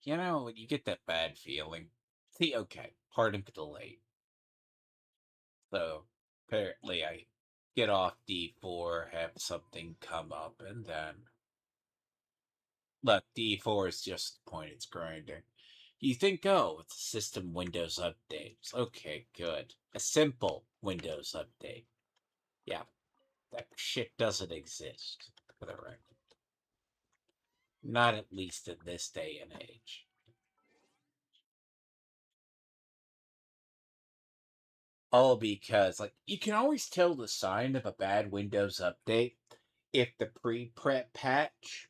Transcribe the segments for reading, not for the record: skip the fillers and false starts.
You know, when you get that bad feeling. See, okay, pardon the delay. So apparently I get off D4, have something come up, and then look, D4 is just the point it's grinding. You think, oh, it's a system Windows updates. Okay, good. A simple Windows update. Yeah, that shit doesn't exist, for the record. Not at least in this day and age. All because, like, you can always tell the sign of a bad Windows update if the pre-prep patch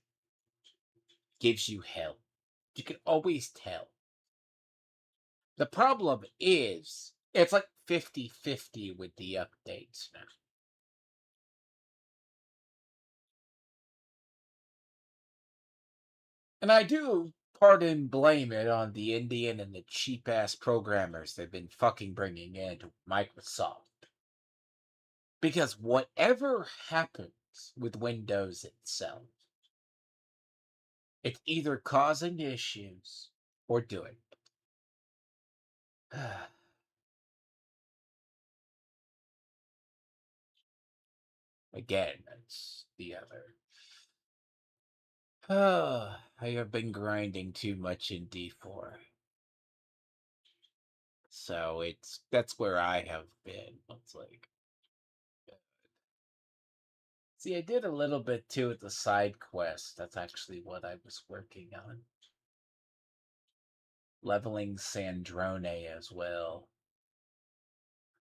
gives you hell. You can always tell. The problem is, it's like 50-50 with the updates now. And I do, pardon, blame it on the Indian and the cheap ass programmers they've been fucking bringing into Microsoft. Because whatever happens with Windows itself, it's either causing issues or doing it. Again, that's the other. I have been grinding too much in D4. So that's where I have been. It's like, see, I did a little bit too with the side quest. That's actually what I was working on. Leveling Sandrone as well.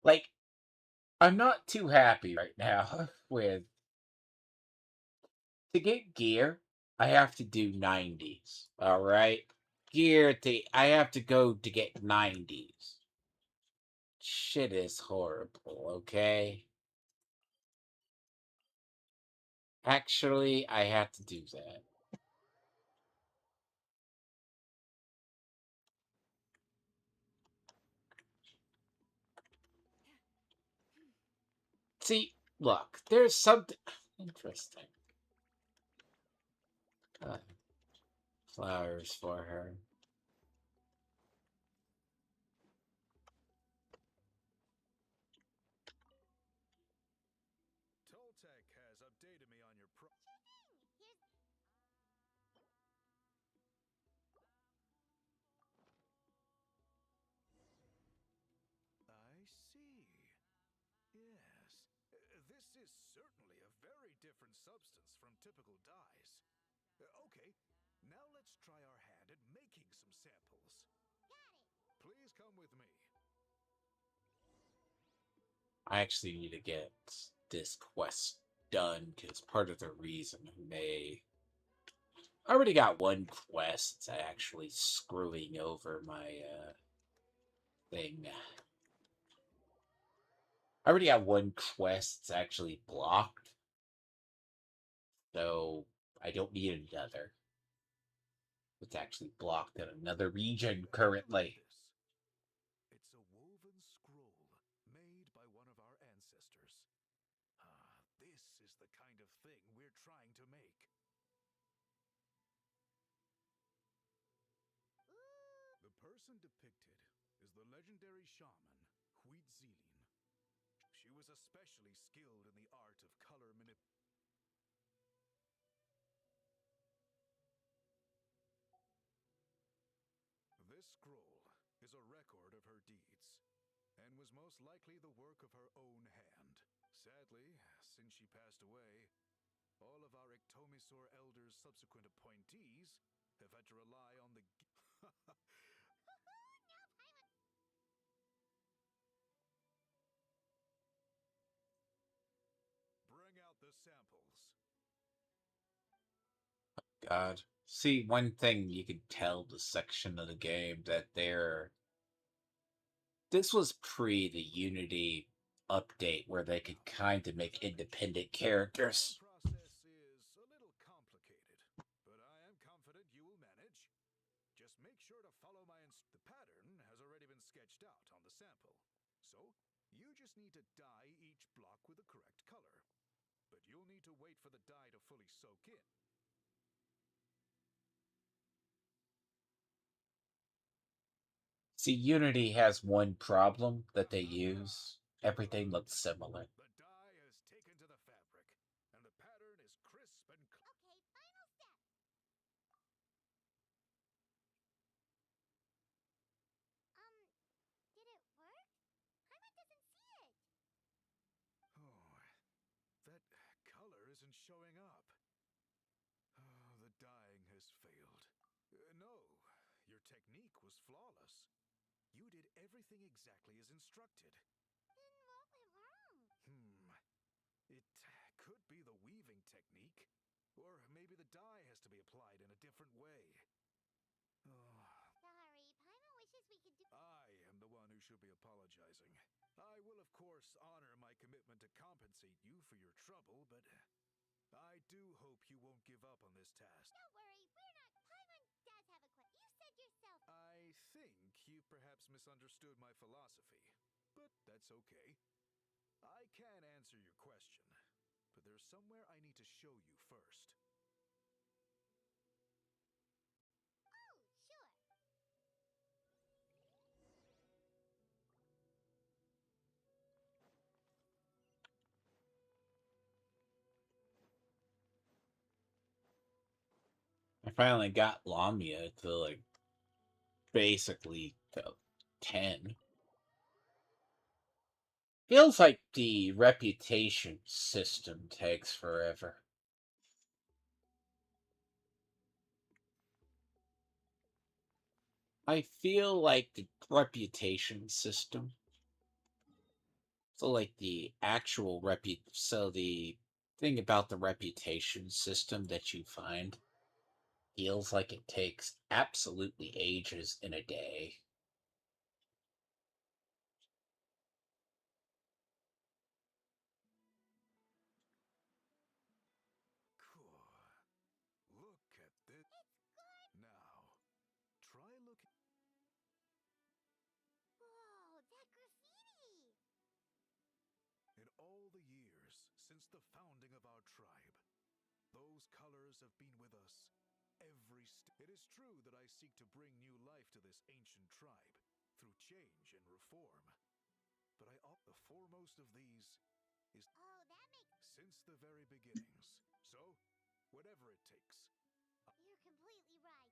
Like, I'm not too happy right now with to get gear, I have to do 90s. All right. I have to go to get 90s. Shit is horrible, okay? Actually, I have to do that. See, look, there's something interesting. Uh, Flowers for her. Toltec has updated me on your I see. Yes. This is certainly a very different substance from typical dyes. Okay, now let's try our hand at making some samples. Please come with me. I actually need to get this quest done because part of the reason I already got one quest actually screwing over my thing. I already have one quest actually blocked, so I don't need another. It's actually blocked in another region currently. This. It's a woven scroll made by one of our ancestors. This is the kind of thing we're trying to make. The person depicted is the legendary shaman, Huitzilin. She was especially skilled in the art of color manipulation. This scroll is a record of her deeds, and was most likely the work of her own hand. Sadly, since she passed away, all of our Ictomisor elders' subsequent appointees have had to rely on the bring out the samples. God. See, one thing you could tell the section of the game that this was pre the Unity update where they could kind of make independent The dyeing characters. process is a little complicated, but I am confident you will manage. Just make sure to follow The pattern has already been sketched out on the sample, so you just need to dye each block with the correct color. But you'll need to wait for the dye to fully soak in. See, Unity has one problem that they Aha! use. Everything looks similar. The dye has taken to the fabric, and the pattern is crisp and Okay, final step. Did it work? Paimon doesn't see it. Oh, that color isn't showing up. Oh, the dyeing has failed. No, your technique was flawless. You did everything exactly as instructed. Then what went wrong? It could be the weaving technique, or maybe the dye has to be applied in a different way. Oh, Sorry, Paimon wishes we could do. I am the one who should be apologizing. I will, of course, honor my commitment to compensate you for your trouble, but I do hope you won't give up on this task. Don't worry, we're not. Paimon does have a question. You said yourself. I think you perhaps misunderstood my philosophy, but that's okay. I can answer your question, but there's somewhere I need to show you first. Oh, sure. I finally got Lamia to like basically to 10. Feels like the reputation system takes forever. I feel like the reputation system, so like the actual so the thing about the reputation system that you find feels like it takes absolutely ages in a day. Cool. Look at this. It's good. Now, try looking. Whoa, that graffiti. In all the years since the founding of our tribe, those colors have been with us It is true that I seek to bring new life to this ancient tribe through change and reform. But the foremost of these is Oh, that makes. since the very beginnings. So, whatever it takes. You're completely right.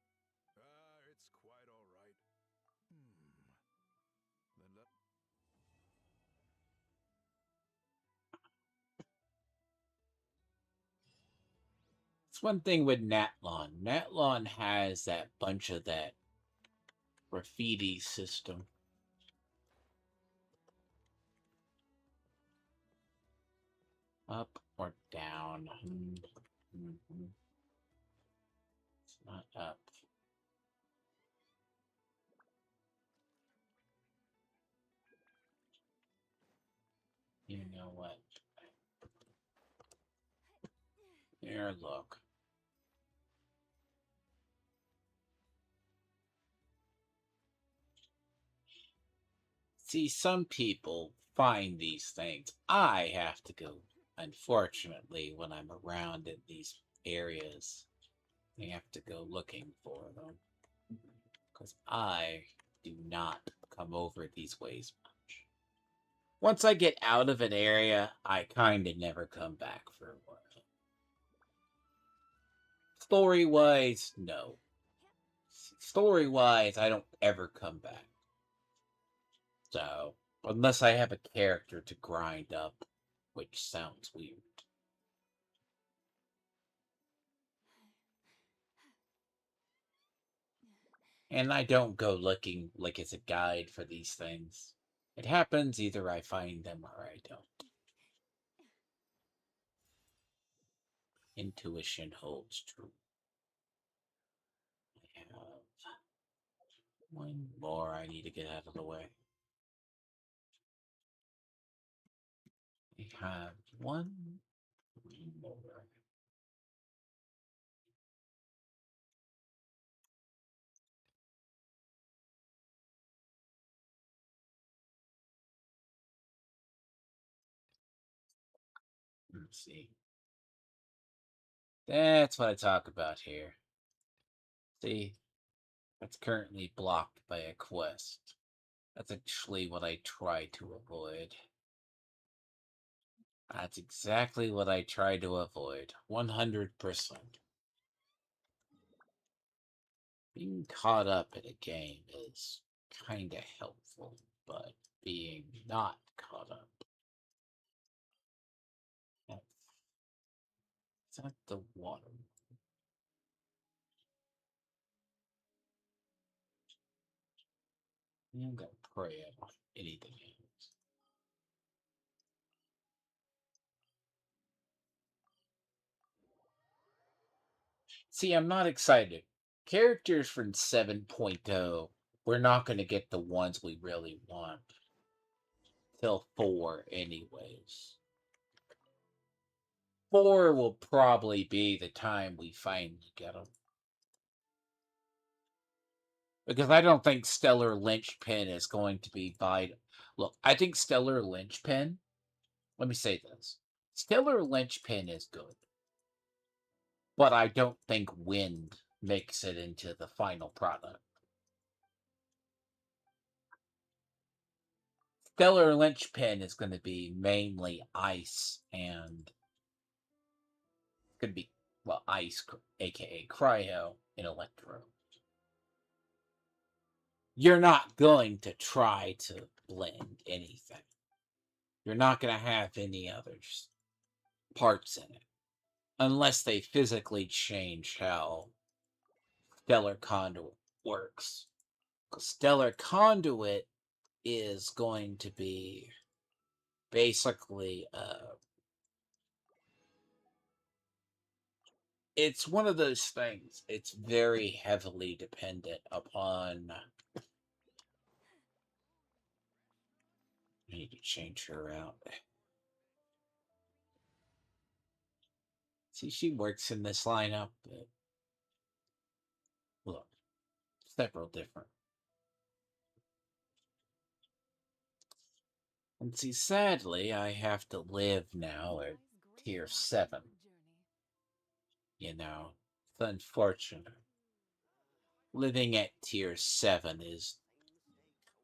It's quite all right. Then let It's one thing with Natlon. Natlon has that bunch of that graffiti system. Up or down? It's not up. You know what? Here, look. See, some people find these things. I have to go, unfortunately, when I'm around in these areas, I have to go looking for them. Because I do not come over these ways much. Once I get out of an area, I kind of never come back for a while. Story wise, no. Story wise, I don't ever come back. So, unless I have a character to grind up, which sounds weird. And I don't go looking like it's a guide for these things. It happens either I find them or I don't. Intuition holds true. I have one more I need to get out of the way. I have one more. Let's see. That's what I talk about here. See, that's currently blocked by a quest. That's actually what I try to avoid. That's exactly what I try to avoid. 100%. Being caught up in a game is kind of helpful, but being not caught up. Is that the water? I'm gonna pray on anything else. See, I'm not excited. Characters from 7.0, we're not going to get the ones we really want till 4, anyways. 4 will probably be the time we finally get them. Because I don't think Stellar Linchpin is going to be vital. Look, I think Stellar Linchpin, let me say this Stellar Linchpin is good, but I don't think Wind makes it into the final product. Stellar Linchpin is going to be mainly ice and could be, well, ice, aka cryo, and electro. You're not going to try to blend anything. You're not going to have any other parts in it unless they physically change how Stellar Conduit works. 'Cause Stellar Conduit is going to be basically it's one of those things. It's very heavily dependent upon. I need to change her out. See, she works in this lineup. But look, several different. And see, sadly, I have to live now at tier 7. You know, it's unfortunate. Living at tier 7 is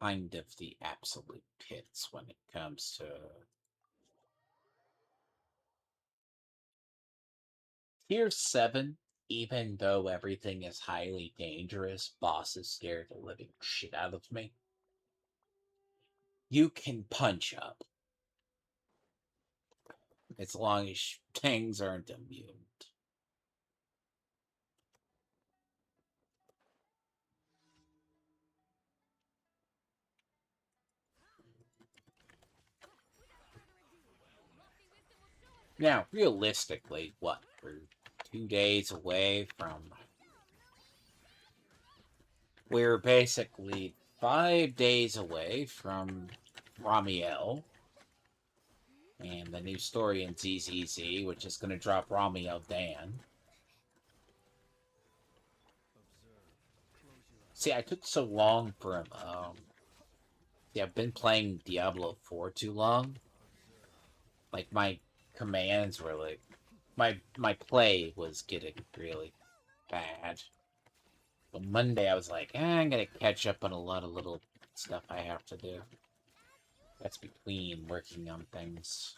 kind of the absolute pits when it comes to tier 7. Even though everything is highly dangerous, bosses scare the living shit out of me. You can punch up as long as things aren't immune. Now, realistically, what, we're 2 days away from. We're basically 5 days away from Ramiel and the new story in ZZZ, which is going to drop Ramiel Dan. See, I took so long for him. Yeah, I've been playing Diablo 4 too long. Like, my commands were like, my play was getting really bad. But Monday I was like, I'm gonna catch up on a lot of little stuff I have to do. That's between working on things.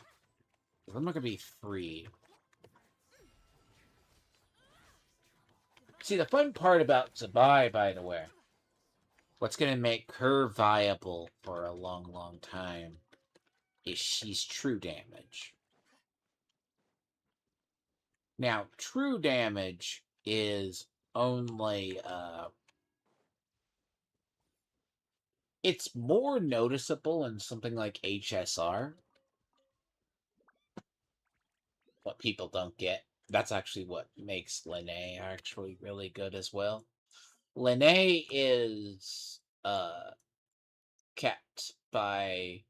I'm not gonna be free. See, the fun part about Zabai, by the way, what's gonna make her viable for a long, long time is she's true damage. Now, true damage is only it's more noticeable in something like HSR, what people don't get. That's actually what makes Linnae actually really good as well. Linnae is kept by.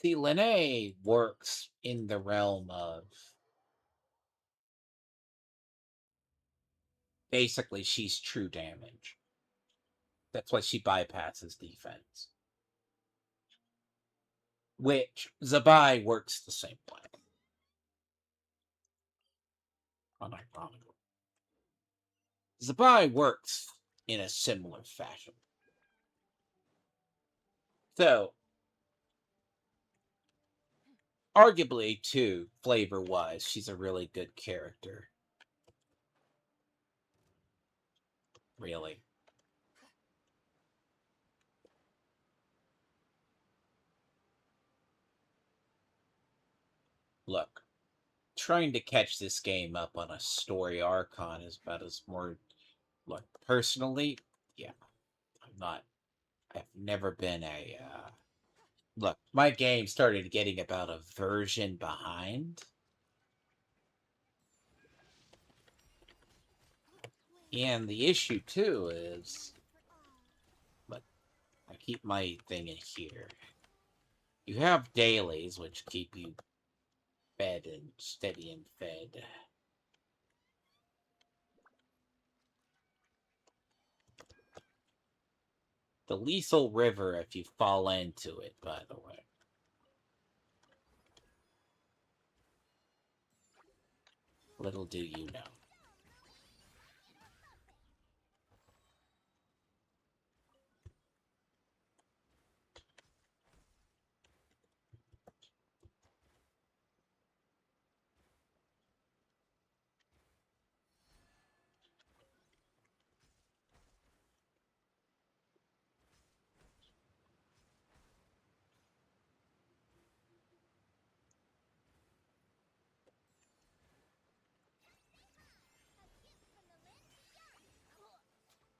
See, Linnae works in the realm of. Basically, she's true damage. That's why she bypasses defense. Which Zabai works the same way. Unironically. Zabai works in a similar fashion. So, arguably, too, flavor-wise, she's a really good character. Really. Look, trying to catch this game up on a story archon is about as more. Look, personally, yeah, I'm not. I've never been a. Look, my game started getting about a version behind. And the issue, too, is. Look, I keep my thing in here. You have dailies, which keep you fed and steady and fed. The lethal river if you fall into it, by the way. Little do you know.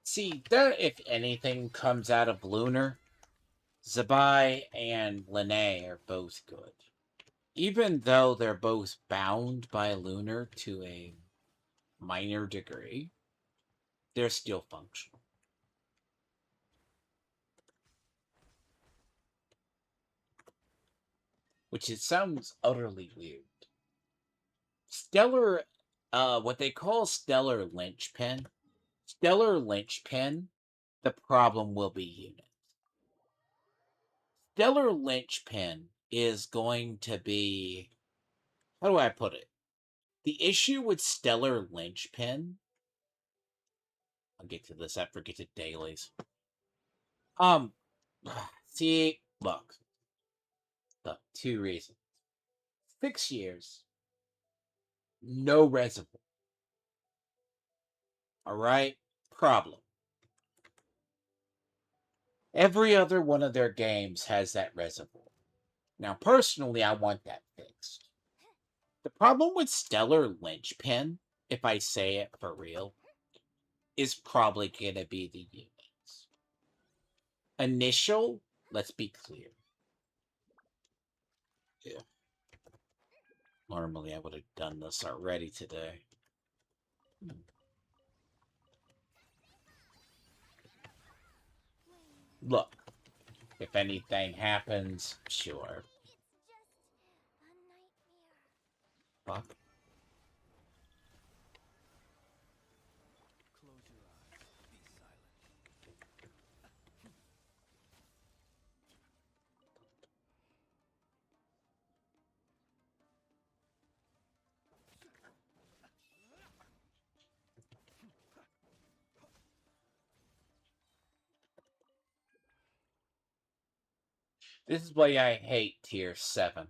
See, there, if anything comes out of Lunar, Zabai and Lene are both good. Even though they're both bound by Lunar to a minor degree, they're still functional. Which it sounds utterly weird. Stellar, what they call stellar linchpin. Stellar linchpin, the problem will be units. Stellar linchpin is going to be, how do I put it? The issue with stellar linchpin, I'll get to this after I get to dailies. Um, see, look, two reasons. 6 years, no reservoir. All right, problem. Every other one of their games has that reservoir. Now, personally, I want that fixed. The problem with stellar linchpin, if I say it for real, is probably going to be the units. Initial, let's be clear. Yeah. Normally, I would have done this already today. Look, if anything happens, sure. It's just a nightmare. Fuck. Close your eyes. Be silent. This is why I hate Tier 7.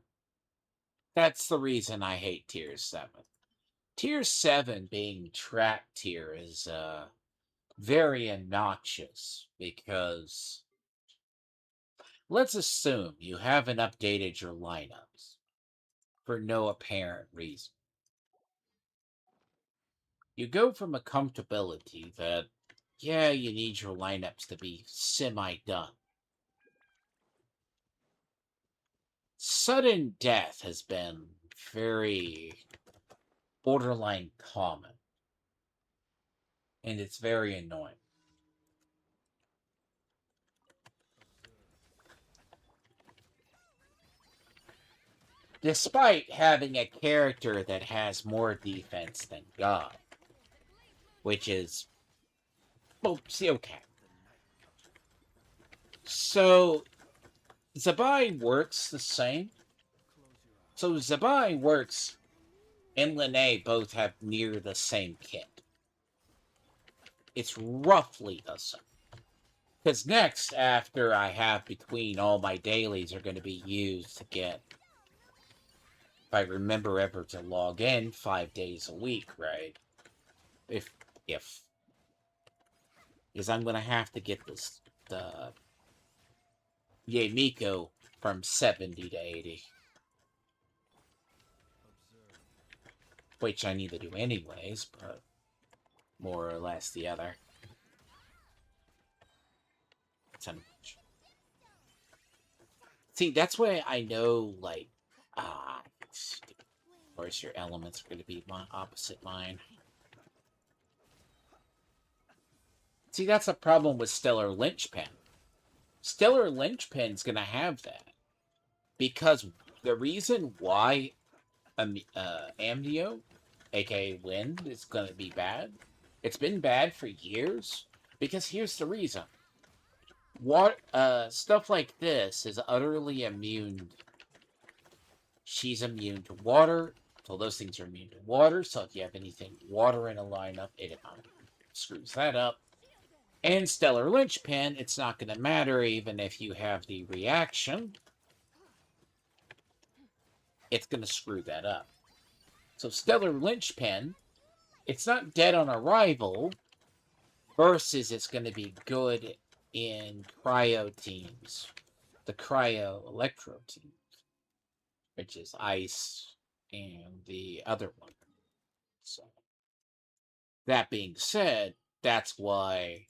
That's the reason I hate Tier 7. Tier 7 being trap tier is very obnoxious because let's assume you haven't updated your lineups for no apparent reason. You go from a comfortability that, yeah, you need your lineups to be semi-done. Sudden death has been very borderline common, and it's very annoying. Despite having a character that has more defense than God, which is, well, see, okay. So, Zabai works the same. So, Zabai works and Lene both have near the same kit. It's roughly the same. Because next, after I have between all my dailies are going to be used to get, if I remember ever to log in 5 days a week, right? If, if, because I'm going to have to get the Yamiko from 70 to 80, which I need to do anyways, but more or less the other. See, that's why I know, like, of course your elements are going to be opposite mine. See, that's a problem with Stellar Lynchpin. Stellar Lynchpin's going to have that. Because the reason why Amnio, aka Wind, is going to be bad, it's been bad for years, because here's the reason. Stuff like this is utterly immune. She's immune to water, so those things are immune to water, so if you have anything water in a lineup, it screws that up. And Stellar Lynchpin, it's not going to matter even if you have the reaction. It's going to screw that up. So Stellar Lynchpin, it's not dead on arrival, versus it's going to be good in cryo teams. The cryo electro team, which is ice and the other one. So, that being said, that's why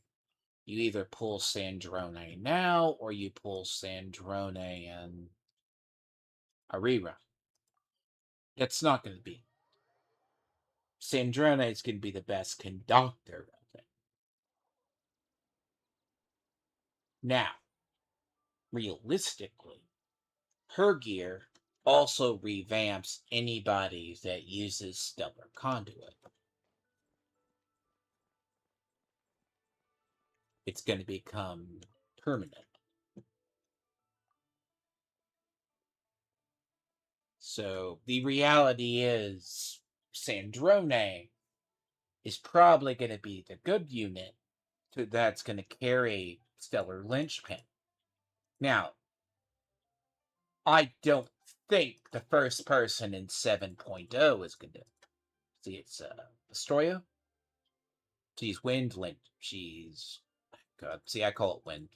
you either pull Sandrone now or you pull Sandrone and Arira. It's not going to be. Sandrone is going to be the best conductor of it. Now, realistically, her gear also revamps anybody that uses Stellar Conduit. It's going to become permanent. So the reality is Sandrone is probably going to be the good unit that's going to carry Stellar Lynchpin. Now, I don't think the first person in 7.0 is going to see it's Astoria. She's Wind Lynch. She's God. See, I call it Wind.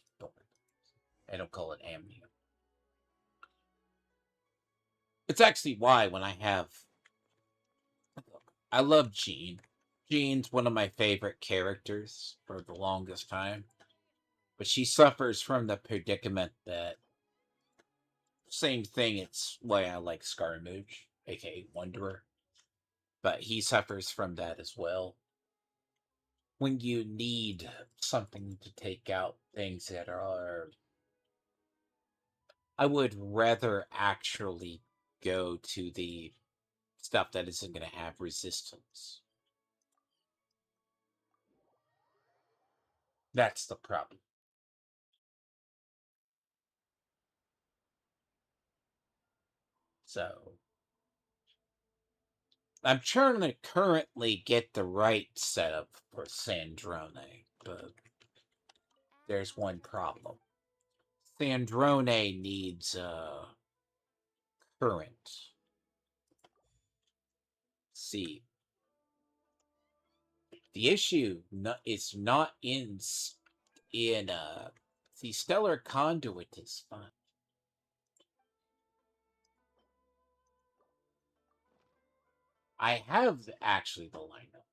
I don't call it Amnia. It's actually why when I love Jean. Jean's one of my favorite characters for the longest time. But she suffers from the predicament that same thing, it's why I like Scaramouche, aka Wanderer. But he suffers from that as well. When you need something to take out things that are, I would rather actually go to the stuff that isn't going to have resistance. That's the problem. So I'm trying to currently get the right setup for Sandrone, but there's one problem. Sandrone needs current. See, the issue is not in see, Stellar Conduit is fine. I have actually the lineup.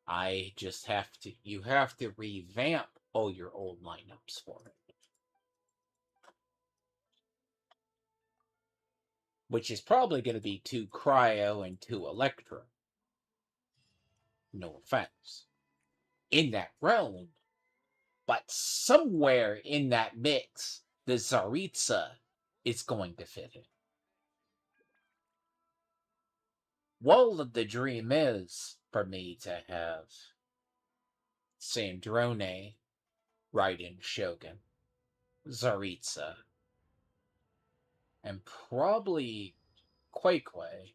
I just have to. You have to revamp all your old lineups for it, which is probably going to be 2 Cryo and 2 Electro. No offense. In that realm, but somewhere in that mix, the Tsaritsa is going to fit in. Well, the dream is for me to have Sandrone, Raiden Shogun, Tsaritsa, and probably Quakeway.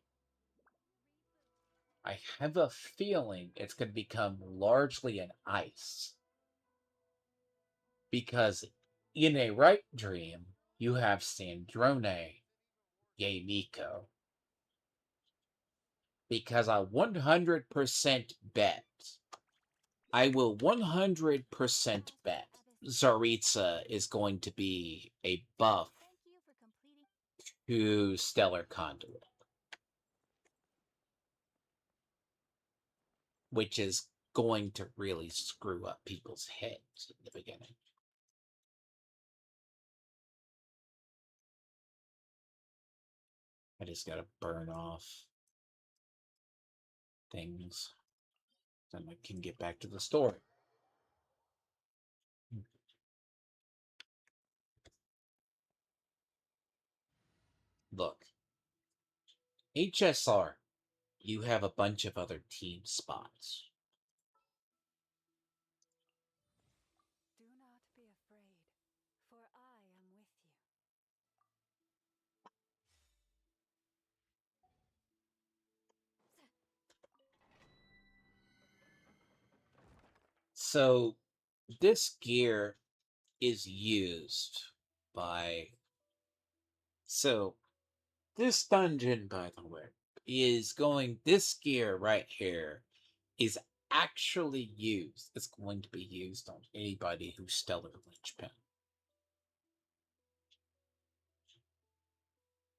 I have a feeling it's going to become largely an ice. Because in a right dream, you have Sandrone, Yamiko. Because I 100% bet, I will 100% bet Zaritza is going to be a buff Thank you for completing. to Stellar Conduit, which is going to really screw up people's heads in the beginning. I just gotta burn off things, then I can get back to the story. Look, HSR, you have a bunch of other team spots. Do not be afraid, for I am with you. So this gear is used by. So this dungeon, by the way, is going. This gear right here is actually used. It's going to be used on anybody who's Stellar Linchpin.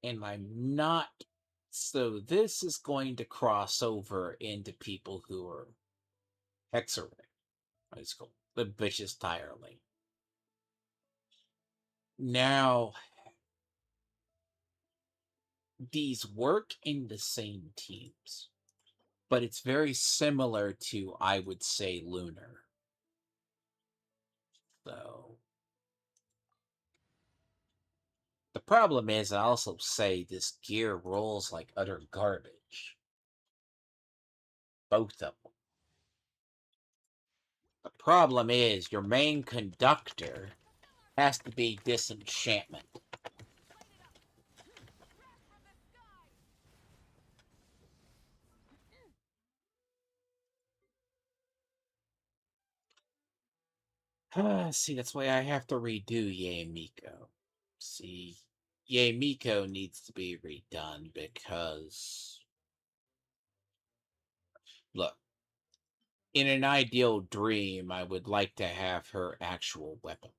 And I'm not. So this is going to cross over into people who are Hexarray. Let's go. The Vicious Tirelink. Now, these work in the same teams, but it's very similar to, I would say, Lunar. So, the problem is, I also say this gear rolls like utter garbage. Both of them. The problem is, your main conductor has to be Disenchantment. See, that's why I have to redo Yamiko. See, Yamiko needs to be redone because, look, in an ideal dream, I would like to have her actual weapon.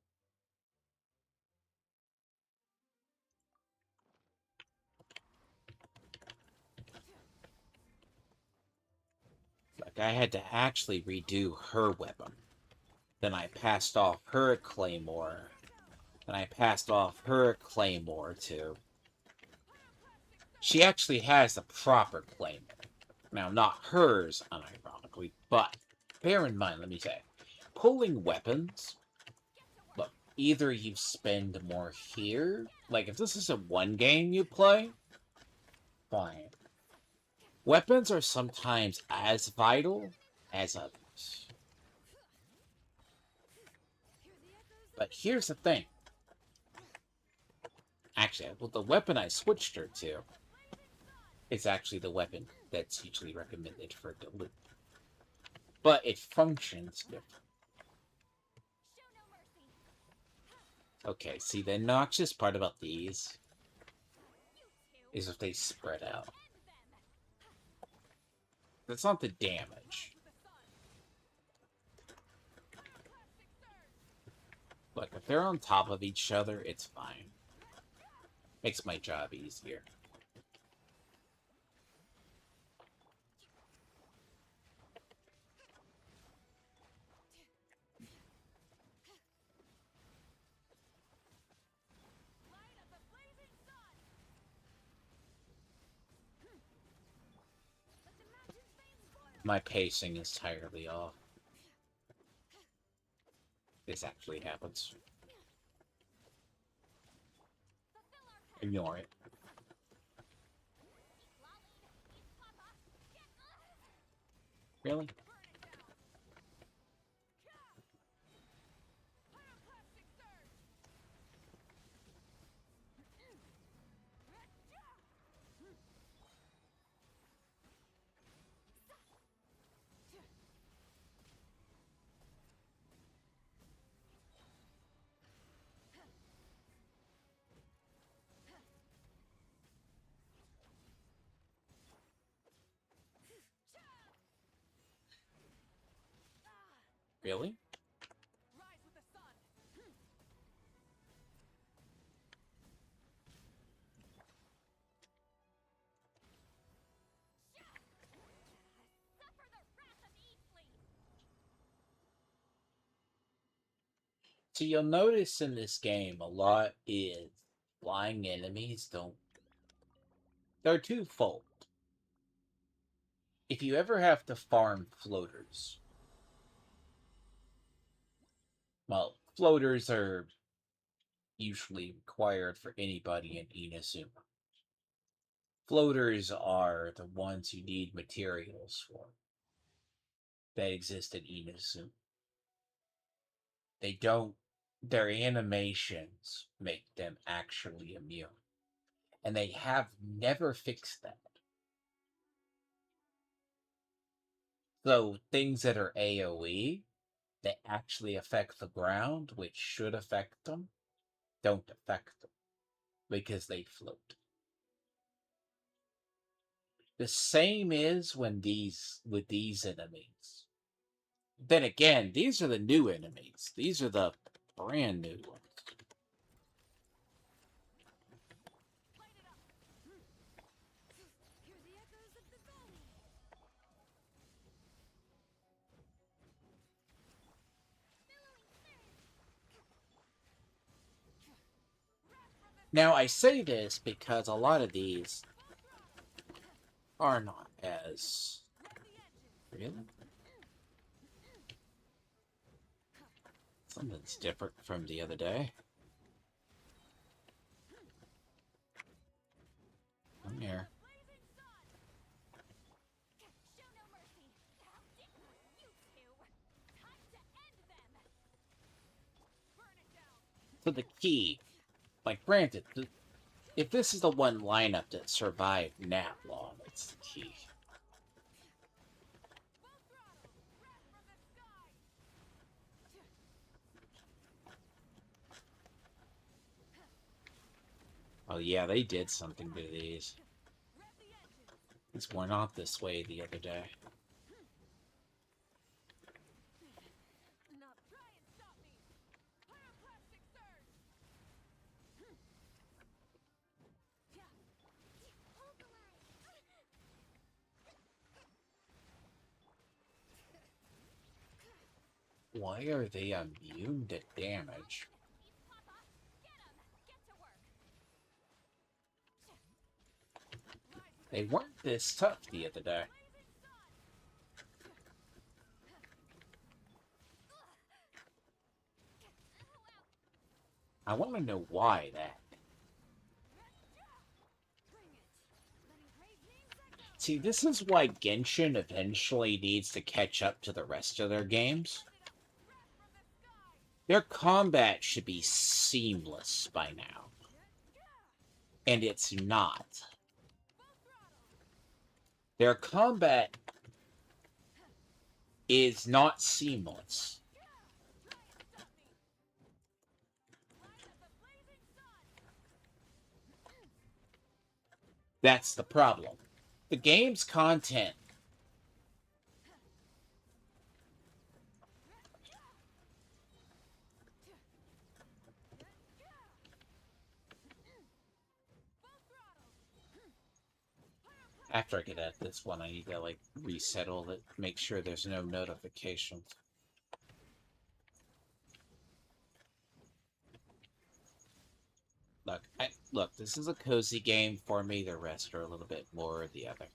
Like, I had to actually redo her weapon. Then I passed off her claymore. Then I passed off her claymore too. She actually has a proper claymore. Now, not hers, unironically, but bear in mind, let me say, pulling weapons, look, either you spend more here, like if this is a one game you play, fine. Weapons are sometimes as vital as others. But here's the thing. Actually, well, the weapon I switched her to is actually the weapon that's usually recommended for Duluth. But it functions different. Okay, see, the noxious part about these is if they spread out. That's not the damage. Look, if they're on top of each other, it's fine. Makes my job easier. My pacing is entirely off. This actually happens. Ignore it. Really? Really? Rise with the sun. Suffer the wrath of Eastleaf. So you'll notice in this game a lot is flying enemies don't. They're twofold. If you ever have to farm floaters, well, floaters are usually required for anybody in Inazuma. Floaters are the ones you need materials for that exist in Inazuma. They don't, their animations make them actually immune. And they have never fixed that. So things that are AoE that actually affect the ground, which should affect them, don't affect them because they float. The same is when with these enemies. Then again, these are the new enemies. These are the brand new ones. Light it up. Hear the echoes of the valley. Now I say this because a lot of these are not as really. Something's different from the other day. Come here. Show no mercy. How dare you two? Time to end them. Burn it down. So the key, like granted, if this is the one lineup that survived that long, it's the key. Full throttle. Wrath from the sky. Oh yeah, they did something to these. Rev the engines. These were not this way the other day. Not try and stop me. Pyroclastic surge. Hold the line. Why are they immune to damage? Papa, get him. Get to work. They weren't this tough the other day. I want to know why that. See, this is why Genshin eventually needs to catch up to the rest of their games. Their combat should be seamless by now. And it's not. Their combat is not seamless. That's the problem. The game's content after I get at this one, I need to like resettle it, make sure there's no notifications. Look, this is a cozy game for me. The rest are a little bit more of the other.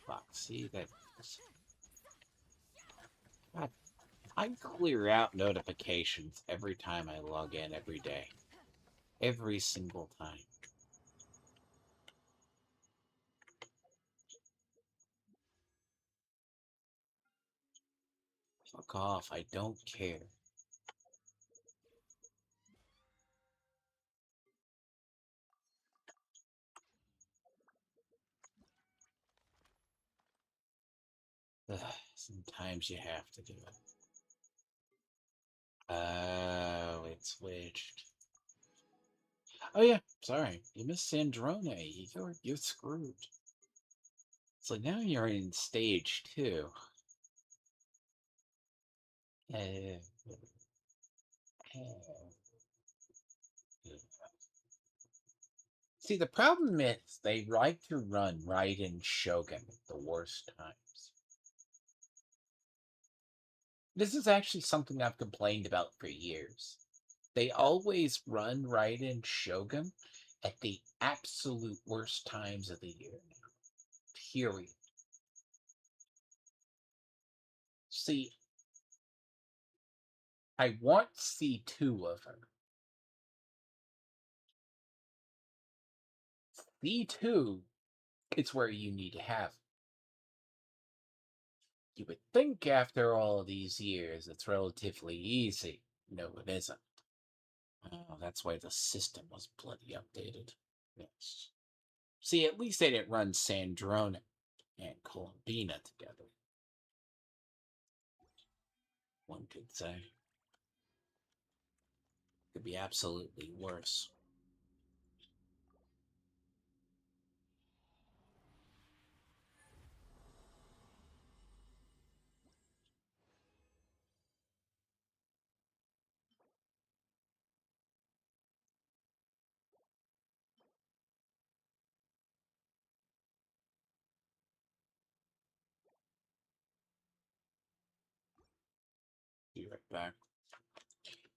Fuck, see that. God, I clear out notifications every time I log in every day. Every single time. Fuck off, I don't care. Ugh, sometimes you have to do it. Oh, it switched. Oh yeah, sorry. You missed Sandrone. You're screwed. So now you're in stage 2. Uh, See, the problem is they like to run right in Shogun at the worst times. This is actually something I've complained about for years. They always run right in Shogun at the absolute worst times of the year now. Period. See, I want C2 of her. C2 is where you need to have. You would think after all these years it's relatively easy. No, it isn't. Oh, that's why the system was bloody updated. Yes. See, at least they didn't run Sandrone and Columbina together. One could say. Could be absolutely worse. Be right back.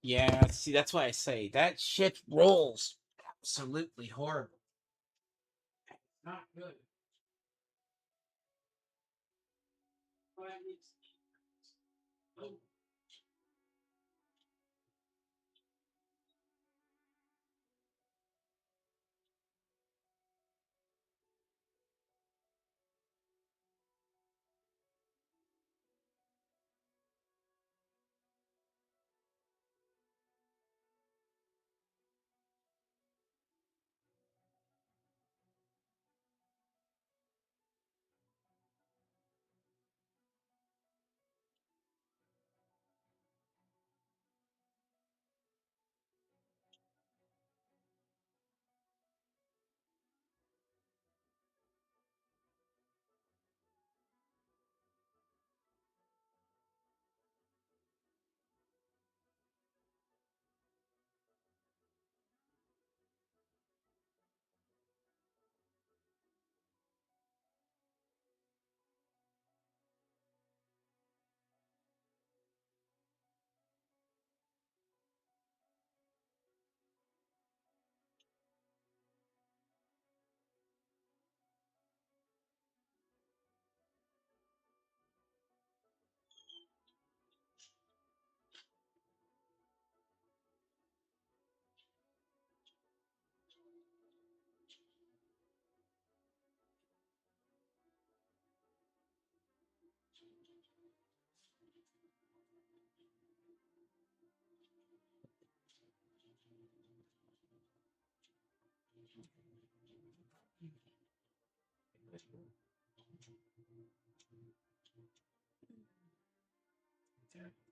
Yeah, see, that's why I say that shit rolls absolutely horrible. Not good. Oh.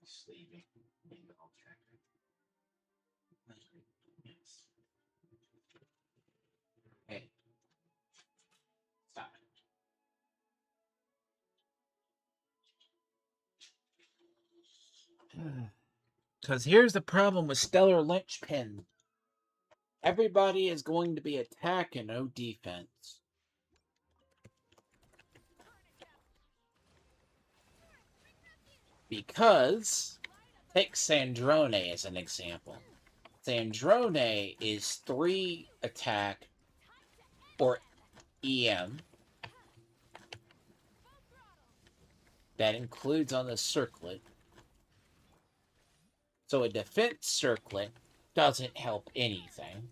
Sleeping. Yes. Hey, stop it. Because here's the problem with Stellar Lynchpin. Everybody is going to be attack and no defense. Because, take Sandrone as an example. Sandrone is 3 attack or EM. That includes on the circlet. So a defense circlet doesn't help anything.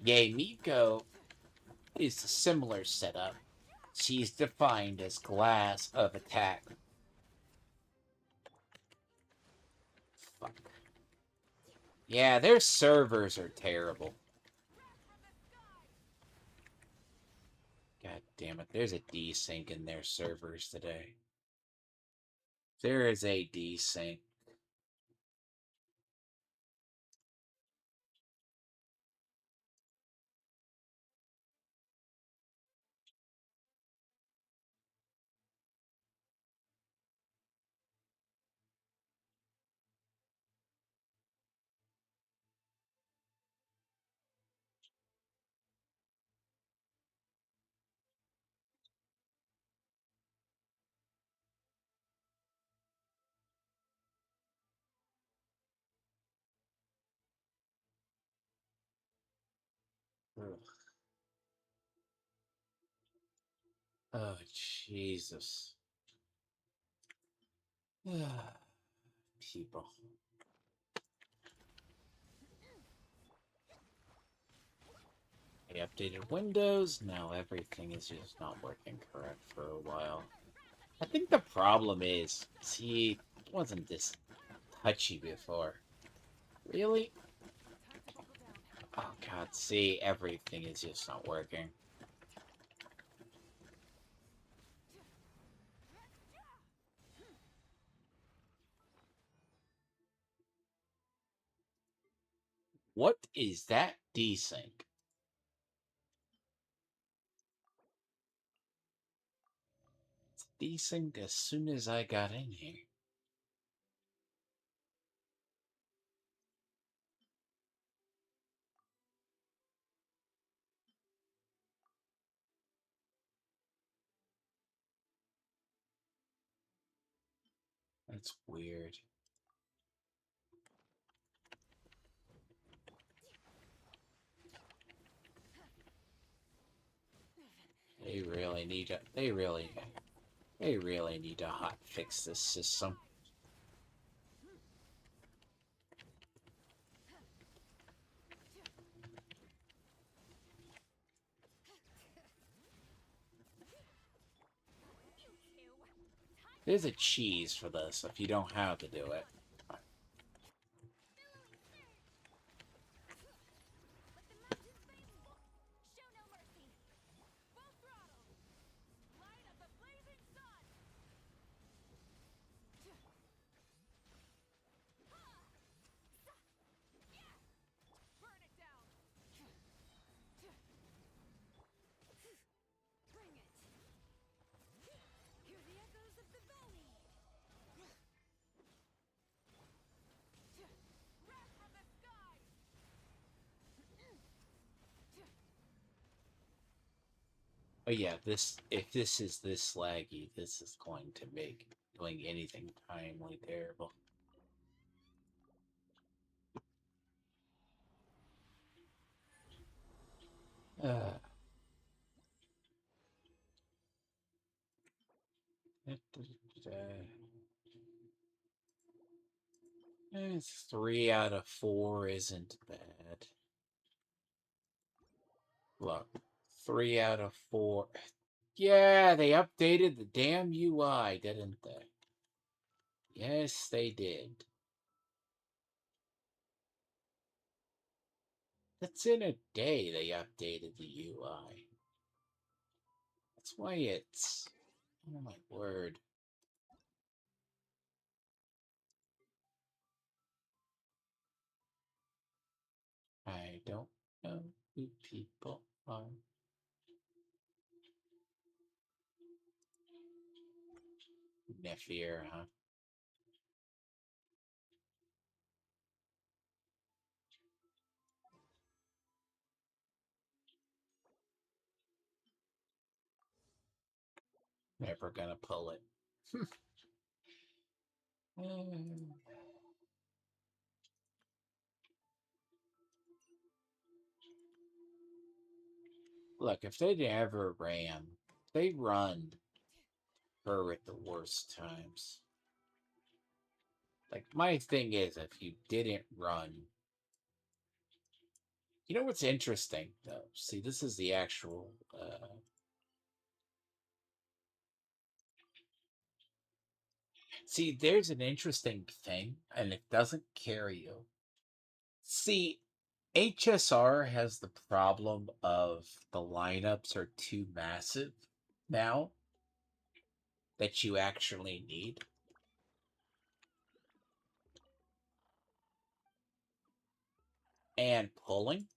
Yay, Miko is a similar setup. She's defined as glass of attack. Fuck. Yeah, their servers are terrible. God damn it, there's a desync in their servers today. There is a desync. Oh, Jesus. People. They updated Windows, now everything is just not working correct for a while. I think the problem is, see, it wasn't this touchy before. Really? Time to buckle down. Oh god, see, everything is just not working. What is that desync? It's desync as soon as I got in here. That's weird. They really need to hot fix this system. You two. Time There's a cheese for this if you don't know how to do it. billowing surge. Let the mountains face show no mercy. Full throttle. Light of the blazing sun. Yeah. Burn it down. Bring it. Hear the echoes of the valley. Wrath from the skies. Oh yeah, if this is this laggy, this is going to make doing anything timely terrible. Uh, it's 3 out of 4 isn't bad. Look, 3 out of 4. Yeah, they updated the damn UI, didn't they? Yes, they did. That's in a day they updated the UI. That's why it's... Oh my word. I don't know who people are. Nephier, huh? Never gonna pull it. Look, if they never ran, they run her at the worst times. Like, my thing is, if you didn't run... You know what's interesting, though? See, this is the actual... See, there's an interesting thing, and it doesn't carry you. See, HSR has the problem of the lineups are too massive now that you actually need. And pulling.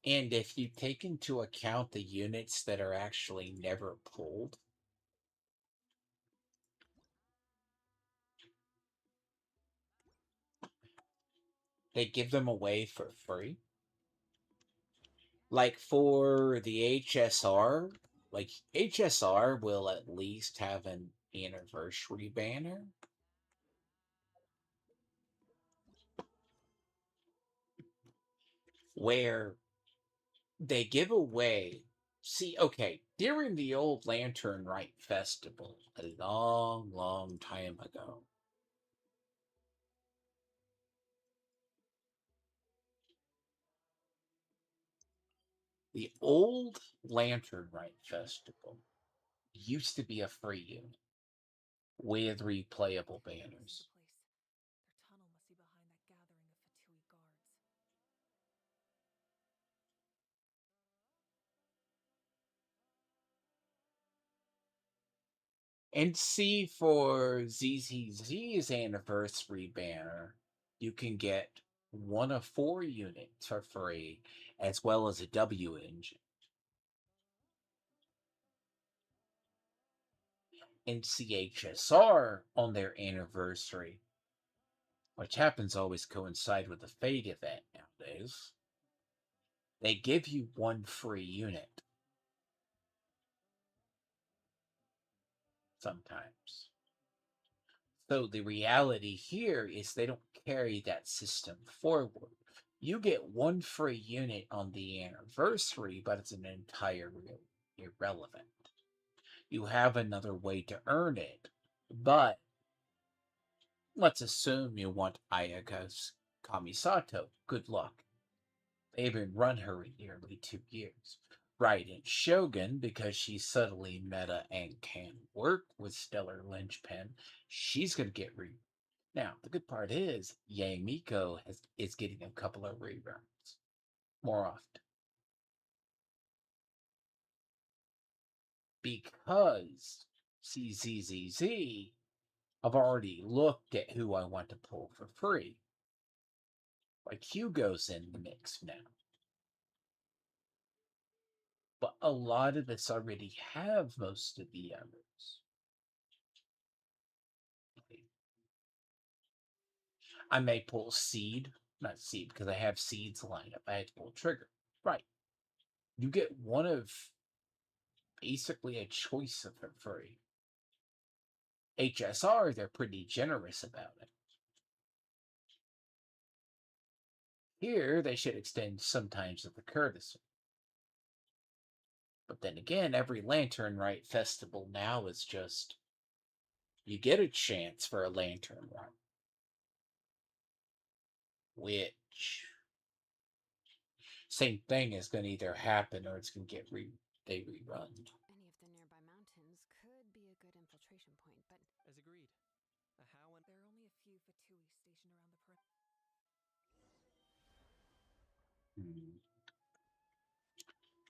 And if you take into account the units that are actually never pulled, they give them away for free. Like for the HSR, like HSR will at least have an anniversary banner. Where they give away See, okay, during the old Lantern Rite Festival, a long, long time ago, the old Lantern Rite Festival used to be a free unit with replayable banners. Their tunnel must be behind that gathering of Fatui guards. And see, for ZZZ's anniversary banner, you can get one of 4 units for free, as well as a W engine. And CHSR on their anniversary, which happens to always coincide with the Fate event nowadays, they give you 1 free unit sometimes. So the reality here is they don't carry that system forward. You get 1 free unit on the anniversary, but it's an entire irrelevant. You have another way to earn it, but let's assume you want Ayaka's Kamisato. Good luck. They even run her in nearly 2 years. Right in Shogun, because she's subtly meta and can work with Stellar Linchpin, she's going to get now, the good part is Yang Miko is getting a couple of reruns more often because CZZZ, I've already looked at who I want to pull for free. Like Hugo's in the mix now. But a lot of us already have most of the others. I may pull Seed, not Seed, because I have Seeds lined up. I had to pull Trigger. Right. You get one of basically a choice of for free. HSR, they're pretty generous about it. Here, they should extend sometimes of the courtesy. But then again, every Lantern Rite festival now is just you get a chance for a Lantern Rite, which same thing is going to either happen or it's going to get they rerun. Any of the nearby mountains could be a good infiltration point, but As agreed. How and there are only a few Fatui stationed around the perimeter.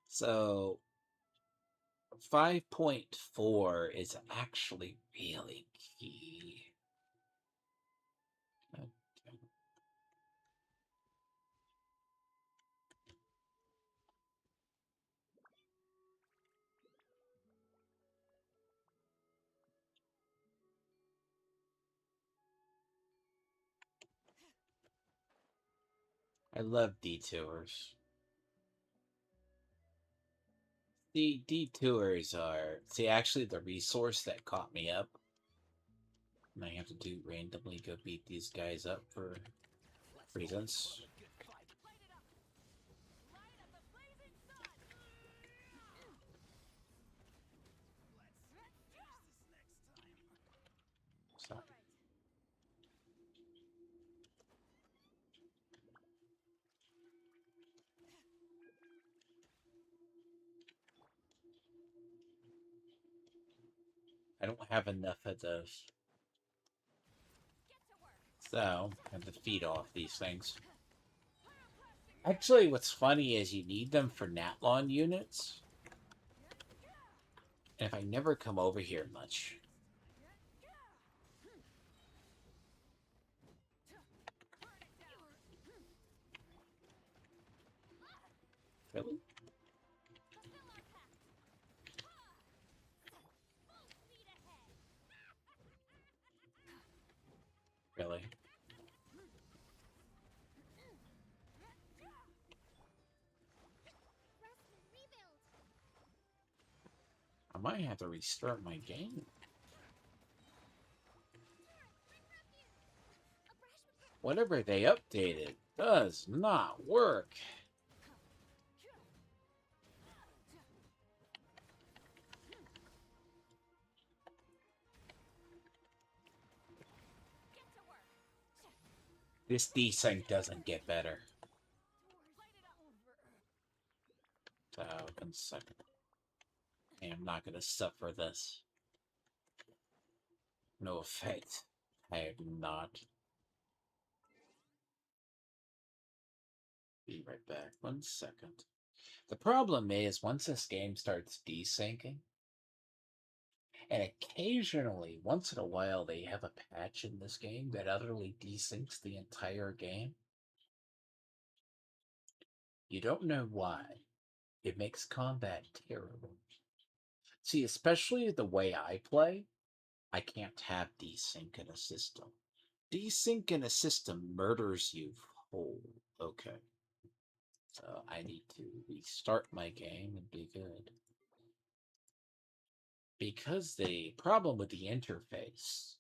So 5.4 is actually really key. I love detours. The detours are actually the resource that caught me up. And I have to do randomly go beat these guys up for reasons. Light it up! Light up the blazing sun! So, All right. I don't have enough of those. Get to work. So, I have to feed off these things. Actually, what's funny is you need them for Natlon units. And if I never come over here much. Really? Fulfill our pact. Full speed ahead. Really? Rest and rebuild. I might have to restart my game. Whatever they updated does not work. This desync doesn't get better. So, 1 second. I'm not gonna suffer this. No effect. I am not. Be right back. 1 second. The problem is, once this game starts desyncing, and occasionally, once in a while, they have a patch in this game that utterly desyncs the entire game. You don't know why. It makes combat terrible. See, especially the way I play, I can't have desync in a system. Desync in a system murders you whole. Okay. So I need to restart my game and be good. Because the problem with the interface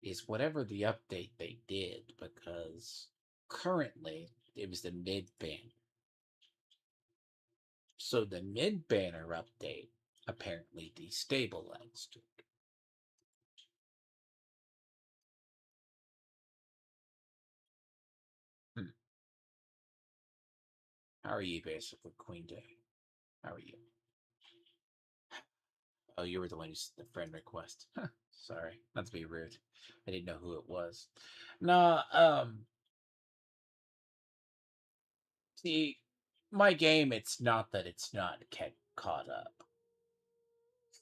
is whatever the update they did, because currently it was the mid banner. So the mid banner update apparently destabilized it. How are you, basically, Queen Day? How are you? Oh, you were the one who sent the friend request. Sorry, not to be rude. I didn't know who it was. Nah, see, my game, it's not that it's not caught up.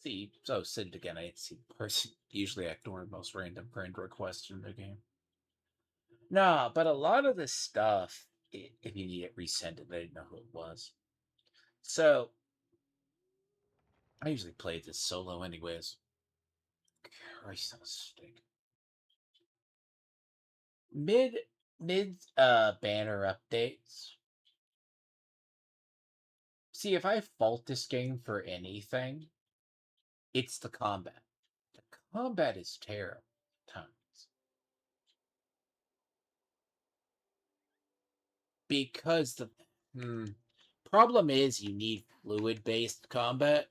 See, so send it again. I didn't see the person. Usually I ignore most random friend requests in the game. Nah, but a lot of this stuff, if you need it resend it, I didn't know who it was. So, I usually play this solo anyways. Christ, that was stink. Mid banner updates. See, if I fault this game for anything, it's the combat. The combat is terrible at times. Because the problem is you need fluid-based combat.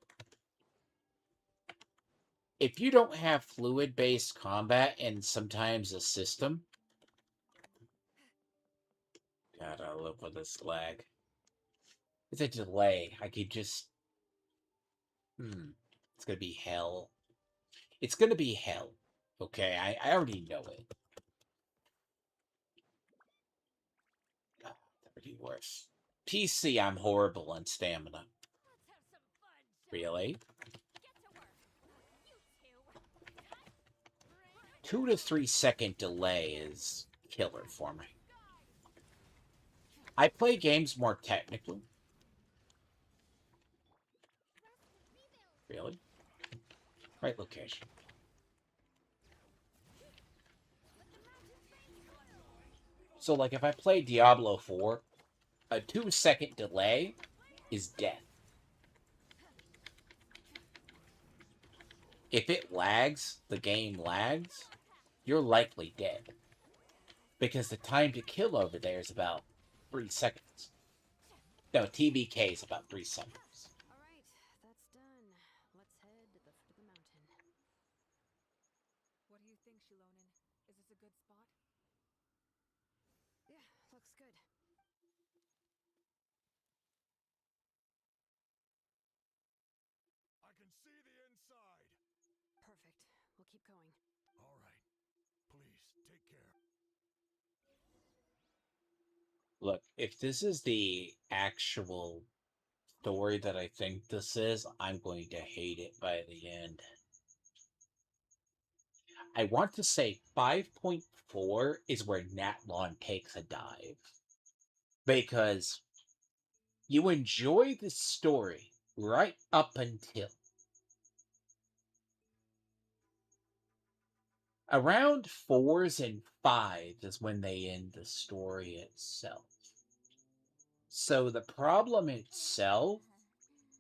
If you don't have fluid-based combat and sometimes a system, God, I live with this lag. It's a delay. I could just, it's gonna be hell. It's gonna be hell. Okay, I already know it. God, that would be worse. PC, I'm horrible on stamina. Let's have some fun, shall Really? we? Get to work. You two. 2 to 3 second delay is killer for me. I play games more technically. Really? Right location. So, like, if I play Diablo 4, a 2 second delay is death. If it lags, the game lags, you're likely dead. Because the time to kill over there is about 3 seconds. No, TBK is about 3 seconds. All right, that's done. Let's head to the foot of the mountain. What do you think, Shilonen? Is this a good spot? Yeah, looks good. I can see the inside. Perfect. We'll keep going. All right. Please, take care. Look, if this is the actual story that I think this is, I'm going to hate it by the end. I want to say 5.4 is where Natlon takes a dive. Because you enjoy the story right up until around 4s and 5s is when they end the story itself. So the problem itself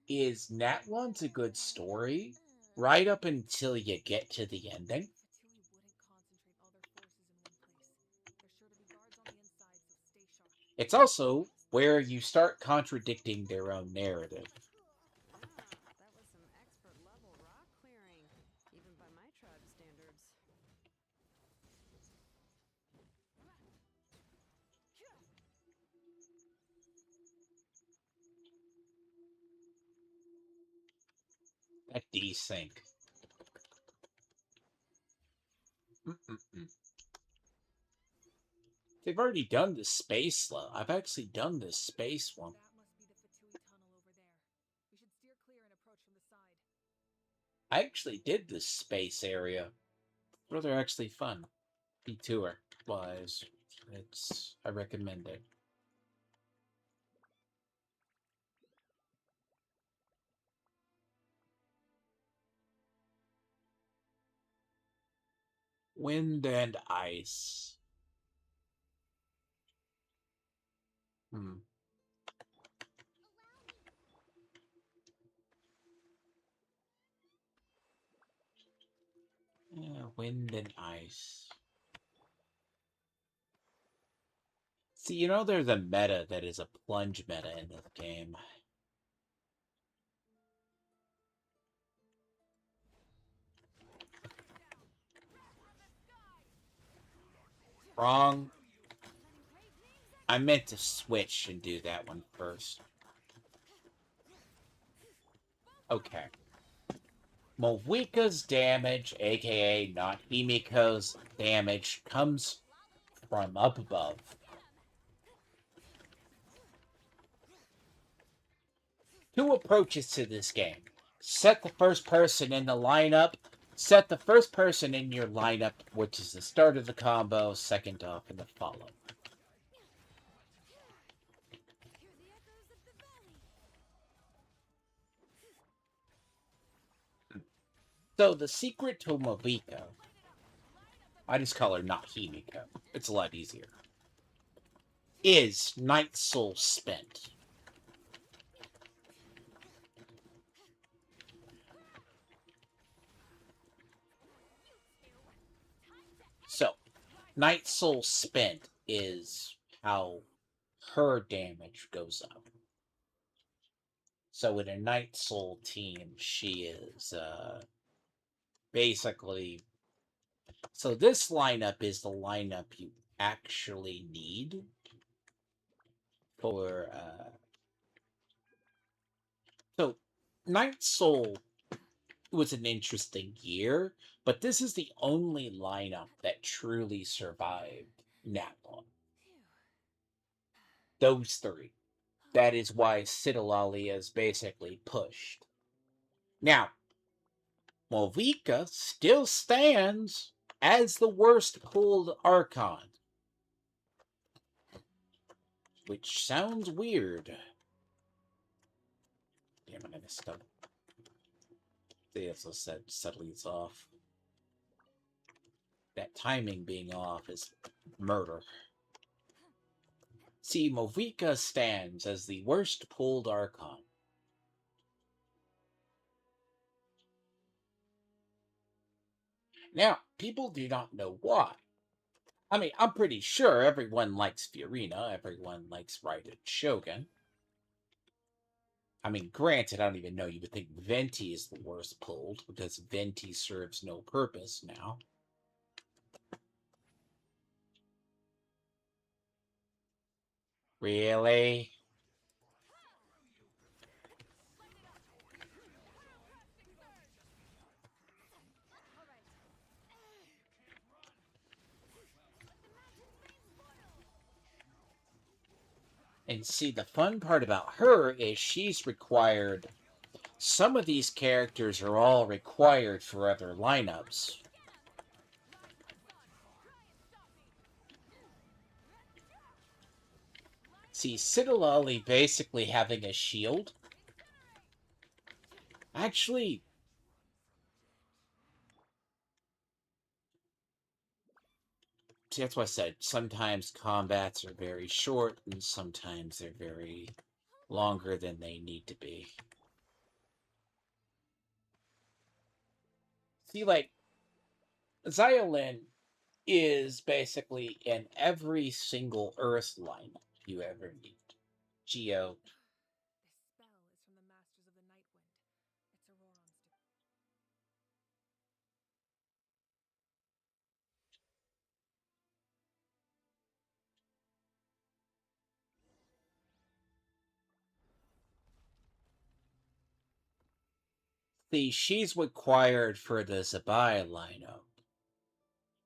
is Natlon's a good story right up until you get to the ending. Fatui wouldn't concentrate all their forces in one place. There's sure to be guards on the inside, so stay sharp. It's also where you start contradicting their own narrative. That was some expert level rock clearing, even by my tribe standards. That desync. Mm-mm-mm. They've already done the space level. I've actually done this space one. That must be the Fatui tunnel over there. We should steer clear and approach from the side. I actually did this space area. Rather actually fun. Detour wise, I recommend it. Wind and ice. Hmm. Yeah, wind and ice. See, you know there's a meta that is a plunge meta in this game. Wrong. I meant to switch and do that one first. Okay. Molvika's damage, aka not Himiko's damage, comes from up above. Two approaches to this game. Set the first person in the lineup. Set the first person in your lineup, which is the start of the combo, second off in the follow. So the secret to Molvika, I just call her not Himiko. It's a lot easier. Is Night Soul Spent. So, Night Soul Spent is how her damage goes up. So in a Night Soul team, she is basically... So this lineup is the lineup you actually need for... So, Night Soul was an interesting year, but this is the only lineup that truly survived Natlon. Those three. That is why Citalali is basically pushed. Now, Molvika still stands as the worst pulled archon. Which sounds weird. Damn it, I messed up. They also said subtly it's off. That timing being off is murder. See, Molvika stands as the worst pulled archon. Now, people do not know why. I mean, I'm pretty sure everyone likes Fiorina, everyone likes Raiden Shogun. I mean, granted, I don't even know, you would think Venti is the worst pulled, because Venti serves no purpose now. Really? And see, the fun part about her is she's required... Some of these characters are all required for other lineups. See, Citalali basically having a shield. Actually... See, that's what I said. Sometimes combats are very short, and sometimes they're very longer than they need to be. See, like, Xiolin is basically in every single Earth lineup you ever need. Geo. This spell is from the Masters of the Night Wind. It's Auroron's See, she's required for the Zabai lineup.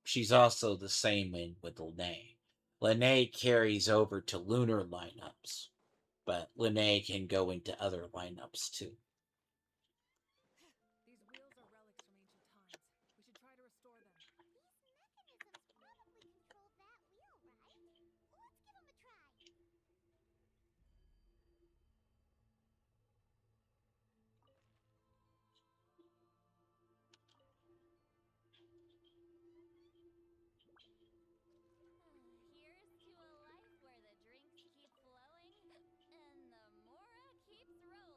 She's also the same in with Lene. Lene carries over to lunar lineups, but Lene can go into other lineups too. These wheels are relics from ancient times. We should try to restore them. These mechanisms probably control that wheel, right? Let's give them a try. Here's to a life where the drinks keep flowing and the Mora keeps rolling.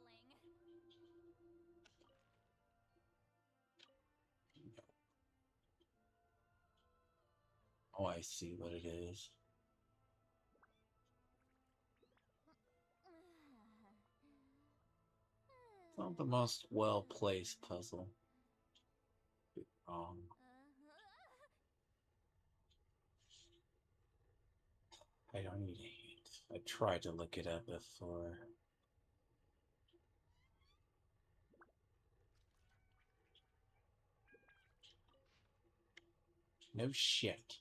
Oh, I see what it is. It's not the most well-placed puzzle. Wrong. I don't need a hint. I tried to look it up before. No shit.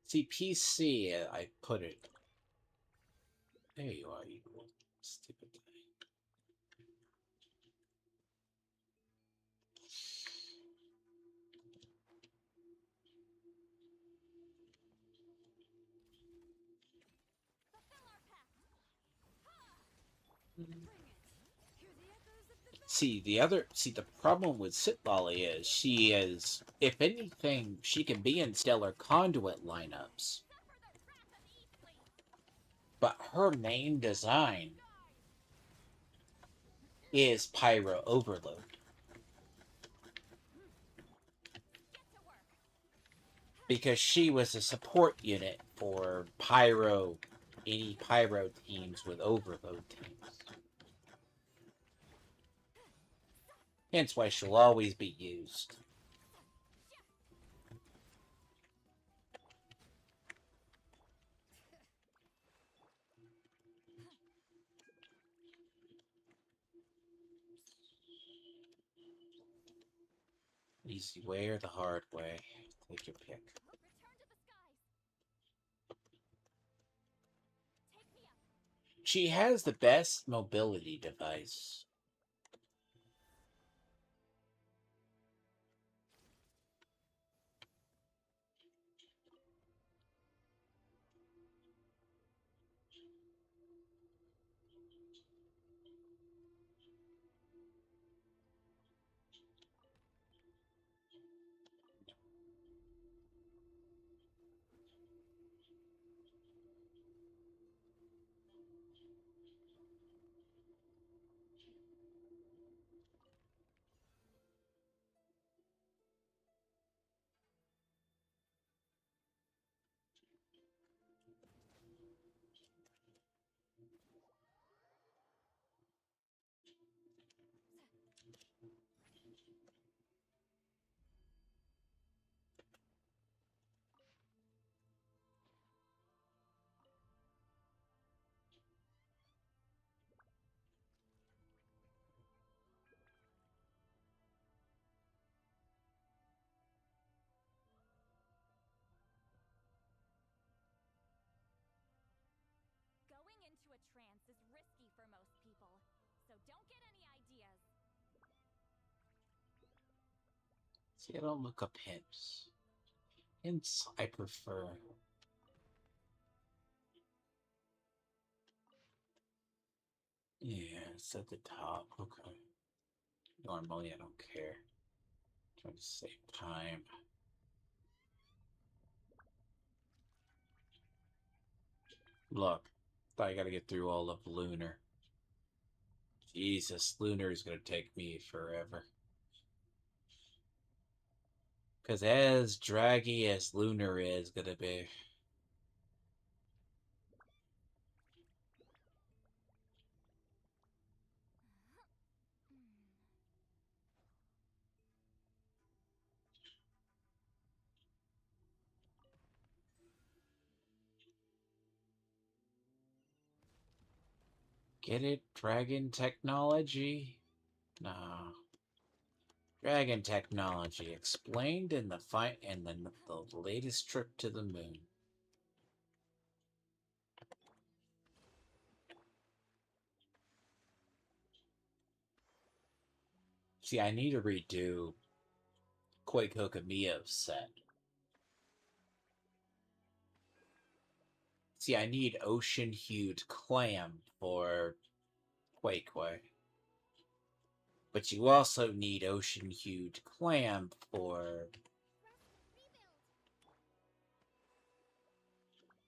See, PC, I put it. There you are, you stupid thing. Fulfill our pact. Bring it. Hear the echoes of the See, the problem with Sit Lolly is she is, if anything, she can be in Stellar Conduit lineups, Suffer the wrath of Eastleaf. but her main design is Pyro Overload. Get to work. Because she was a support unit for Pyro, any Pyro teams with Overload teams. Hence why she'll always be used. Easy way or the hard way. Take your pick. Return to the skies. Take me up. She has the best mobility device. Going into a trance is risky for most people, so don't get any ideas. See, I don't look up hints. Hints I prefer. Yeah, it's at the top. Okay. Normally I don't care. Trying to save time. Look, I gotta get through all of Lunar. Jesus, Lunar is gonna take me forever. Because as draggy as Lunar is gonna be. Get it? Dragon technology? No. Dragon technology explained in the fight and then the latest trip to the moon. See, I need to redo Quake Kokamiyo's set. See, I need ocean-hued clam for Quake Way. But you also need ocean-hued clam for...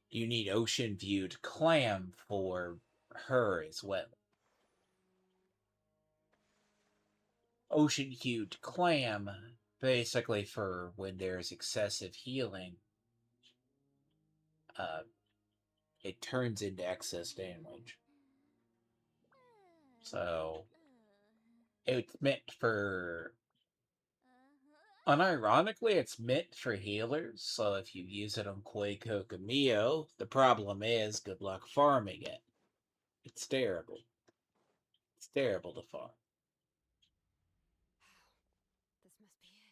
You need ocean-viewed clam for her as well. Ocean-hued clam, basically for when there's excessive healing, it turns into excess damage. So, it's meant for... Unironically, it's meant for healers, so if you use it on Quake Kokamiyo, the problem is good luck farming it. It's terrible. It's terrible to farm. This must be it.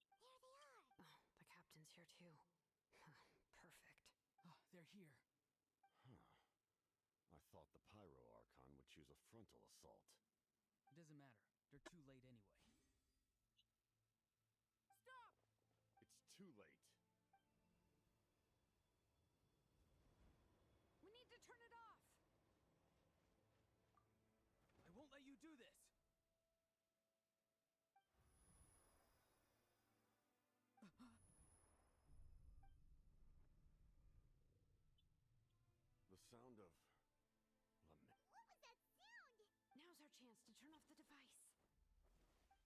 Here they are. Oh, the captain's here too. Perfect. Oh, they're here. I thought the pyro archon would choose a frontal assault. It doesn't matter. They're too late anyway. Stop! It's too late. We need to turn it off. I won't let you do this. The sound of lament. What was that sound? Now's our chance to turn off the device. Oh,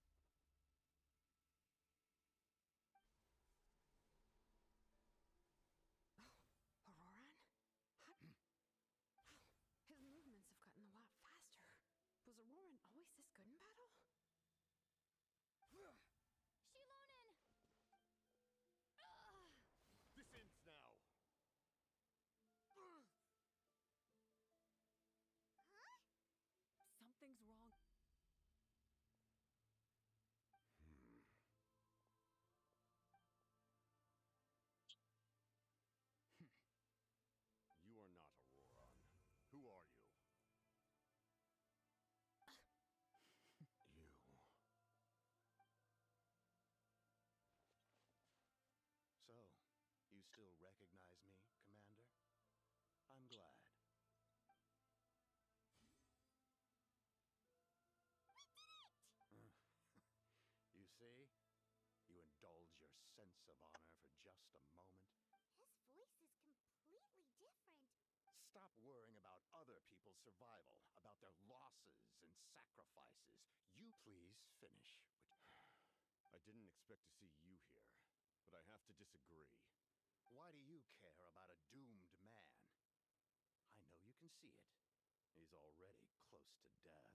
Auroran? His movements have gotten a lot faster. Was Auroran always this good in battle? Shilonen! This ends now. Something's wrong. You are not Auroran. Who are you? You. So, you still recognize me, Commander? I'm glad. You see? You indulge your sense of honor for just a moment. His voice is completely different. Stop worrying about other people's survival, about their losses and sacrifices. You please finish. I didn't expect to see you here, but I have to disagree. Why do you care about a doomed man? I know you can see it. He's already close to death.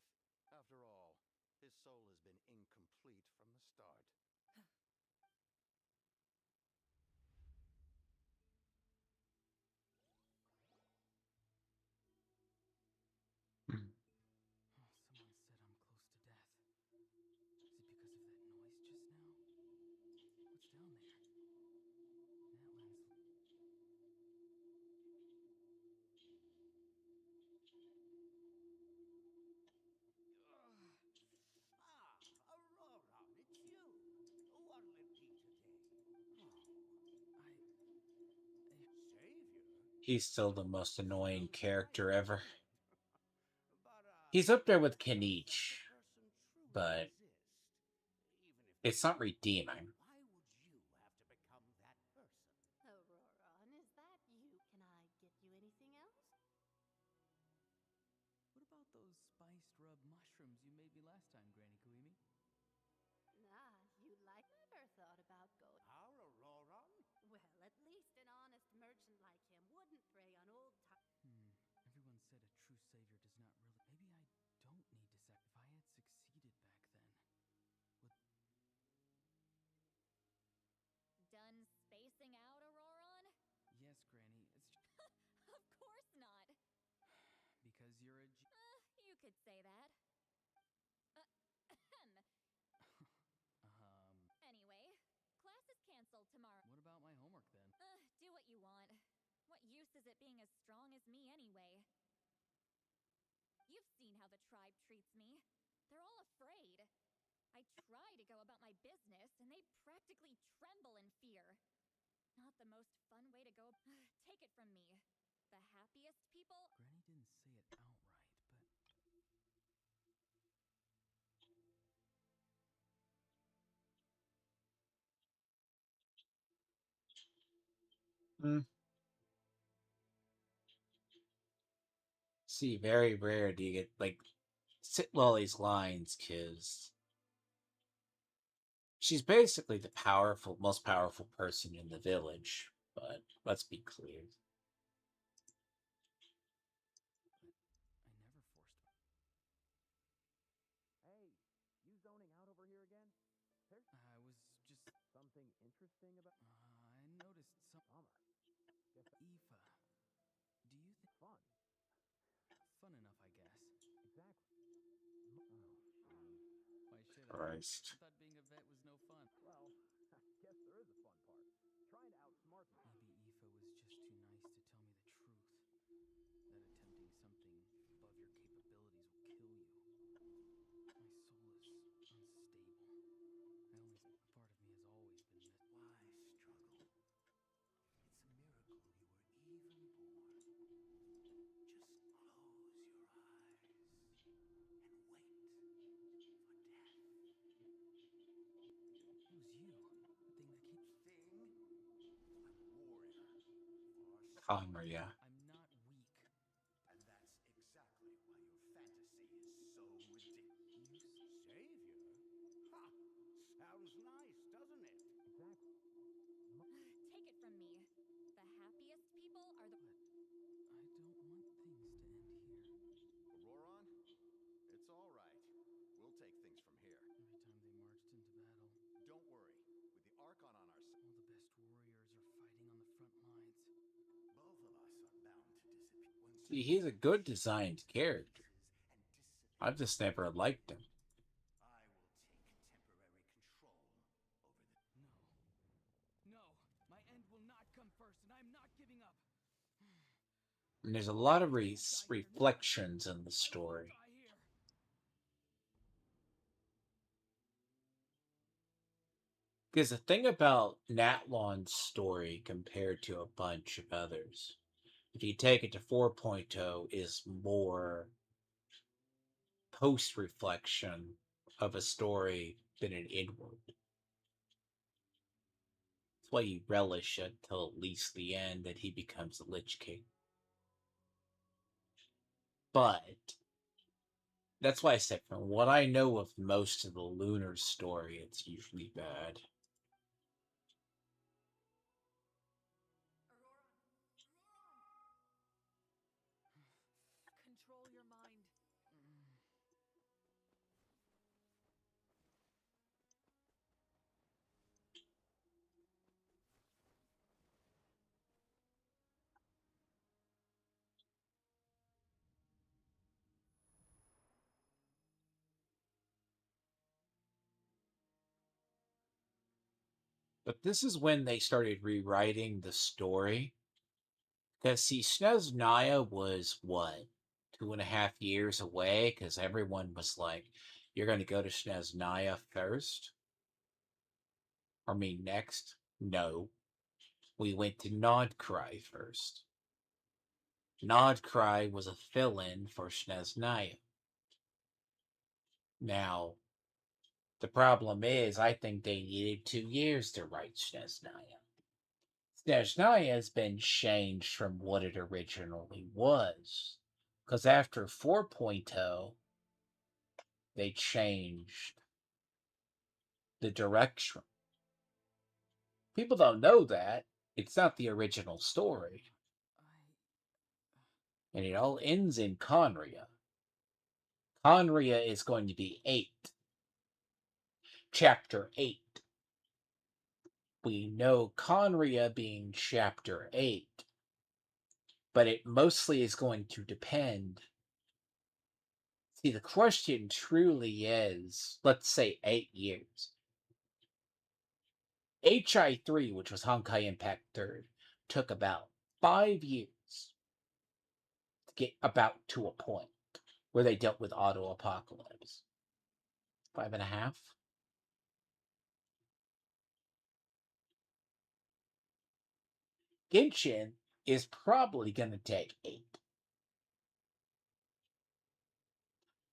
After all, his soul has been incomplete from the start. Oh, someone said I'm close to death. Is it because of that noise just now? What's down there? Natlan's. Aurora, it's you. What'll it be today? Savior? He's still the most annoying Sounds character quite ever. impressive. But, He's up there with does such a Kenichi, person truly but exist? Even if it's they not do, redeeming. why would you have to become that person? Auroran, is that you? Can I get you anything else? What about those spiced rub mushrooms you made me last time, Granny Kuimi? Ah, you like never thought about going. Our Auroran? Well, at least an honest merchant like him wouldn't prey on old Everyone said a true savior does not really. Maybe I don't need to sacrifice. If I had succeeded back then, would. You could say that. Anyway, class is canceled tomorrow. What about my homework then? Do what you want. What use is it being as strong as me anyway? You've seen how the tribe treats me. They're all afraid. I try to go about my business, and they practically tremble in fear. Not the most fun way to go. Take it from me. The happiest people. Granny didn't say it outright, but Hmm. See, very rare do you get like Sitlolly's lines, cause she's basically the most powerful person in the village. But let's be clear. I never forced my... Hey, you zoning out over here again? There's I was just... something interesting about I noticed some... summer. Guess Aoife, do you think... fun. Fun enough, I guess. Exactly. Oh, jeez. Why should I? Christ. I thought being a vet was no fun. Well, I guess there is a fun part. Trying to outsmart me. Maybe Aoife was just too nice to tell me the truth. That attempting something above your capabilities will kill you. My soul is unstable. A part of me has always been Why struggle? It's a miracle you were even born. Just close your eyes and wait for death. It was you, the thing that keeps... Thing? I'm a warrior. You are Conria. I'm not weak. and that's exactly why your fantasy is so ridiculous. Savior? Ha! Sounds nice, doesn't it? Exactly. Take it from me. The happiest people are the. I don't want things to end here. Auroron? It's all right. We'll take things from here. Every time they marched into battle, Don't worry. With the archon on our side. all the best warriors are fighting on the front lines. Both of us are bound to disappear. When See, he's a good designed character. and disappear, I've just never liked him. I will take temporary control over the. No. No! My end will not come first, and I'm not giving up! And there's a lot of reflections in the I won't story. die here! Because the thing about Natlon's story compared to a bunch of others, if you take it to 4.0, is more post reflection of a story than an inward. That's why you relish it till at least the end that he becomes the Lich King. But that's why I said, from what I know of most of the Lunar story, it's usually bad. Control your mind. But this is when they started rewriting the story. Because, see, Snezhnaya was what? 2.5 years away? Because everyone was like, you're going to go to Snezhnaya first? Or me next? No. We went to Nodcry first. Nodcry was a fill in for Snezhnaya. Now, the problem is, I think they needed 2 years to write Snezhnaya. Snezhnaya has been changed from what it originally was. Because after 4.0, they changed the direction. People don't know that. It's not the original story. And it all ends in Conria. Conria is going to be 8. Chapter 8. We know Conria being chapter 8. But it mostly is going to depend See, the question truly is, let's say 8 years. HI3, which was Honkai Impact 3rd, took about 5 years to get about to a point where they dealt with auto apocalypse. 5.5. Genshin is probably going to take 8.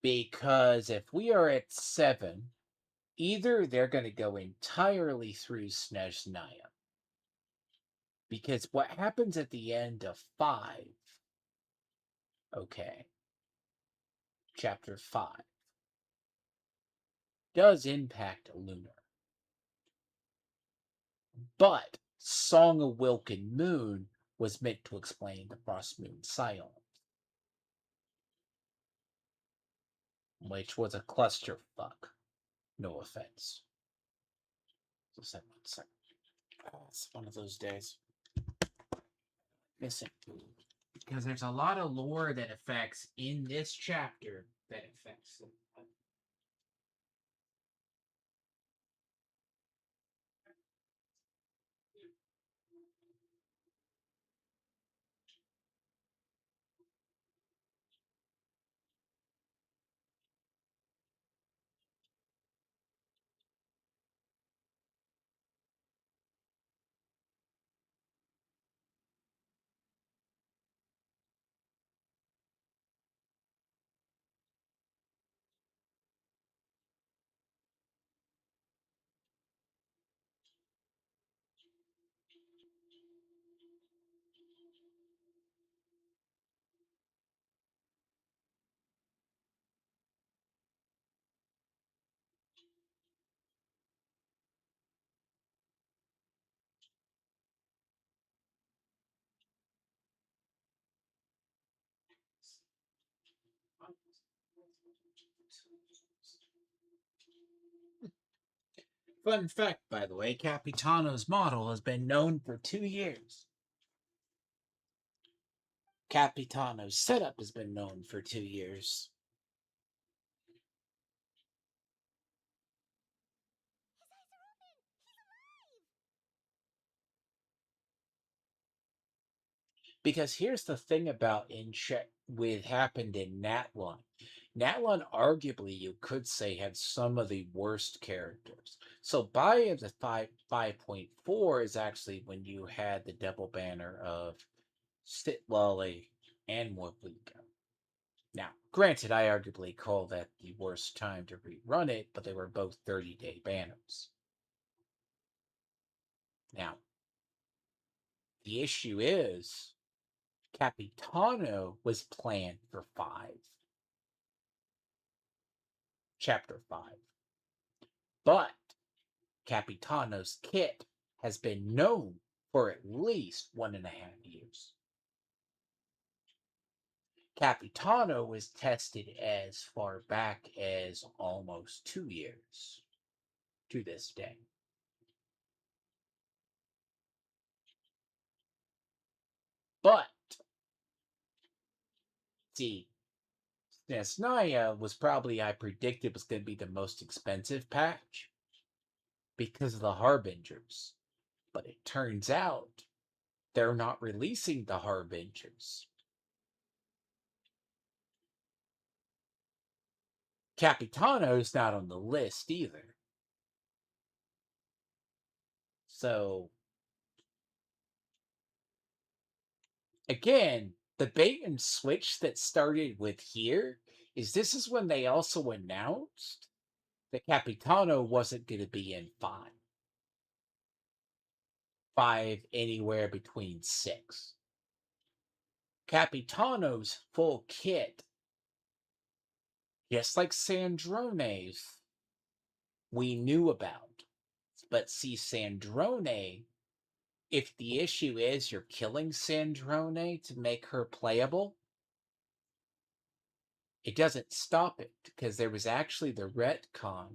Because if we are at 7, either they're going to go entirely through Snezhnaya. Because what happens at the end of 5, okay, chapter 5, does impact Lunar. But Song of Wilken Moon was meant to explain the Frost Moon Scion, which was a clusterfuck. No offense. Just that 1 second. It's one of those days. Missing. Because there's a lot of lore that affects in this chapter that affects it. Fun fact, by the way, Capitano's model has been known for 2 years. Capitano's setup has been known for 2 years. Because here's the thing about with happened in Natlon. Natlon, arguably, you could say, had some of the worst characters. So by the 5.4 is actually when you had the double banner of Sitlali and Moblika. Now, granted, I arguably call that the worst time to rerun it, but they were both 30-day banners. Now, the issue is Capitano was planned for 5. Chapter 5. But Capitano's kit has been known for at least 1.5 years. Capitano was tested as far back as almost 2 years to this day. But, see, Snezhnaya was probably, I predicted, was going to be the most expensive patch because of the Harbingers. But it turns out they're not releasing the Harbingers. Capitano's not on the list either. So, again, the bait and switch that started with here is this is when they also announced that Capitano wasn't going to be in 5. 5 anywhere between 6. Capitano's full kit, just like Sandrone's, we knew about. But see, Sandrone, if the issue is you're killing Sandrone to make her playable, it doesn't stop it, because there was actually the retcon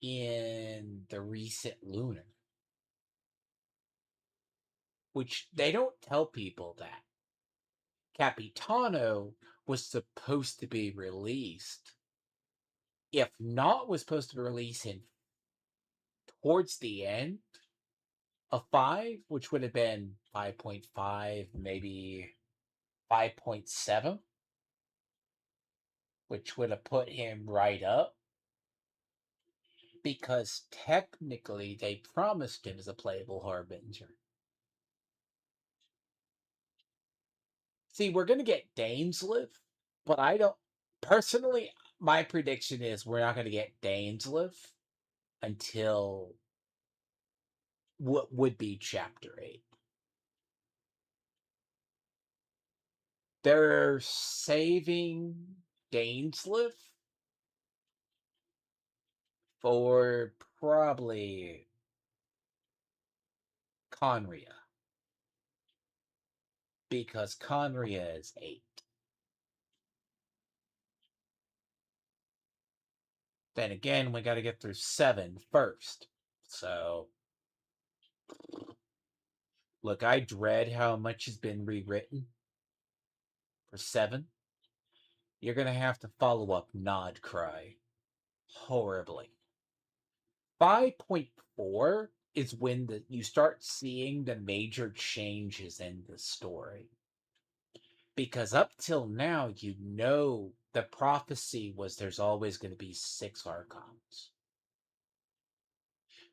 in the recent Lunar, which they don't tell people that Capitano was supposed to be released. If not, was supposed to be released in towards the end of 5, which would have been 5.5, maybe 5.7, which would have put him right up because technically they promised him as a playable harbinger. See, we're going to get Dainsliv, but I don't personally. My prediction is we're not going to get Dainsliv until what would be Chapter 8. They're saving Dainsliv for probably Conria because Conria is 8. Then again, we got to get through 7 first. So, look, I dread how much has been rewritten for 7. You're going to have to follow up Nod Cry horribly. 5.4 is when you start seeing the major changes in the story. Because up till now, the prophecy was there's always going to be 6 archons.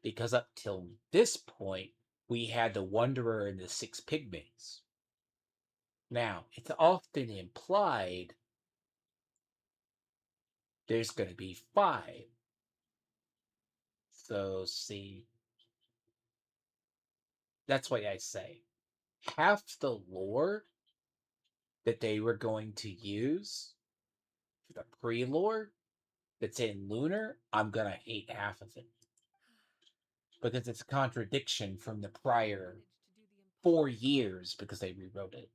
Because up till this point, we had the Wanderer and the 6 pygmies. Now, it's often implied there's going to be 5. So, see, that's why I say half the lore that they were going to use for the pre-lore that's in Lunar, I'm going to hate half of it. Because it's a contradiction from the prior 4 years because they rewrote it.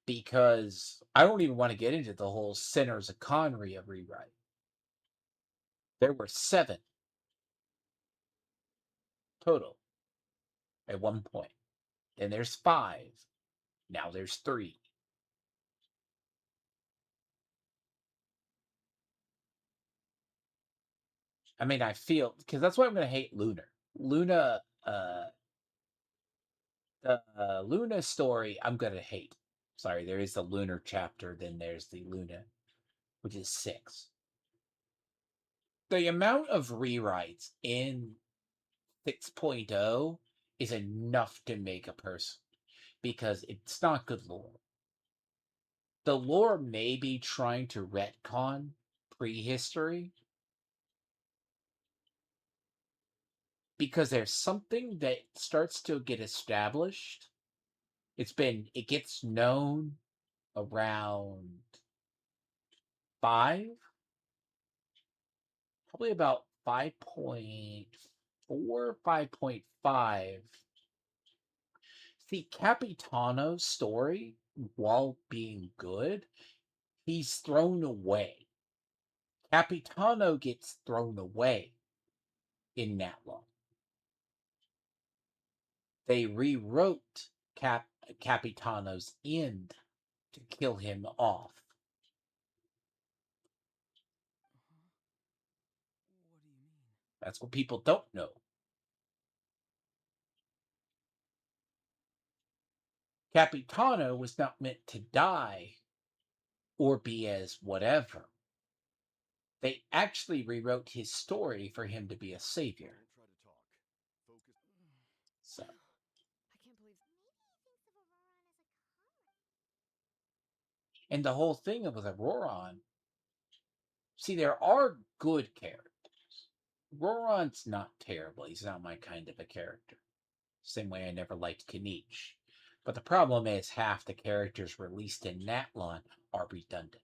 Because I don't even want to get into the whole Sinners of Conria rewrite. There were 7 total at one point. Then there's 5. Now there's 3. I mean, I feel because that's why I'm going to hate Lunar. The Luna story, I'm going to hate. Sorry, there is the Lunar chapter, then there's the Luna, which is 6. The amount of rewrites in 6.0 is enough to make a person because it's not good lore. The lore may be trying to retcon prehistory because there's something that starts to get established. It gets known around 5, probably about 5.4, 5.5. See, Capitano's story, while being good, he's thrown away. Capitano gets thrown away in that law. They rewrote Capitano's end to kill him off. What do you mean? That's what people don't know. Capitano was not meant to die or be as whatever. They actually rewrote his story for him to be a savior. Don't try to talk. Focus. So, I can't believe. and the whole thing with Auroron, see, there are good characters. Auroron's not terrible. He's not my kind of a character. Same way I never liked Kaniche. But the problem is half the characters released in Natlon are redundant.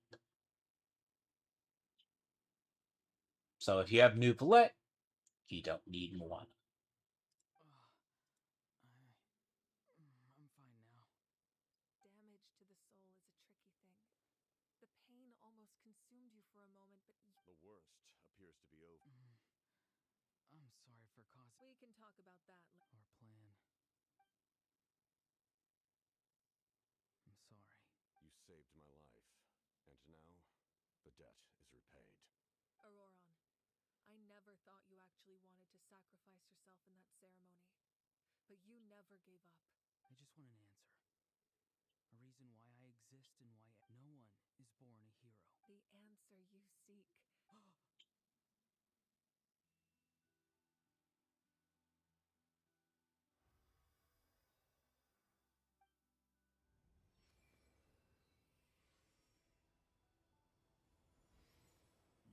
So if you have Nucleate, you don't need Moana. I'm fine now. Damage to the soul is a tricky thing. The pain almost consumed you for a moment, but The worst appears to be over. I'm sorry for causing we can talk about that later. our plan. I'm sorry. debt is repaid. Auroron, I never thought you actually wanted to sacrifice yourself in that ceremony. But you never gave up. I just want an answer. A reason why I exist and why no one is born a hero. The answer you seek.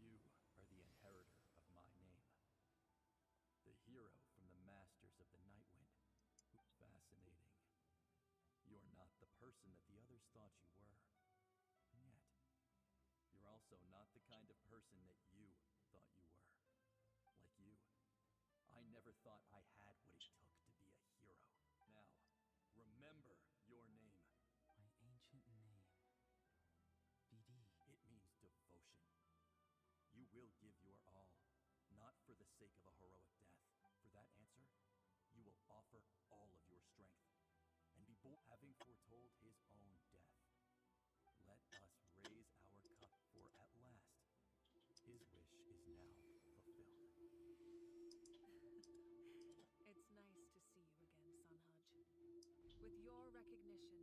You are the inheritor of my name. The hero from the masters of the Night Wind. Fascinating. You're not the person that the others thought you were. And yet, you're also not the kind of person that you thought you were. Like you, I never thought I had what it took to be a hero. Now, remember your name. My ancient name. BD. It means devotion. You will give your all, not for the sake of a heroic death. For that answer, you will offer all of your strength, and be born having foretold his own death. Let us raise our cup, for at last, his wish is now fulfilled. It's nice to see you again, Sunhudge. With your recognition,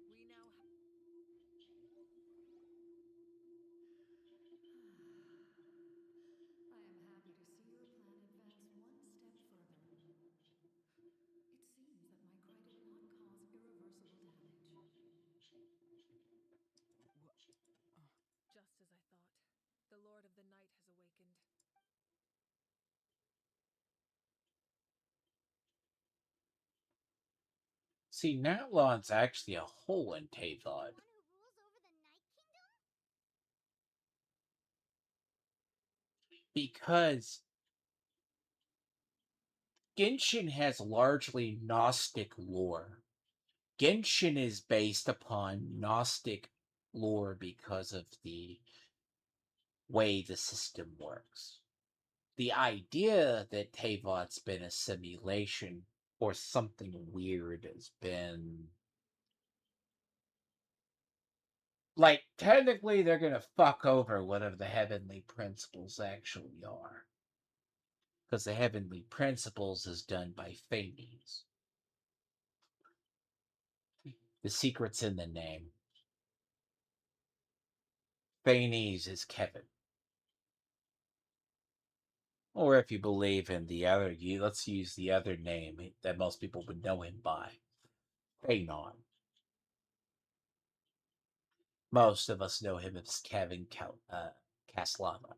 we now have... I am happy to see your plan advance one step further. It seems that my cry did not cause irreversible damage. Just as I thought. The Lord of the Night has awakened. See, Natlon's actually a hole in Tavod. One who rules over the Night Kingdom? Because Genshin has largely Gnostic lore. Genshin is based upon Gnostic lore because of the way the system works. The idea that Tavod's been a simulation or something weird has been. Like, technically, they're gonna fuck over whatever the heavenly principles actually are. Because the heavenly principles is done by Phanes. The secret's in the name. Phanes is Kevin. Or if you believe in the other, let's use the other name that most people would know him by. Phanon. Most of us know him as Kevin Caslava.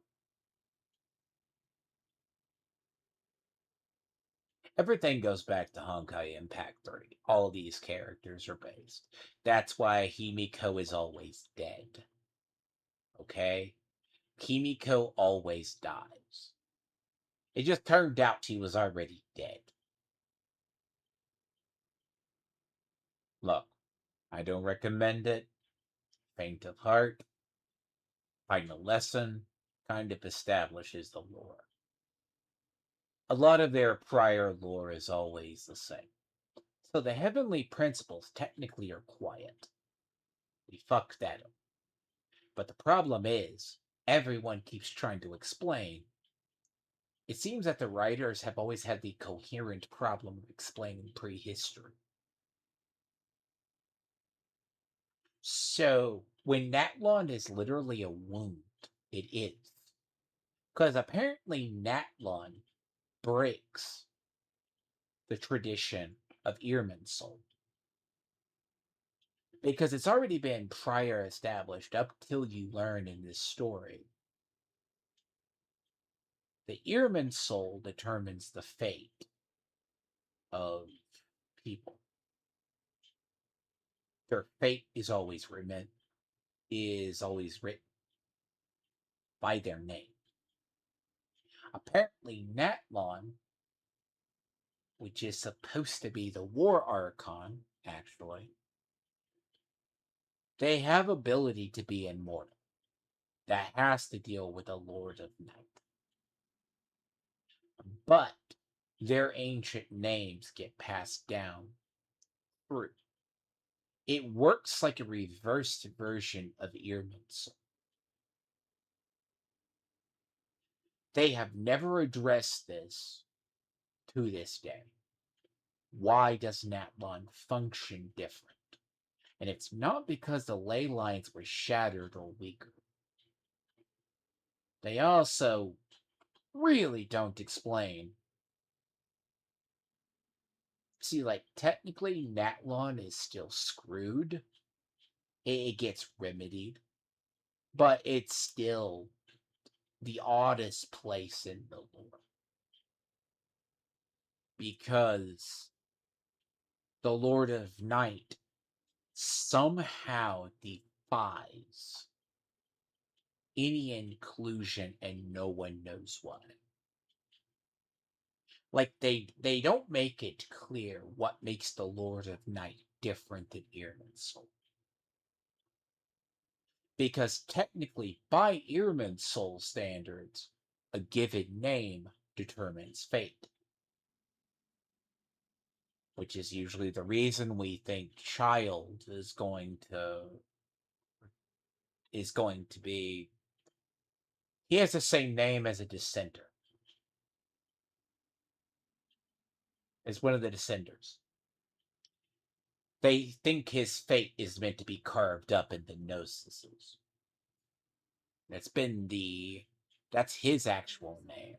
Everything goes back to Honkai Impact 3. All these characters are based. That's why Himiko is always dead. Okay? Himiko always dies. It just turned out she was already dead. Look, I don't recommend it. Faint of heart. Final lesson kind of establishes the lore. A lot of their prior lore is always the same. So the heavenly principles technically are quiet. We fucked that up. But the problem is, everyone keeps trying to explain. It seems that the writers have always had the coherent problem of explaining prehistory. So, when Natlon is literally a wound, it is. Because apparently Natlon breaks the tradition of Irminsul. Because it's already been prior established up till you learn in this story. The Irminsul determines the fate of people. Their fate is always written by their name. Apparently, Natlon, which is supposed to be the war archon, actually, they have ability to be immortal. That has to deal with the Lord of Night. But their ancient names get passed down through. It works like a reversed version of Irminsul. They have never addressed this to this day. Why does Natlon function different? And it's not because the ley lines were shattered or weaker. They also really don't explain. See, like, technically, Natlon is still screwed. It gets remedied, but it's still the oddest place in the lore. Because the Lord of Night somehow defies any inclusion and no one knows why. Like they don't make it clear what makes the Lord of Night different than Irminsul. Because technically, by Irminsul standards, a given name determines fate. Which is usually the reason we think child is going to be he has the same name as a dissenter, as one of the dissenters. They think his fate is meant to be carved up in the gnosis. That's been that's his actual name.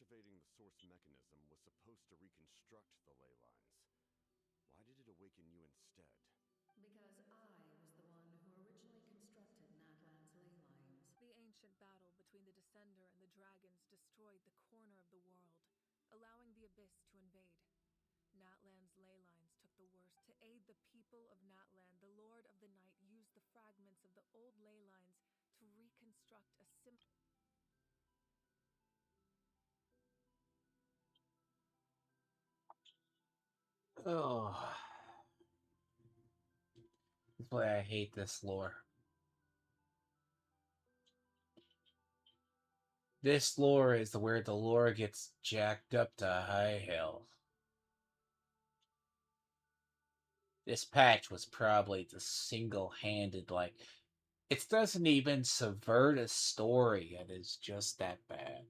Activating the source mechanism was supposed to reconstruct the ley lines. Why did it awaken you instead? The ancient battle between the Descender and the dragons destroyed the corner of the world, allowing the Abyss to invade. Natlan's ley lines took the worst. To aid the people of Natlan, the Lord of the Night used the fragments of the old ley lines to reconstruct a Oh, that's why I hate this lore. This lore is where the lore gets jacked up to high hell. This patch was probably the single-handed, like, it doesn't even subvert a story, it is just that bad.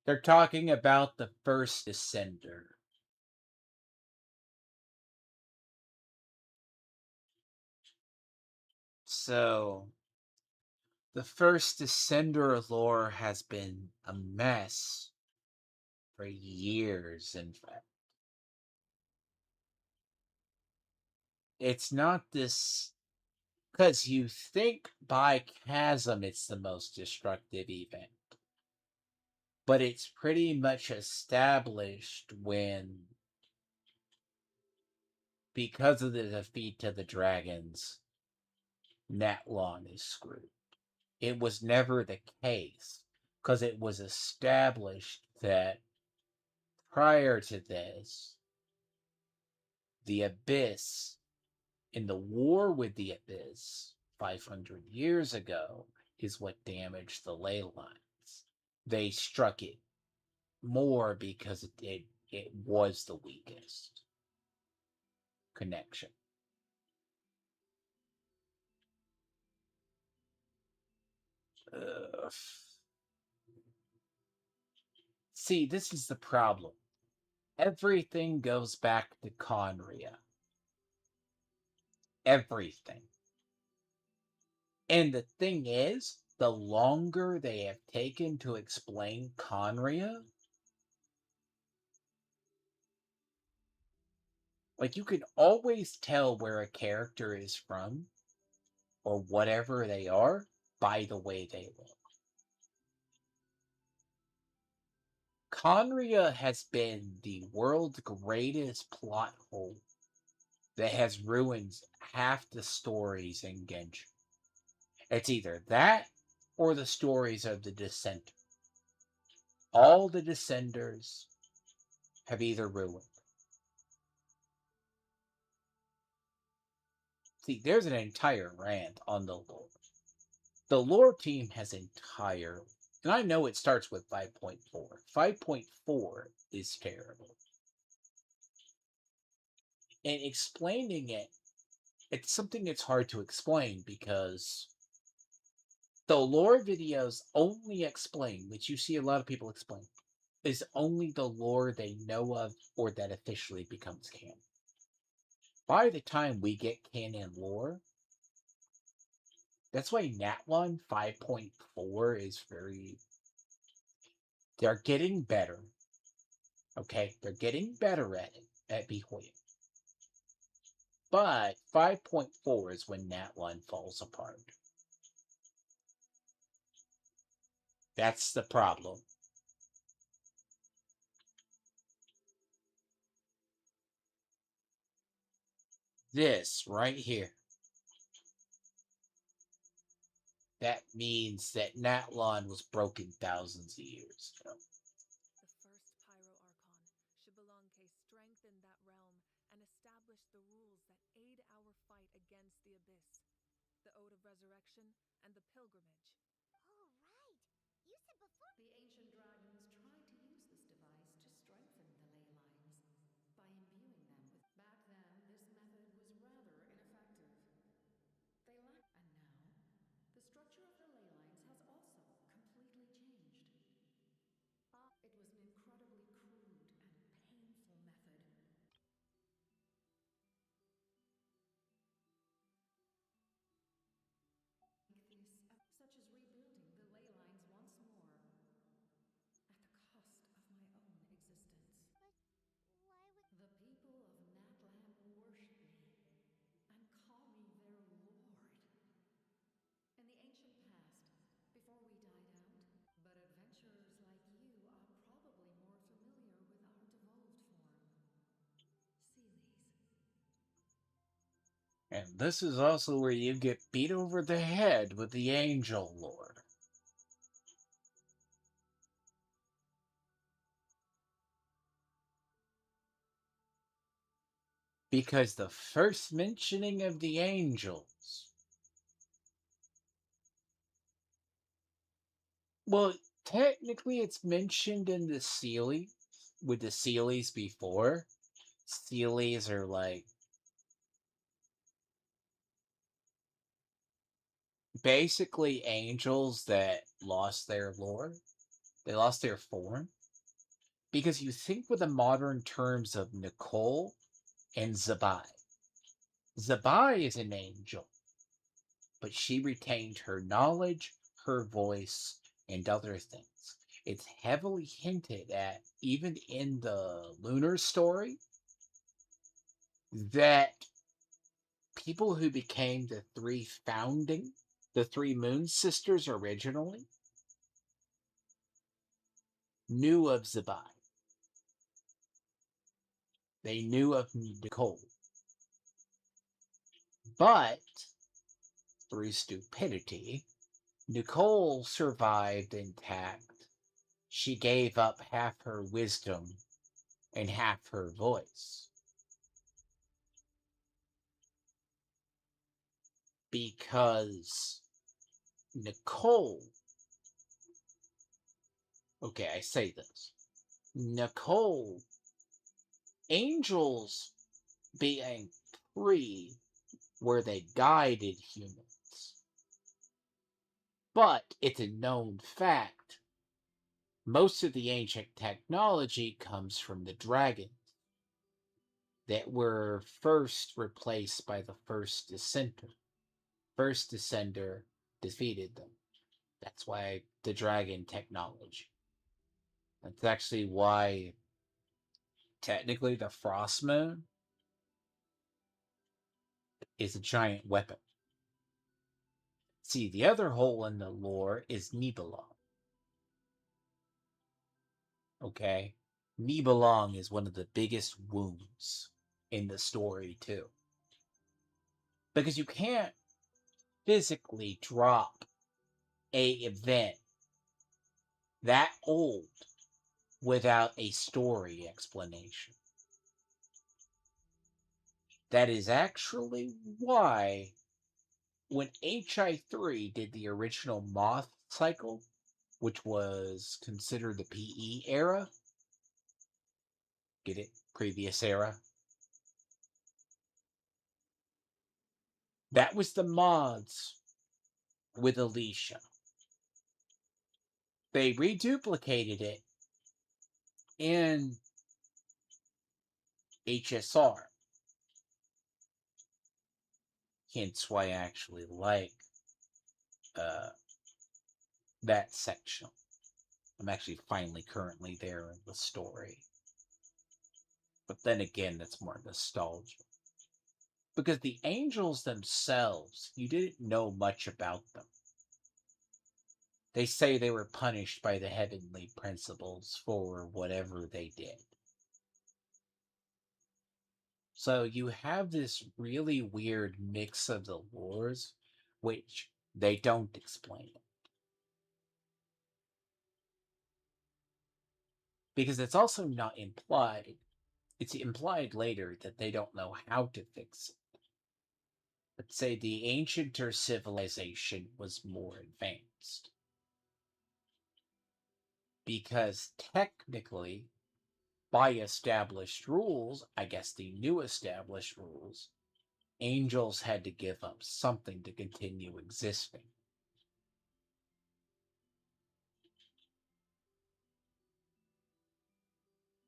They're talking about the first Descender. So, the first Descender lore has been a mess for years, in fact. It's not this. Because you think by Chasm it's the most destructive event. But it's pretty much established when, because of the defeat to the dragons, Natlon is screwed. It was never the case, because it was established that prior to this, the Abyss, in the war with the Abyss 500 years ago, is what damaged the ley lines. They struck it more because it was the weakest connection. Ugh. See, this is the problem. Everything goes back to Conria. Everything. And the thing is, the longer they have taken to explain Conria, like you can always tell where a character is from or whatever they are by the way they look. Conria has been the world's greatest plot hole that has ruined half the stories in Genshin. It's either that or the stories of the Descender. All the Descenders have either ruined. See, there's an entire rant on the lore. The lore team has entire, and I know it starts with 5.4. 5.4 is terrible. And explaining it, it's something that's hard to explain because the lore videos only explain, which you see a lot of people explain, is only the lore they know of or that officially becomes canon. By the time we get canon lore, that's why Natlon 5.4 is very. They're getting better. Okay? They're getting better at it, at behoying. But 5.4 is when Natlon falls apart. That's the problem. This right here. That means that Natlon was broken thousands of years ago. The first Pyro Archon, Shibbolunke, strengthened that realm and established the rules that aid our fight against the Abyss. The Ode of Resurrection and the Pilgrimage. Oh, right. You said before. The ancient dragons tried to use this device to strengthen the ley lines by imbuing them with. Back then, this method was rather ineffective. They lacked. And now, the structure of the ley lines has also completely changed. It was an incredibly crude and painful method. Such as rebuilding the ley lines once more, at the cost of my own existence. But why would. The people of Natlan worship me and call me their lord. In the ancient past, before we died out, but adventurers like you are probably more familiar with our devolved form. Sealies. And this is also where you get beat over the head with the Angel Lore. Because the first mentioning of the angels. Well, technically it's mentioned in the Sealy, with the Sealies before. Sealies are like basically angels that lost their lore. They lost their form. Because you think with the modern terms of Nicole and Zabai. Zabai is an angel, but she retained her knowledge, her voice, and other things. It's heavily hinted at, even in the Lunar story, that people who became the three Moon Sisters originally, knew of Zabai. They knew of Nicole. But, through stupidity, Nicole survived intact. She gave up half her wisdom and half her voice. Because Nicole, okay, I say this. Nicole, angels being free where they guided humans. But it's a known fact most of the ancient technology comes from the dragons that were first replaced by the first descender. First descender defeated them. That's why the dragon technology. That's actually why technically the frost moon is a giant weapon. See, the other hole in the lore is Nibelung. Okay? Nibelung is one of the biggest wounds in the story, too. Because you can't physically drop a event that old without a story explanation. That is actually why when HI3 did the original Moth cycle, which was considered the PE era, get it? Previous era. That was the mods with Alicia. They reduplicated it in HSR. Hence why I actually like uh, that section. I'm actually finally currently there in the story. But then again, that's more nostalgia. Because the angels themselves, you didn't know much about them. They say they were punished by the heavenly principles for whatever they did. So you have this really weird mix of the lores, which they don't explain. Because it's also not implied. It's implied later that they don't know how to fix it. But say the ancienter civilization was more advanced. Because technically, by established rules, I guess the new established rules, angels had to give up something to continue existing.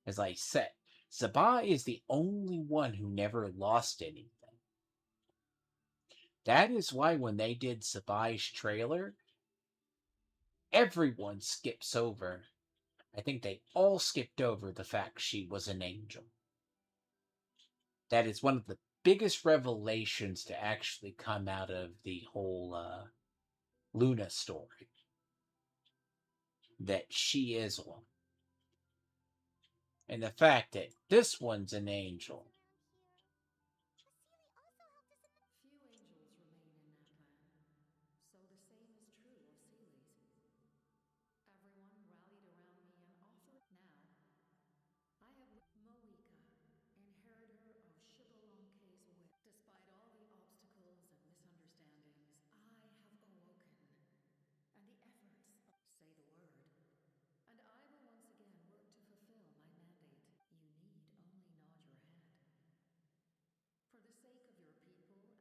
As I said, Zabah is the only one who never lost anything. That is why when they did Zabai's trailer, everyone skips over. I think they all skipped over the fact she was an angel. That is one of the biggest revelations to actually come out of the whole Luna story. That she is one. And the fact that this one's an angel. Few angels remain in Natlan, so the same is true of Seelis. Everyone rallied around me and offered. Now, I have Moika, inheritor of Shibalonke's will. Despite all the obstacles and misunderstandings, I have awoken, and the efforts of say the word, and I will once again work to fulfill my mandate. You need only nod your head. For the sake of your people and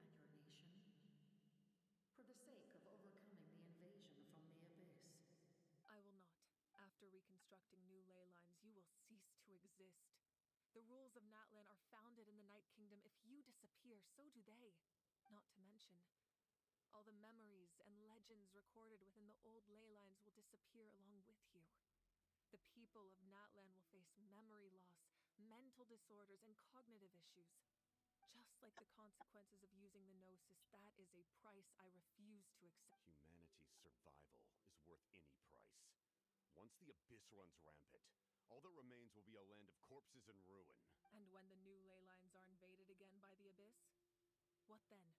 your nation, for the sake of overcoming the invasion from the abyss. I will not. After reconstructing new ley lines, you will cease to exist. The rules of Natlan are founded in the Night Kingdom. If you disappear, so do they. Not to mention, all the memories and legends recorded within the old ley lines will disappear along with you. The people of Natlan will face memory loss, mental disorders, and cognitive issues. Just like the consequences of using the Gnosis, that is a price I refuse to accept. Humanity's survival is worth any price. Once the abyss runs rampant, all that remains will be a land of corpses and ruin. And when the new ley lines are invaded again by the abyss, what then?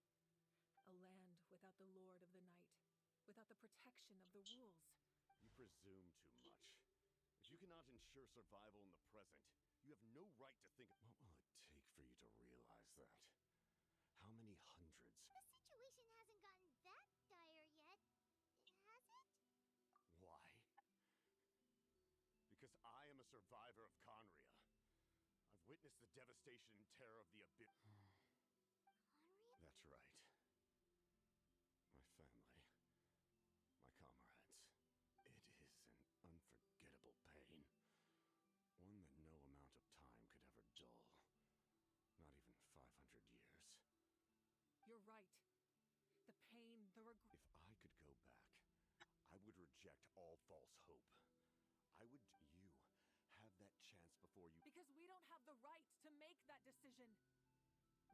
A land without the Lord of the Night, without the protection of the rules. You presume too much. If you cannot ensure survival in the present, you have no right to think. What will it take for you to realize that? How many hundreds? The situation hasn't gotten that dire yet, has it? Why? Because I am a survivor of Conria. I've witnessed the devastation and terror of the abyss. Conria? That's right. My family. My comrades. It is an unforgettable all false hope. I would you have that chance before you. Because we don't have the right to make that decision.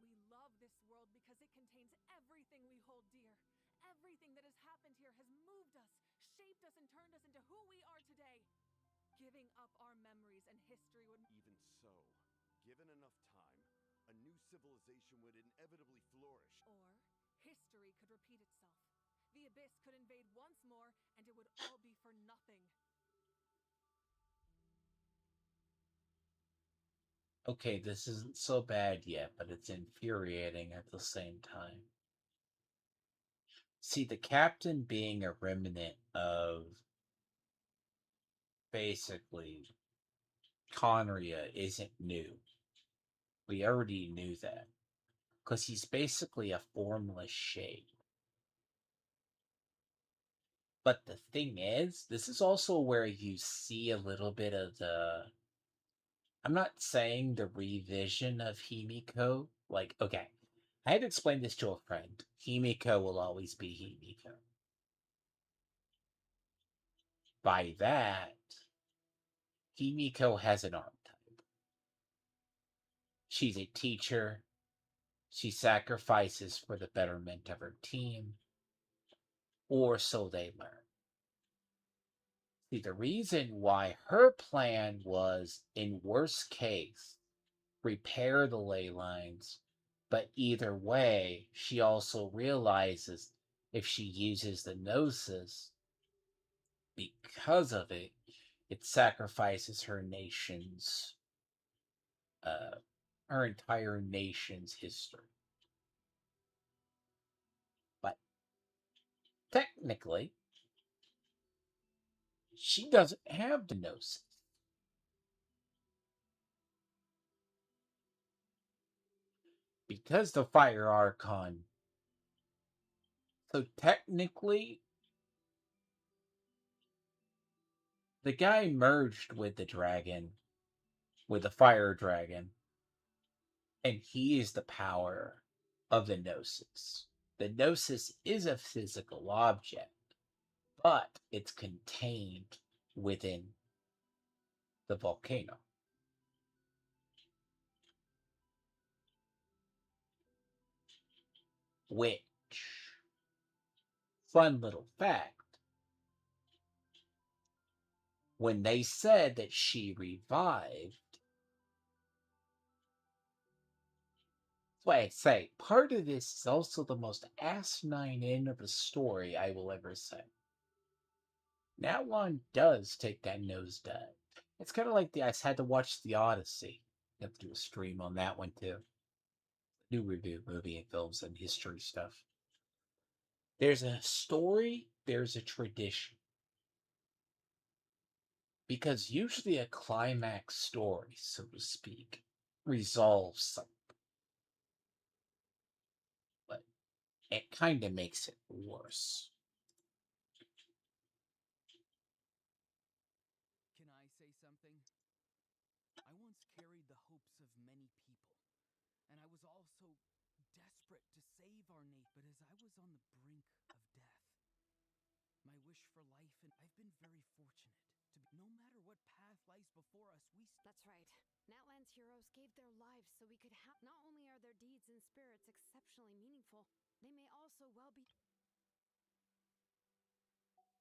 We love this world because it contains everything we hold dear. Everything that has happened here has moved us, shaped us, and turned us into who we are today. Giving up our memories and history would... Even so, given enough time, a new civilization would inevitably flourish. Or history could repeat itself. The Abyss could invade once more, and it would all be for nothing. Okay, this isn't so bad yet, but it's infuriating at the same time. See, the captain being a remnant of basically Conria isn't new. We already knew that. Because he's basically a formless shape. But the thing is, this is also where you see a little bit of the. I'm not saying the revision of Himiko. Like, okay, I had to explain this to a friend. Himiko will always be Himiko. By that, Himiko has an archetype. She's a teacher. She sacrifices for the betterment of her team, or so they learn. See, the reason why her plan was, in worst case, repair the ley lines, but either way, she also realizes if she uses the Gnosis, because of it, it sacrifices uh, her entire nation's history. But technically, she doesn't have the Gnosis. Because the Fire Archon. So technically, the guy merged with the dragon, with the fire dragon, and he is the power of the Gnosis. The Gnosis is a physical object, but it's contained within the volcano. Which, fun little fact, when they said that she revived, that's why I say part of this is also the most asinine end of a story I will ever say. Now one does take that nosedive. It's kind of like I had to watch The Odyssey. I have to do a stream on that one too. Do review movie and films and history stuff. There's a story, there's a tradition. Because usually a climax story, so to speak, resolves something. But it kind of makes it worse. Can I say something? I once carried the hopes of many people, and I was also desperate to save our nation. But as I was on the brink of death, my wish for life, and I've been very fortunate to be, no matter what path lies before us, That's right. Natlan's heroes gave their lives so we could have. Not only are their deeds and spirits exceptionally meaningful, they may also well be.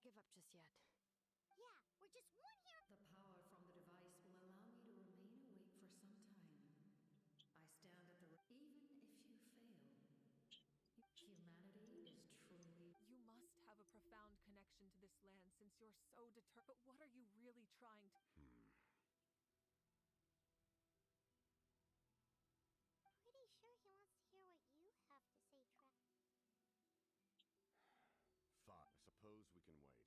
Give up just yet. Yeah, we're just one hero. The power from the device will allow me to remain awake for some time. I stand at the even if you fail. Humanity is truly. You must have a profound connection to this land since you're so determined. But what are you really trying to... Pretty sure he wants to hear what you have to say, Fine. I suppose we can wait.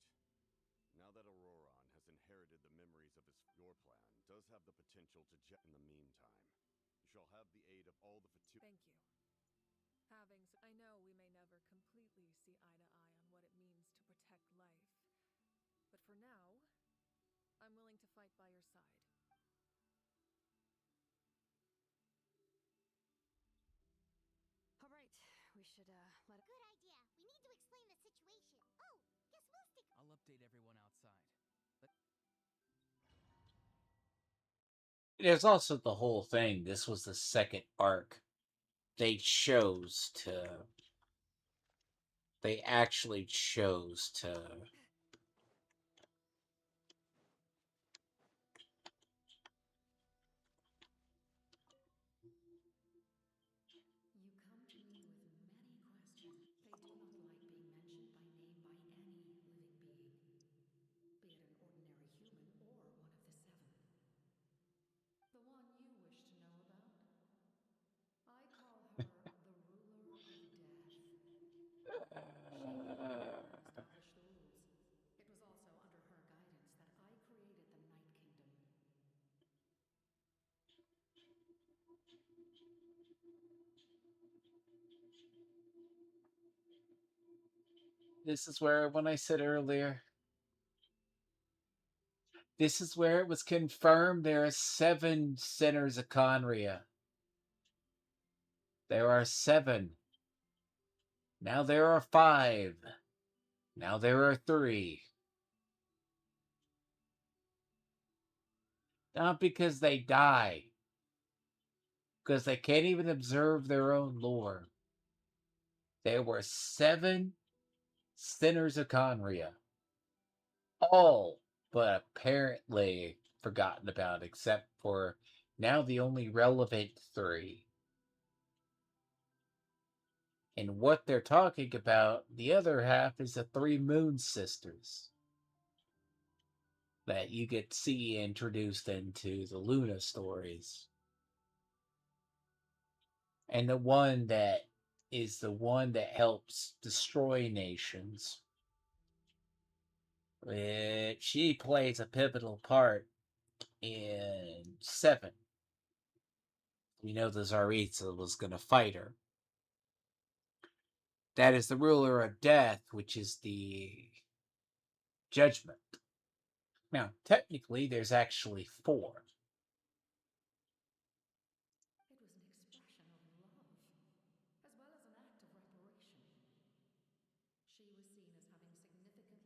Now that Auroron has inherited the memories of your plan does have the potential to in the meantime. You shall have the aid of all the Thank you. I know we may never completely see eye to eye on what it means to protect life. But for now, I'm willing to fight by your side. All right, we should let it. Good idea. We need to explain the situation. Oh, guess we'll I'll update everyone outside. There's also the whole thing. This was the second arc. They chose to. They actually chose to. You come to me with many questions. They do not like being mentioned by name by any living being, be it an ordinary human or one of the seven. The one you wish to know about? I call her the ruler of death. She created and established the rules. It was also under her guidance that I created the Night Kingdom. This is where, when I said earlier, this is where it was confirmed there are 7 centers of Conria. There are 7. Now there are 5. Now there are 3. Not because they die, because they can't even observe their own lore. There were 7 centers of Conria. All but apparently forgotten about, except for now the only relevant 3. And what they're talking about, the other half is the 3 Moon Sisters that you get to see introduced into the Luna stories. And the one that is the one that helps destroy nations. She plays a pivotal part in 7. We know the Tsaritsa was going to fight her. That is the ruler of death, which is the judgment. Now, technically, there's actually 4. It was an expression of love, as well as an act of reparation. She was seen as having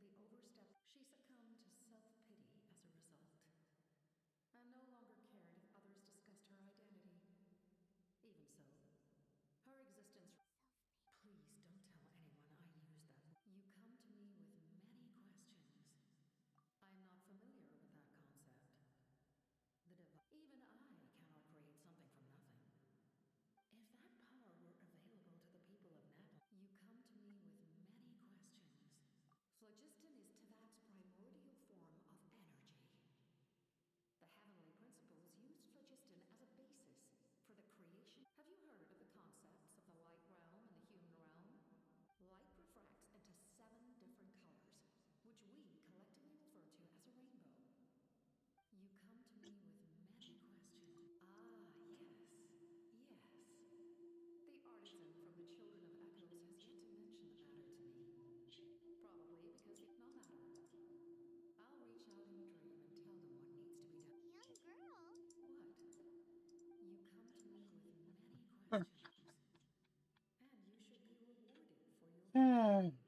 significantly overstepped. She succumbed to self pity as a result, and no longer cared if others discussed her identity. Even so, her existence. Please don't tell anyone I used that. You come to me with many questions. I'm not familiar with that concept. Even I cannot create something from nothing. If that power were available to the people of Natlan, you come to me with many questions. Phlogiston is Tavak's primordial form of energy. The heavenly principles used phlogiston as a basis for the creation. Have you heard of the concepts of the light realm and the human realm? Light refracts into 7 different colors, which we collectively refer to as a rainbow. You come to me with many questions. Ah, yes, yes. The artisan from the Children of Echoes has yet to mention the matter to me. Probably because no matter. I'll reach out in a dream and tell them what needs to be done. Young girl. What? You come to me with many questions, and you should be rewarded for your bravery. Ask, and you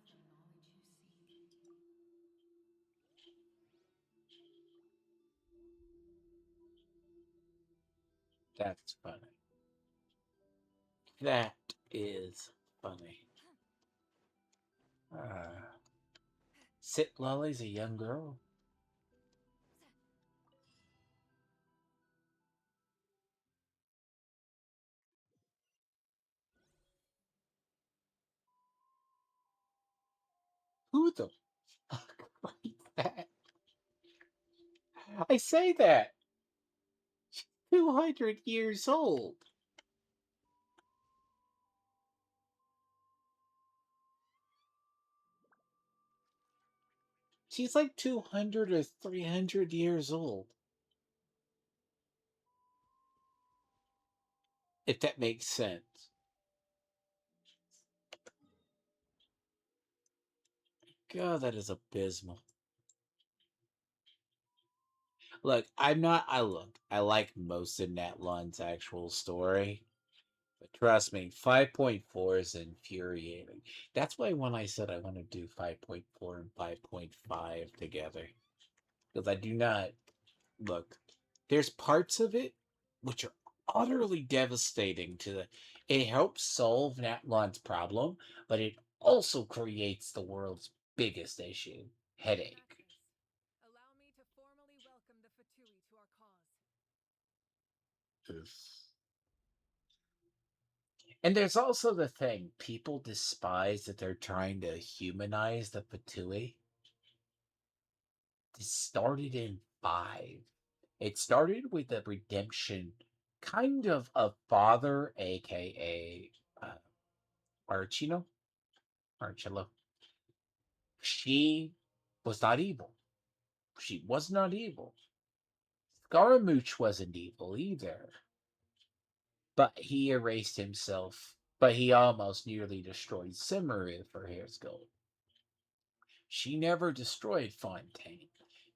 shall have the knowledge you seek. That's funny. That is funny. Sit Lolly's a young girl. Who the fuck writes that? I say that. 200 years old. She's like 200 or 300 years old. If that makes sense. God, that is abysmal. Look, I'm not. I look. I like most of Nat Lund's actual story. But trust me, 5.4 is infuriating. That's why when I said I want to do 5.4 and 5.5 together, because I do not look. There's parts of it which are utterly devastating to the. It helps solve Natlon's problem, but it also creates the world's biggest issue: In that headache. case, allow me to formally welcome the Fatui to our cause. And there's also the thing people despise that they're trying to humanize the Fatui. This started in 5. It started with the redemption kind of father, aka Archino, Archillo. She was not evil. She was not evil. Scaramouche wasn't evil either. But he erased himself. But he almost nearly destroyed Cimmeria for Hair's Gold. She never destroyed Fontaine.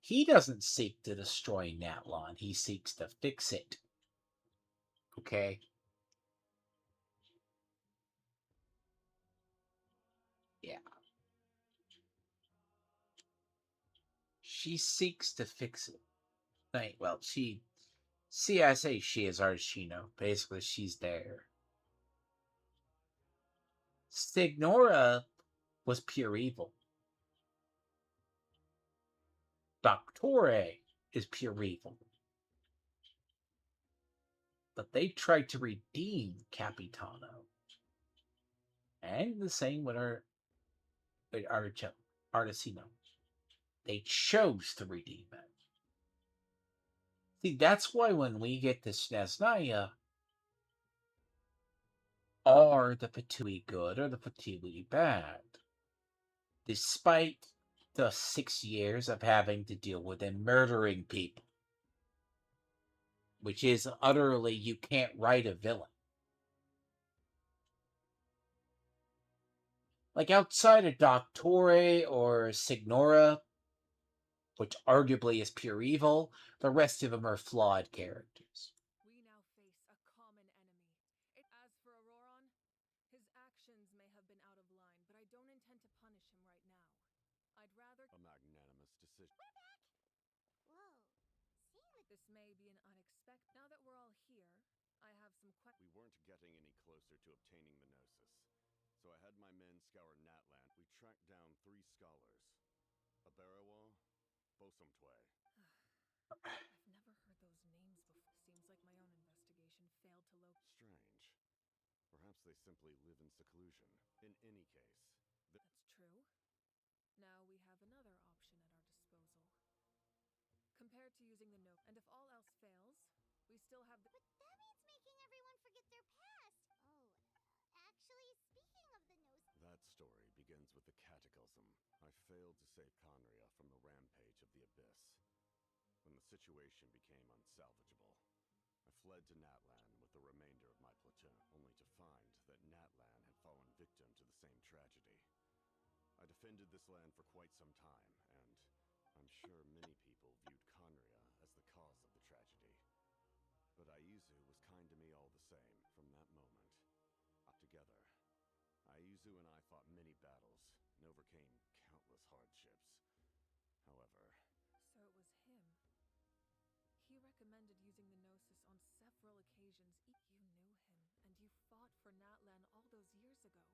He doesn't seek to destroy Natlon. He seeks to fix it. Okay? Yeah. She seeks to fix it. Right, well, she. See, I say she is Archino. Basically, she's there. Signora was pure evil. Doctore is pure evil. But they tried to redeem Capitano. And the same with Articino. They chose to redeem it. See, that's why when we get to Snezhnaya, are the Fatui good or the Fatui bad? Despite the 6 years of having to deal with them murdering people, which is utterly, you can't write a villain. Like outside of Doctore or Signora, which arguably is pure evil, the rest of them are flawed characters. We now face a common enemy. As for Auroron, his actions may have been out of line, but I don't intend to punish him right now. I'd rather. A magnanimous decision. Whoa. Seeing the This may be an unexpected. Now that we're all here, I have some questions. We weren't getting any closer to obtaining the Gnosis. So I had my men scour Natland. We tracked down 3 scholars. Aberawa, Bosomtwe. I've never heard those names before. Seems like my own investigation failed to locate. Strange. Perhaps they simply live in seclusion. In any case, That's true. Now we have another option at our disposal. Compared to using the note, and if all else fails, we still have the. But that means making everyone forget their past. Oh, actually, speaking of the nose. that story begins with the cataclysm. I failed to save Conria from the rampage of the Abyss. When the situation became unsalvageable, I fled to Natlan with the remainder of my platoon, only to find that Natlan had fallen victim to the same tragedy. I defended this land for quite some time, and I'm sure many people viewed Conria as the cause of the tragedy. But Aizu was kind to me all the same. From that moment, together, Aizu and I fought many battles and overcame countless hardships. However, So it was him. He recommended using the Gnosis on several occasions. You knew him, and you fought for Natlan all those years ago.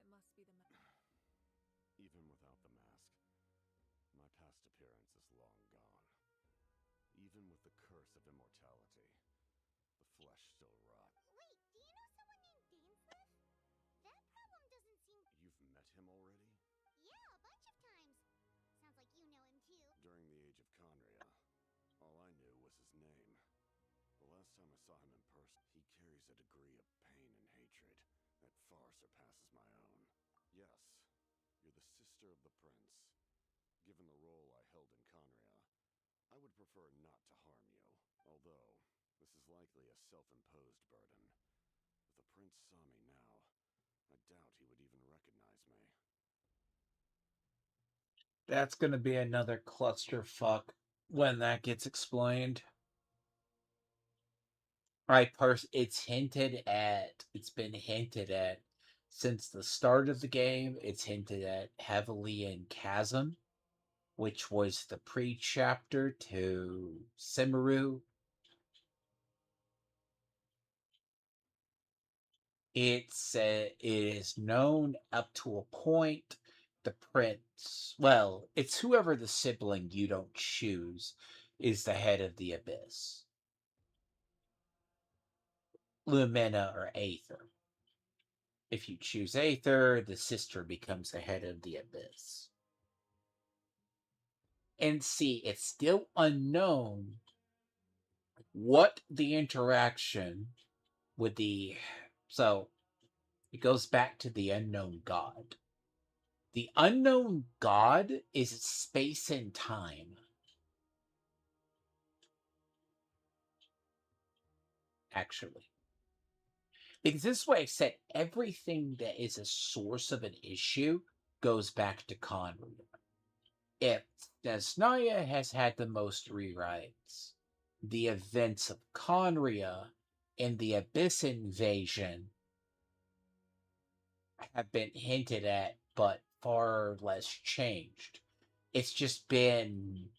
It must be the. even without the mask, my past appearance is long gone. Even with the curse of immortality, the flesh still rots. Wait, do you know someone named Dainsleif? That problem doesn't seem. You've met him already? Yeah, a bunch of times. Sounds like you know him too. During the age of Conria, all I knew was his name. The last time I saw him in person, he carries a degree of pain and hatred that far surpasses my own. Yes, you're the sister of the prince. Given the role I held in Conria, I would prefer not to harm you. Although, this is likely a self-imposed burden. If the prince saw me now, I doubt he would even recognize me. That's going to be another clusterfuck when that gets explained. It's hinted at. It's been hinted at since the start of the game. It's hinted at heavily in Chasm, which was the pre-chapter to Simaru. It is known up to a point. The prince, well, it's whoever the sibling you don't choose is the head of the abyss. Lumina or Aether. If you choose Aether, the sister becomes the head of the abyss. And see, it's still unknown what the interaction with the. So it goes back to the unknown god. The unknown god is space and time, actually. Because this way I said everything that is a source of an issue goes back to Conrad. If Desnaya has had the most rewrites, the events of Conria and the Abyss invasion have been hinted at, but far less changed. It's just been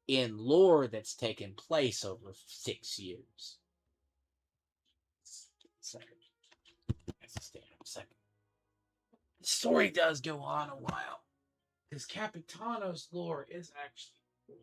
in lore that's taken place over 6 years. Second. That's a stand up second. The story does go on a while. Because Capitano's lore is actually cool.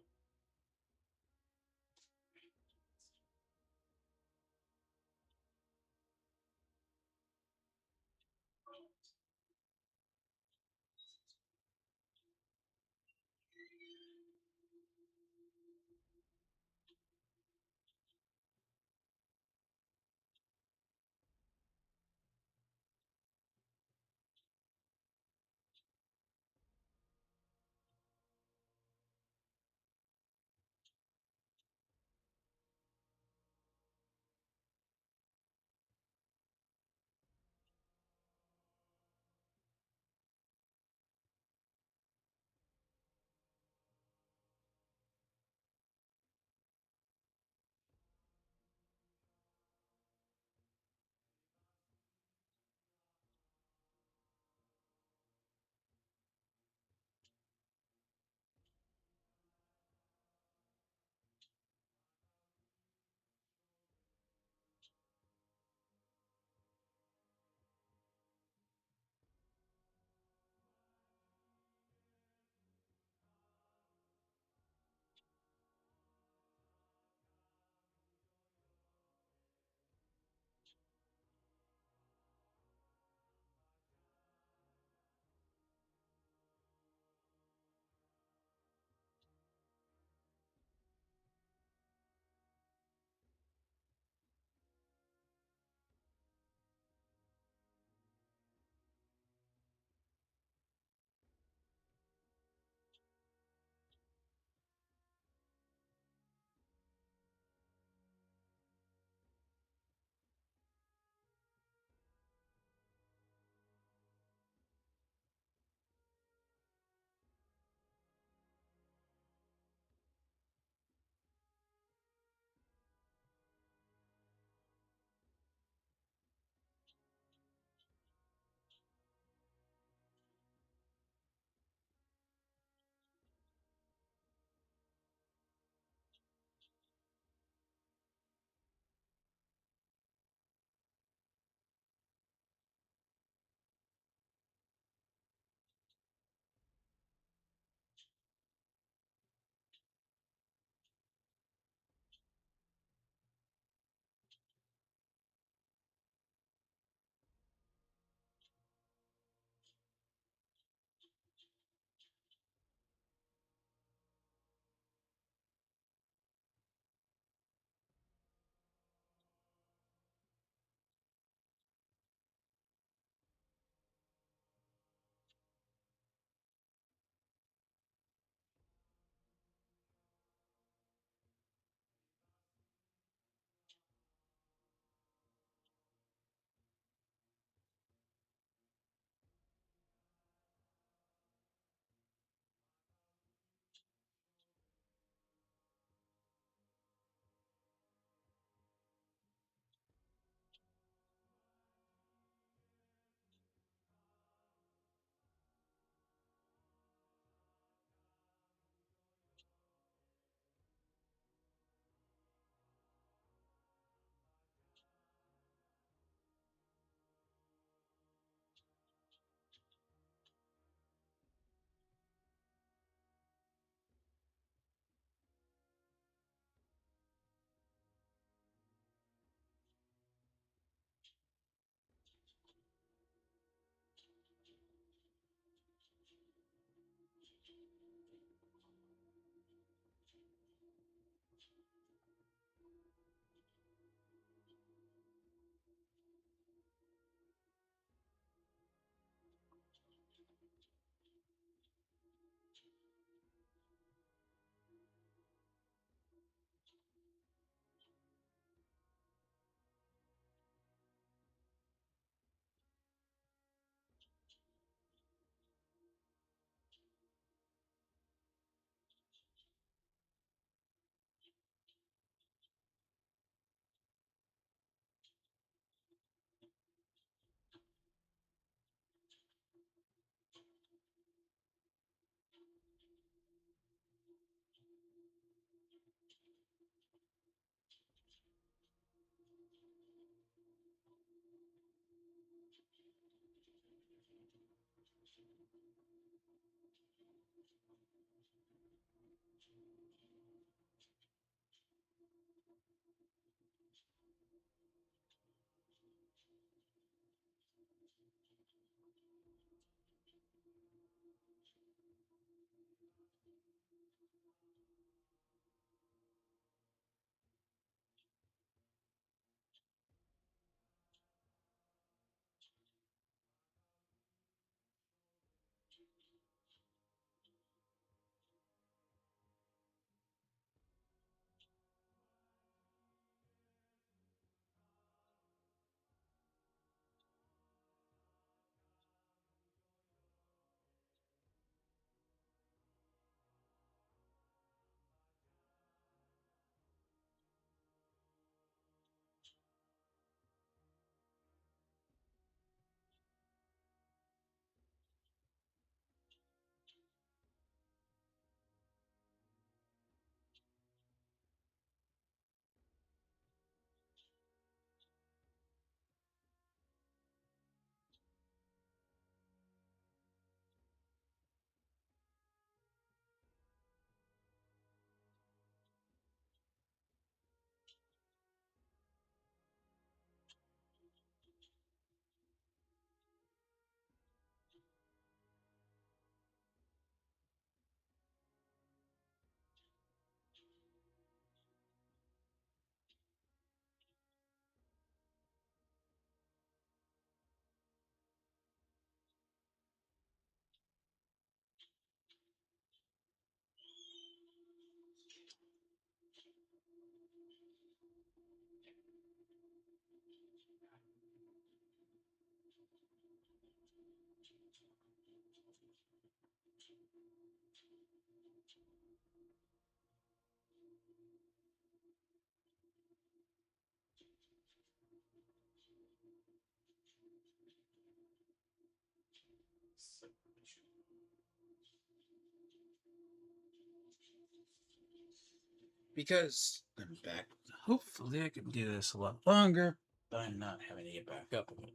Because I'm back. Hopefully, I can do this a lot longer by not having to get back up again.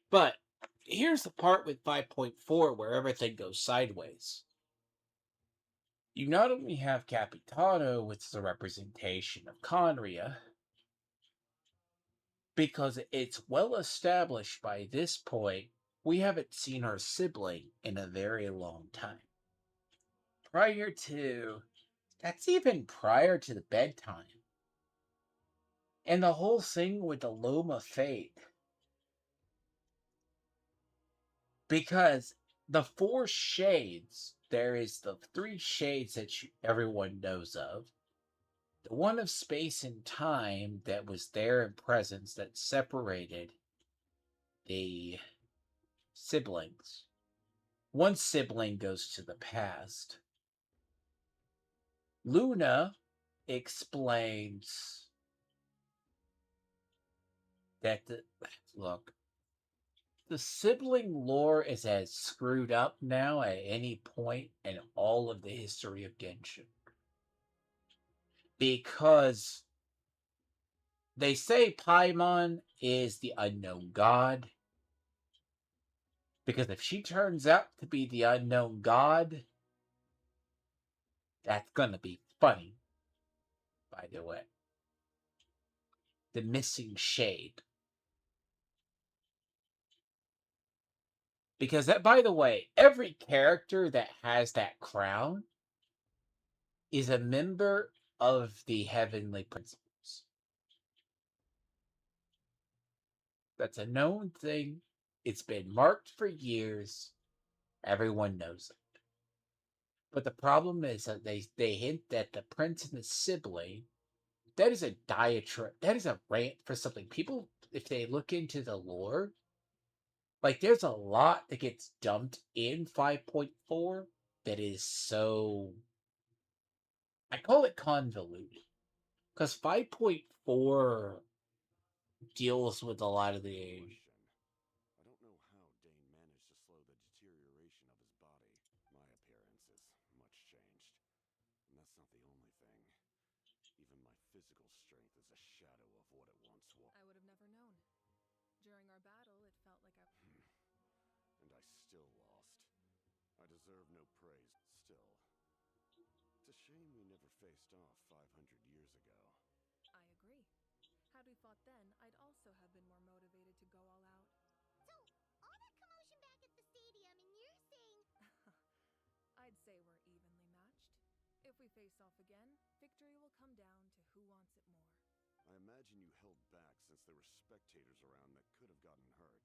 But here's the part with 5.4 where everything goes sideways. You not only have Capitano, which is a representation of Conria, because it's well established by this point, we haven't seen our sibling in a very long time. That's even prior to the bedtime. And the whole thing with the Loam of Fate. Because the four shades, there is the three shades that everyone knows of. The one of space and time that was there in presence that separated the siblings. One sibling goes to the past. Luna explains that the sibling lore is as screwed up now at any point in all of the history of Genshin. Because they say Paimon is the unknown god. Because if she turns out to be the unknown god, that's gonna be funny, by the way. The missing shade. Because that, by the way, every character that has that crown is a member of the heavenly principles. That's a known thing. It's been marked for years. Everyone knows it. But the problem is that they hint that the prince and the sibling, that is a diatribe. That is a rant for something. People, if they look into the lore, like there's a lot that gets dumped in 5.4 that is so, I call it convoluted. Because 5.4 deals with a lot of the age. I don't know how Dane managed to slow the deterioration of his body. My appearance is much changed. And that's not the only thing. Even my physical strength is a shadow of what it once was. I would have never known. During our battle, it felt like I... And I still lost. I deserve no praise. Still, it's a shame we never faced off 500 years ago. I agree. Had we fought then, I'd also have been more motivated to go all out. So, all that commotion back at the stadium, and you're saying... I'd say we're evenly matched. If we face off again, victory will come down to who wants it more. I imagine you held back since there were spectators around that could have gotten hurt.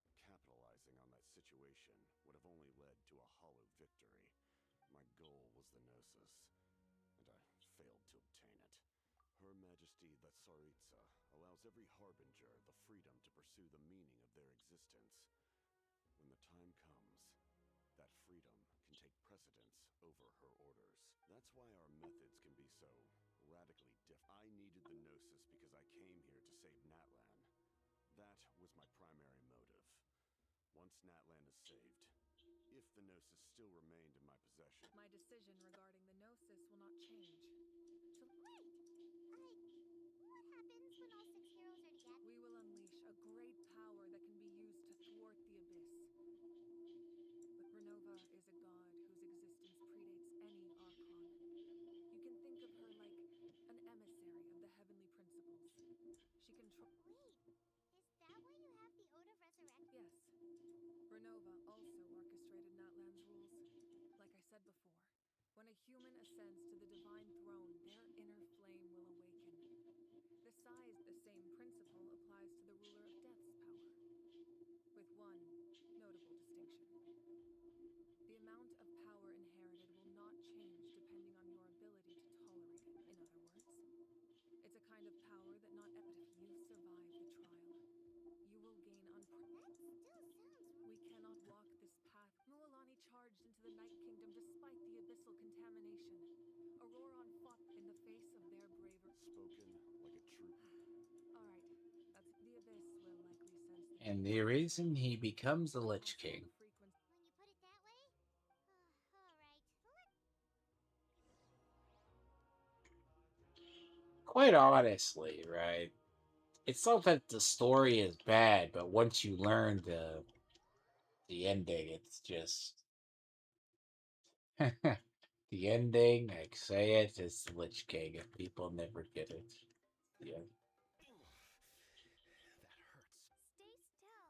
But capitalizing on that situation would have only led to a hollow victory. My goal was the Gnosis, and I failed to obtain it. Her Majesty the Tsaritsa allows every harbinger the freedom to pursue the meaning of their existence. When the time comes, that freedom can take precedence over her orders. That's why our methods can be so radically different. I needed the Gnosis because I came here to save Natlan. That was my primary motive. Once Natlan is saved, if the Gnosis still remained in my possession... My decision regarding the Gnosis will not change. Wait! What happens when all 6 heroes are together? We will unleash a great power that can be used to thwart the Abyss. Renova is a god whose existence predates any archon. You can think of her like an emissary of the heavenly principles. She controls... Wait, is that why you have the Ode of Resurrection? Yes. Renova also orchestrated Natlan's rules. Like I said before, when a human ascends to the divine throne, their inner flame will awaken. The same principle applies to the ruler of Death's power, with one notable distinction. The amount of power inherited will not change depending on your ability to tolerate it. In other words, it's a kind of power that not... But if you survive the trial, you will gain That still sounds... We cannot walk this path. Mualani charged into the Night Kingdom despite the abyssal contamination. Auroron fought in the face of their bravery. Spoken like a true... Alright, that's... The Abyss will likely sense the... And the reason he becomes the Lich King. When you put it that way? Alright. Quite honestly, right? It's not that the story is bad, but once you learn the ending, it's just the ending. I say it, it's the Lich King, and people never get it. Yeah. That hurts. Stay still.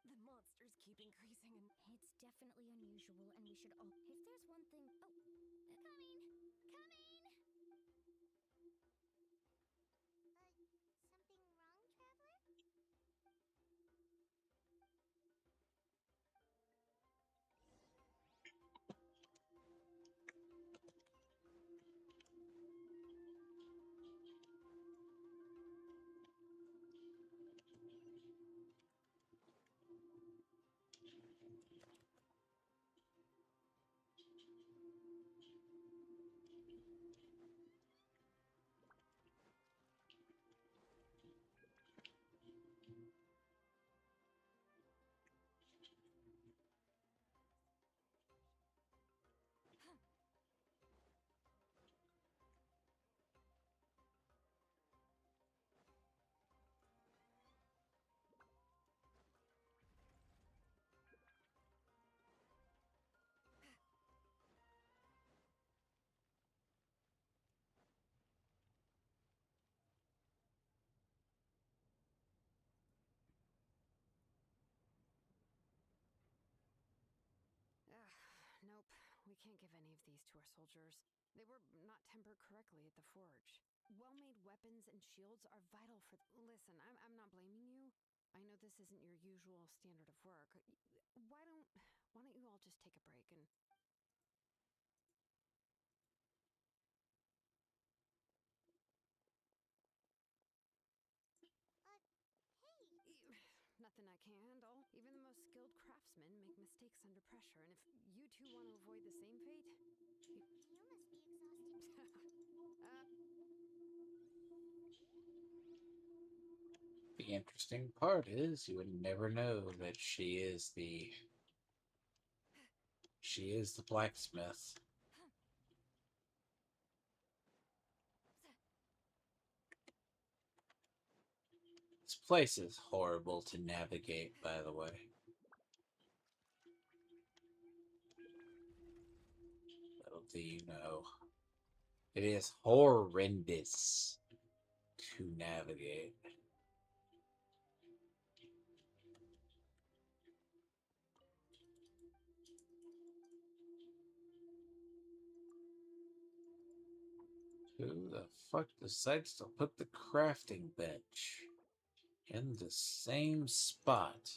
The monsters keep increasing and... It's definitely unusual, and we should all... If there's one thing... Oh, coming! Coming! Something wrong, Traveler? Nope, we can't give any of these to our soldiers. They were not tempered correctly at the forge. Well-made weapons and shields are vital for... Listen, I'm not blaming you. I know this isn't your usual standard of work. Why don't you all just take a break and... Hey! Nothing I can't handle. Even the most skilled craftsmen make mistakes under pressure, and if you two want to avoid the same fate... You must be exhausted. The interesting part is you would never know that she is the blacksmith. This place is horrible to navigate, by the way. do you know? It is horrendous to navigate. Who the fuck decides to put the crafting bench in the same spot?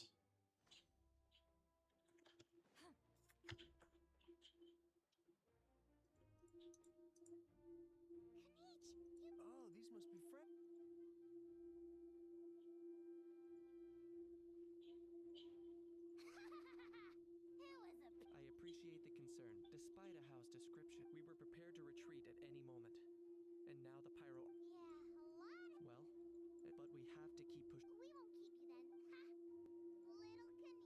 Oh, these must be friends. I appreciate the concern. Despite a house description, we were prepared to retreat at any moment. And now the pyro. Well, but we have to keep pushing. We won't keep you then. Ha! Little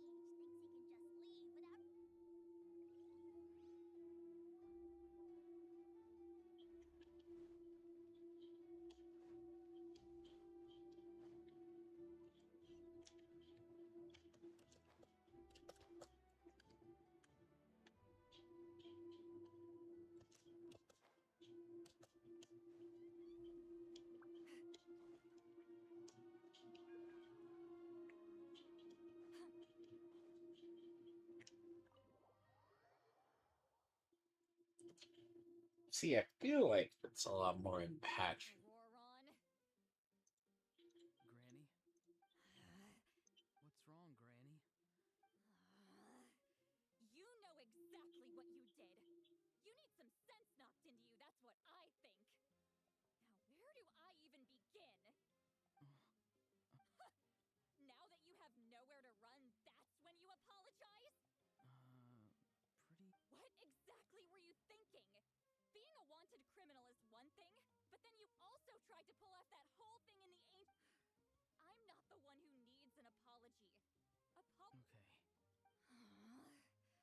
Kanish thinks he can just leave without. See, I feel like it's a lot more impactful. Roron. Granny? What's wrong, Granny? You know exactly what you did. You need some sense knocked into you, that's what I think. Now, where do I even begin? Now that you have nowhere to run, that's when you apologize? Pretty. What exactly were you thinking? Being a wanted criminal is one thing, but then you also tried to pull off that whole thing in the ancient. I'm not the one who needs an apology. Okay.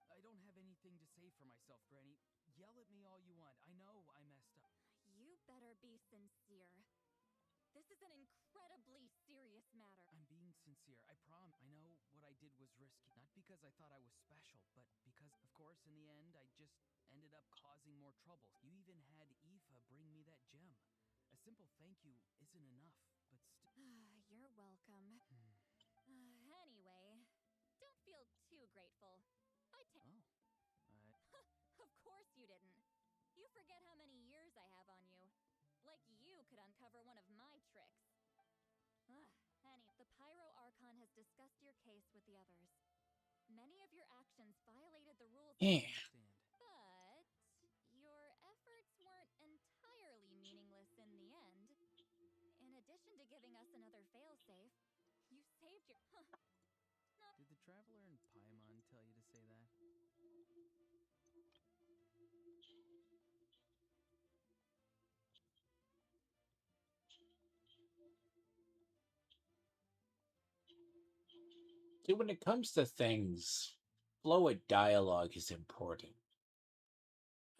I don't have anything to say for myself, Granny. Yell at me all you want. I know I messed up. You better be sincere. This is an incredibly serious matter. I'm being sincere. I promise. I know what I did was risky. Not because I thought I was special, but because, of course, in the end, I just ended up causing more trouble. You even had Aoife bring me that gem. A simple thank you isn't enough, but You're welcome. Anyway, don't feel too grateful. Of course you didn't. You forget how many years I have on you. Like you could uncover one of my tricks. The Pyro Archon has discussed your case with the others. Many of your actions violated the rules. Yeah. But your efforts weren't entirely meaningless in the end. In addition to giving us another failsafe, you saved your. Did the traveler in Paimon tell you to say that? See, when it comes to things, flow of dialogue is important.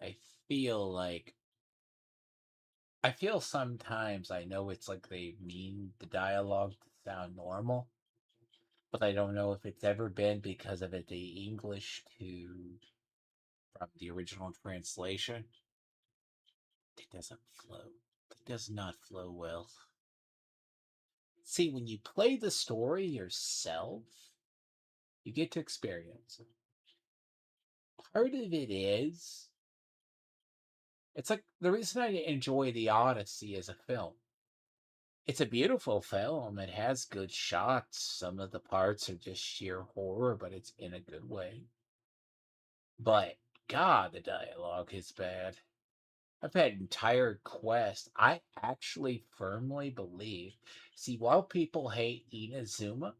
I feel like I feel sometimes I know it's like they mean the dialogue to sound normal, but I don't know if it's ever been because of it the English to from the original translation. It doesn't flow. It does not flow well. See, when you play the story yourself, you get to experience it. Part of it is it's like the reason I enjoy The Odyssey as a film. It's a beautiful film. It has good shots. Some of the parts are just sheer horror, but it's in a good way. But God, the dialogue is bad. I've had entire quests. I actually firmly believe. See, while people hate Inazuma,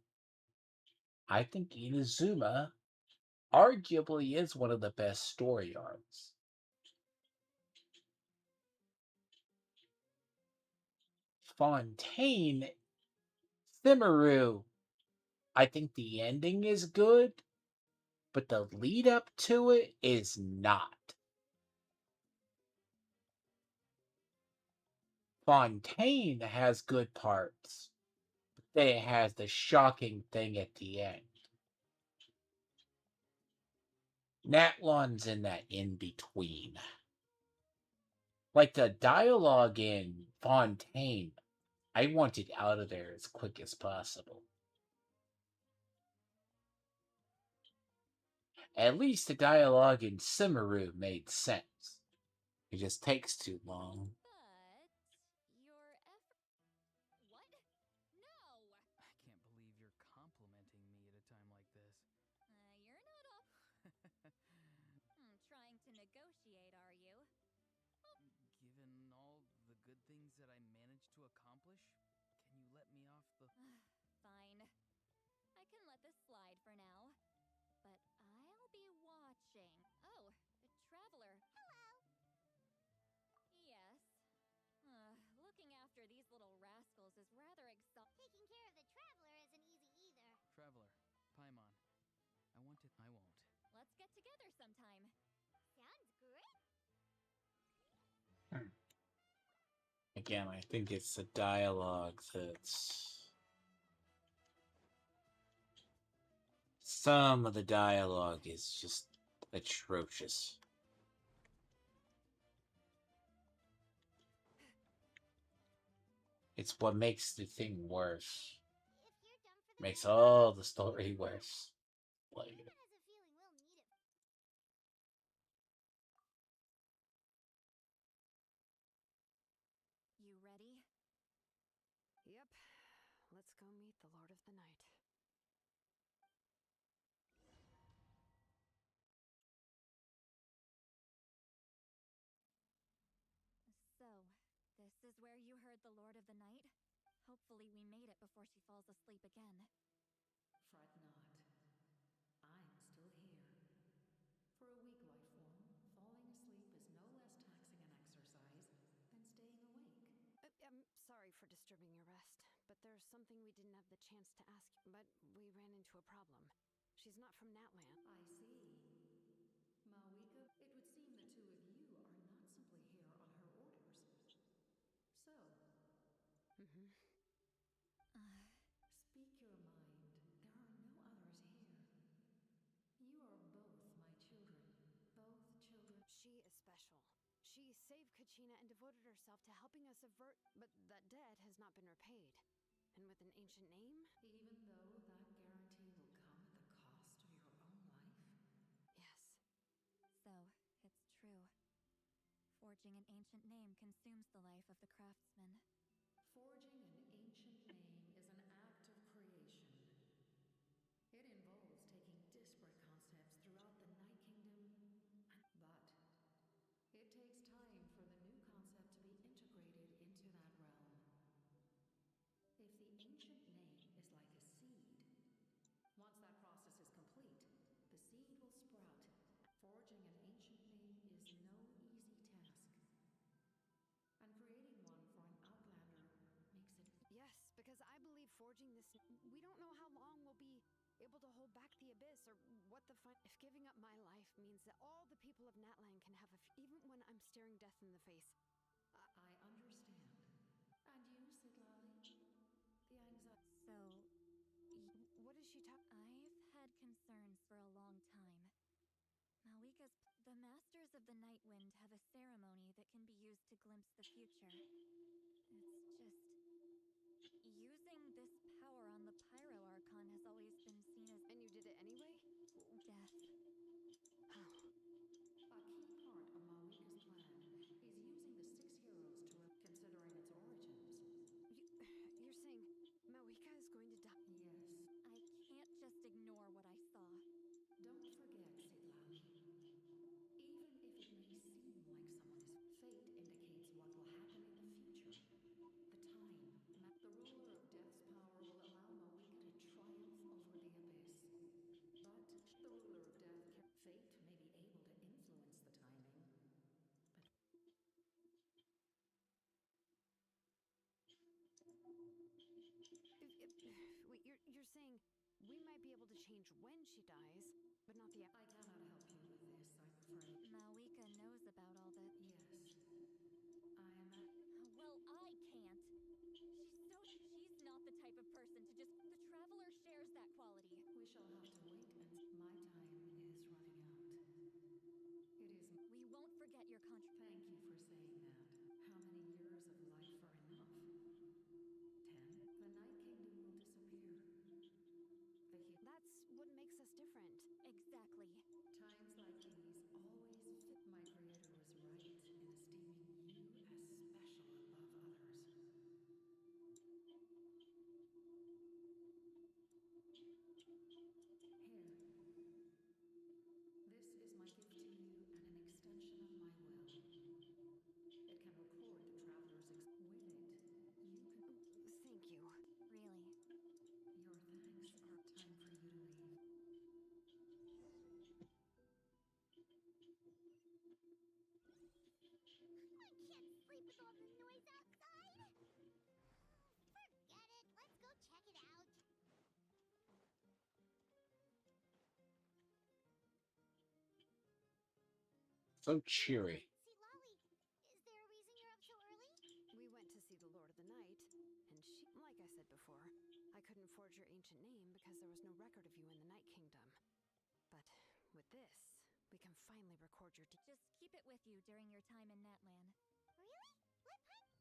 I think Inazuma arguably is one of the best story arcs. Fontaine, Thimaru, I think the ending is good, but the lead up to it is not. Fontaine has good parts, but then it has the shocking thing at the end. Natlon's in that in between. Like the dialogue in Fontaine, I want it out of there as quick as possible. At least the dialogue in Cimaru made sense. It just takes too long. But your effort. What? No! I can't believe you're complimenting me at a time like this. You're not off. Trying to negotiate, are you? Given all the good things that I managed to accomplish, can you let me off the... Fine. I can let this slide for now. But I'll be watching. Oh, a traveler. Hello. Yes. Looking after these little rascals is rather exhausting. Taking care of the traveler isn't easy either. Traveler, Paimon, I won't. Let's get together sometime. Sounds great. Again, I think it's the dialogue that's... Some of the dialogue is just atrocious. It's what makes the thing worse. If you're done for the Makes night, all the story worse. Like, Paimon has a feeling we'll need it. You ready? Yep. Let's go meet the Lord of the Night. So, this is where you heard the Lord of the Night? Hopefully we made it before she falls asleep again. Fret not. I'm still here. For a weak life form, falling asleep is no less taxing an exercise than staying awake. I'm sorry for disturbing your rest, but there's something we didn't have the chance to ask. But we ran into a problem. She's not from Natland. I see. Mawika, it would seem the two of you are not simply here on her orders. So, speak your mind. There are no others here. You are both my children. Both children. She is special. She saved Kachina and devoted herself to helping us avert. But that debt has not been repaid. And with an ancient name? Even though that guarantee will come at the cost of your own life? Yes. So, it's true. Forging an ancient name consumes the life of the craftsman. Forging an ancient name is an act of creation. It involves taking disparate concepts throughout the Night Kingdom, but it takes time for the new concept to be integrated into that realm. If the ancient name is like a seed, once that process is complete, the seed will sprout. Forging an ancient name is no easy task. And creating one for an outlander makes it... Yes, because I believe forging this... We don't know how long we'll be able to hold back the abyss, or what the If giving up my life means that all the people of Natland can have even when I'm staring death in the face. I understand. And you, Siglali? The anxiety... So, What is she talking... I've had concerns for a long time. The Masters of the Night Wind have a ceremony that can be used to glimpse the future. It's just... Using this power on the Pyro Archon has always been seen as... And you did it anyway? Death. How? A key part of Mawika's plan is using the 6 heroes to... Considering its origins. You're saying Mawika is going to die? Yes. I can't just ignore what I saw. Don't forget, Siglali. Even if it may seem like someone is... Fate indicates what will happen in the future. The time. The ruler of Death's power will allow Mawika to triumph over the abyss. But the ruler of Death... Fate may be able to influence the timing, but... Wait, you're saying we might be able to change when she dies, but not the... I cannot help you with this, I'm afraid. Mawika knows about all this. Yes. I am at... Well, I can't. She's not the type of person to just... The Traveler shares that quality. We shall have to wait and... My time is running out. It is... We won't forget your Thank you for saying that. So cheery. See, Lolly, is there a reason you're up so early? We went to see the Lord of the Night, and she, like I said before, I couldn't forge your ancient name because there was no record of you in the Night Kingdom. But with this, we can finally record your Just keep it with you during your time in Natlan. Really? What part?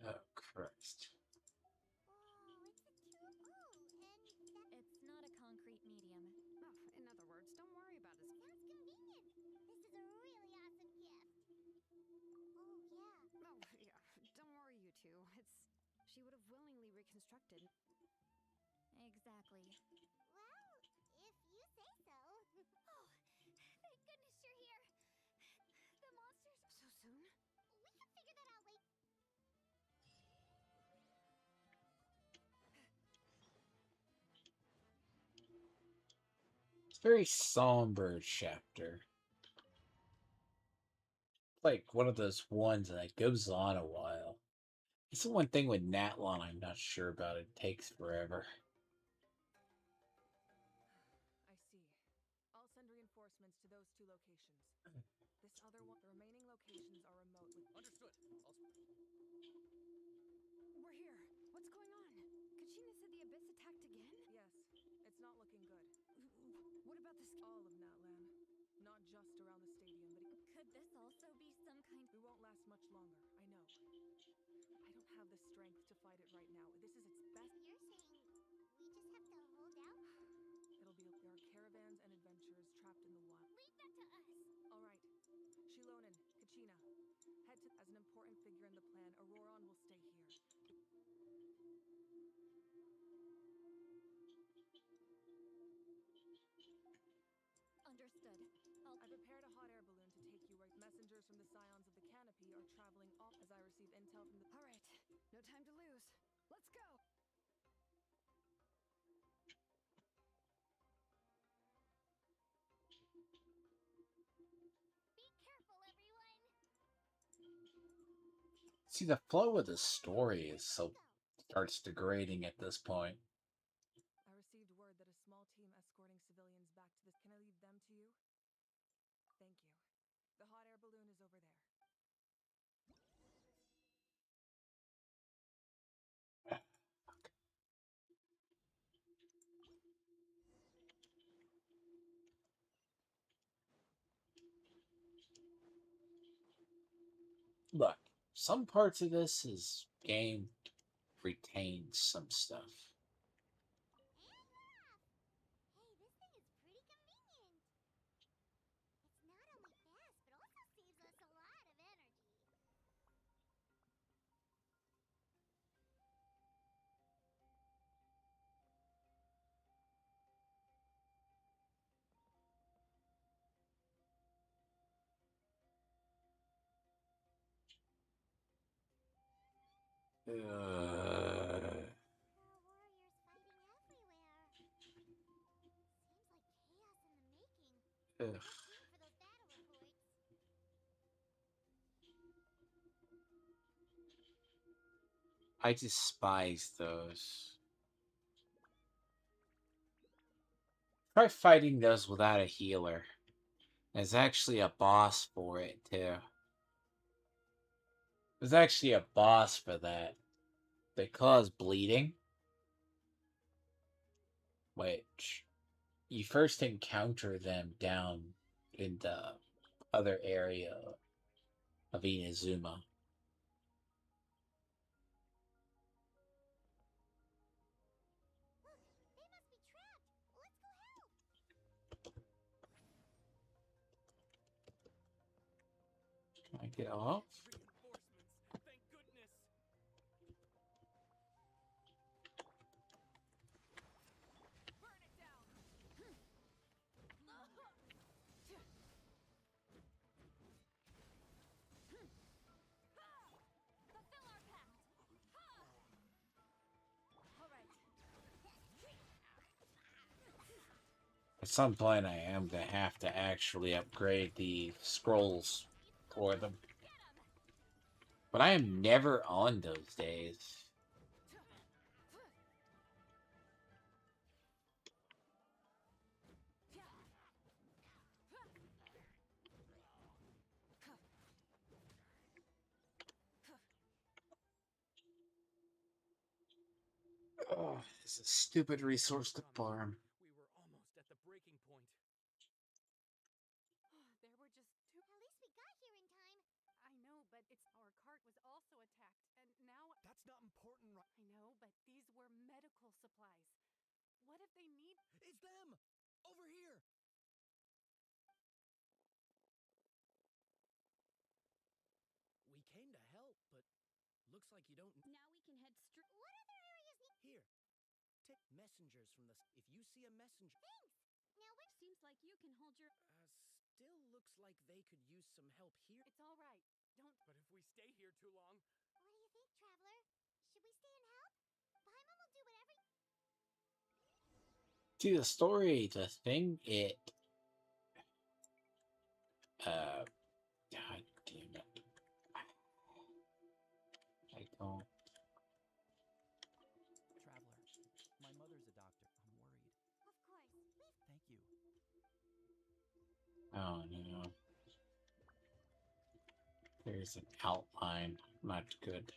Oh, Christ. Oh, it's a tube. Oh, and that It's not a concrete medium. Oh, in other words, don't worry about his. sounds convenient. This is a really awesome gift. Oh, yeah. Oh, yeah. Don't worry, you two. She would have willingly reconstructed. Exactly. Well, if you say so. Oh, thank goodness you're here. The monsters. So soon? We can figure that out later. It's a very somber chapter. Like one of those ones that goes on a while. It's the one thing with Natlon I'm not sure about. It takes forever. I see. I'll send reinforcements to those 2 locations. This other one, the remaining locations are remote with. Understood. We're here. What's going on? Kachina said the Abyss attacked again? Yes, it's not looking good. What about this? All of Natlan. Not just around the stadium, but Could this also be some kind? we won't last much longer. I know. I don't have the strength to fight it right now. This is its best. You're saying we just have to hold out? There are caravans and adventurers trapped in the wild. Leave that to us. All right. Shilonen, Kachina, head to as an important figure in the plan. Auroron will stay here. Understood. I prepared a hot air balloon to take you where messengers from the Scions of the Canopy are traveling off as I receive intel from the. All right. No time to lose. Let's go. Be careful, everyone. See, the flow of the story is so starts degrading at this point. I received word that a small team escorting civilians back to this. Can I leave them to you? Thank you. The hot air balloon is over there. Look, some parts of this is game retains some stuff. And we're off. Hey, this thing is pretty convenient. It's not only fast, but also saves us a lot of energy. Uh, There are warriors fighting everywhere. Seems like chaos in the making. ugh. Stay tuned for those battle reports. I despise those. Try fighting those without a healer. There's actually a boss for it, too. There's actually a boss for that. They cause bleeding, which you first encounter them down in the other area of Inazuma. Look, they must be trapped. Let's go help. Can I get off? Reinforcements. Thank goodness. Burn it down! Fulfill our pact! Ha! All right. At some point, I am going to have to actually upgrade the scrolls for them. But I am never on those days. Oh, it's a stupid resource to farm. We were almost at the breaking point. There were just two. At least we got here in time. I know, but it's our cart was also attacked, and now That's not important, right? I know, but these were medical supplies. What if they need? It's them! Over here! We came to help, but looks like you don't. Now we can head straight. What other areas need? Here, take messengers from the. If you see a messenger, Thanks. Now we're. Seems like you can hold your. still looks like they could use some help here. It's all right. Don't. But if we stay here too long, What do you think, Traveler? Should we stay and help? Paimon will do whatever. See, the story, the thing, it... God damn it. I don't... Traveler, my mother's a doctor. I'm worried. Of course. We've. Thank you. Oh, no. There's an outline. Not good.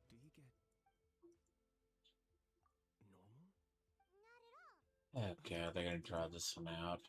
Do you get normal? Not at all. Okay, they're gonna draw this one out.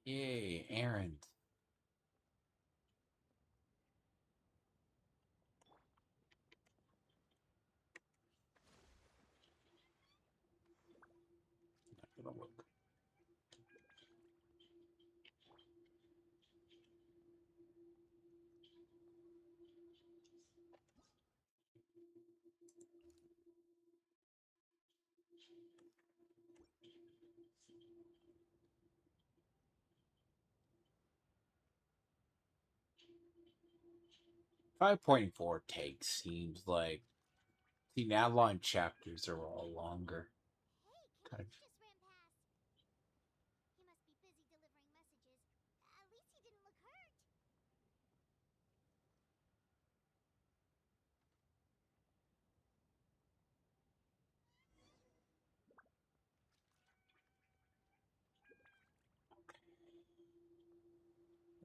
Yay, Aaron. Not gonna look. 5.4 takes seems like the Navlon chapters are all longer. Hey, Kind of. Kate just ran past. He must be busy delivering messages. At least he didn't look hurt.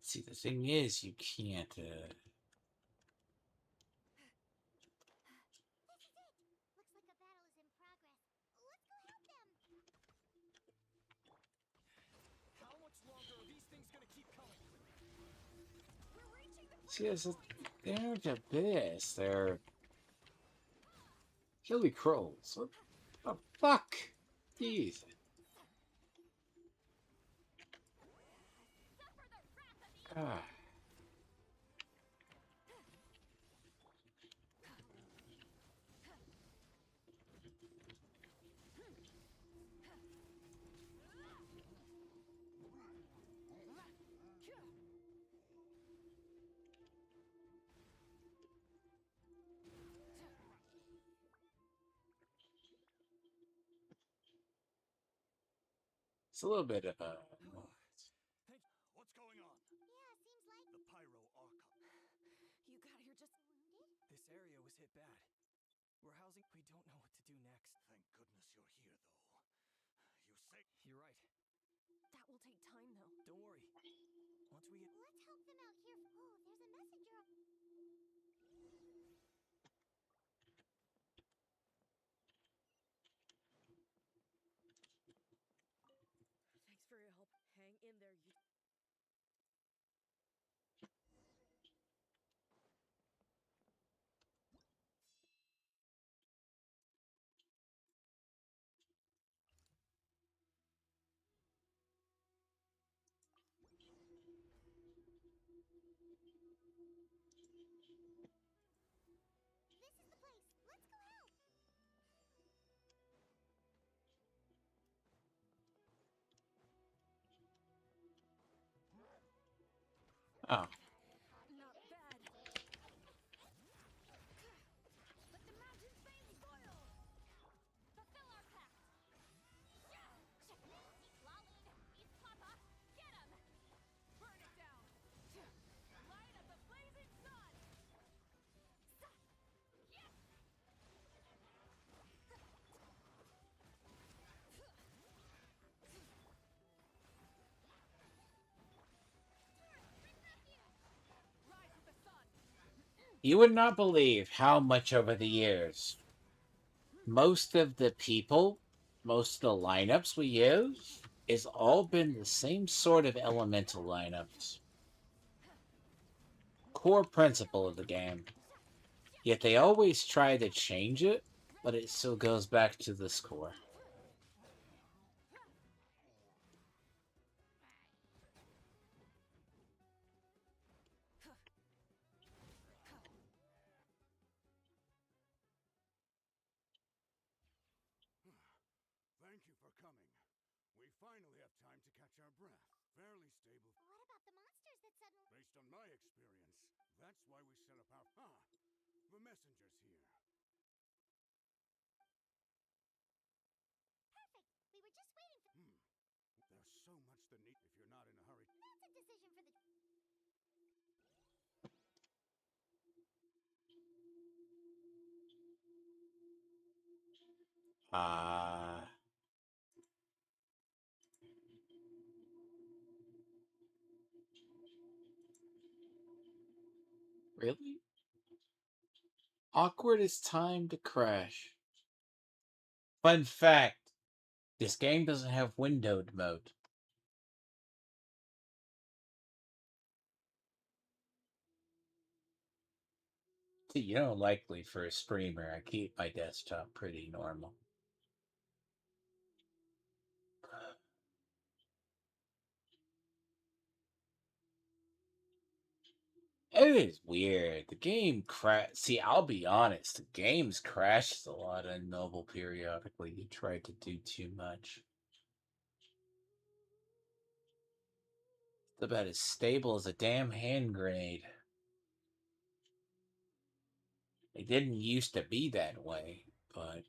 See, the thing is, you can't. This is it. Looks like a battle is in progress. Let's go help them. How much longer are these things gonna keep coming? We're reaching the. See, they're the best. They're Hilly Crows. What the fuck? Jeez. Ah. It's a little bit of a. What's going on? Yeah, seems like. The Pyro Archon. You got here just. Wounded? This area was hit bad. We're housing. We don't know what to do next. Thank goodness you're here, though. You say. You're right. That will take time, though. Don't worry. Once we get. Let's help them out here. Oh, there's a messenger. Oh. Not bad. Let the mountain's veins boil! Fulfill our pact! Lolly, East Papa, get him! Burn it down! Light of the blazing sun! Yes! Rise with the sun! You would not believe how much over the years, most of the people, most of the lineups we use, is all been the same sort of elemental lineups. Core principle of the game. Yet they always try to change it, but it still goes back to this core. Thank you for coming. We finally have time to catch our breath. Fairly stable. What about the monsters that suddenly... Based on my experience, that's why we set up our... the messenger's here. Perfect! We were just waiting for... There's so much that need... If you're not in a hurry... That's a decision for the... Ah. Really? Awkward is time to crash. Fun fact, this game doesn't have windowed mode. See, you know, likely for a streamer, I keep my desktop pretty normal. It is weird. The game See, I'll be honest. The game's crashes a lot on mobile periodically. You try to do too much. It's about as stable as a damn hand grenade. It didn't used to be that way, but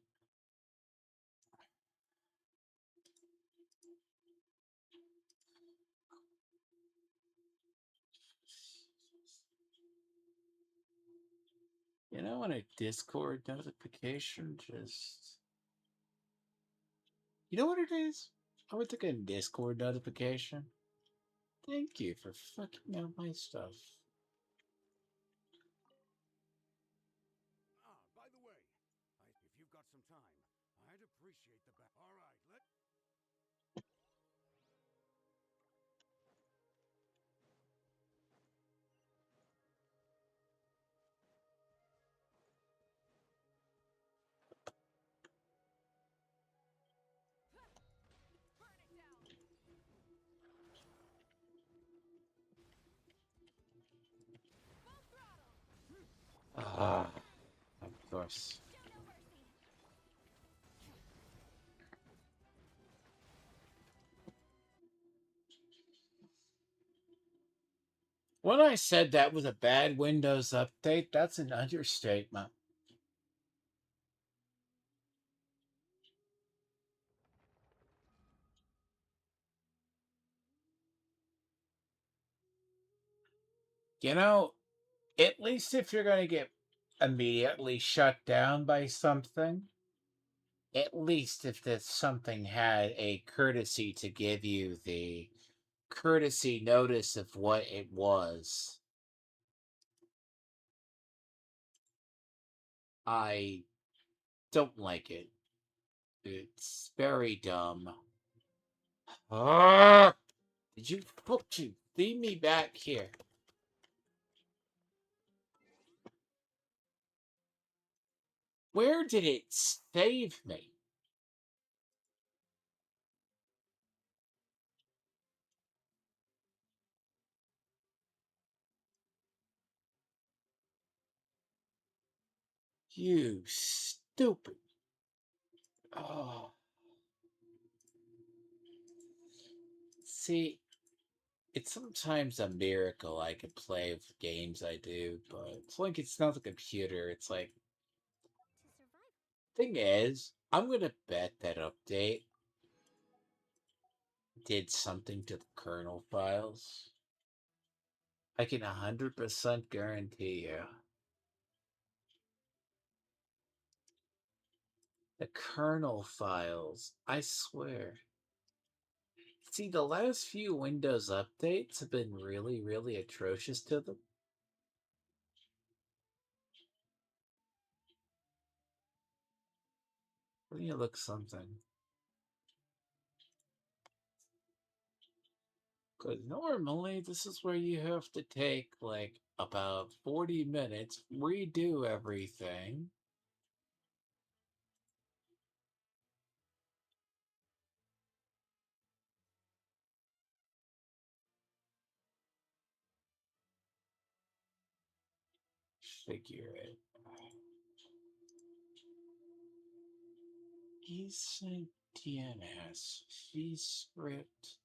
you know, when a Discord notification just. You know what it is? I would take a Discord notification. Thank you for fucking out my stuff. By the way, if you've got some time, I'd appreciate the back. All right, let... Burn it down! Full throttle! Ah, of course. Show no mercy! When I said that was a bad Windows update, that's an understatement. You know, at least if you're going to get immediately shut down by something, at least if this something had a courtesy to give you the courtesy notice of what it was. I don't like it. It's very dumb. Ah! Did you fucking leave me back here? Where did it save me? You stupid. Oh. See, It's sometimes a miracle I can play with games I do, but it's like it's not the computer. It's like To survive. thing is, I'm gonna bet that update did something to the kernel files. I can 100% guarantee you. The kernel files, I swear. See, the last few Windows updates have been really, really atrocious to them. Let me look something. Because normally, this is where you have to take like about 40 minutes, redo everything. Figure it. Async DNS, vscript,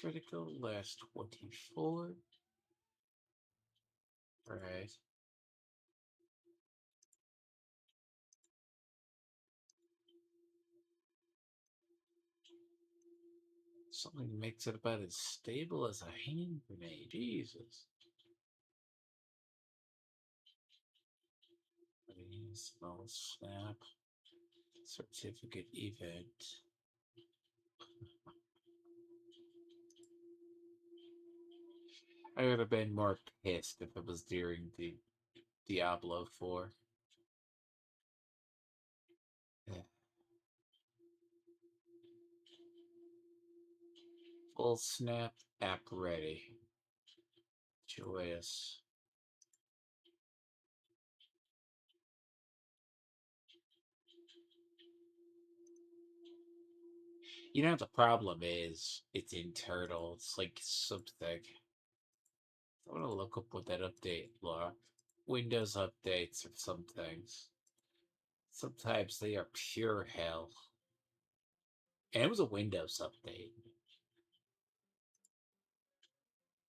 critical last 24. Right. Something makes it about as stable as a hand grenade. Jesus. Please, small snap. Certificate event. I would have been more pissed if it was during the Diablo 4. Yeah. Full snap app ready. Joyous. You know, the problem is it's internal. It's like something. I want to look up what that update look. Windows updates or some things. Sometimes they are pure hell. And it was a Windows update.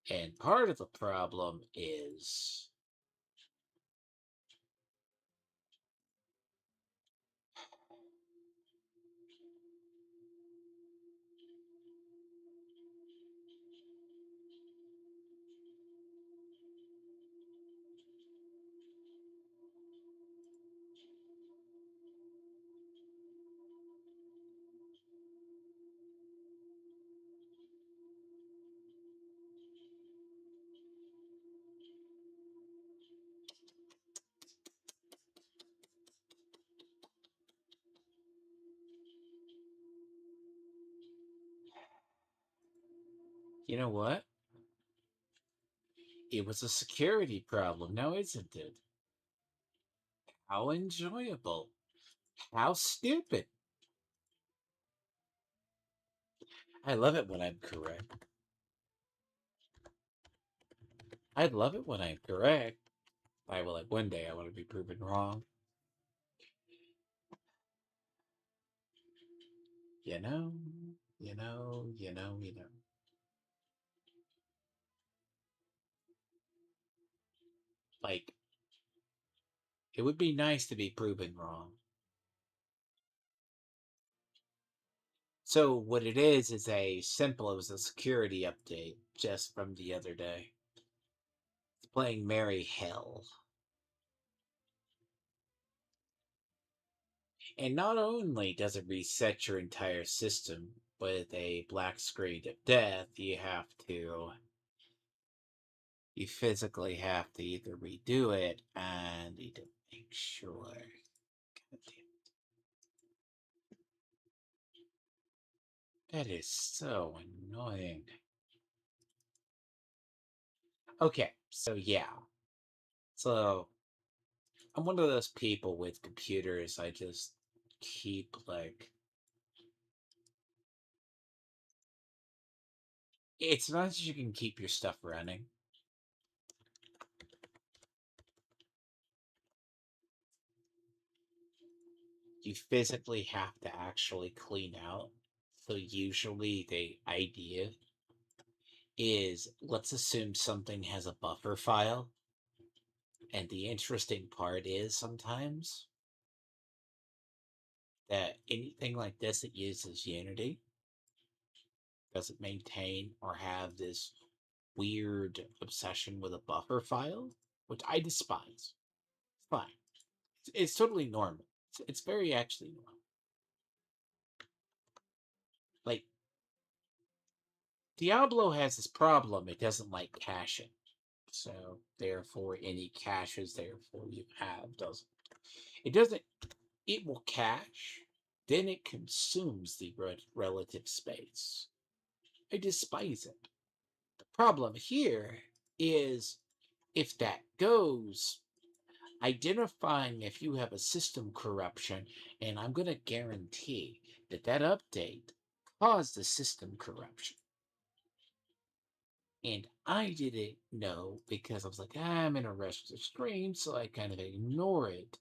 And part of the problem is you know what? It was a security problem, now isn't it? How enjoyable. How stupid. I love it when I'm correct. I love it when I'm correct. I will like one day I want to be proven wrong. You know, you know. Like, it would be nice to be proven wrong. So what it is a simple, it was a security update just from the other day. It's playing Merry Hell. And not only does it reset your entire system with a black screen of death, you physically have to either redo it and need to make sure. God damn, that is so annoying. Okay, so yeah. So I'm one of those people with computers. I just keep like it's not that you can keep your stuff running. You physically have to actually clean out So usually the idea is let's assume something has a buffer file. And the interesting part is sometimes that anything like this that uses Unity doesn't maintain or have this weird obsession with a buffer file, which I despise. Fine. It's totally normal. It's very actually normal. Like, Diablo has this problem, it doesn't like caching. So, therefore, any caches, therefore, you have doesn't. It doesn't, it will cache, then it consumes the relative space. I despise it. The problem here is if that goes, identifying if you have a system corruption, and I'm going to guarantee that that update caused the system corruption. And I didn't know because I was like, I'm in a rush to stream, so I kind of ignore it.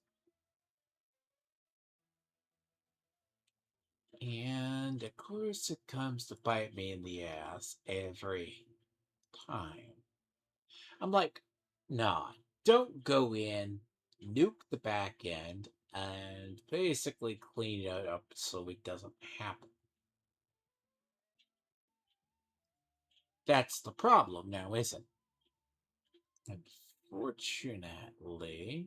And of course, it comes to bite me in the ass every time. I'm like, nah, don't go in, nuke the back end, and basically clean it up so it doesn't happen. That's the problem now, isn't it? Unfortunately,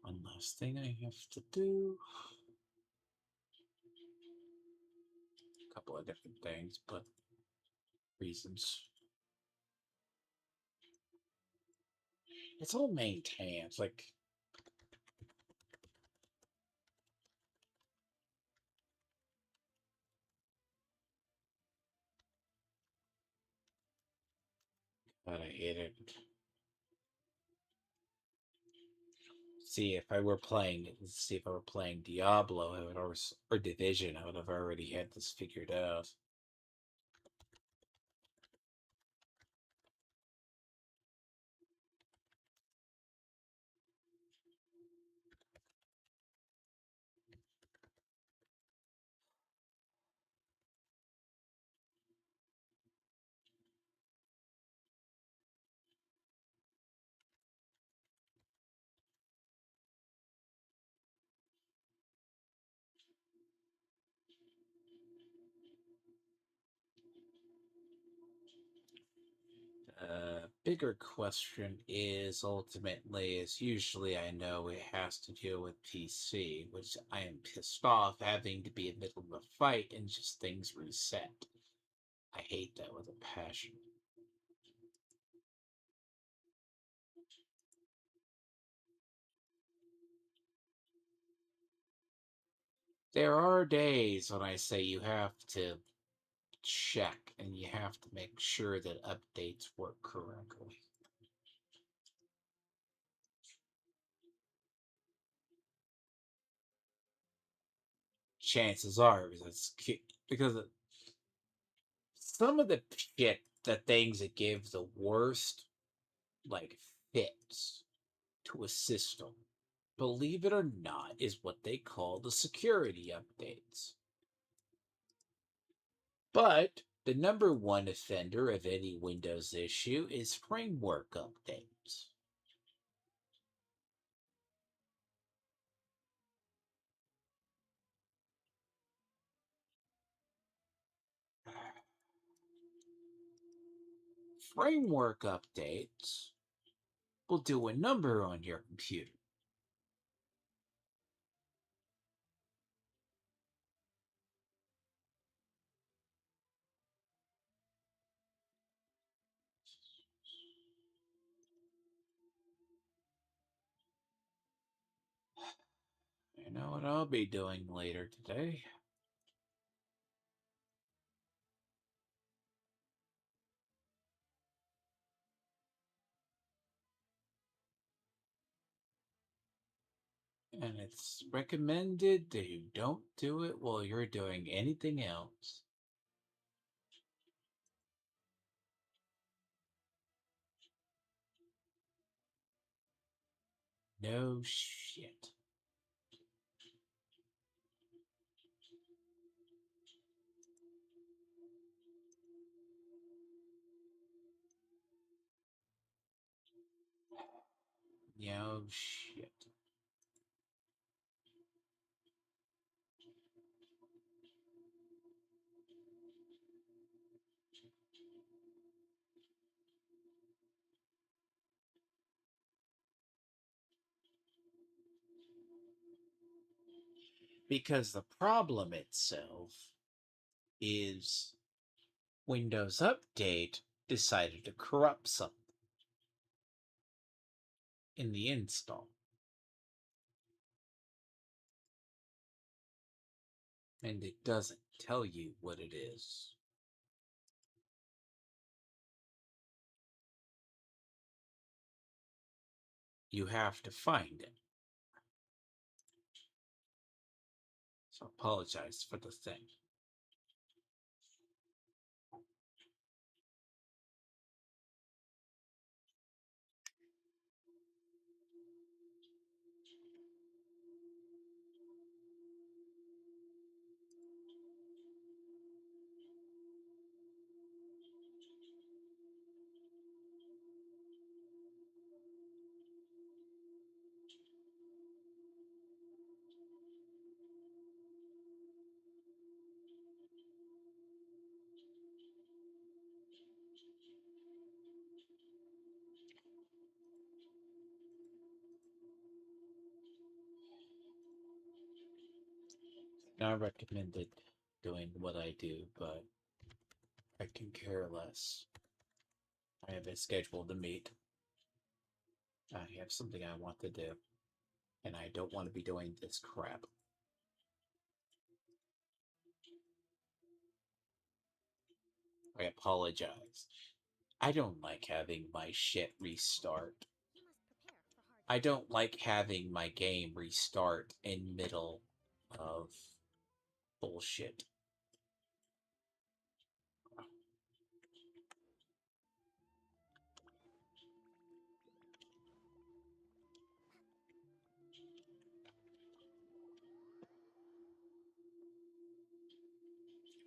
one last thing I have to do. A couple of different things, but reasons. It's all maintained. It's like, God, I hate it. See if I were playing Diablo, I would always, or Division, I would have already had this figured out. Bigger question is ultimately is usually I know it has to deal with PC, which I am pissed off having to be in the middle of a fight and just things reset. I hate that with a passion. There are days when I say you have to check and you have to make sure that updates work correctly. Chances are, because some of the shit, the things that give the worst, like, fits to a system, believe it or not, is what they call the security updates. But the number one offender of any Windows issue is framework updates. Framework updates will do a number on your computer. You know what I'll be doing later today? And it's recommended that you don't do it while you're doing anything else. No shit. No shit. Because the problem itself is Windows Update decided to corrupt something in the install. And it doesn't tell you what it is. You have to find it. So apologize for the thing. Not recommended doing what I do, but I can care less. I have a schedule to meet. I have something I want to do. And I don't want to be doing this crap. I apologize. I don't like having my shit restart. You must prepare for hard I don't like having my game restart in middle of bullshit.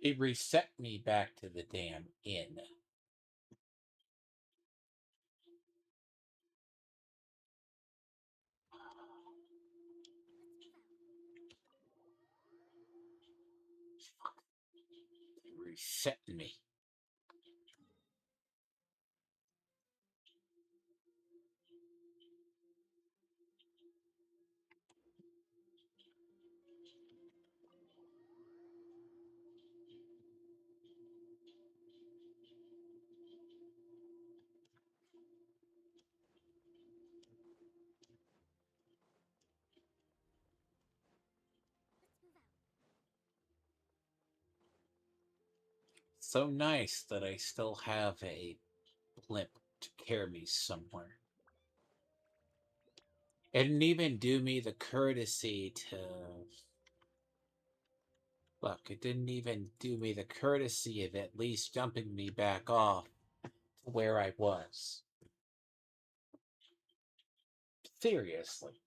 It reset me back to the damn inn. It reset me. Let's move out. So nice that I still have a blimp to carry me somewhere. It didn't even do me the courtesy to... Look, it didn't even do me the courtesy of at least jumping me back off to where I was. Seriously,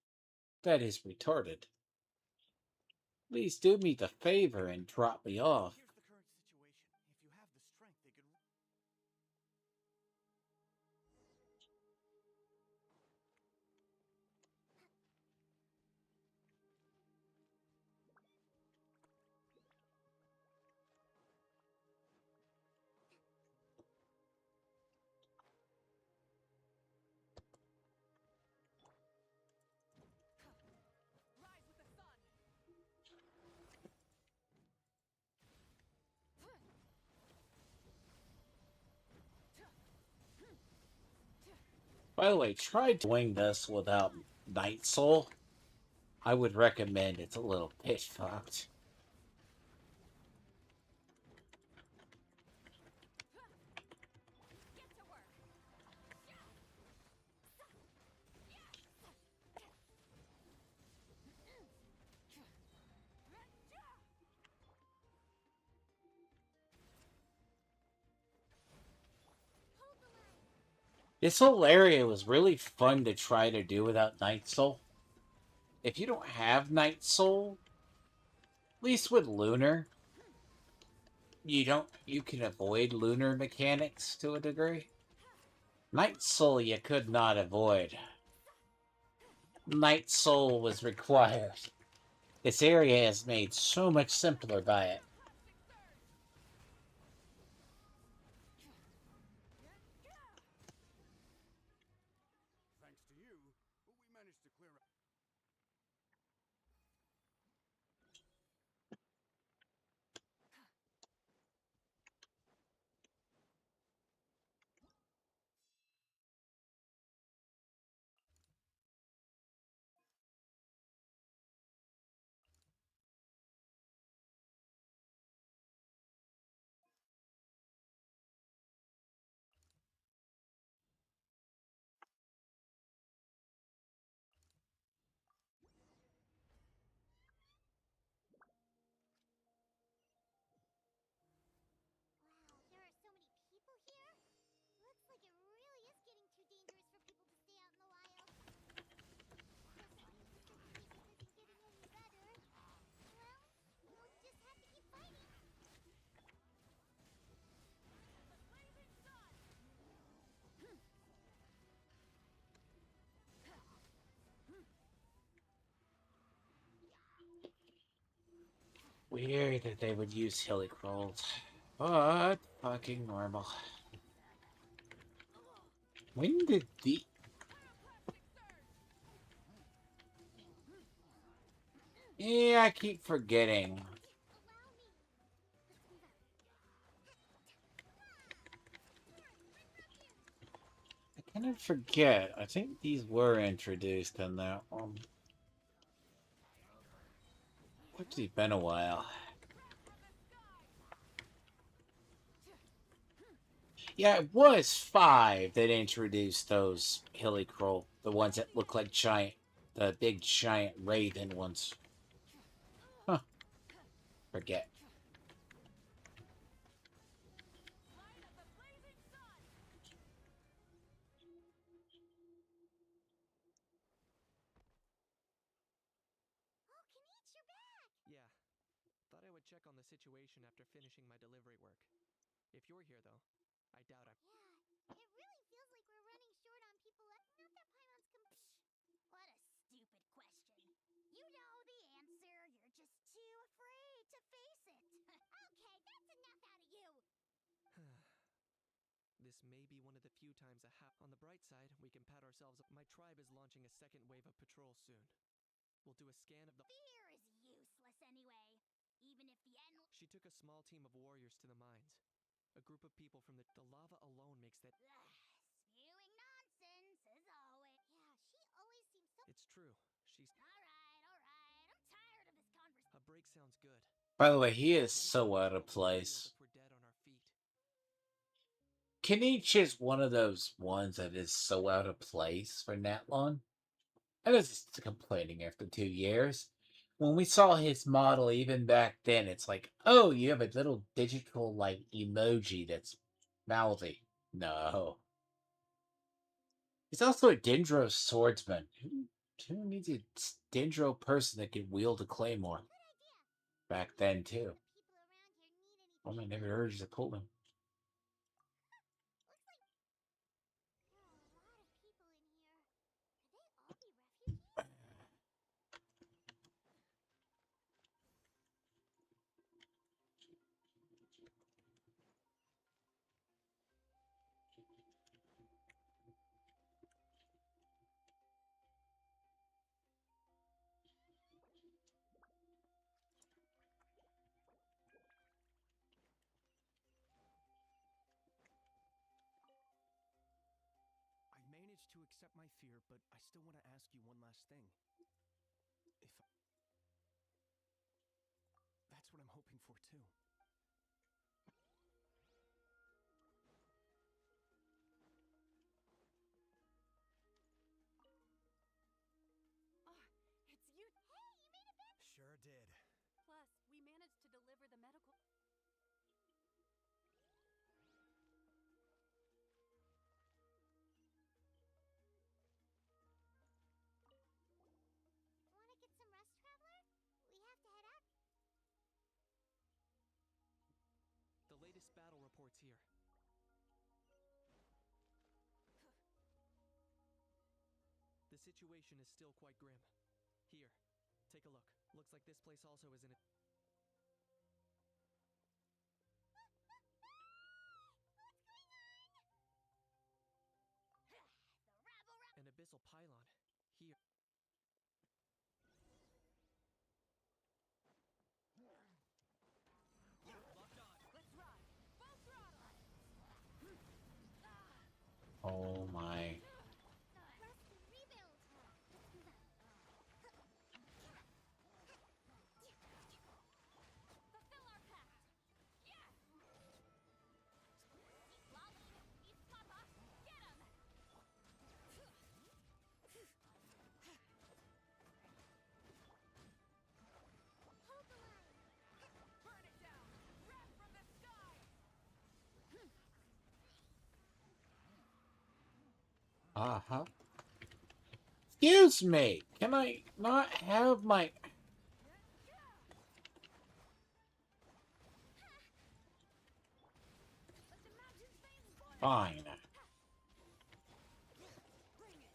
that is retarded. Please do me the favor and drop me off. Here's the current situation. If you have the strength, they could. Rise with the sun! By the way, try doing this without Night Soul. I would recommend it's a little bit fucked. Get to work! Hold the line. This whole area was really fun to try to do without Night Soul. if you don't have Night Soul, at least with Lunar, you can avoid Lunar mechanics to a degree. Night Soul you could not avoid. Night Soul was required. This area is made so much simpler by it. Thanks to you, we managed to clear out. Wow, there are so many people here. Looks like it really is getting too dangerous for people to stay out in the wild. Guess that means the situation isn't getting any better. Well, we'll just have to keep fighting. Weird that they would use hilly crawls, but fucking normal. When did the... Yeah, I keep forgetting. Allow me. Let's move out. I kind of forget. I think these were introduced in that one. It's been a while. Yeah, it was 5 that introduced those hilly crawl, the ones that look like giant, the big giant raven ones. Huh. Forget. Oh, Kanich, you're back. Yeah, thought I would check on the situation after finishing my delivery work. If you're here, though, I doubt I'm. Yeah, it really feels like we're running short on people. Not that Paimon's What a stupid question. You know the answer. You're just too afraid to face it. Okay, that's enough out of you. This may be one of the few times I have. On the bright side, we can pat ourselves up. My tribe is launching a second wave of patrols soon. We'll do a scan of the. Fear is useless anyway. Even if the end. She took a small team of warriors to the mines. A group of people from the lava alone makes that. Spewing nonsense as always. Yeah, she always seems so. It's true. She's. All right, all right. I'm tired of this conversation. A break sounds good. By the way, he is Won't so out of be a big deal place. if we're dead on our feet. Kanich is one of those ones that is so out of place for Natlon. I was just complaining after 2 years. When we saw his model, even back then, it's like, oh, you have a little digital like emoji that's mouthy. No, he's also a Dendro swordsman. Who needs a Dendro person that can wield a claymore? Good idea. Back Let me then see if too. the people around here need anything. Well, I never urged to pull him. Looks like there are a lot of people in here. Could they all be refugees? I managed to accept my fear, but I still want to ask you one last thing. If that's what I'm hoping for too. Oh, it's you. Hey, you made it back. Sure did. Plus, we managed to deliver the medical. reports here. The situation is still quite grim. Here, take a look. Looks like this place also is in a... An abyssal pylon. Here. Locked on. Let's ride! Full throttle! Oh my. Rest and rebuild. Fulfill our pact! Yeah! Lolly! Eat Papa! Get him! Hold the line. Burn it down! Wrath from the sky! Uh-huh. Excuse me. Can I not have my... Let the mountains veins boil! Fine. Bring it!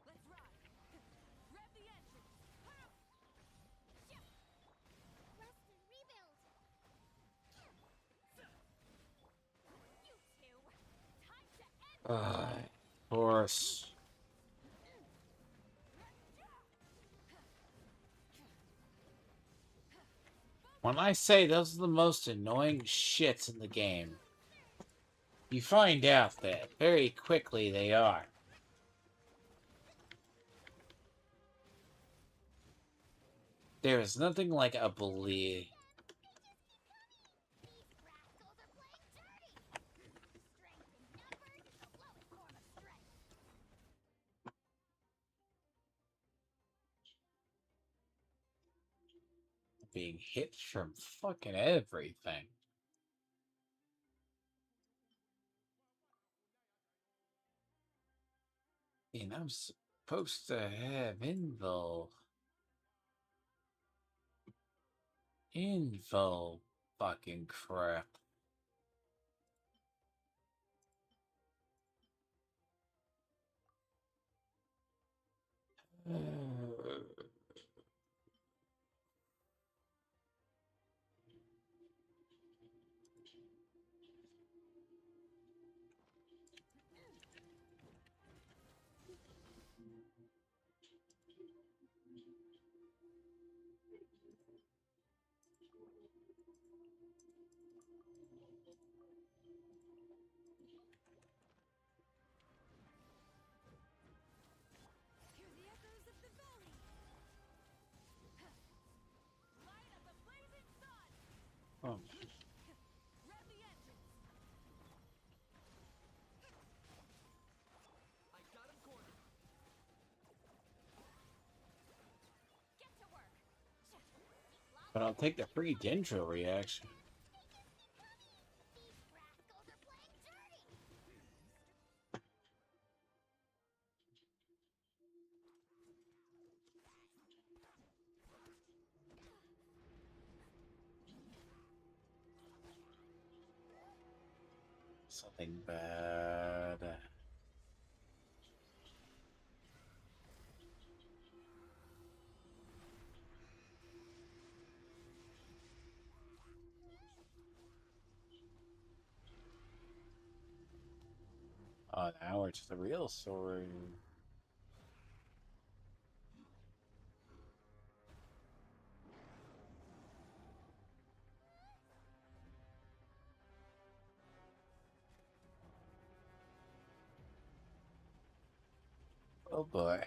Let's ride! Rev the engines! Rest and rebuild. You two! Time to end Of course. When I say those are the most annoying shits in the game, you find out that very quickly they are. There is nothing like a bully. These rascals are playing dirty. Strength in numbers is the lowest form of strength. Being hit from fucking everything. And I'm supposed to have info fucking crap. Hear the echoes of the valley! Light of the blazing sun! Oh. Rev the engines! I got him cornered. Get to work! But I'll take the free Dendro reaction. These rascals are playing dirty. Something bad. Oh, now it's the real story. Oh boy.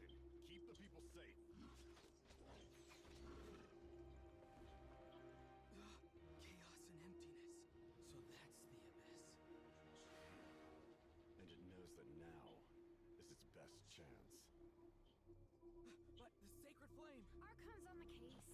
marching. Keep the people safe. Chaos and emptiness. So that's the abyss. And it knows that now is its best chance. But the sacred flame! Archon's on the case.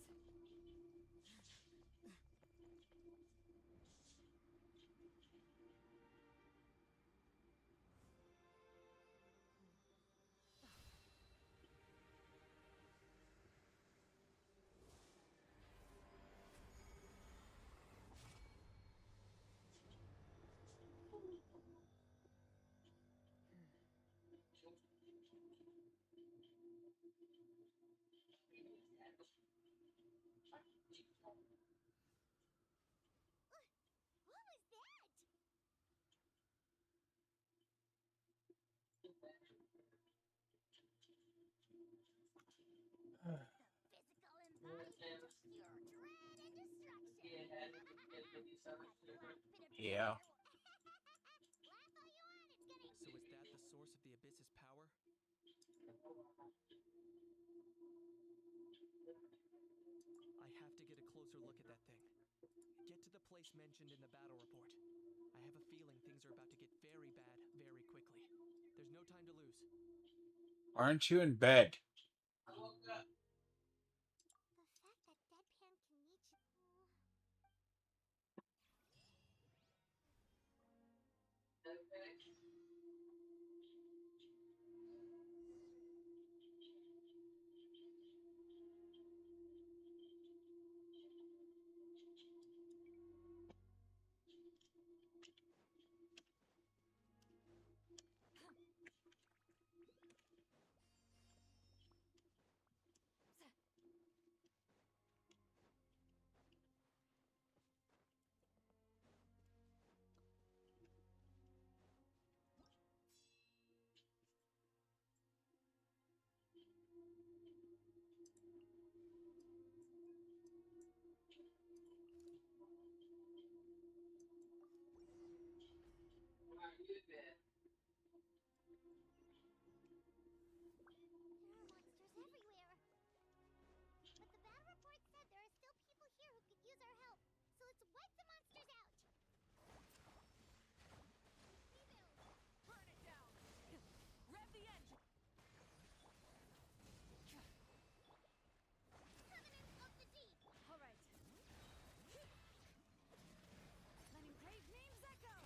What was that? The physical embodiment of pure dread and destruction. That black bit of Yeah. despair will- Laugh all you want, it's gonna. So is that the source of the abyss's power? I have to get a closer look at that thing. Get to the place mentioned in the battle report. I have a feeling things are about to get very bad very quickly. There's no time to lose. Aren't you in bed? The fact that Deadpan can meet you. There are monsters everywhere. But the battle report said there are still people here who could use our help. So let's wipe the monsters out. Rebuild. Burn it down! Rev the engine! Covenant of the Deep. All right. Letting brave names echo!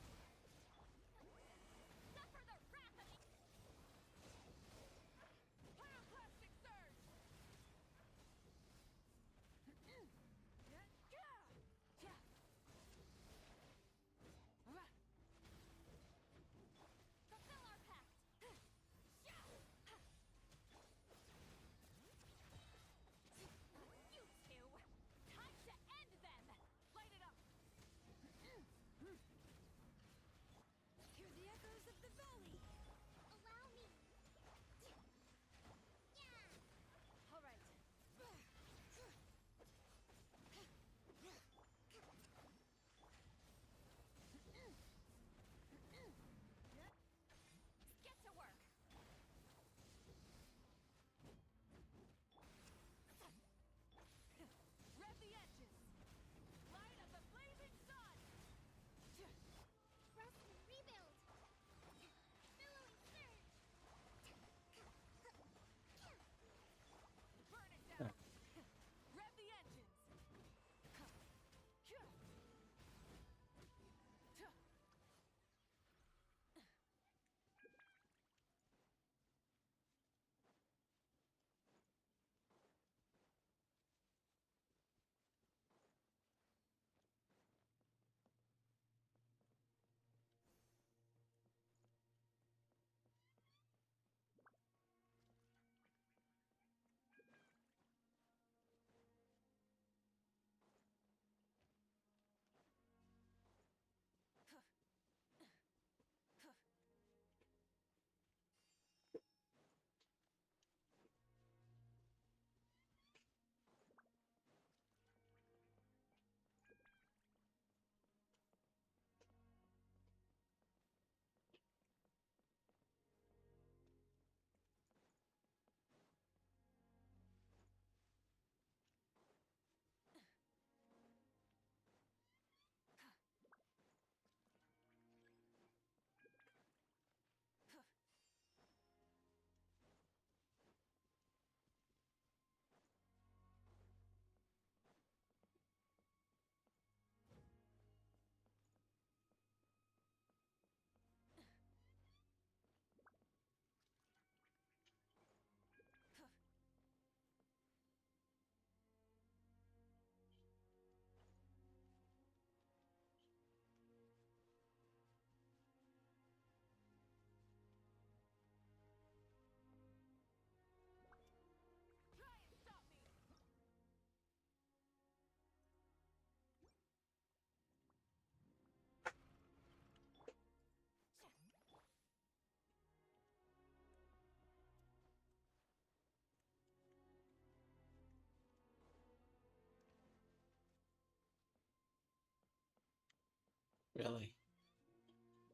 Really?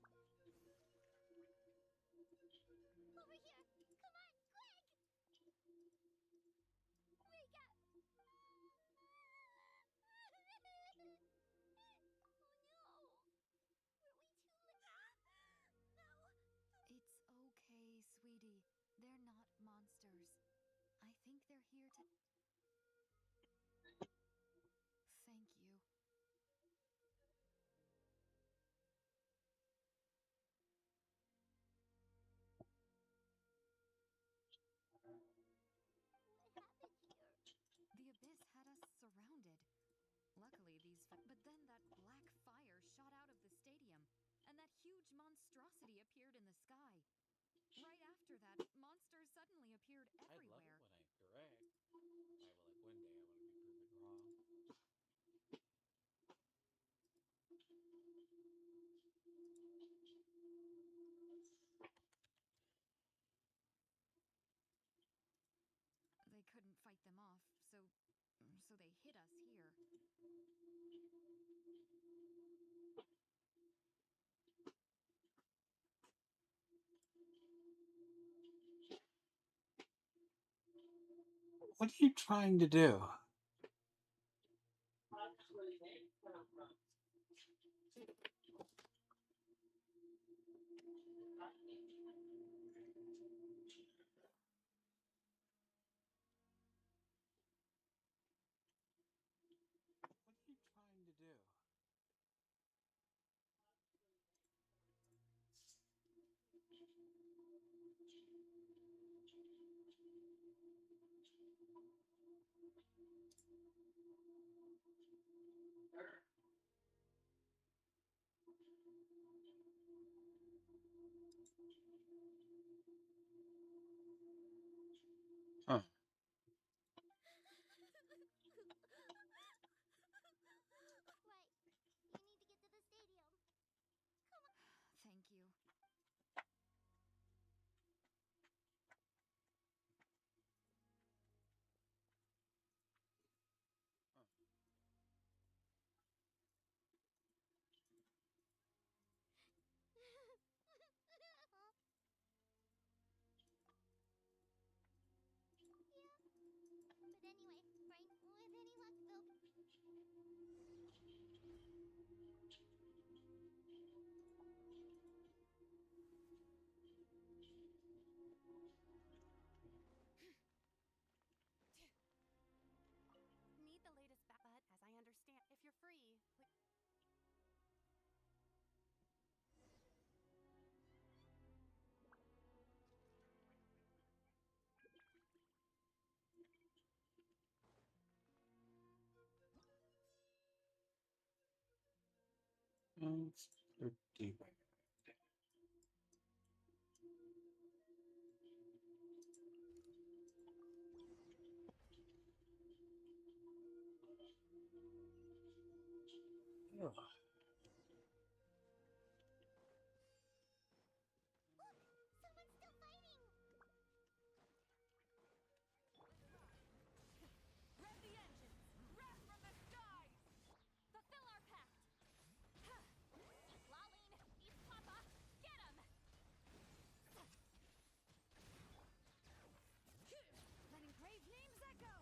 Over here! Come on, quick! Wake up! Oh no! Were we too late? No! It's okay, sweetie. They're not monsters. I think they're here to. Thank you. What happened here? The abyss had us surrounded. Luckily, but then that black fire shot out of the stadium, and that huge monstrosity appeared in the sky. Right after that, monsters suddenly appeared I love it everywhere. when I'm correct. One day I want to be proven wrong. They couldn't fight them off, so they hit us here. What are you trying to do? What are you trying to do? Huh. Right. You need to get to the stadium. Thank you. Huh? Yeah. But anyway, right, with any luck, they'll be. Need the latest but as I understand, if you're free, please. It's pretty bad. Ugh. Look! Someone's still fighting! Rev the engines! Rev from the skies! Fulfill our pact! Laline, East Papa, get him! Letting brave names echo!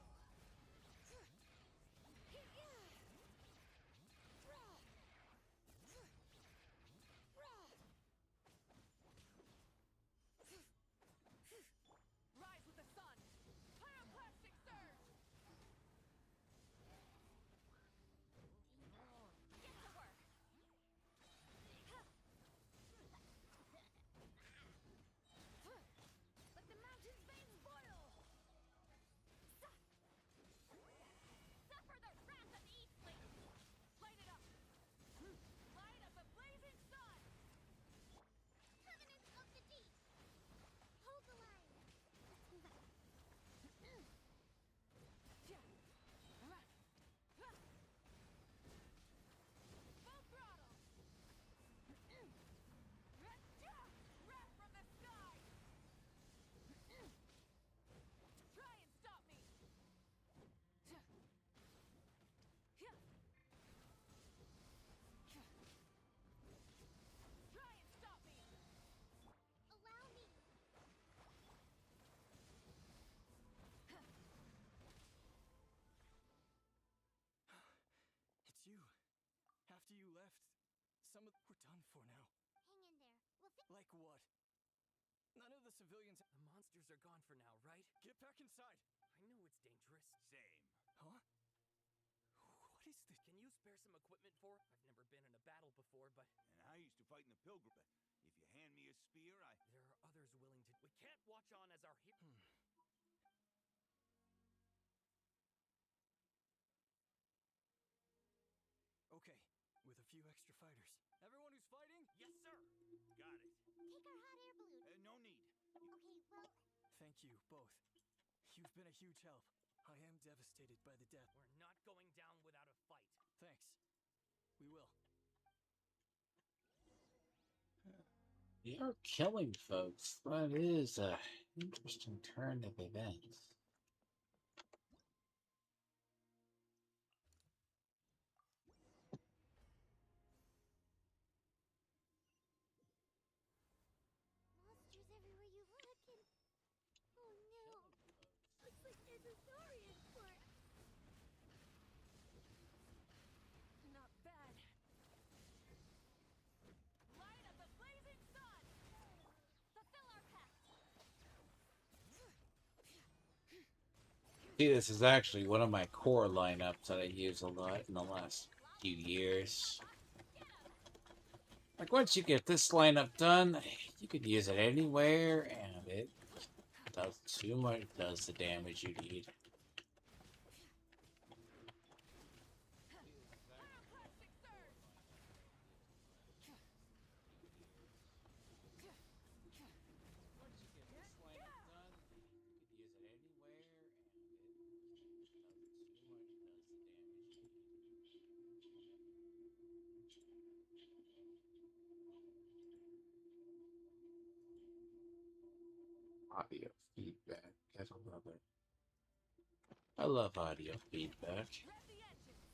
some of... We're done for now. Hang in there. We'll fix. Like what? None of the civilians... The monsters are gone for now, right? Get back inside! I know it's dangerous. Same. Huh? What is this? Can you spare some equipment for? I've never been in a battle before, but... And I used to fight in the pilgrim. If you hand me a spear, There are others willing to... We can't watch on as our Okay, with a few extra fighters. Everyone who's fighting? Yes, sir! got it. Take our hot air balloon. No need. Okay, well, Thank you, both. You've been a huge help. I am devastated by the death. We're not going down without a fight. Thanks. We will. You're killing folks. That is a interesting turn of events. monsters everywhere you look, and oh no, looks like there's a saurian fort. Not bad. Light of the blazing sun! Fulfill our pact! See, this is actually one of my core lineups that I use a lot in the last few years. Like, once you get this lineup done, you could use it anywhere, and it does too much, does the damage you need. Pyroclastic surge! Once you get this lineup done, you could use it anywhere, and it does too much, does the damage you need. Audio feedback. Gotta love it. I love audio feedback. Rev the engines!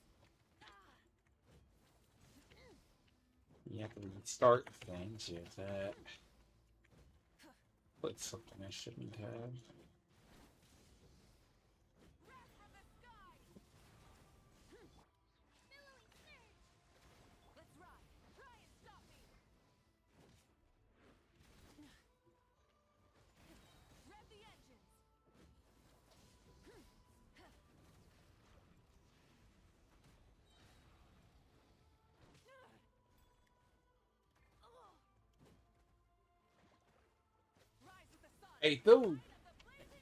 You have to restart things. You have that. Click something I shouldn't have. Wrath from the sky! Billowing surge. Let's ride! Try and stop me! Rev the engines! Rise with the sun! Hey, though, Light of the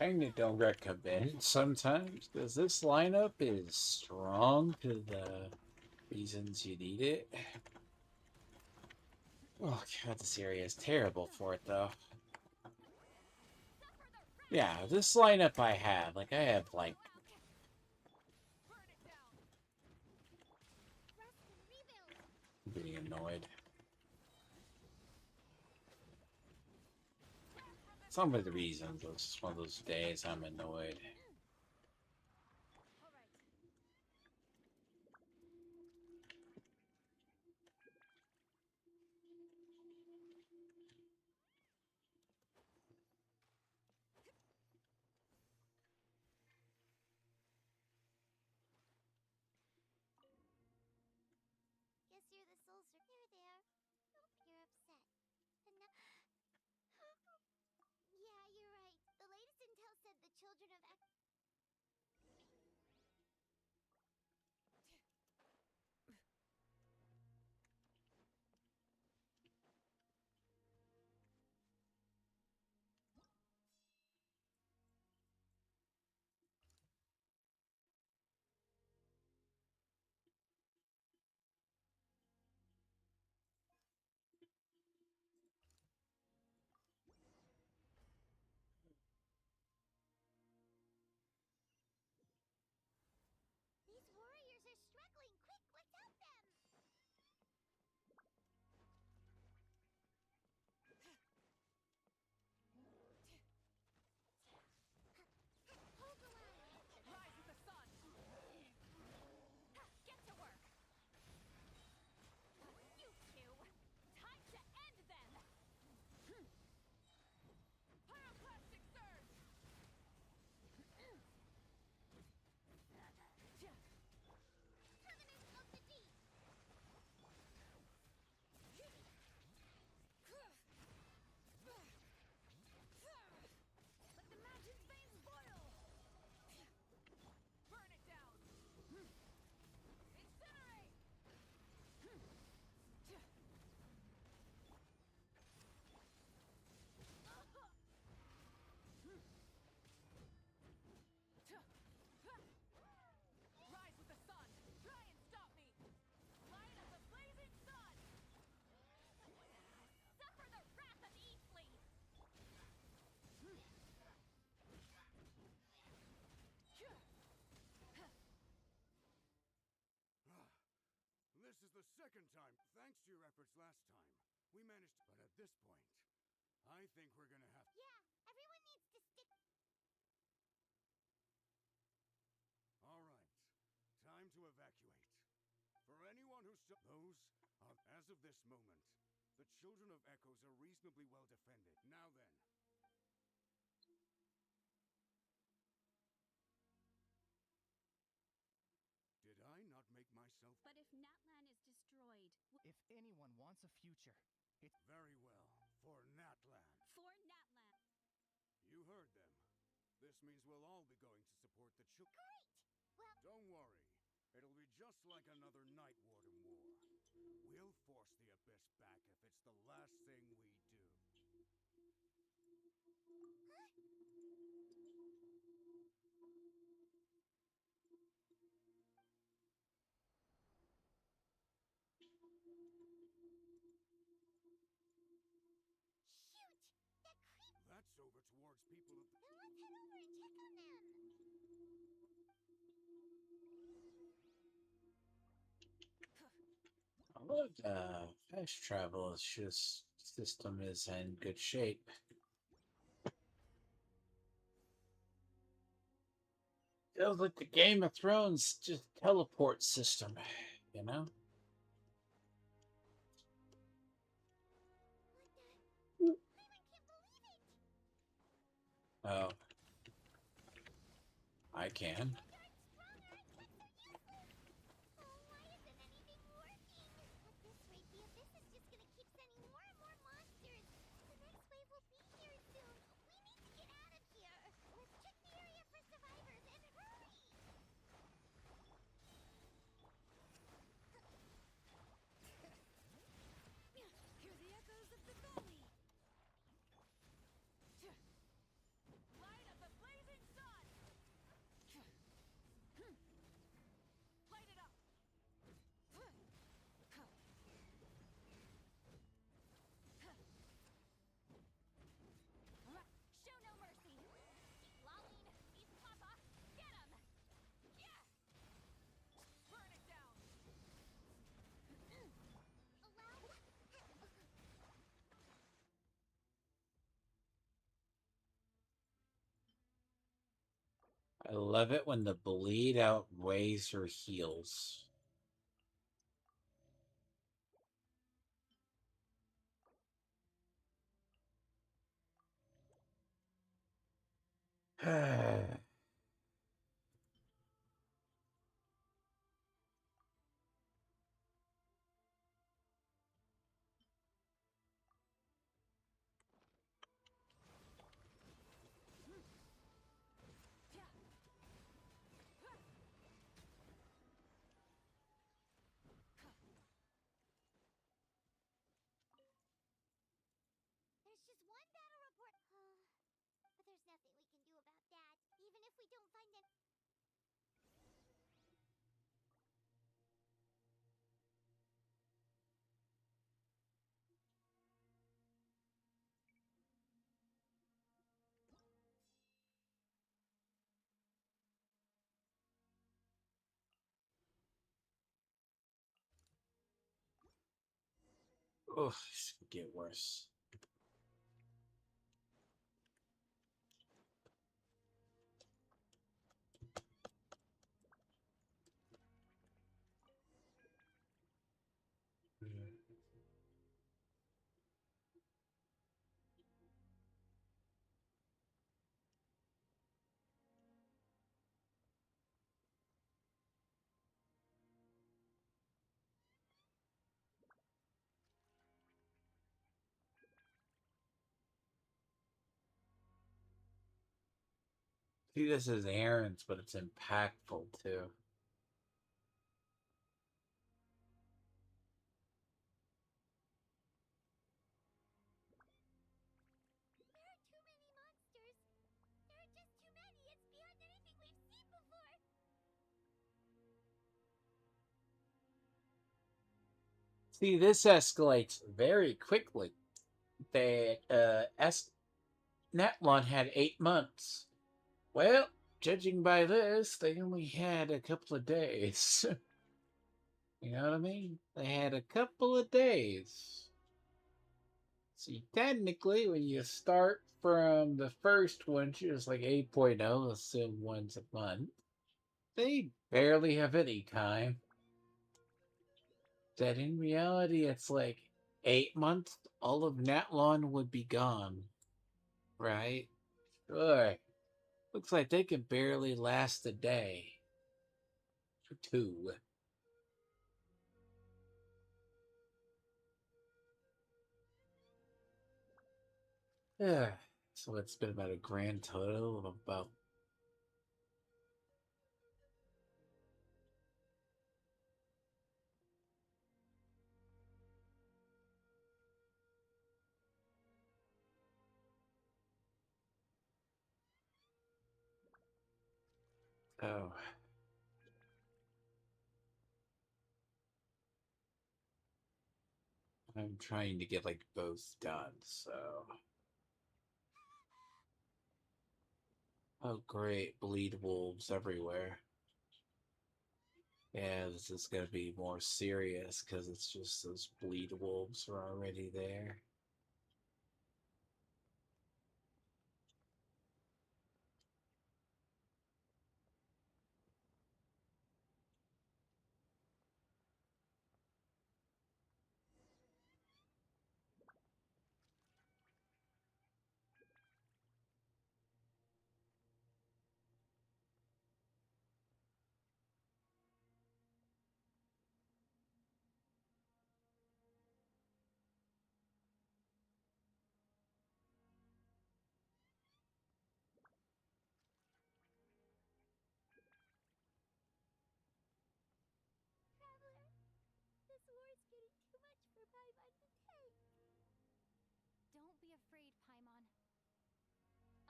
blazing kinda don't recommend sometimes, because this lineup is strong to the reasons you need it. Oh god, this area is terrible for it, though. Yeah, this lineup I have, like, I have, like, burn it down! Rest and rebuild. I'm getting annoyed. Some of the reasons, it's just one of those days I'm annoyed. All right. Guess you're the soul there. Nope, you're upset. And now... yeah, you're right. The latest intel said the children of second time. Thanks to your efforts last time, we managed to... But at this point, I think we're gonna have... Yeah, everyone needs to stick. All right, time to evacuate. For anyone who still... Those are... As of this moment, the children of Echoes are reasonably well defended. Now then. Did I not make myself... But if Natlan is destroyed, If anyone wants a future, it's Very well. For Natlan. for Natlan. You heard them. This means we'll all be going to support the children. Great! Well, Don't worry. It'll be just like another Night Warden war. We'll force the Abyss back if it's the last thing we do. shoot! That creep! That's over towards people of... Then let's head over and check on them! Fast travel is just system is in good shape. Feels like the Game of Thrones just teleport system, you know? What the? Paimon can't believe it! Oh, I can. They're stronger and techs are useless! Oh, why isn't anything working? At this rate, the Abyss is just gonna keep sending more and more monsters. The next wave will be here soon. We need to get out of here. Let's check the area for survivors and hurry! Hear the echoes of the valley. Light of the blazing sun. Light it up. Show no mercy. Keep lolling. Beast Papa. Get him. Yeah. Burn it down. Allow... I love it when the bleed outweighs her heals. There's just one battle report. But there's nothing we can do about that, even if we don't find them. Oh, this could get worse. See, this is errands, but it's impactful too. There are too many monsters. There are just too many. It's beyond anything we've seen before. See, this escalates very quickly. They Netlon had 8 months. Well, judging by this, they only had a couple of days. You know what I mean? They had a couple of days. See, technically, when you start from the first one, which is like 8.0, assume once a month, they barely have any time. That in reality, it's like 8 months, all of Natlon would be gone. Right? Sure. Looks like they could barely last a day. Or two. Yeah. So it's been about a grand total of about. Oh. I'm trying to get like both done, so. Oh, great. Bleed wolves everywhere. Yeah, this is gonna be more serious because it's just those bleed wolves are already there. Traveler, this war's getting too much for Paimon to take. Don't be afraid, Paimon.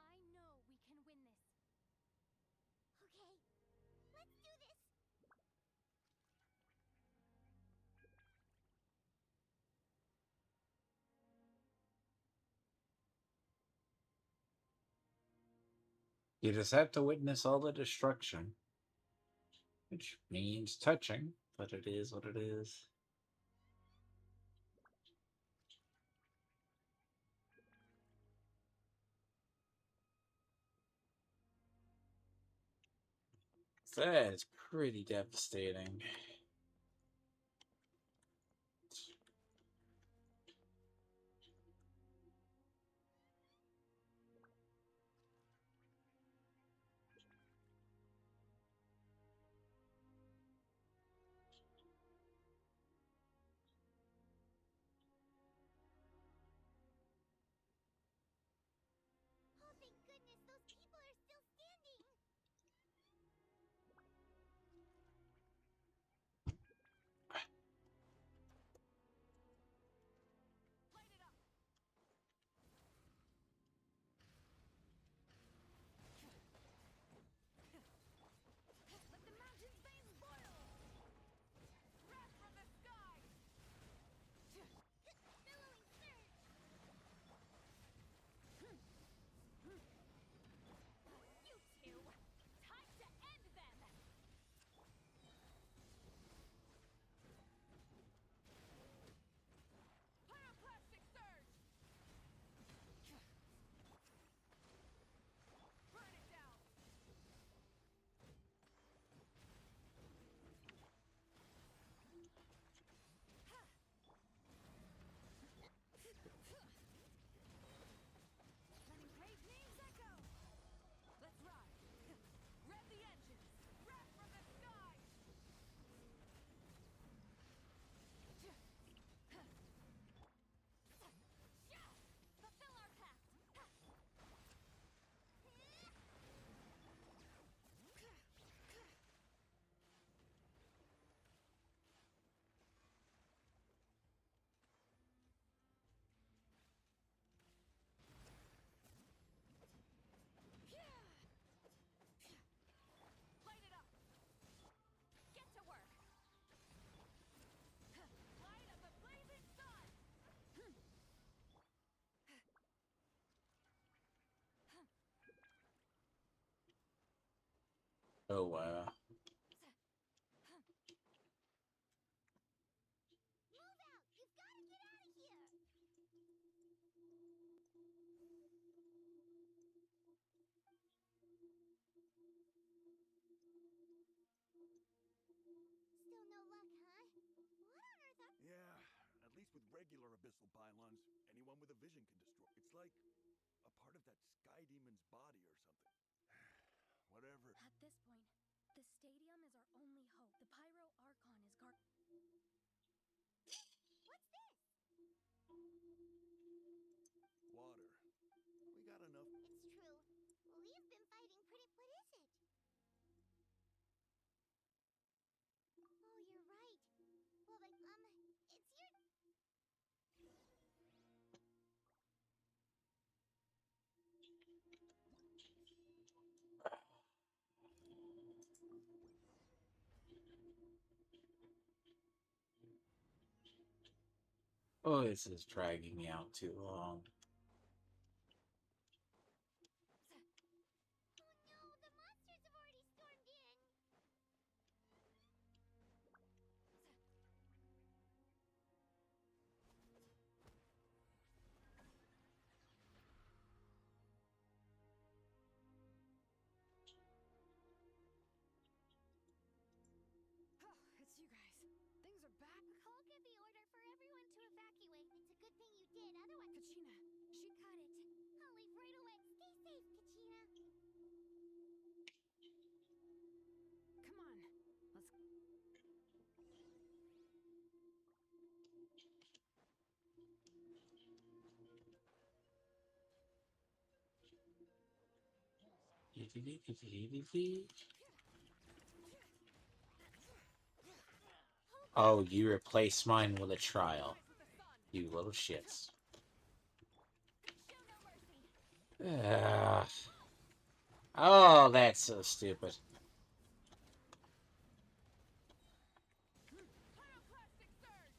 I know we can win this. Okay, let's do this! You just have to witness all the destruction, which means touching, but it is what it is. That is pretty devastating. Oh, thank goodness, those people are still standing! Light it up! Let the mountain's veins boil! Wrath from the sky! Billowing surge! You two! Time to end them! Pyroclastic surge! Burn it down! Letting great names echo! Let's ride! Rev the engines! Wrath from the sky! Fulfill our pact! Light it up! Get to work! Light of the blazing sun! Oh, wow. least with regular abyssal pylons, anyone with a vision can destroy. It's like a part of that sky demon's body or something. Whatever. At this point, the stadium is our only hope. The pyro archon is guard. What's this? Water. We got enough. It's true. We've been fighting pretty. What is it? Oh, you're right. Well, it's your. Oh, this is dragging out too long. Oh no, the monsters have already stormed in. It's you guys. Things are bad. Cole gave the order for everyone to evacuate. It's a good thing you did, otherwise. Kachina, She cut it. I'll leave right away. Stay safe, Kachina. come on. Let's. Oh, you replaced mine with a trial. You little shits. Ugh. Oh, that's so stupid. Pyroclastic surge!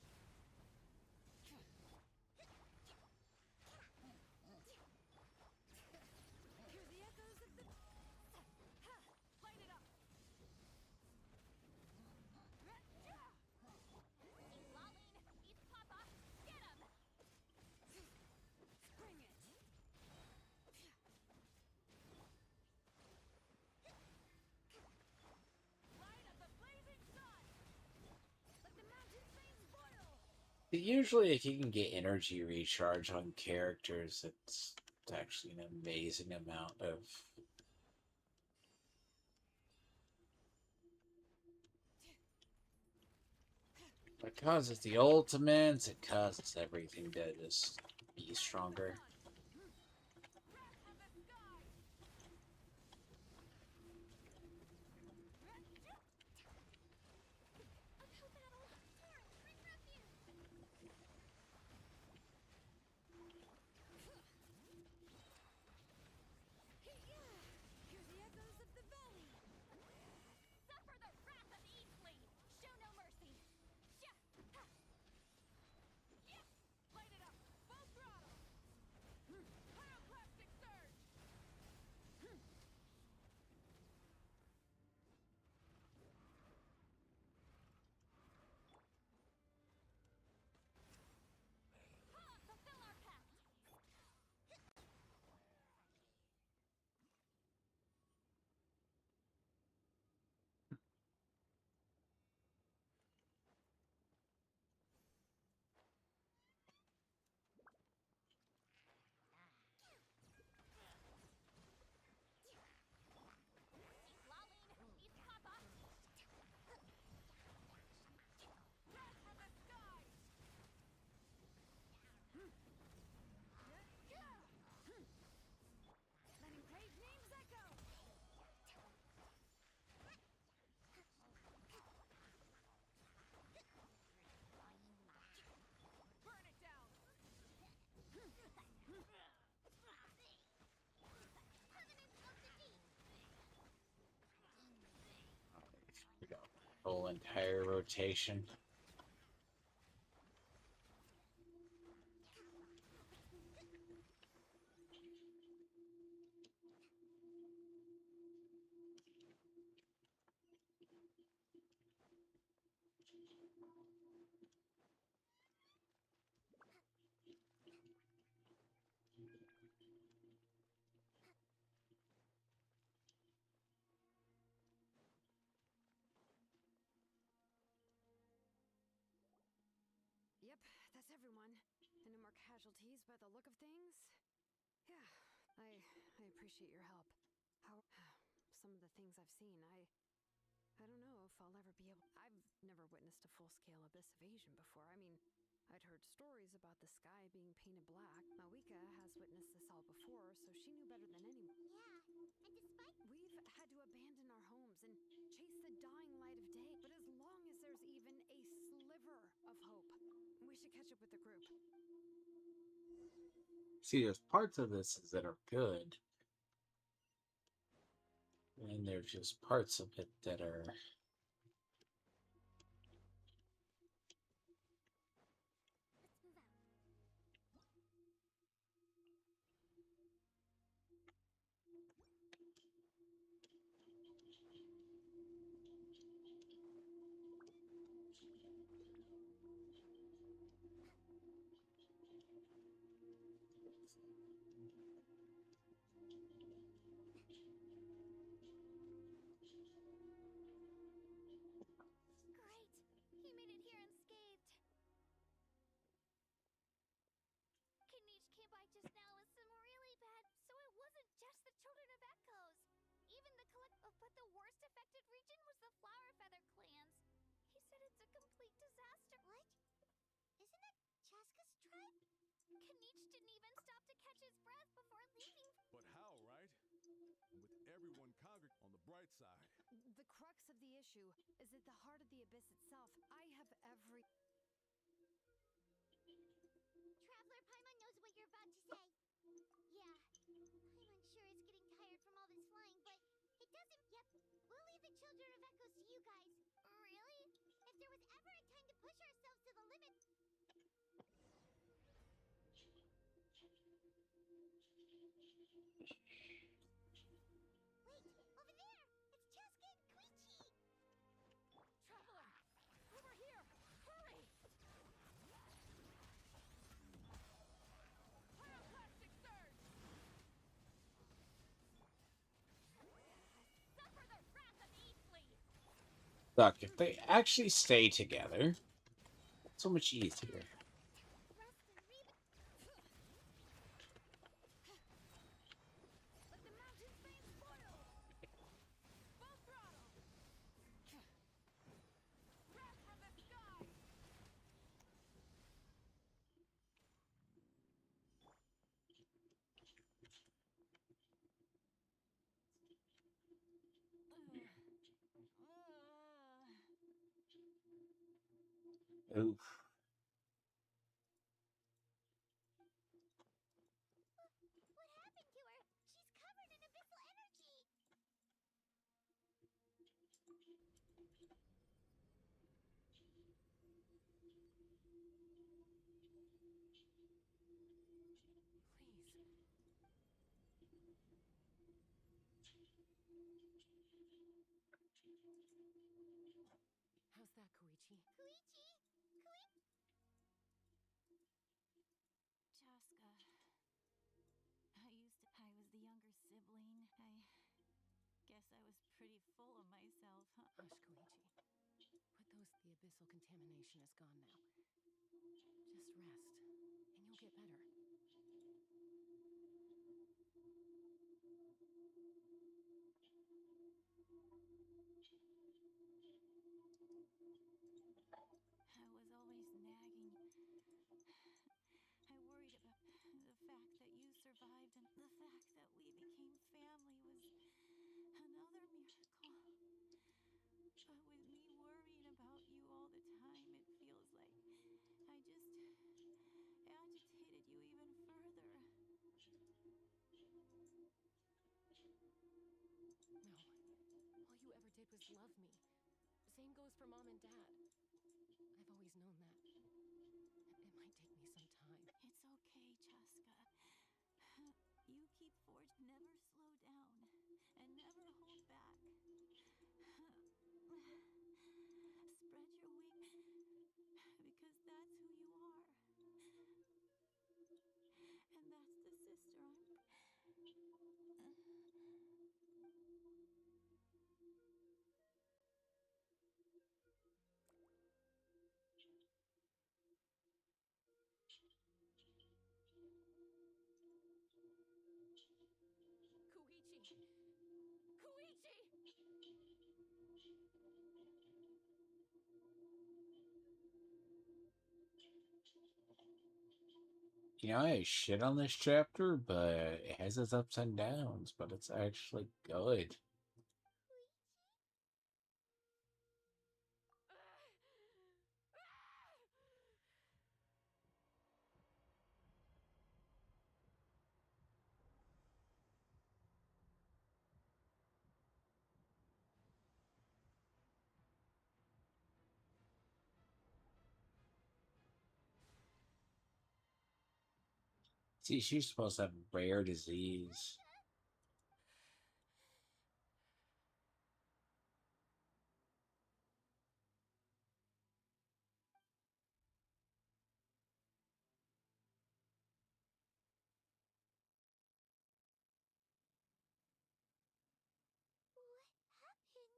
Hear the echoes of the. Light it up! Lolling, eat Papa, get him! Bring it! Light of the blazing sun! Let the mountain's veins boil! Usually, if you can get energy recharge on characters, it's actually an amazing amount of. It causes the ultimates, it causes everything to just be stronger. Wrath of the sky! Uphill battle. Torrent, bring refuge. Hear the echoes of the valley! Suffer the wrath of Eastleigh! Show no mercy! Light it up! Full throttle! Pyroclastic surge! Fulfill our pact! Lolling, eat Papa! Wrath from the sky! Letting page names echo! Burn it down! Permanence of defeat. We go. Whole entire rotation. Thanks, everyone. And no more casualties by the look of things. Yeah, I appreciate your help. How some of the things I've seen, I don't know if I'll ever be able. I've never witnessed a full-scale abyss invasion before. I mean, I'd heard stories about the sky being painted black. Malika has witnessed this all before, so she knew better than anyone. Yeah, and despite We've had to abandon our homes and chase the dying light of day. But as long as there's even a sliver of hope, we should catch up with the group. See, there's parts of this that are good, and there's just parts of it that are let's move out. Great! He made it here unscathed. Kinich came by just now with some really bad, so it wasn't just the children of Echoes. Even the but the worst affected region was the Flower Feather clans. He said it's a complete disaster. What? Isn't it Chaska's tribe? Kinich didn't even stop to catch his breath before leaving. But how, right? With everyone congregating on the bright side. The crux of the issue is at the heart of the abyss itself. I have every. Traveler Paimon knows what you're about to say. Yeah, Paimon sure is getting tired from all this flying, but it doesn't. Yep, we'll leave the Children of Echoes to you guys. Really? If there was ever a time to push ourselves to the limit. Wait, over there! It's Chaska and Koichi! Traveler! Over here! Hurry! Pyroclastic surge! Suffer the wrath of Eastleigh! look. If they actually stay together, it's so much easier. Rest and Let the mountains vein spoil! Full throttle! Wrath from the sky! Oof. What happened to her? She's covered in abyssal energy! Please. How's that, Koichi? Koichi? Chaska. I was the younger sibling. I guess I was pretty full of myself, huh? Hush, Koichi. The abyssal contamination is gone now. Just rest, and you'll get better. I was always nagging. I worried about the fact that you survived and the fact that we became family was another miracle. But with me worrying about you all the time, it feels like I just agitated you even further. No. All you ever did was love me. Same goes for Mom and Dad. I've always known that. It might take me some time. It's okay, Chaska. You keep forged. Never slow down. And never hold back. Spread your wings. Because that's who you are. And that's the sister You know, I shit on this chapter, but it has its ups and downs, but it's actually good. See, she's supposed to have a rare disease. What happened?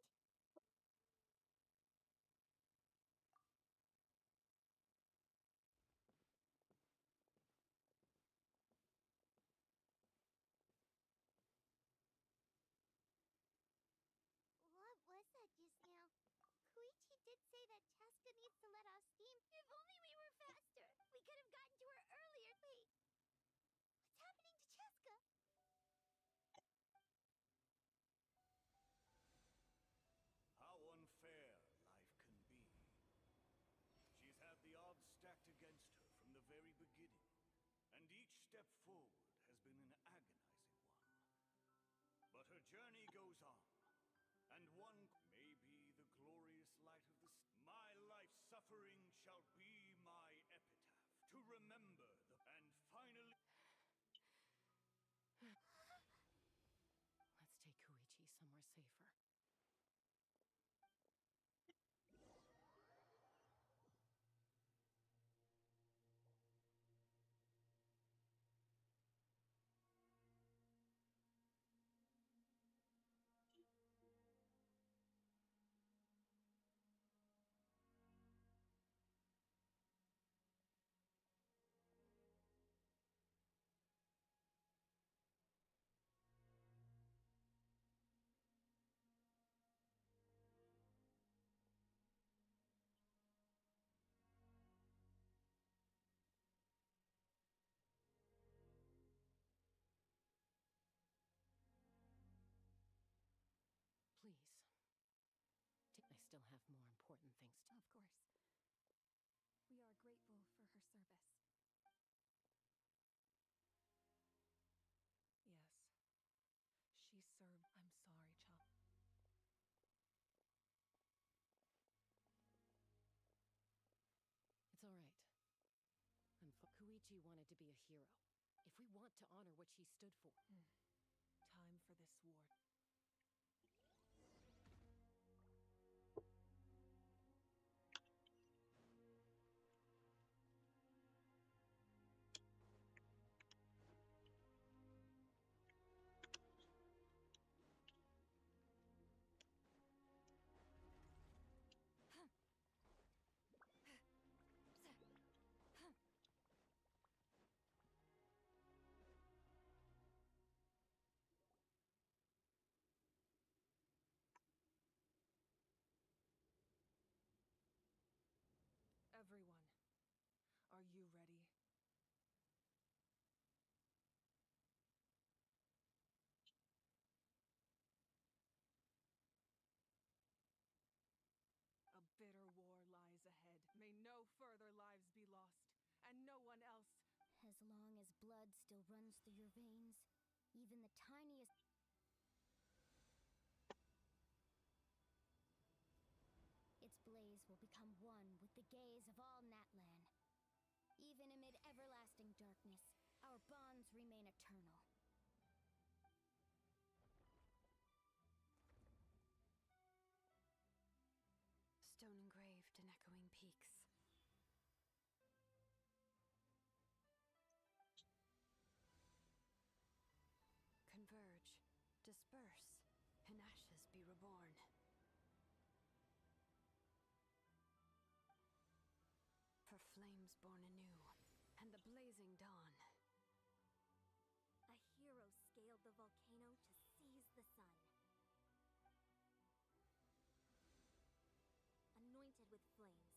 What was that just now? Koichi did say that Chaska needs to let off steam. If only we were faster! We could have gotten to her earlier. Wait, what's happening to Chaska? How unfair life can be. She's had the odds stacked against her from the very beginning, and each step forward has been an agonizing one. But her journey goes on, and one may be the glorious light of the my life's suffering shall be my epitaph, to remember the and finally Let's take Koichi somewhere safer. Please. I still have more important things to... Of course. We are grateful for her service. Yes. She served. I'm sorry, child. It's all right. Koichi wanted to be a hero. If we want to honor what she stood for... Time for this war. Everyone, are you ready? A bitter war lies ahead. May no further lives be lost, and no one else. As long as blood still runs through your veins, even the tiniest... its blaze will become one with the gaze of all Natlan. Even amid everlasting darkness, our bonds remain eternal. Stone engraved in echoing peaks. Converge, disperse, in ashes be reborn. For flames born anew, and the blazing dawn. A hero scaled the volcano to seize the sun. Anointed with flames.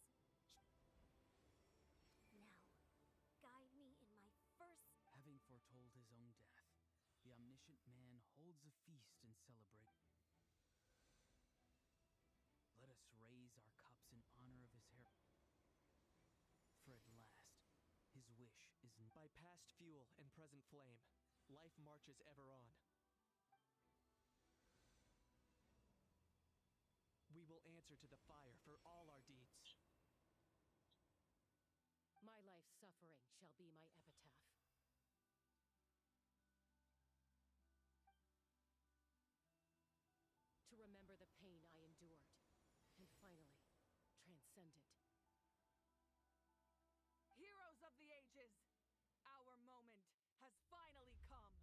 Now, guide me in my The omniscient man holds a feast in celebration. Let us raise our cups in honor of his heritage. For at last, his wish is by past fuel and present flame. Life marches ever on. We will answer to the fire for all our deeds. My life's suffering shall be my epitaph. To remember the pain I endured, and finally, transcend it. Heroes of the ages! Our moment has finally come!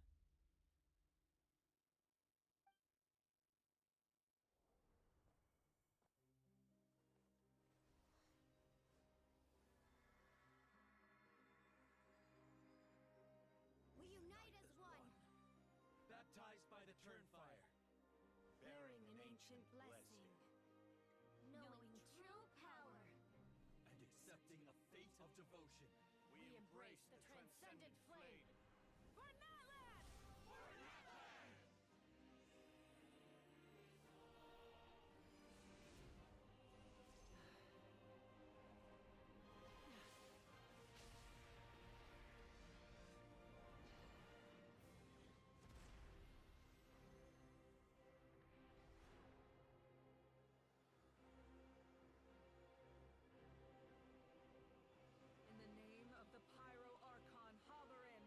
We unite as one! Baptized by the Turnfire. Bearing an ancient blessing. Knowing true power! And accepting a fate of devotion. We embrace the transcendent flame. For Natlan! In the name of the Pyro Archon Hoverin,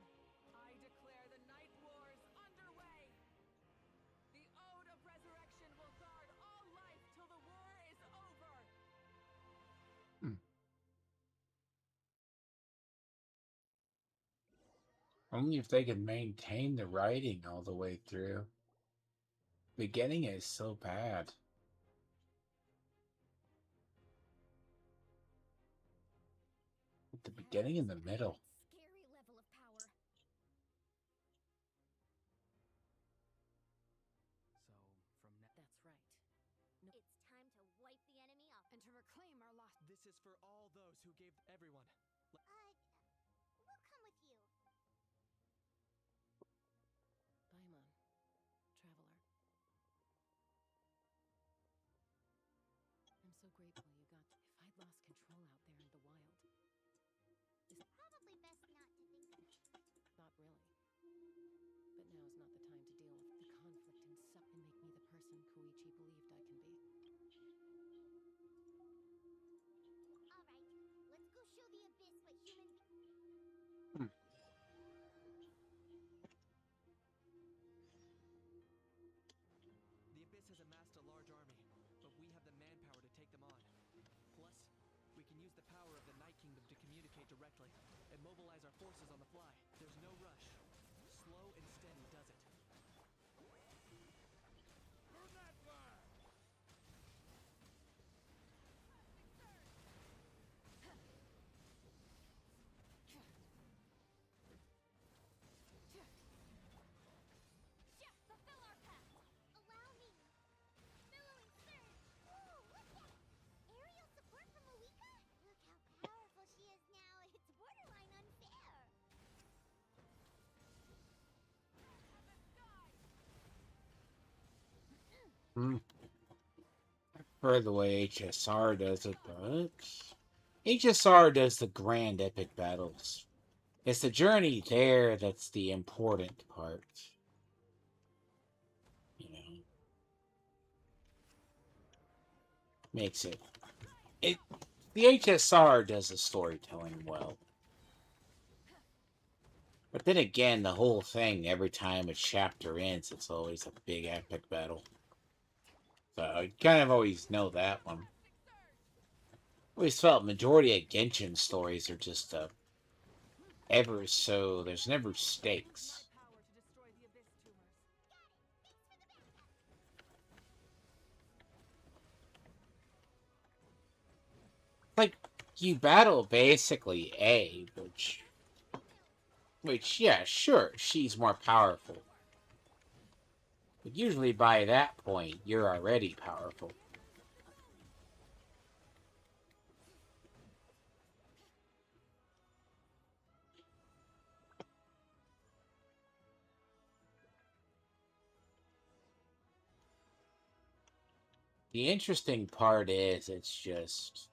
I declare the Night Wars underway! The Ode of Resurrection will guard all life till the war is over! Only if they can maintain the writing all the way through. Beginning is so bad. At the beginning and the middle. Scary level of power. So, from now... That's right. It's time to wipe the enemy off. And to reclaim our lost. This is for all those who gave everyone. We'll come with you. Paimon, traveler. I'm so grateful you got to. If I'd lost control out there in the wild. Probably best not to think of it. Not really. But now's not the time to deal with the conflict and make me the person Koichi believed I can be. Alright, let's go show the Abyss what human The Abyss has amassed a large army, but we have the manpower to take them on. Plus, we can use the power of the Night Kingdom to communicate directly and mobilize our forces on the fly. There's no rush. Slow and steady does it. Burn that flag! Chef, fulfill our path! Allow me! Billowing surge! Ooh, look at aerial support from Moika? Look how powerful she is now. It's borderline unfair. I prefer the way HSR does it, but HSR does the grand epic battles. It's the journey there that's the important part. You know, makes it. The HSR does the storytelling well. But then again, the whole thing, every time a chapter ends, it's always a big epic battle. So I kind of always know that one. I always felt majority of Genshin stories are just ever so, there's never stakes. Power to destroy the Abyss tumors. Like, you battle basically A, which, yeah, sure, she's more powerful. But usually by that point, you're already powerful. The interesting part is it's just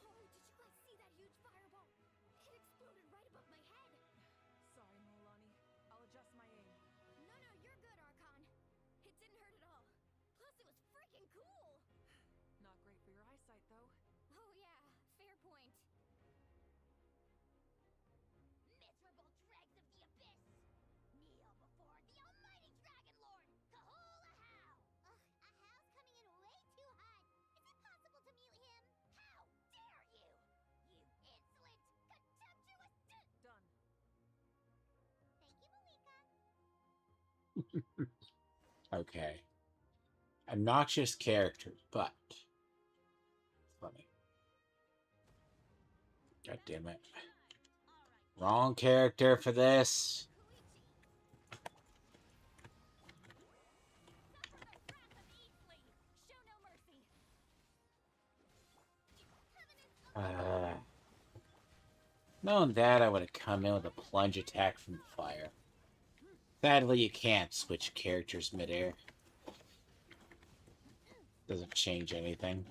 Oh, did you guys see that huge fireball? It exploded right above my head. Sorry, Molani. I'll adjust my aim. No, you're good, Archon. It didn't hurt at all. Plus, it was freaking cool. Not great for your eyesight, though. Oh yeah, fair point. Miserable dregs of the abyss! Kneel before the almighty Dragon Lord, Kahula How! Ugh, Ahal's coming in way too hot. Is it possible to mute him? How dare you! You insolent, contemptuous Done. Thank you, Malika. okay. Obnoxious character, but funny. God damn it. Wrong character for this. Show no mercy. Knowing that, I would have come in with a plunge attack from the fire. Sadly, you can't switch characters midair. Doesn't change anything.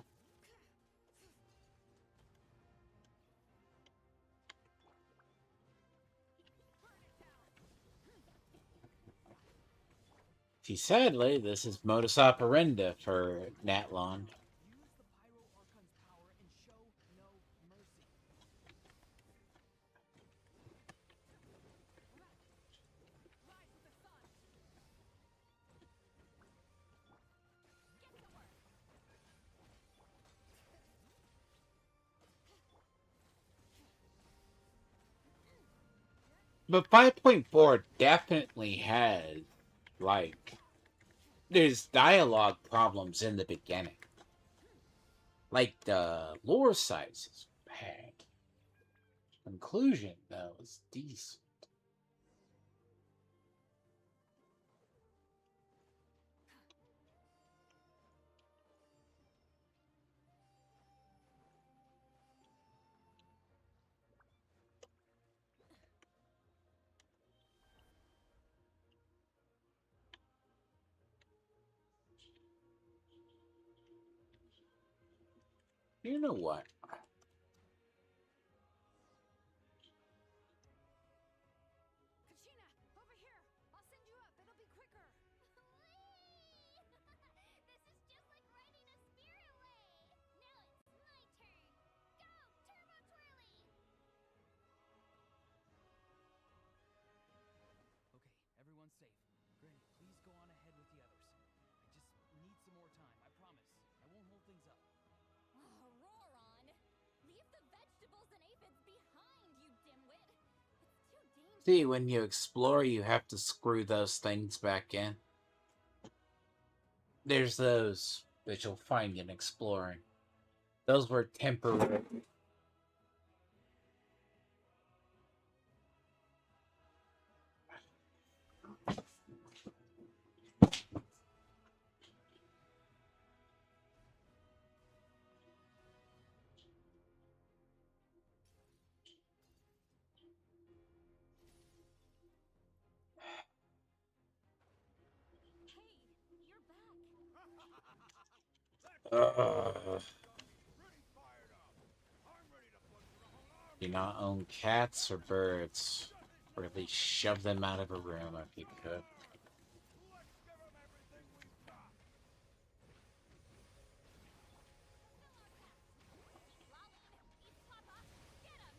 See, sadly, this is modus operandi for Natlon. Use the Pyro Archon's power and show no mercy. Rise with the sun. Get to work. But 5.4 definitely has, like, there's dialogue problems in the beginning. Like, the lore size is bad. Conclusion, though, is decent. You know what? Kachina, over here! I'll send you up. It'll be quicker. This is just like riding a spirit away. Now it's my turn. Go, Turbo Twirly! Okay, everyone's safe. Granny, please go on ahead with the others. I just need some more time, I promise. I won't hold things up. Oh, roar on. Leave the vegetables and aphids behind, you dimwit. It's too dangerous. See, when you explore, you have to screw those things back in. There's those that you'll find in exploring. Those were temporary. Hey, you're back. Pretty fired up. I'm ready to put the whole army. Do not own cats or birds, or at least shove them out of a room if you could. Let's give 'em everything we've got. Lolline, eat Papa. Get him.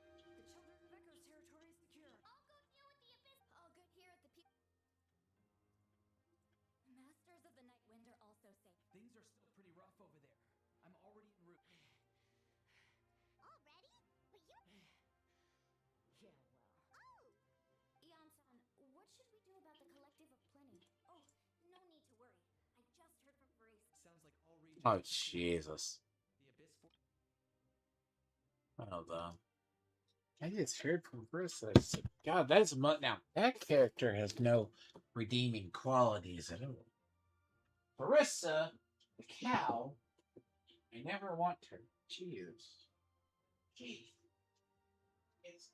The Children of Echo's territory is secure. I'll go deal with the abyss. All good here at the Masters of the Night Wind are also safe. Things are still pretty rough over there. I'm already en route. Already? But you're... Yeah, well. Oh! Eon-san, what should we do about the Collective of Plenty? Oh, no need to worry. I just heard from Grace. Sounds like Oh, Jesus. Hold on. I just heard from Brissa. God, that's now that character has no redeeming qualities at all. Barissa, the cow, I never want her. Jeez. Jeez. It's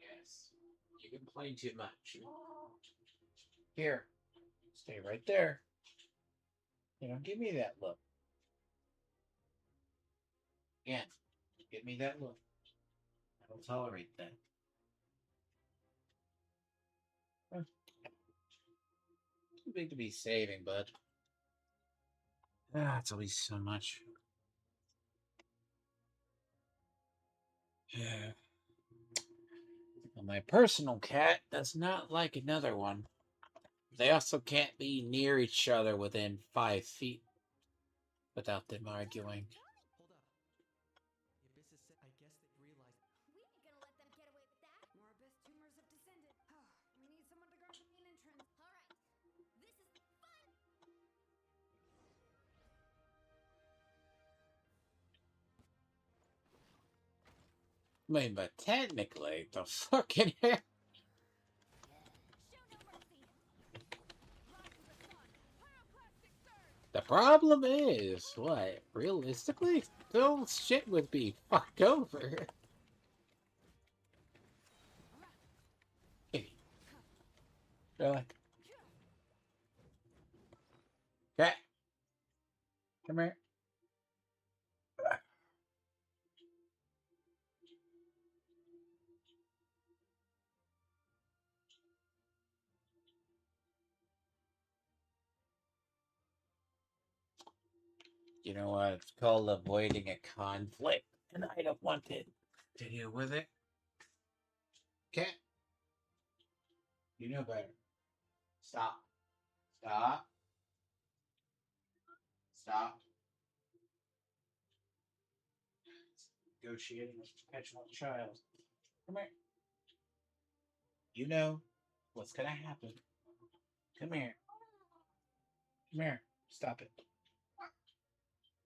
yes. You complain too much. Here, stay right there. You know, give me that look. Again, give me that look. I don't tolerate that. Too big to be saving, bud. Ah, it's always so much. Yeah. Well, my personal cat does not like another one. They also can't be near each other within 5 feet without them arguing. Hold up. The Abyss is I guess they've realized. We ain't gonna let them get away with that. More abyss tumors have descended. We need someone to guard the main entrance. All right. This is fun. I mean, but technically, the fucking hair. Show no mercy. Rise to the sun. Pyroclastic surge. The problem is, what? Realistically, still shit would be fucked over. Really? Cat, come here. You know what? It's called avoiding a conflict, and I don't want it to deal with it. Cat, you know better. Stop. Stop. Stop. Negotiating with a petulant child. Come here. You know what's gonna happen. Come here. Come here. Stop it.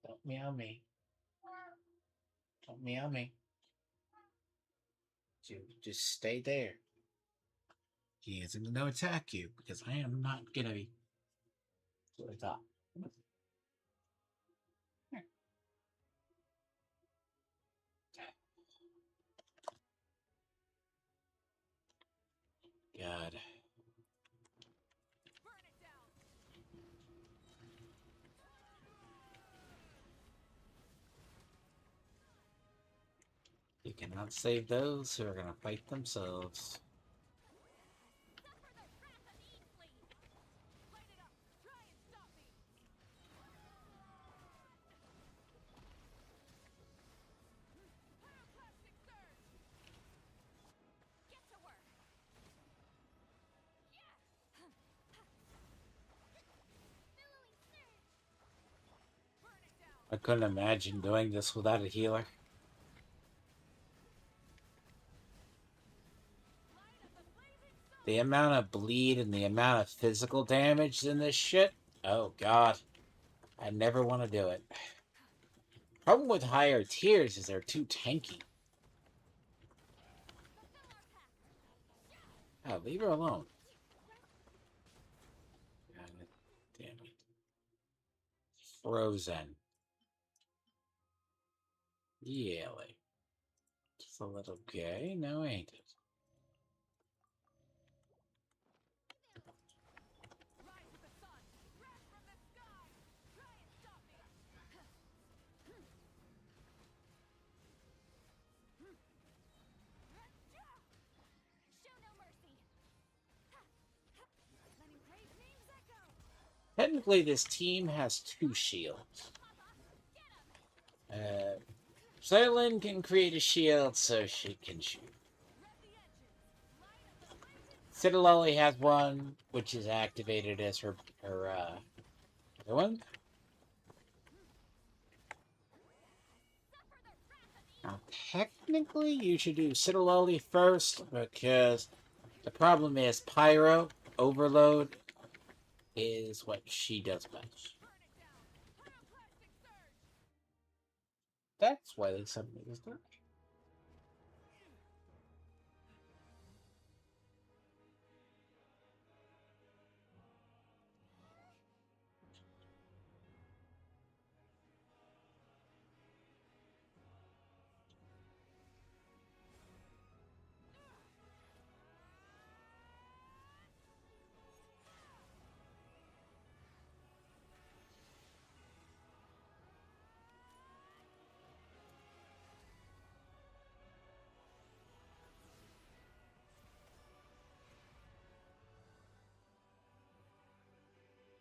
Don't meow me. Don't meow me. Just stay there. He isn't gonna attack you because I am not gonna be. That's what I thought. Here. God. Burn it down. You cannot save those who are gonna fight themselves. Suffer the wrath of Easley. Light it up. Try and stop me. I couldn't imagine doing this without a healer. The amount of bleed and the amount of physical damage in this shit. Oh god. I never want to do it. Problem with higher tiers is they're too tanky. Oh, leave her alone. God damn it. Frozen. Really? Just a little gay? No, ain't it? Show no mercy. Letting praise names echo. Technically, this team has 2 shields. Ceylin can create a shield so she can shoot. Citadel has one, which is activated as her other one. Now, technically, you should do Citadel first because the problem is Pyro Overload is what she does best. That's why they suddenly was done.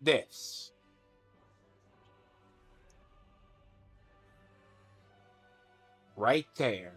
This. Right there.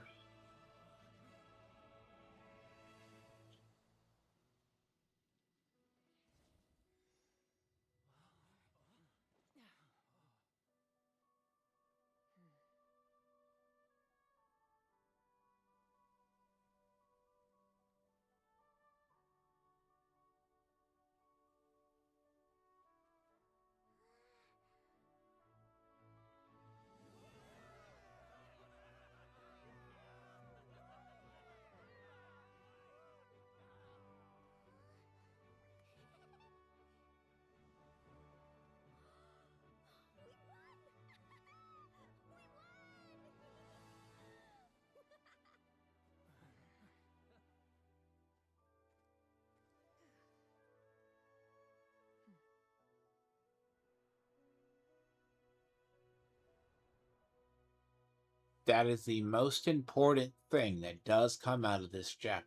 That is the most important thing that does come out of this chapter.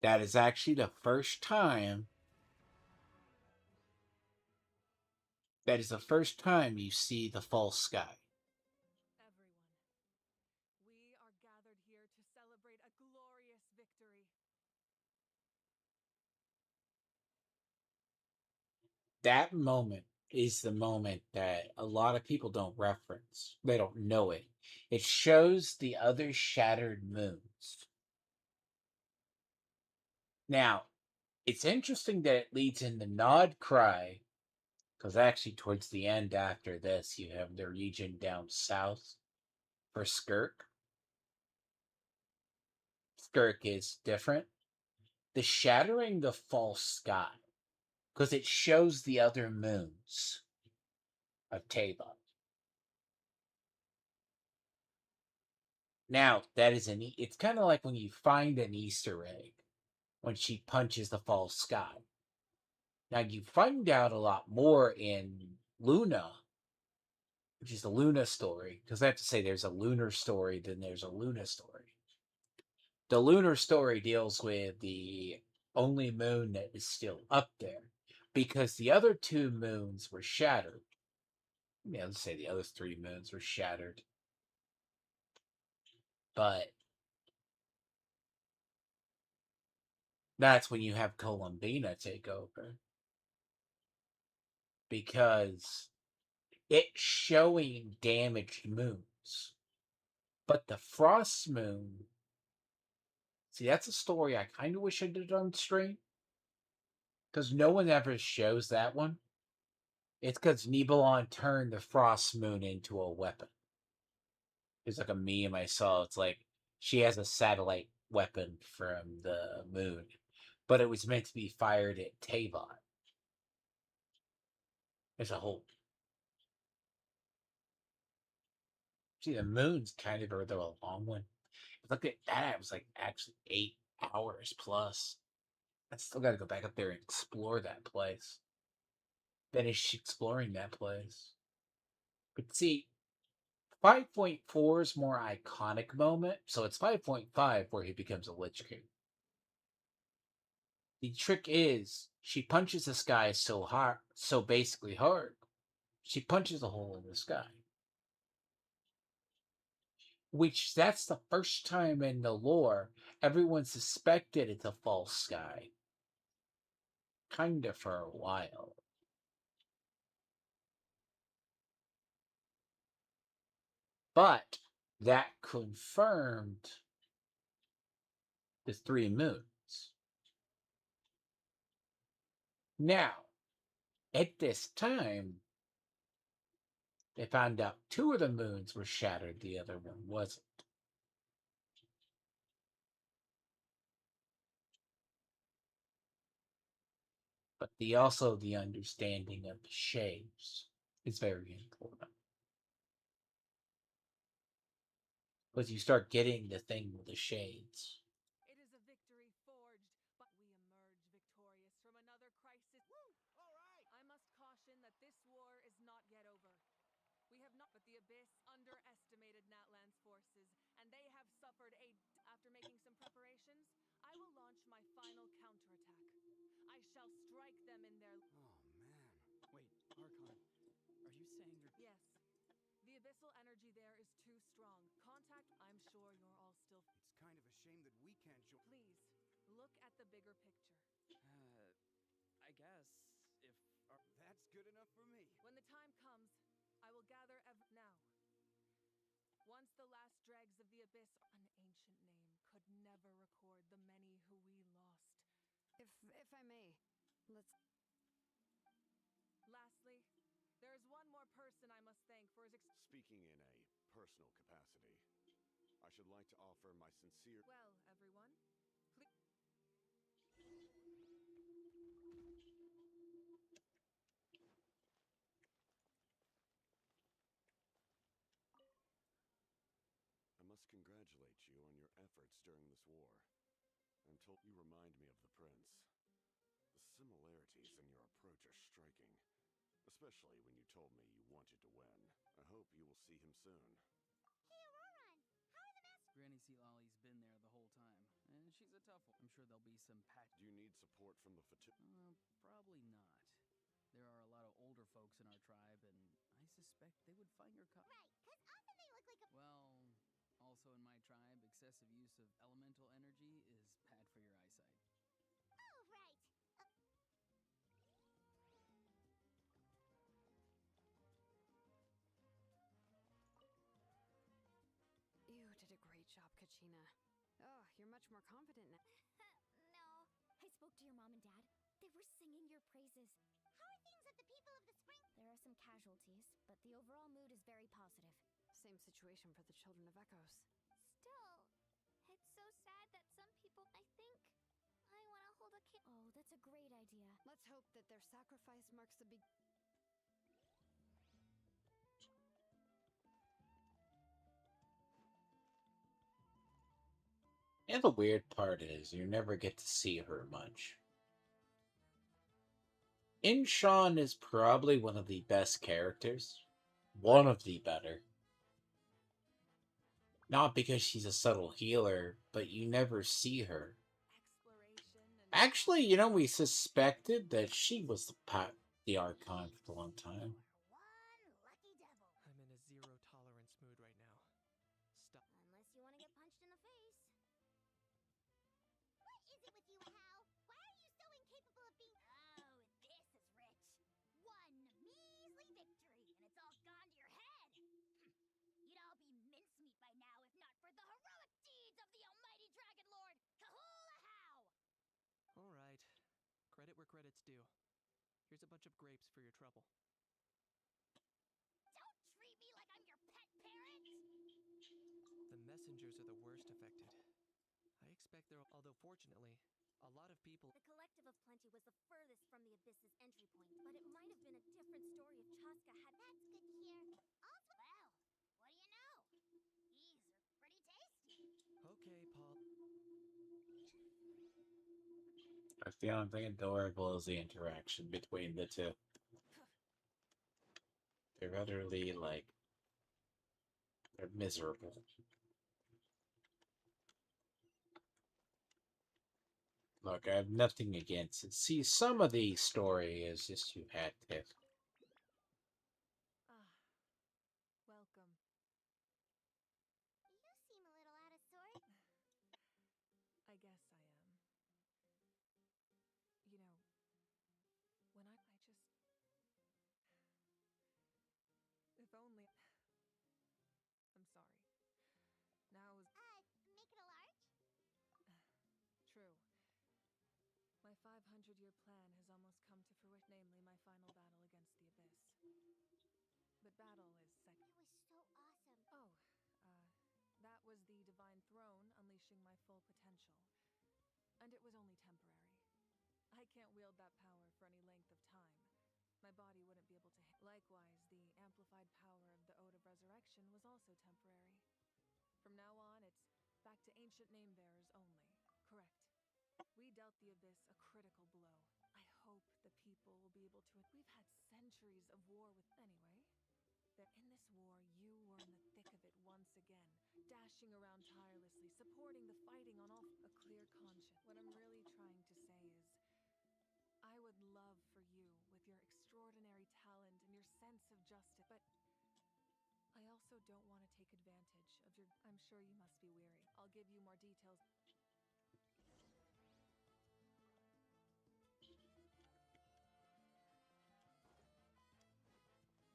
That is actually the first time. That is the first time you see the false sky. Everyone, we are gathered here to celebrate a glorious victory. That moment is the moment that a lot of people don't reference. They don't know it. It shows the other shattered moons. Now, it's interesting that it leads into Nod Cry, because actually towards the end after this, you have the region down south for Skirk. Skirk is different. The shattering the false sky, because it shows the other moons of Taba. Now, that is it's kind of like when you find an Easter egg when she punches the false sky. Now, you find out a lot more in Luna, which is the Luna story, because I have to say there's a lunar story, then there's a Luna story. The lunar story deals with the only moon that is still up there, because the other 2 moons were shattered. Yeah, let's say the other 3 moons were shattered. But that's when you have Columbina take over. Because It's showing damaged moons. But the Frost Moon, see, that's a story I kind of wish I did on stream because no one ever shows that one. It's because Nibelon turned the Frost Moon into a weapon. There's like a meme I saw. It's like she has a satellite weapon from the moon, but it was meant to be fired at Tavon. There's a whole. See, the moon's kind of a long one. Look at that. It was like actually 8 hours plus. I still got to go back up there and explore that place. Finish exploring that place. But see, 5.4 is more iconic moment, so it's 5.5 where he becomes a Lich King. The trick is she punches the sky so hard, so basically hard. She punches a hole in the sky. Which that's the first time in the lore everyone suspected it's a false sky. Kinda for a while. But that confirmed the 3 moons. Now, at this time, they found out 2 of the moons were shattered, the other one wasn't. But the understanding of the shades is very important. Because you start getting the thing with the shades. It is a victory forged, but we emerge victorious from another crisis. Woo! All right! I must caution that this war is not yet over. We have not, but the Abyss underestimated Natlan's forces, and they have suffered a. After making some preparations, I will launch my final counterattack. I shall strike them in their. Oh, man. Wait, Archon, are you saying you're... Yes. The abyssal energy there is too strong. Contact. I'm sure you're all still. It's kind of a shame that we can't join. Please, look at the bigger picture. I guess if... That's good enough for me. When the time comes, I will gather now. Once the last dregs of the abyss, an ancient name could never record the many who we lost. If I may, let's... Lastly, there is one more person I must thank for his Speaking in a personal capacity, I should like to offer my sincere... Well, everyone, please... I must congratulate you on your efforts during this war. I'm told you remind me of the prince. The similarities in your approach are striking, especially when you told me you wanted to win. I hope you will see him soon. Hey, Auroran! How are the masters? Granny Sea Lolly's been there the whole time, and she's a tough one. I'm sure there'll be some patch... Do you need support from the Probably not. There are a lot of older folks in our tribe, and I suspect they would find your Right, because often they look like a... Well, also in my tribe, excessive use of elemental energy is bad for your eyesight. Oh, right. You did a great job, Kachina. Oh, you're much more confident now. No. I spoke to your mom and dad. They were singing your praises. How are things with the people of the spring? There are some casualties, but the overall mood is very positive. Same situation for the Children of Echoes. Still, it's so sad that some people... I think I want to hold a Oh, that's a great idea. Let's hope that their sacrifice marks the And the weird part is you never get to see her much. Inshan is probably one of the best characters. One of the better. Not because she's a subtle healer, but you never see her. Actually, we suspected that she was the Archon for a long time. I'm in a zero tolerance mood right now. Stop. Unless you want to get punched in the face. What is it with you, Hal? Why are you so incapable of being... Oh, this is rich. One measly victory, and it's all credit's due. Here's a bunch of grapes for your trouble. Don't treat me like I'm your pet parrot! The messengers are the worst affected. I expect there, although fortunately, a lot of people. The Collective of Plenty was the furthest from the Abyss's entry point, but it might have been a different story if Chaska had. That's good to hear. Also, well, what do you know? These are pretty tasty. Okay, Paul. The only thing adorable is the interaction between the two. They're utterly, like, they're miserable. Look, I have nothing against it. See, some of the story is just you had to. Welcome. You seem a little out of sorts. I guess I am. You know, when I just... If only... I'm sorry. Now is... Make it a large? True. My 500-year plan has almost come to fruition, namely my final battle against the Abyss. But battle is It was so awesome. Oh, that was the Divine Throne unleashing my full potential. And it was only temporary. I can't wield that power for any length of time. My body wouldn't be able to... Likewise, the amplified power of the Ode of Resurrection was also temporary. From now on, it's back to ancient name-bearers only. Correct. We dealt the Abyss a critical blow. I hope the people will be able to... We've had centuries of war with... Anyway, that in this war, you were in the thick of it once again, dashing around tirelessly, supporting the fighting on all... A clear conscience. What I'm really trying to say is, I would love for you, with your extraordinary talent and your sense of justice, but I also don't want to take advantage of your... I'm sure you must be weary. I'll give you more details.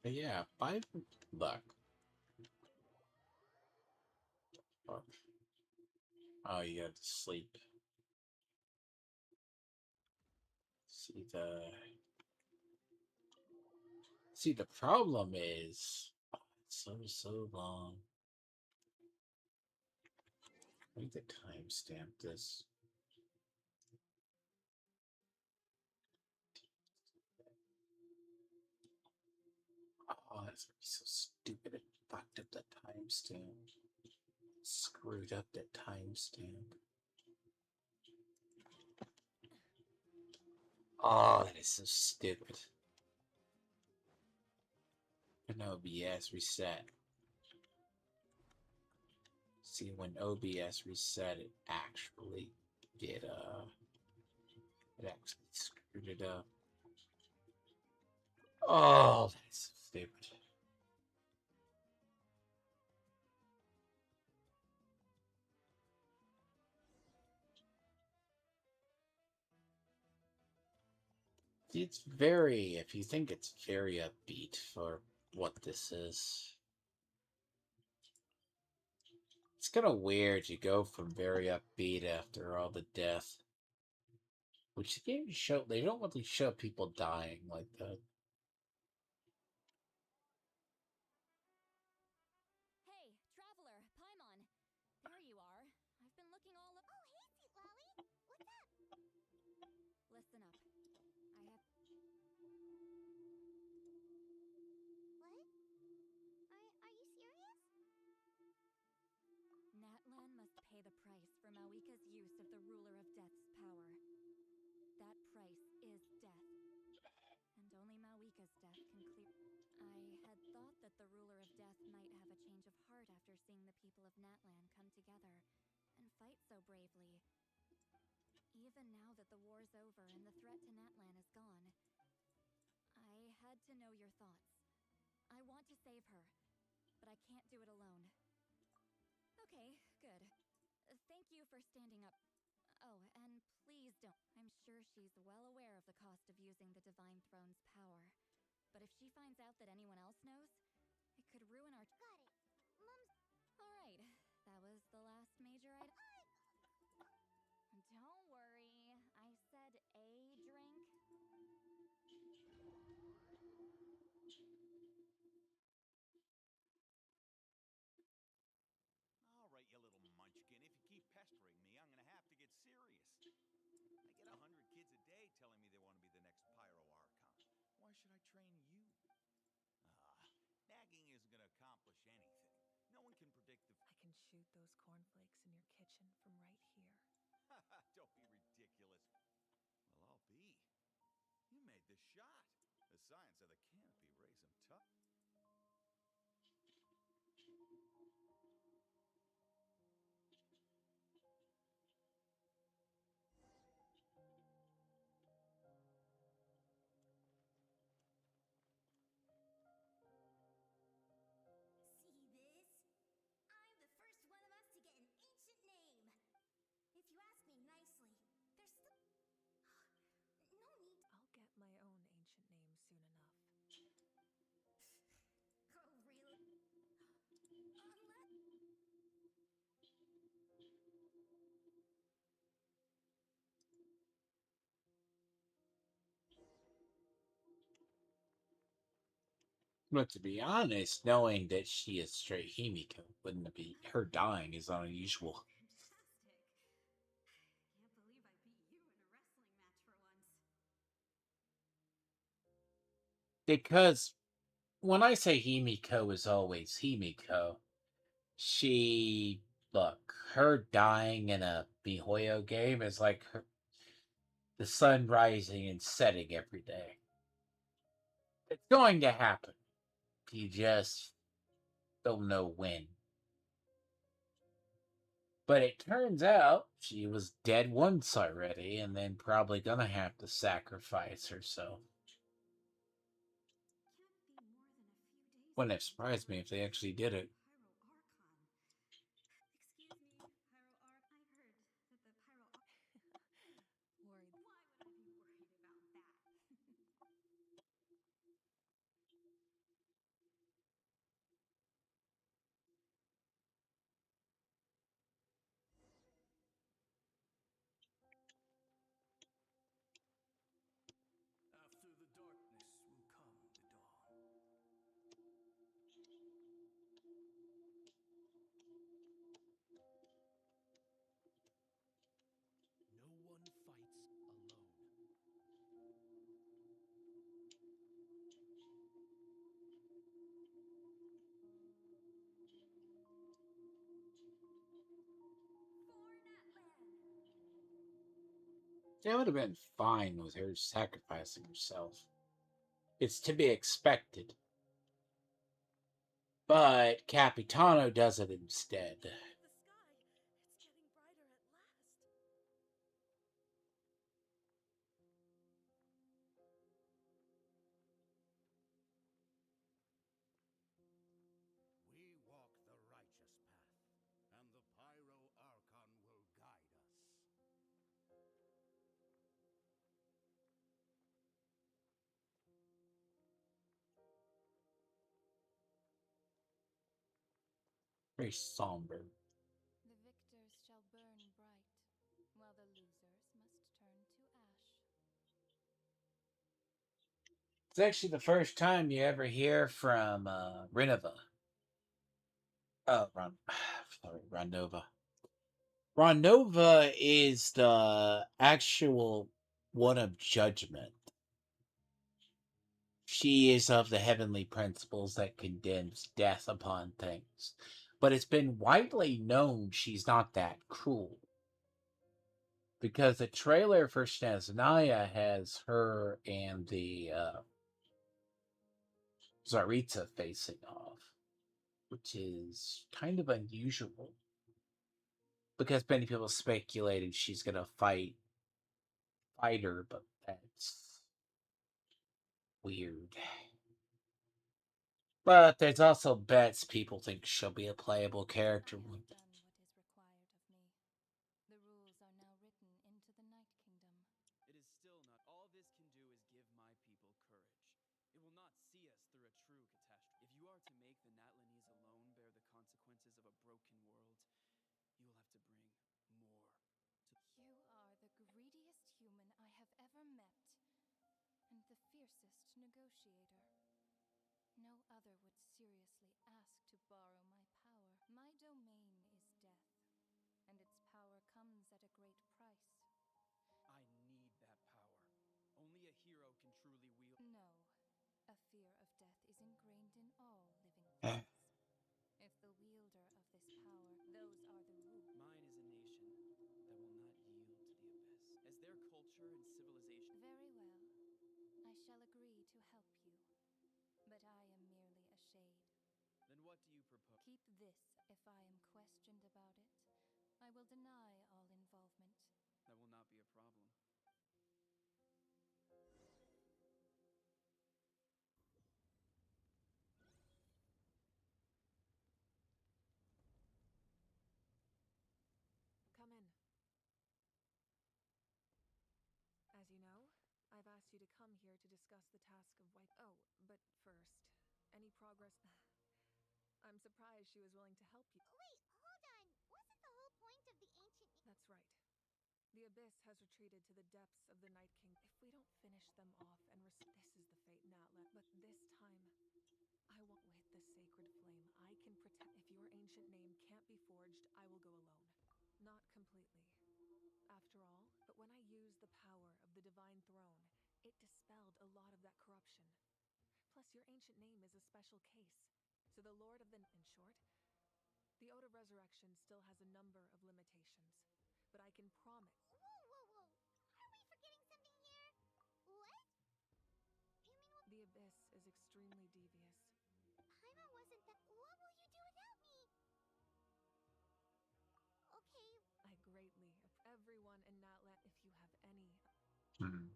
But yeah, look. Fuck. Oh, you have to sleep. See, the problem is, it's so long. I need to timestamp this. Oh, that's gonna be so stupid. It fucked up that timestamp. Screwed up that timestamp. Oh, that is so stupid. An OBS reset. See, when OBS reset, it actually did, it actually screwed it up. Oh, that is so stupid. It's very, if you think it's very upbeat for what this is. It's kind of weird you go from very upbeat after all the death. Which the game show, they don't really show people dying like that. Hey, traveler, Paimon. There you are. I've been looking all over. Oh, hey, Sweet Lolly. What's up? Listen up. I have... What? Are you serious? Natlan must pay the price for Mawika's use of the Ruler of Death's power. That price is death. And only Mawika's death can clear... I had thought that the Ruler of Death might have a change of heart after seeing the people of Natlan come together and fight so bravely. Even now that the war's over and the threat to Natlan is gone, I had to know your thoughts. I want to save her, but I can't do it alone. Okay, good. Thank you for standing up. Oh, and please don't. I'm sure she's well aware of the cost of using the Divine Throne's power. But if she finds out that anyone else knows, it could ruin our... Got it. Mom's... Alright, that was the last major item. Don't worry, I said a drink. All right, you little munchkin. If you keep pestering me, I'm gonna have to get serious. I get 100 kids a day telling me they want to be the next Pyro Archon. Why should I train you? Nagging isn't gonna accomplish anything. No one can predict the. I can shoot those cornflakes in your kitchen from right here. Don't be ridiculous. Well, I'll be. You made the shot. The science of the canopy rays him tough. See this? I'm the first one of us to get an ancient name. If you ask me nicely, there's still no need. I'll get my own ancient name soon enough. Oh, really? Unless. But to be honest, knowing that she is straight Himiko wouldn't be her dying is unusual. Fantastic. Can't believe I beat you in a wrestling match for once. Because when I say Himiko is always Himiko, she look, her dying in a MiHoYo game is like the sun rising and setting every day. It's going to happen. You just don't know when. But it turns out she was dead once already, and then probably gonna have to sacrifice herself. Wouldn't have surprised me if they actually did it. Excuse me, Pyro Arc. I heard that the Pyro Arc. Worried. Why would I be worried about that? After the darkness will come the dawn. No one fights alone. They would have been fine with her sacrificing herself. It's to be expected. But Capitano does it instead. The sky, it's getting brighter at last. We walk the righteous path, and the Pyro Archon will guide us. Very somber. The victors shall burn bright, while the losers must turn to ash. It's actually the first time you ever hear from Renova. Oh, sorry, Rondova. Rondova is the actual one of judgment. She is of the heavenly principles that condemns death upon things. But it's been widely known she's not that cruel. Because the trailer for Snezhnaya has her and the Tsaritsa facing off, which is kind of unusual. Because many people speculated she's gonna fight her, but that's weird. But there's also bets people think she'll be a playable character. I have done what is required of me. The rules are now written into the Night Kingdom. It is still not. All this can do is give my people courage. It will not see us through a true catastrophe. If you are to make the Natlanese alone bear the consequences of a broken world, you will have to bring more to. You are the greediest human I have ever met, and the fiercest negotiator. No other would seriously ask to borrow my power. My domain is death, and its power comes at a great price. I need that power. Only a hero can truly wield. No, a fear of death is ingrained in all living Eh. things. If the wielder of this power, those are the rules. Mine is a nation that will not yield to the abyss. As their culture and civilization. Very well. I shall agree to help you. But I am merely a shade. Then what do you propose? Keep this if I am questioned about it. I will deny all involvement. That will not be a problem. Come in. As you know, I've asked you to come here to discuss the task of wipe. Oh, but first, any progress? I'm surprised she was willing to help you. Wait, hold on. Wasn't the whole point of the ancient... That's right. The Abyss has retreated to the depths of the Night King. If we don't finish them off and this is the fate, Natla. But this time, I won't with the sacred flame. I can protect. If your ancient name can't be forged, I will go alone. Not completely. After all, but when I used the power of the Divine Throne, it dispelled a lot of that corruption. Plus, your ancient name is a special case. So the Lord of the... In short, the Ode of Resurrection still has a number of limitations. But I can promise... Whoa, whoa, whoa. Are we forgetting something here? What? You mean what? The Abyss is extremely devious. Paimon wasn't that... What will you do without me? Okay. I greatly... Everyone in Natlet, if you have any... Hmm.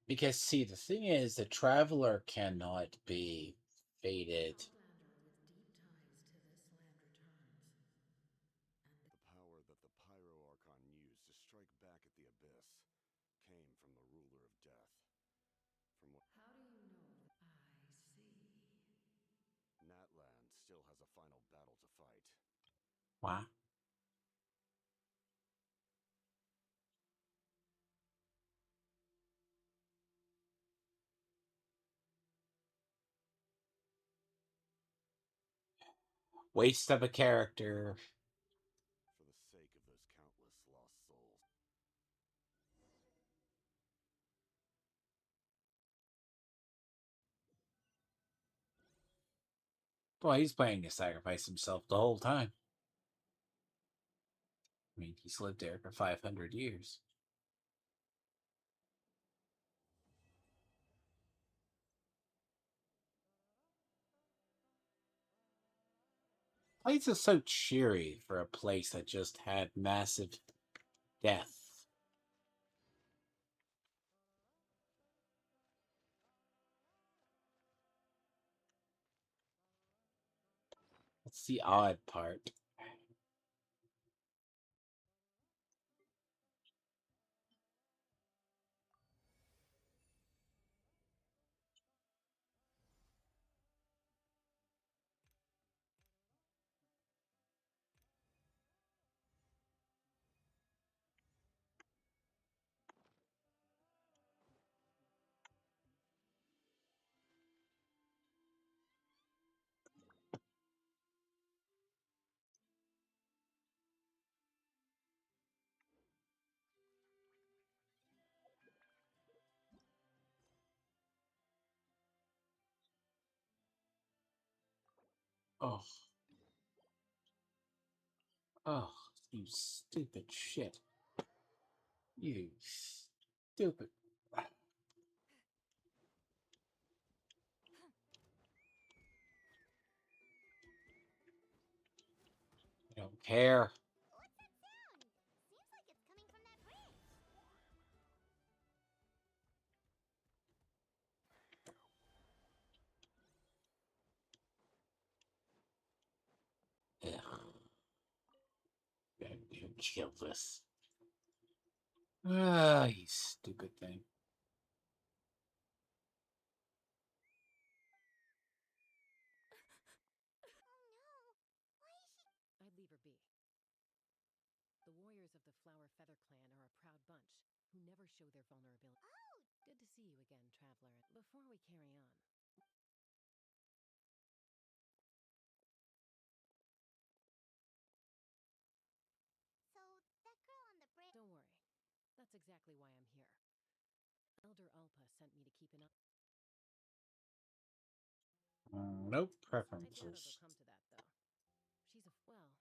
Because, see, the thing is, the Traveler cannot be fated. Outlander with deep ties to this land returns. The power that the Pyro Archon used to strike back at the Abyss came from the ruler of death. From what... How do you know that? I see. Natland still has a final battle to fight. Wow. Waste of a character. For the sake of those countless lost souls. Well, he's planning to sacrifice himself the whole time. I mean, he's lived there for 500 years. Place is so cheery for a place that just had massive death. That's the odd part. Oh. Oh, you stupid shit. You stupid. I don't care. What's that sound? Seems like it's coming from that bridge. Ugh. Gotta kill this. Ah, you stupid thing. Oh no. Why is she... I'd leave her be. show their vulnerability. Oh! Good to see you again, Traveler. Before we carry on, So, that girl on the bridge. don't worry. That's exactly why I'm here. Elder Alpa sent me to keep an eye. Nope, I doubt it'll preferences. come to that, though. She's a well,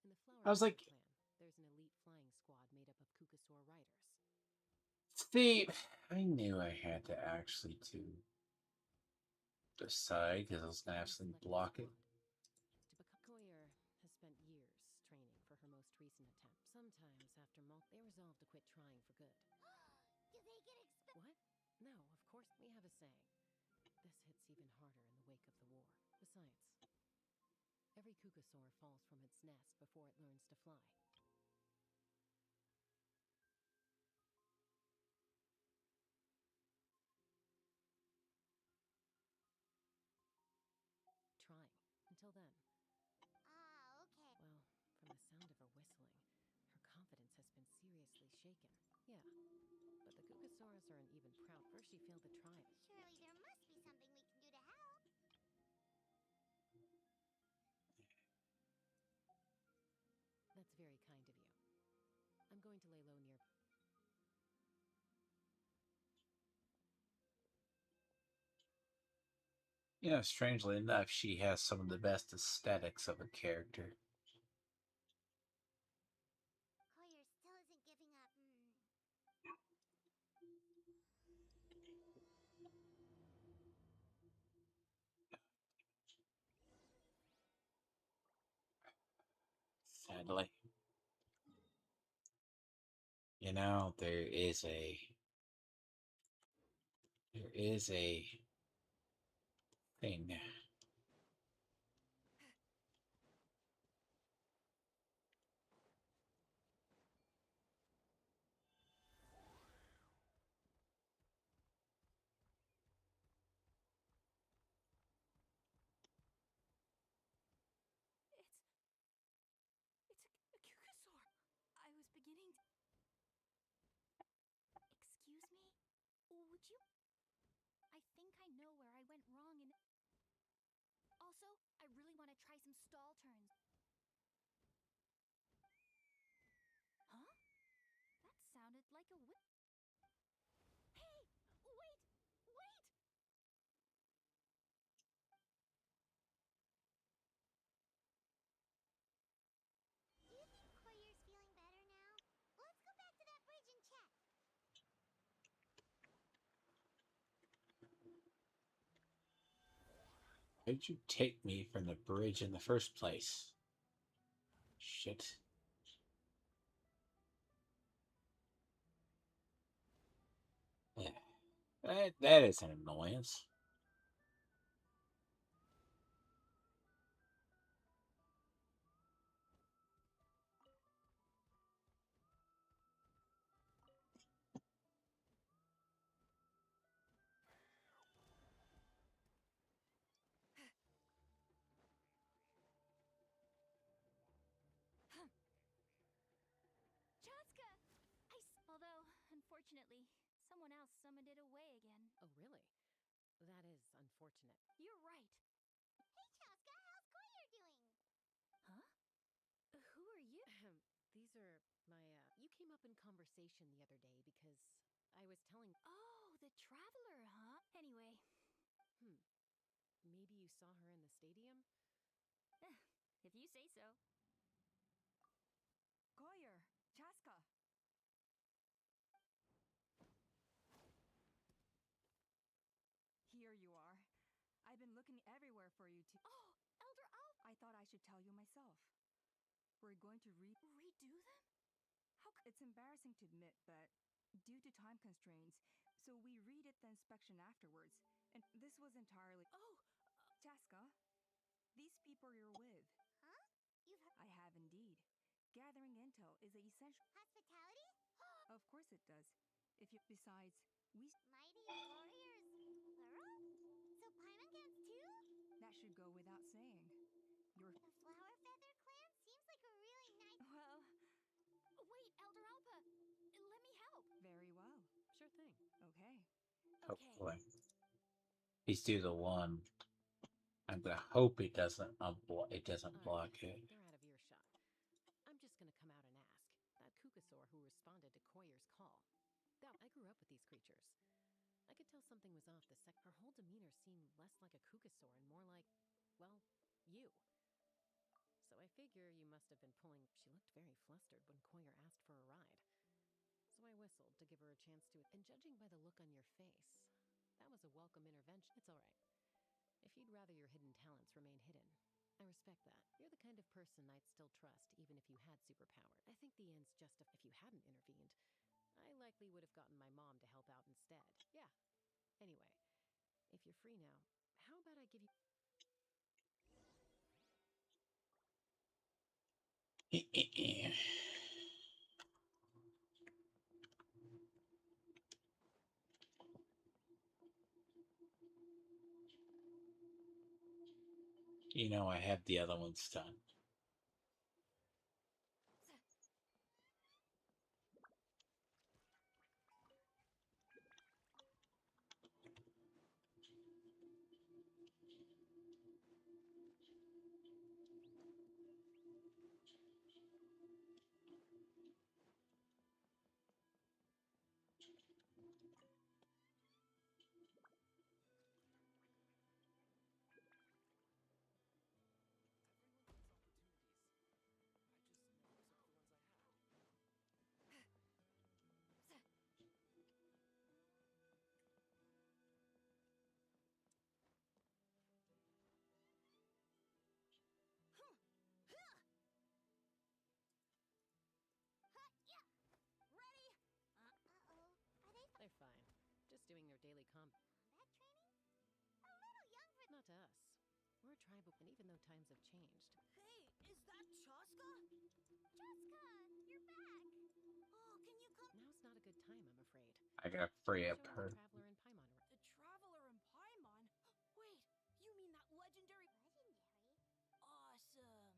in the Flower I was Feather like, clan, there's an elite flying squad made up of Kukasaur riders. see, I knew I had to actually to decide because I was gonna absolutely block it. To become Koyer has spent years training for her most recent attempt. Sometimes, after they resolve to quit trying for good. Do they get What? No, of course we have a saying. This hits even harder in the wake of the war. Besides, every Kukasaur falls from its nest before it learns to fly. Trying. Until then. Ah, okay. Well, from the sound of her whistling, her confidence has been seriously shaken. Yeah, but the Kukasaurus are an even proud. First she failed the trial. Surely there must be something we can do to help. That's very kind of you. I'm going to lay low near... You know, strangely enough, she has some of the best aesthetics of a character. Koyer still isn't giving up. Sadly. You know, there is a thing. It's a Kukasaur. I was beginning to... Excuse me? Would you... I think I know where I went wrong in... Also, I really want to try some stall turns. Huh? That sounded like a Hey! Wait! Wait! Do you think Koyer's feeling better now? Let's go back to that bridge and check. Why'd you take me from the bridge in the first place? Shit. Yeah. That is an annoyance. Chaska! Although, unfortunately, someone else summoned it away again. Oh, really? That is unfortunate. You're right. Hey, Chaska, how's Koyer doing? Huh? Who are you? These are my, You came up in conversation the other day because I was telling... Oh, the Traveler, huh? Anyway. Maybe you saw her in the stadium? If you say so. Koyer! Chaska! Here you are. I've been looking everywhere for you to... Oh, Elder Alp! I thought I should tell you myself. We're going to redo them? It's embarrassing to admit, but due to time constraints, so we redid the inspection afterwards. And this was entirely... Oh! Chaska, these people you're with... Huh? I have indeed. Gathering intel is a essential... Hospitality? Of course it does. If you... Besides, we... Mighty warriors, plural? So Paimon too? That should go without saying. You're... The Flower Feather clan seems like a really nice... Well... Wait, Elder Alpa! Let me help! Very well. Hopefully. He's due the one. I'm gonna hope it doesn't block it. They're out of earshot. I'm just gonna come out and ask. That Kukasaur who responded to Koyer's call. I grew up with these creatures. I could tell something was off the sec. Her whole demeanor seemed less like a Kukasaur and more like, well, you. So I figure you must have been pulling. She looked very flustered when Koyer asked for a ride. So I whistled to give her a chance to. And judging by the look on your face, that was a welcome intervention. It's all right. If you'd rather your hidden talents remain hidden, I respect that. You're the kind of person I'd still trust, even if you had superpower. I think the ends justify. If you hadn't intervened, I likely would have gotten my mom to help out instead. Yeah. Anyway, if you're free now, how about I give you. You know, I have the other ones done. They're fine. Just doing their daily Combat training? A little young for. Not to us. We're a tribal, and even though times have changed. Hey, is that Chaska? Chaska, you're back. Oh, can you come? Now's not a good time, I'm afraid. I gotta free up Show her. the Traveler and Paimon. The Traveler and Paimon? Wait, you mean that legendary? Legendary? Awesome.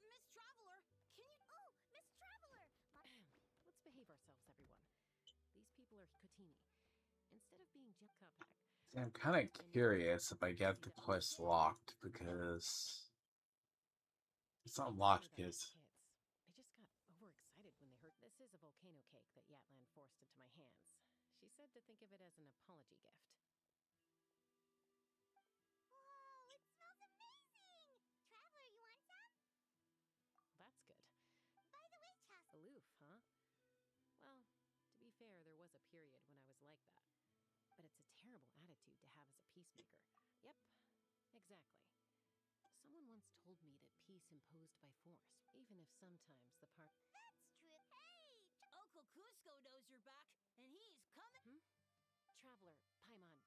Miss Traveler, can you? Oh, Miss Traveler! Let's behave ourselves, everyone. These people are Kotini. Instead of being Kapak. I'm kind of curious if I get the quest locked because it's not locked because I just got overexcited when they heard this is a volcano cake that Yatlan forced into my hands. She said to think of it as an apology gift. Whoa, it smells amazing! Traveler, you want some? That's good. By the way, Chaska. Aloof, huh? Well, to be fair, there was a period when I was like that. But it's a terrible attitude to have as a peacemaker. Yep, exactly. Someone once told me that peace imposed by force, even if sometimes the part. That's true. Hey! Uncle Cusco knows you're back, and he's coming. Traveler, Paimon,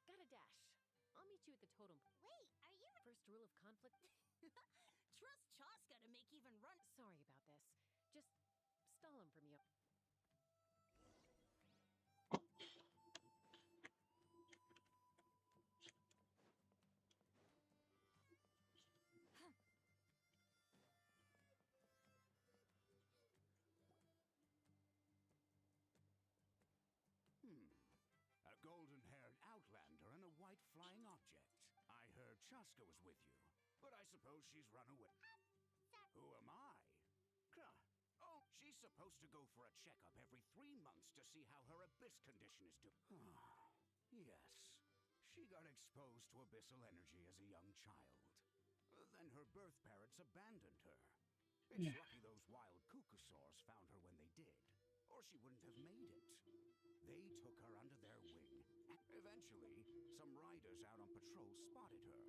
got a dash. I'll meet you at the totem. Wait, are you? First rule of conflict. Trust Chaska to make even run. Sorry about this. Just stall him for me. A golden-haired outlander and a white flying object. I heard Chaska was with you, but I suppose she's run away. Sorry. Who am I? Oh, she's supposed to go for a checkup every 3 months to see how her abyss condition is doing. Yes, she got exposed to abyssal energy as a young child. Then her birth parents abandoned her. It's lucky those wild Kukusaurs found her when they did, or she wouldn't have made it. They took her under their wing. Eventually, some riders out on patrol spotted her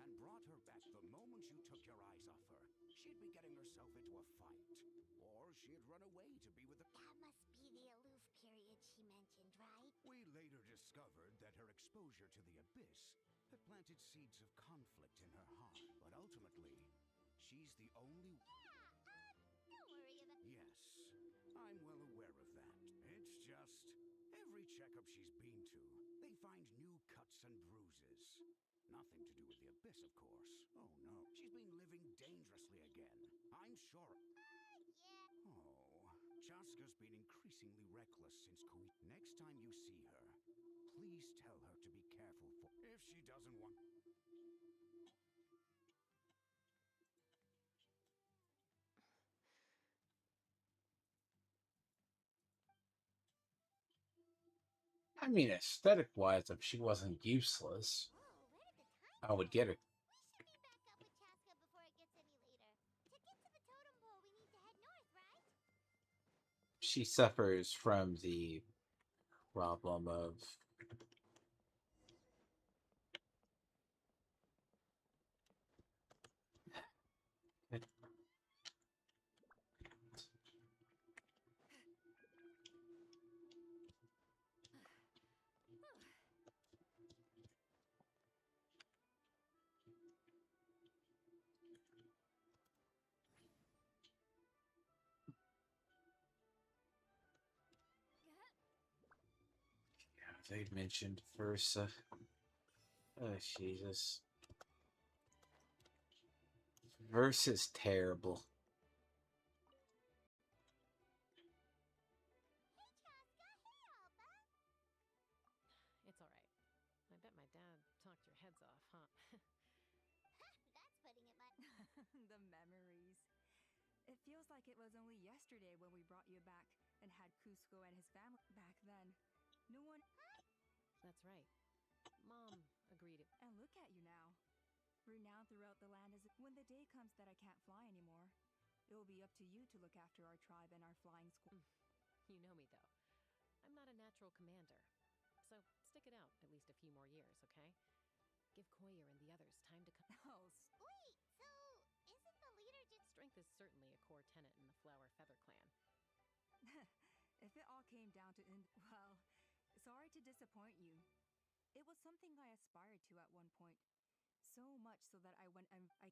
and brought her back the moment you took your eyes off her. She'd be getting herself into a fight, or she had run away to be with a... That must be the aloof period she mentioned, right? We later discovered that her exposure to the abyss had planted seeds of conflict in her heart, but ultimately, she's the only... Yeah, don't worry about... Yes, I'm well aware of that. It's just, every checkup she's been to, they find new cuts and bruises. Nothing to do with the abyss, of course. Oh no, she's been living dangerously again. I'm sure... yeah. Oh, Chaska's been increasingly reckless since Next time you see her, Please tell her to be careful for if she doesn't want. I mean, aesthetic-wise, if she wasn't useless, I would get her. We should meet back up with Chaska before it gets any later. To get to the totem pole, we need to head north, right? She suffers from the problem of they mentioned Versa. Oh, Jesus. Versa's terrible. It's all right. I bet my dad talked your heads off, huh? That's putting it mildly. The memories. It feels like it was only yesterday when we brought you back and had Cusco and his family back then. No one. That's right. Mom agreed. And look at you now. Renowned throughout the land as when the day comes that I can't fly anymore, it will be up to you to look after our tribe and our flying school. You know me, though. I'm not a natural commander. So stick it out at least a few more years, okay? Give Koyer and the others time to come. Oh, Wait, so isn't the leader just Strength is certainly a core tenet in the Flower Feather Clan. if it all came down to well, sorry to disappoint you. It was something I aspired to at one point. So much so that I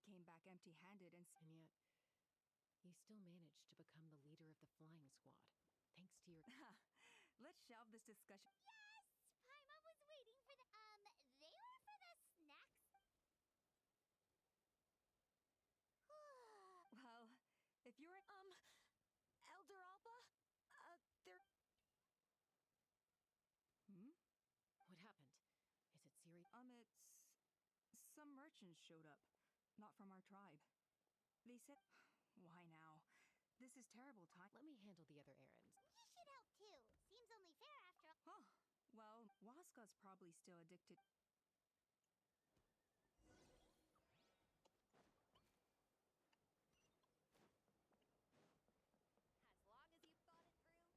came back empty-handed and And yet, you still managed to become the leader of the flying squad, thanks to your... Let's shelve this discussion. Yes! Paimon was waiting for the they were for the snacks? Well, if you're Elder Alba? There. What happened? Is it serious? It's some merchants showed up, not from our tribe. They said, why now? This is terrible time. Let me handle the other errands. You should help too. Seems only fair after all. Huh. Well, Waska's probably still addicted. As long as you've thought it through, just go for it.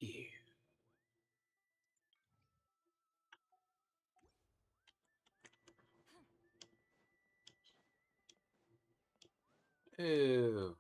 Yeah. Ew.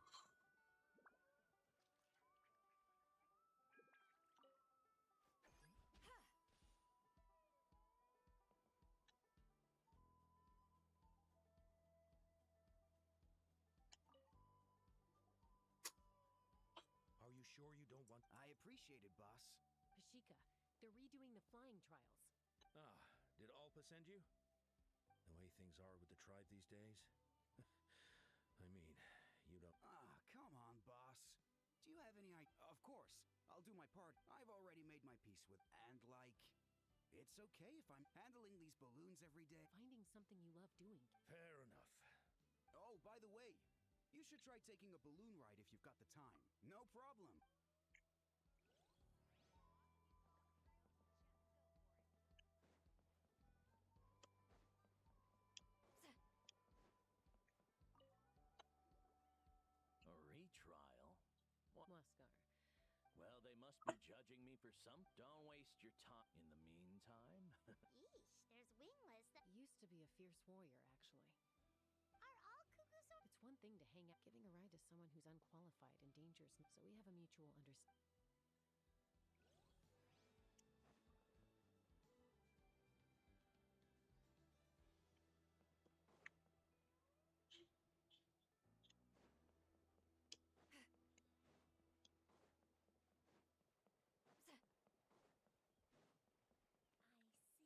Are you sure you don't want? I appreciate it, boss. Pashika, they're redoing the flying trials. Ah, did Alpa send you? The way things are with the tribe these days? I mean, you don't... Ah, come on, boss. Do you have any idea? Of course, I'll do my part. I've already made my peace with... And, like, it's okay if I'm handling these balloons every day. Finding something you love doing. Fair enough. Oh, by the way, you should try taking a balloon ride if you've got the time. No problem. A retrial? Waskar. Well, they must be judging me for some. Don't waste your time. In the meantime... Yeesh, there's wingless that Used to be a fierce warrior, actually. are all cuckoos. It's one thing to hang out. Giving a ride to someone who's unqualified endangers me, so we have a mutual understanding. I see.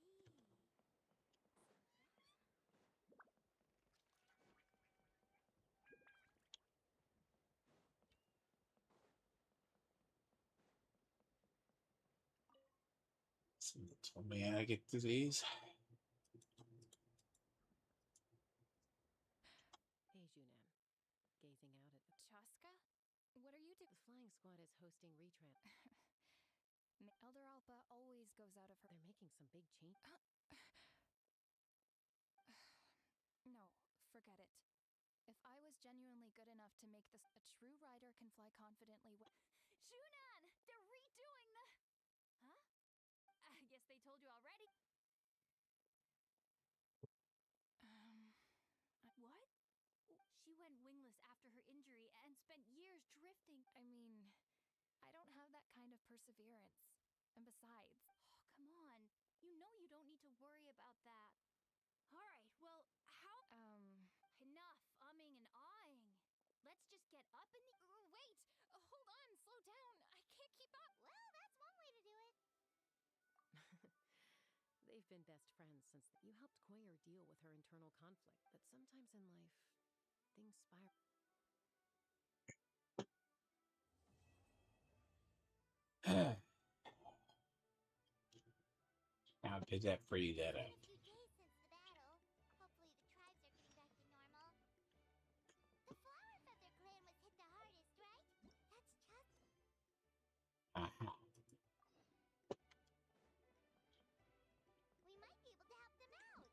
So that's Someone told me how to get through these. Hey, Junan. Gazing out at Chaska? What are you doing? the flying squad is hosting retramp. Elder Alpa always goes out of her. They're making some big change. No, forget it. If I was genuinely good enough to make this, a true rider can fly confidently. Shunan! They're redoing the. Huh? I guess they told you already. What? She went wingless after her injury and spent years drifting. I mean, I don't have that kind of perseverance. And besides, oh, come on. You know you don't need to worry about that. All right, well, how? Enough umming and ahhing. Let's just get up and wait! Hold on, slow down. I can't keep up. Well, that's one way to do it. They've been best friends since you helped Koyer deal with her internal conflict, but sometimes in life, things spiral. How did that free that It's up? been a few days since the battle. Hopefully the tribes are getting back to normal. The Flower Feather clan was hit the hardest, right? That's just... Uh-huh. We might be able to help them out.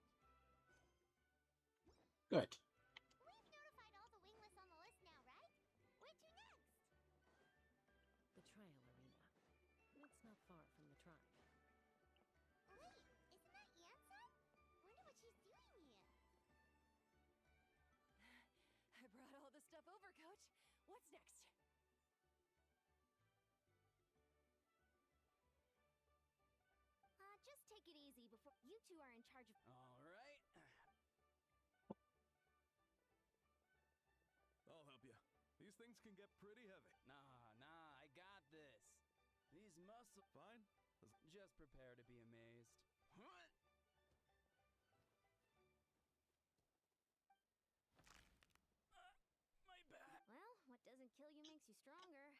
Good. We've notified all the wingless on the list now, right? Where to next? The trial arena. It's not far from the tribe. Wait, isn't that Yansan? Wonder what she's doing here. I brought all the stuff over, Coach. What's next? Just take it easy before you two are in charge of. All right. I'll help you. These things can get pretty heavy. Nah, I got this. These muscles. Fine? Just prepare to be amazed. What? My back. Well, what doesn't kill you makes you stronger.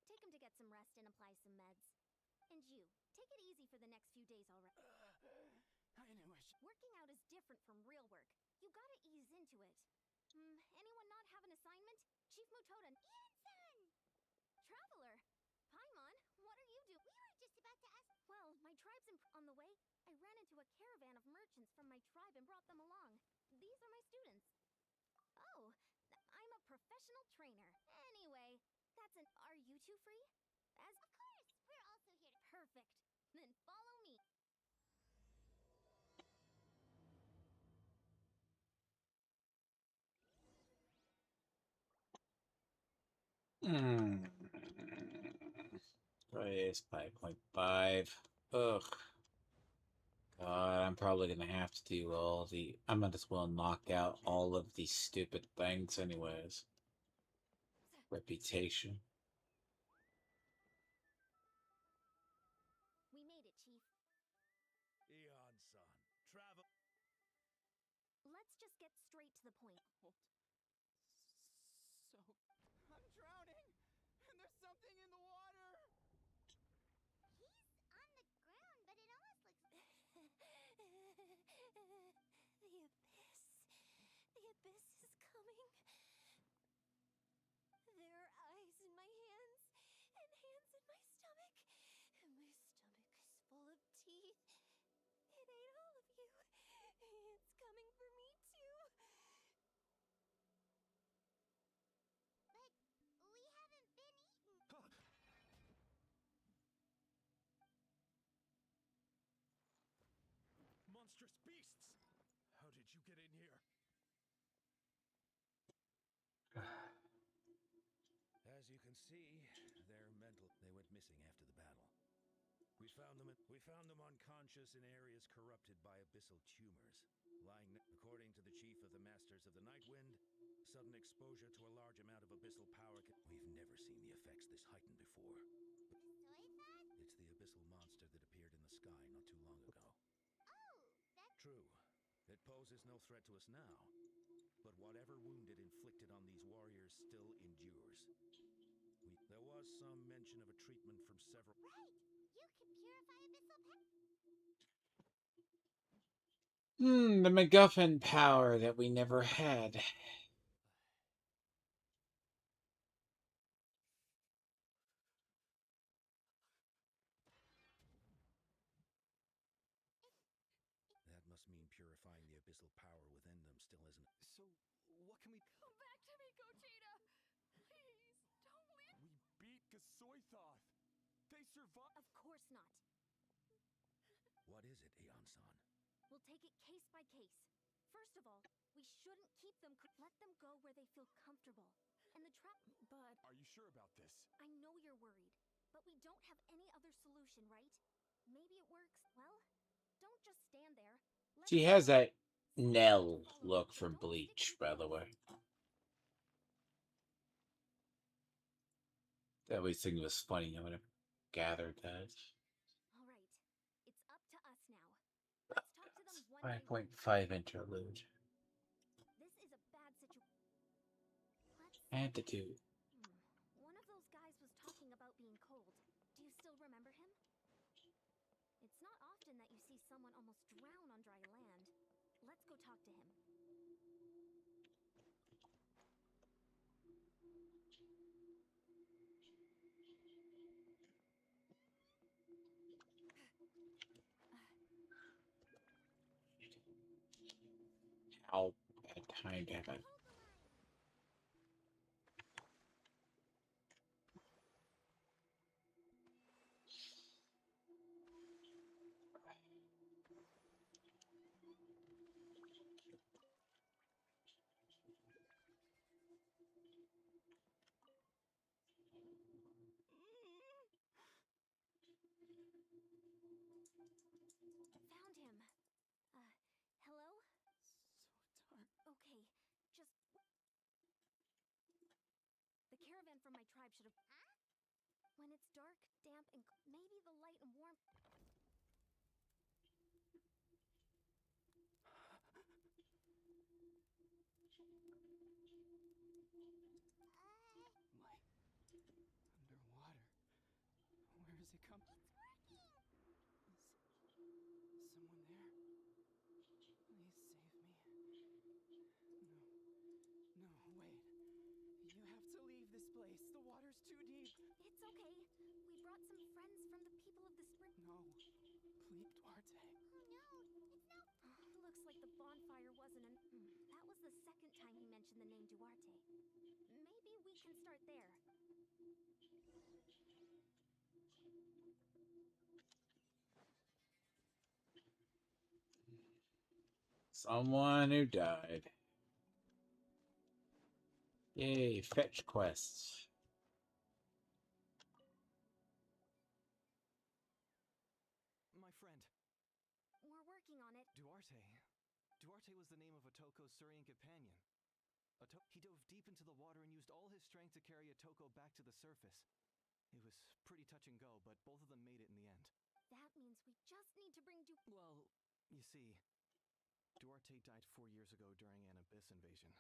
Take him to get some rest and apply some meds. And you, take it easy for the next few days, alright? I knew I should. Working out is different from real work. You gotta ease into it. Anyone not have an assignment? Chief Mutoda. Yansan! Traveler! Paimon, what are you doing? We were just about to ask. Well, my tribe's on the way. I ran into a caravan of merchants from my tribe and brought them along. These are my students. Oh, I'm a professional trainer. Anyway, that's an. Are you two free? As of course, we're also here. Perfect. Then follow me. Price 5.5. Ugh. God, I'm probably gonna have to do all the. I might as well knock out all of these stupid things, anyways. Reputation. We made it, Chief. Eon-san, travel. Let's just get straight to the point. So, I'm drowning, and there's something in the water. He's on the ground, but it almost looks. The abyss. The abyss is coming. There are eyes in my hands, and hands in my stomach. And my stomach is full of teeth. It ate all of you. It's coming for me, too. But we haven't been eaten. Monstrous beasts! How did you get in here? As you can see, they're mental. They went missing after the battle. We found them unconscious in areas corrupted by abyssal tumors. Lying, according to the chief of the Masters of the Nightwind, sudden exposure to a large amount of abyssal power. We've never seen the effects this heightened before. It's the abyssal monster that appeared in the sky not too long ago. Oh, that's True. It poses no threat to us now. But whatever wound it inflicted on these warriors still endures. There was some mention of a treatment from several. right. You can purify abyssal The MacGuffin power that we never had. That must mean purifying the abyssal power within them still isn't. So, what can we... Come back to me, Gogeta! Please, don't leave. We beat Gasoithoth. They survived. Of course not. What is it, Aeon-san? We'll take it case by case. First of all, we shouldn't keep them. Let them go where they feel comfortable. And the trap. But Are you sure about this? I know you're worried, but we don't have any other solution, right? Maybe it works. Well, don't just stand there. She has that Nell look from Bleach, by the way. That always thing was funny when I gathered that. All right, it's up to us now. Let's talk to them one by one. 5.5 interlude. This is a bad situation. Attitude. One of those guys was talking about being cold. Do you still remember him? It's not often that you see someone almost drown on dry land. Let's go talk to him. How bad time to have it. Found him. Hello? So dark. Okay, just... The caravan from my tribe should have... When it's dark, damp, and... Maybe the light and warmth... Light. Underwater. Where is it coming? It's working! Is someone there? Please save me. No, wait. You have to leave this place. The water's too deep. It's okay. We brought some friends from the people of the spring... No. Please, Duarte. Oh no! It's now... Looks like the bonfire wasn't an... That was the second time he mentioned the name Duarte. Maybe we can start there. Someone who died. Yay, fetch quests. My friend, We're working on it. Duarte. Duarte was the name of Otoko's Surian companion. He dove deep into the water and used all his strength to carry Otoko back to the surface. It was pretty touch and go, but both of them made it in the end. That means we just need to bring Well, you see, Duarte died 4 years ago during an abyss invasion.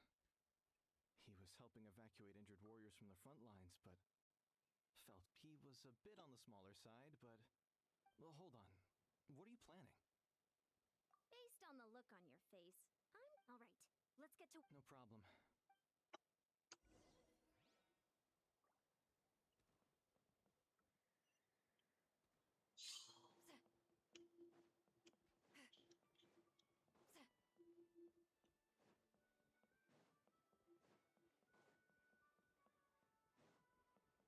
He was helping evacuate injured warriors from the front lines, but felt he was a bit on the smaller side, but... Well, hold on. What are you planning? Based on the look on your face, all right, let's get to... No problem.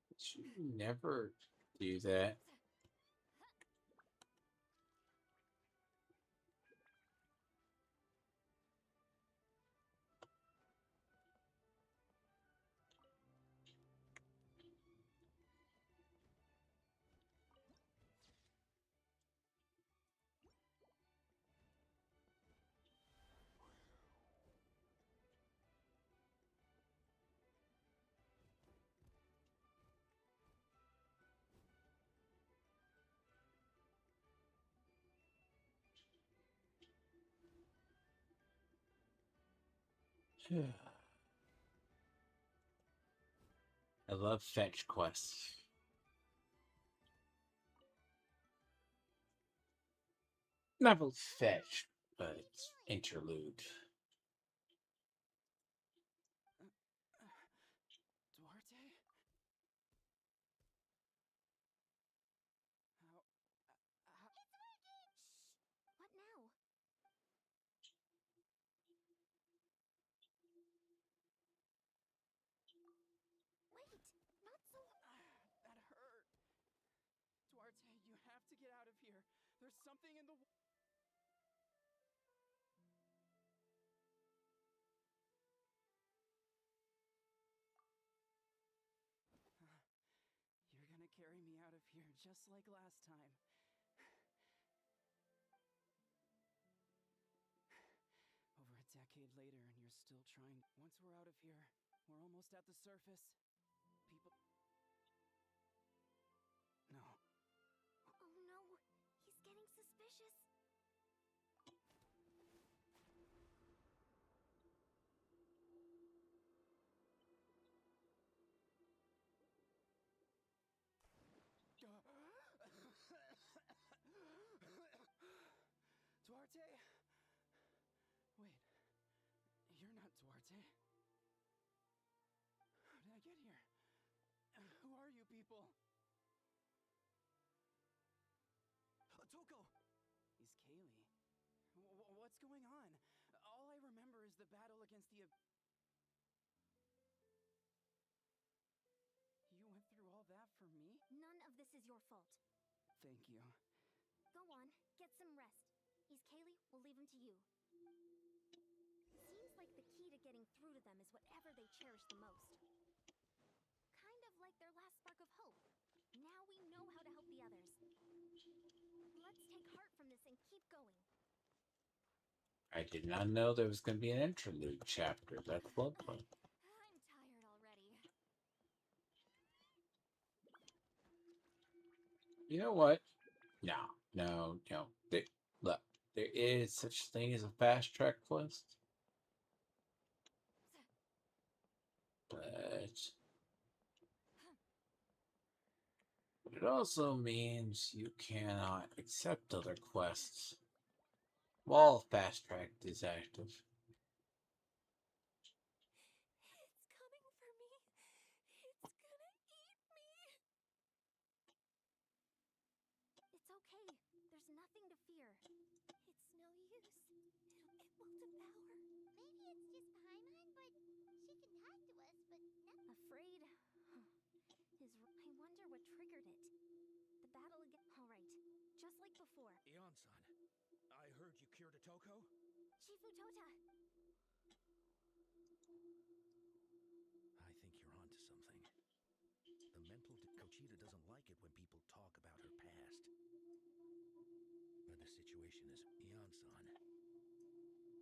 Did you never do that? I love fetch quests. Not really fetch, but it's interlude. Duarte? What now? Wait, not so. That hurt. Duarte, you have to get out of here. There's something in the. You're gonna carry me out of here just like last time. Over a decade later, and you're still trying. Once we're out of here, we're almost at the surface. People. No. Oh no, he's getting suspicious. Duarte? Wait, you're not Duarte. How did I get here? Who are you people? Toko! He's Kaylee. What's going on? All I remember is the battle against the... You went through all that for me? None of this is your fault. Thank you. Go on, get some rest. He's Kaylee, we'll leave him to you. Seems like the key to getting through to them is whatever they cherish the most. Kind of like their last spark of hope. Now we know how to help the others. Let's take heart from this and keep going. I did not know there was going to be an interlude chapter. That's lovely. I'm tired already. You know what? No. Look, there is such thing as a fast track quest. But it also means you cannot accept other quests while fast track is active. It's coming for me. It's gonna eat me. It's okay. There's nothing to fear. It's no use. It will devour. Maybe it's just Paimon, but she can talk to us, but nothing. Afraid I wonder what triggered it. The battle again. All right, just like before. Ion-san, I heard you cured a Toko? Shifu Tota. I think you're onto something. The mental Kochita doesn't like it when people talk about her past. But the situation is, Ion-san,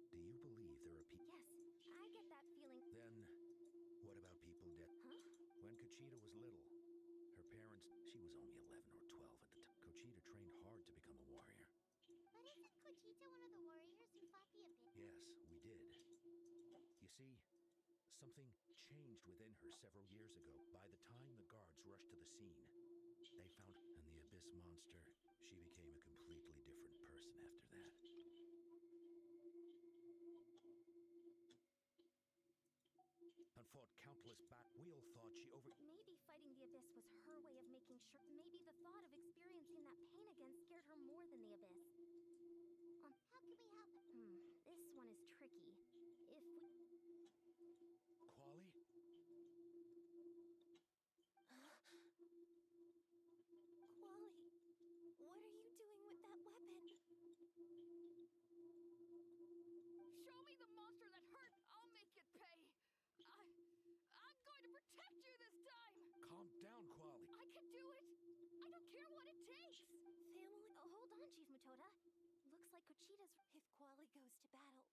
do you believe there are people... Yes, I get that feeling. Then, what about people dead? Huh? When Kochita was little, her parents... She was only 11 or 12 at the time. Kochita trained hard to become a warrior. But isn't Kochita one of the warriors who fought the Abyss? Yes, we did. You see, something changed within her several years ago. By the time the guards rushed to the scene, they found... And the Abyss monster, she became a completely different person after that. And fought countless we all thought she over... Maybe fighting the Abyss was her way of making sure... Maybe the thought of experiencing that pain again scared her more than the Abyss. How can we help her? This one is tricky. If we... Quali? Quali, what are you doing with that weapon? Show me the monster that hurt! I'll make it pay! I'm going to protect you this time! Calm down, Quali. I can do it! I don't care what it takes! Family... hold on, Chief Mutota. Looks like Kochita's... If Quali goes to battle,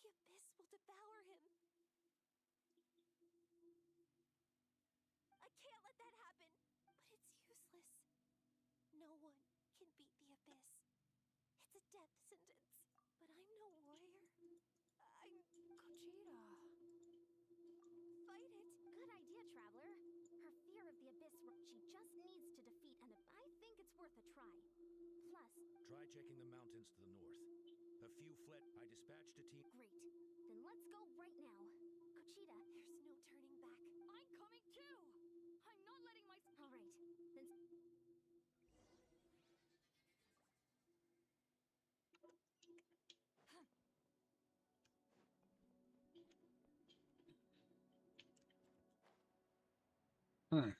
the Abyss will devour him. I can't let that happen. But it's useless. No one can beat the Abyss. It's a death sentence. But I'm no warrior. I'm Kochita. Fight it. Good idea, Traveler. Her fear of the Abyss, she just needs to defeat, and I think it's worth a try. Plus... Try checking the mountains to the north. A few I dispatched a team. Great. Then let's go right now. Kuchita, there's no turning back. I'm coming too! I'm not letting my... Alright, then... Hmm.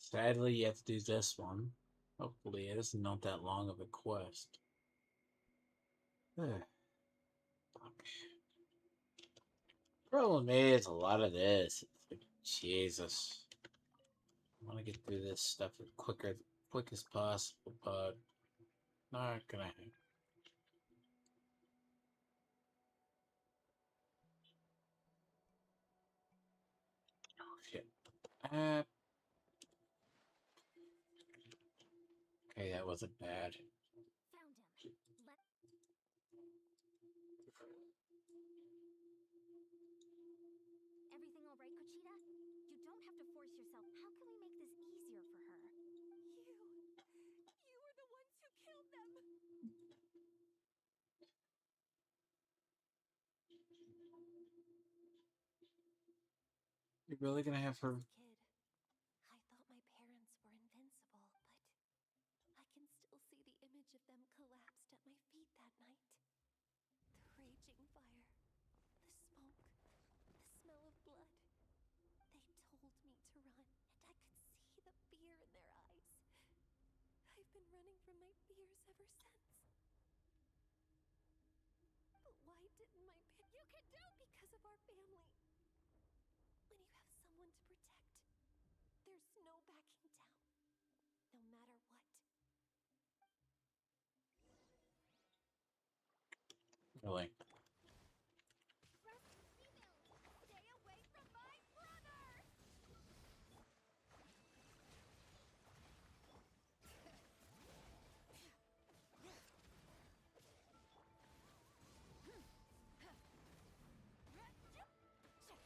Sadly, you have to do this one. Hopefully, it isn't not that long of a quest. Problem is, a lot of this. It's like, Jesus. I want to get through this stuff as quick as possible, but not gonna happen. Oh shit. Okay, that wasn't bad. Found him. Everything all right, Kuchita? You don't have to force yourself. How can we make this easier for her? You were the ones who killed them! You're really gonna have her? Kid, I thought my parents were invincible, but I can still see the image of them collapsed at my feet that night. The raging fire, the smoke, the smell of blood. They told me to run, and I could see the fear in their eyes. I've been running from my fears ever since. But why didn't my parents... You can do it! Because of our family. When you have someone to protect, there's no backing down, no matter what. Really? Stay away from my brother!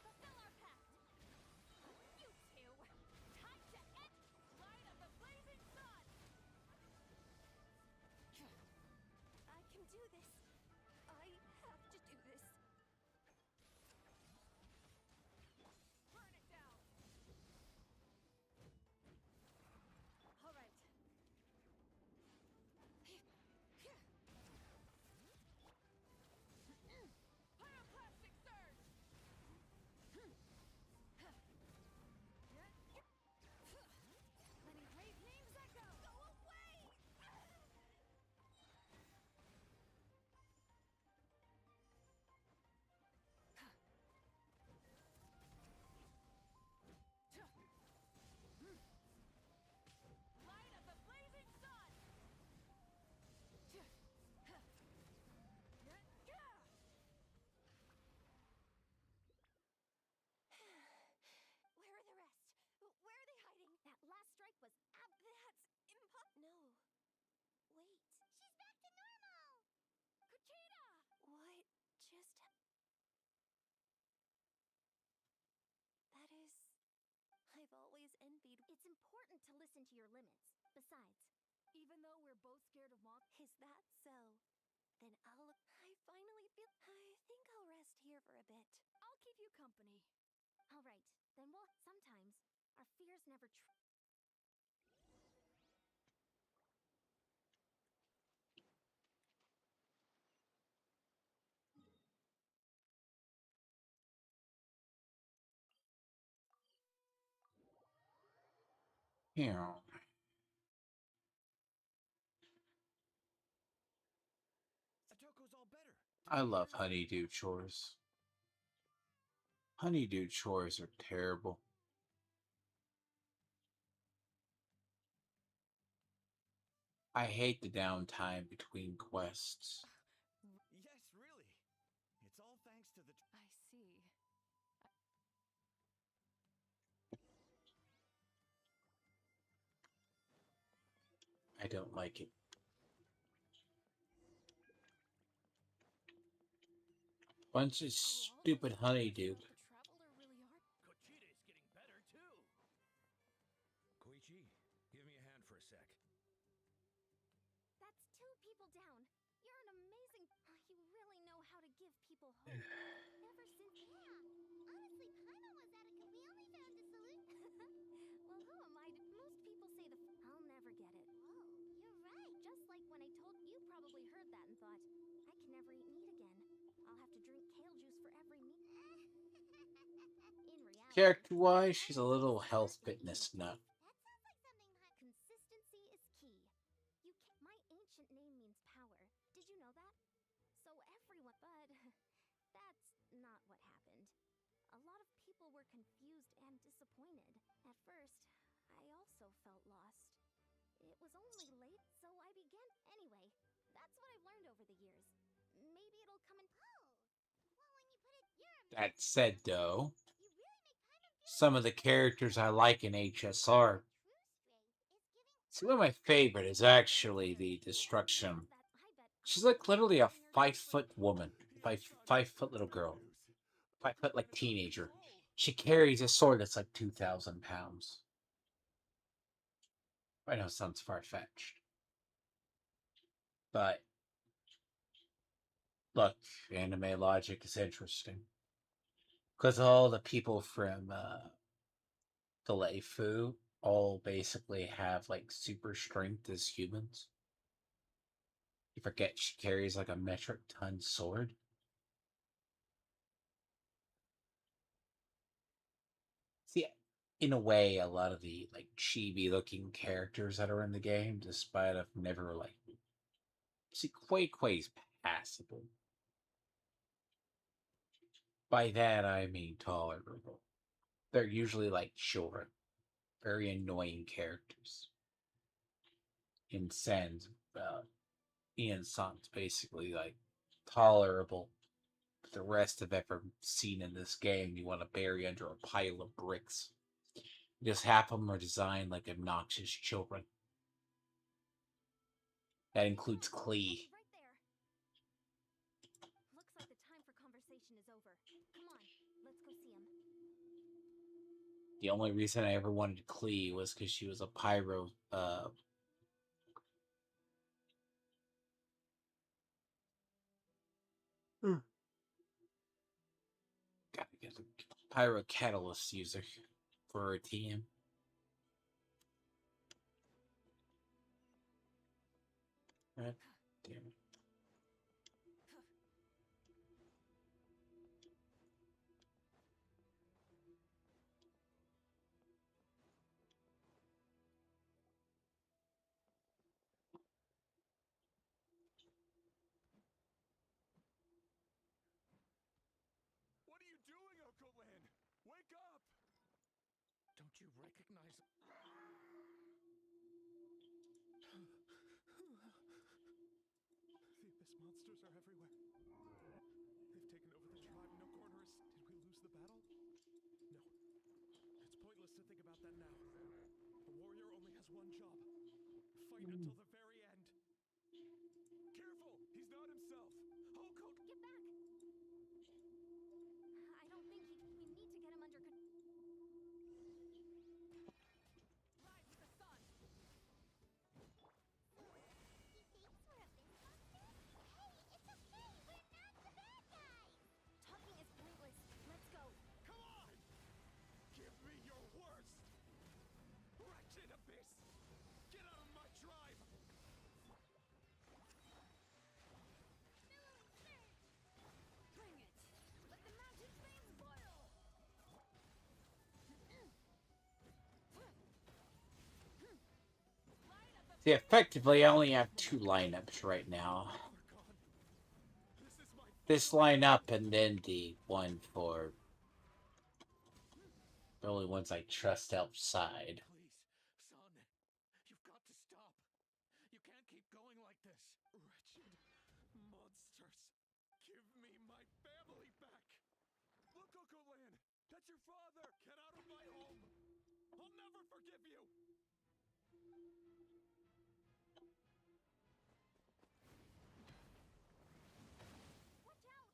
Fulfill our pact! You two! Time to end Light of the Blazing Sun! I can do this. I have to do this. Burn it down! All right. Pyroclastic surge! Letting great names echo. Go away! Light of the Blazing Sun! Where are the rest? Where are they hiding? That last strike was That's No. Wait. She's back to normal! Kuchita! What just That is... I've always envied... It's important to listen to your limits. Besides, Even though we're both scared of monsters... Is that so? Then I finally feel... I think I'll rest here for a bit. I'll keep you company. alright, then sometimes, our fears never Yeah. Atoko's all better. I love honeydew chores. Honeydew chores are terrible. I hate the downtime between quests. Yes, really. It's all thanks to the... I see. I don't like it. Bunch of stupid honeydew. The traveler really Character-wise, she's a little health fitness nut. Consistency is key. My ancient name means power. Did you know that? So everyone, but that's not what happened. A lot of people were confused and disappointed. At first, I also felt lost. It was only late, so I began. Anyway, that's what I've learned over the years. Maybe it'll come in. Oh! Well, when you put it, That said, though, some of the characters I like in HSR. See, one of my favorite is actually the Destruction. She's like literally a 5-foot woman, 5 foot little girl, 5 foot like teenager. She carries a sword that's like 2,000 pounds. I know it sounds far fetched, but look, anime logic is interesting because all the people from the Leifu all basically have like super strength as humans. You forget she carries like a metric ton sword. See, in a way, a lot of the like chibi looking characters that are in the game, despite of never like see Quay's passable. By that I mean tolerable. They're usually like children, very annoying characters. In Sans, Ian San's basically like tolerable. But the rest I've ever seen in this game, you want to bury under a pile of bricks. Just half of them are designed like obnoxious children. That includes Klee. right there. Looks like the time for conversation is over. Come on, let's go see him. The only reason I ever wanted Klee was because she was a pyro. Gotta get a pyro catalyst user for her team. God damn it. What are you doing, Uncle Lin? Wake up! Don't you recognize... The abyss monsters are everywhere. They've taken over the tribe. No corner is... Did we lose the battle? No. It's pointless to think about that now. The warrior only has one job. Fight until the very end. Careful! He's not himself! Hulk! Get back! I don't think we need to get him under control. Rise with the sun! He thinks we're abyss monsters? Hey, it's okay! We're not the bad guys! Talking is pointless. Let's go. Come on! Give me your worst! Wretched abyss! Get out of my tribe! Billowing surge! Bring it! Let the magic flames boil! See, effectively, I only have 2 lineups right now. This lineup and then the one for the only ones I trust outside. Please, son. You've got to stop. You can't keep going like this. Wretched monsters. Give me my family back. Look, Uncle Lin. That's your father. Get out of my home. I'll never forgive you. Watch out!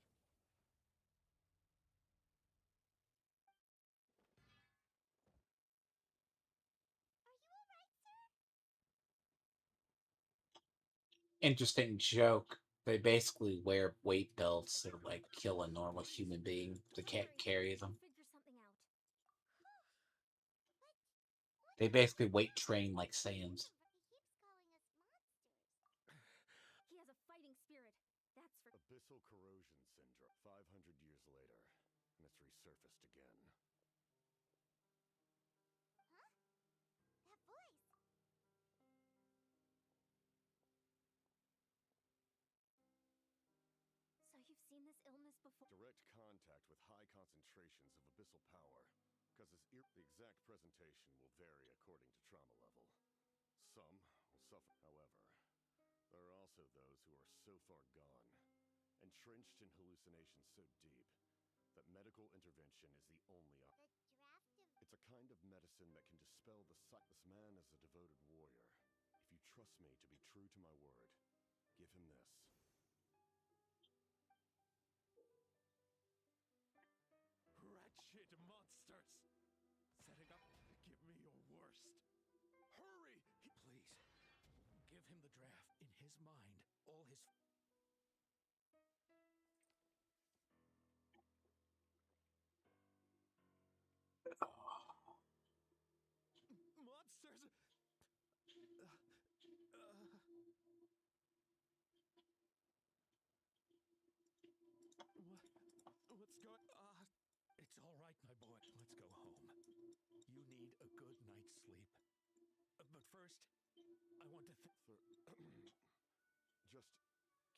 Are you alright, sir? Interesting joke. They basically wear weight belts that like kill a normal human being. They can't carry them. Figure something out. They basically weight train like Saiyans. He keeps calling us monsters. He has a fighting spirit. That's for... Abyssal corrosion syndrome. 500 years later, and it's resurfaced again. before. Direct contact with high concentrations of abyssal power, because the exact presentation will vary according to trauma level. Some will suffer. However, there are also those who are so far gone, entrenched in hallucinations so deep, that medical intervention is the only option. It's a kind of medicine that can dispel the sight. This man is a devoted warrior. If you trust me to be true to my word, give him this. Wretched monsters! Setting up, give me your worst. Hurry! Please, give him the draft. In his mind, all his... Monsters! What's going... It's all right, my boy. Let's go home. You need a good night's sleep. But first, I want to Just...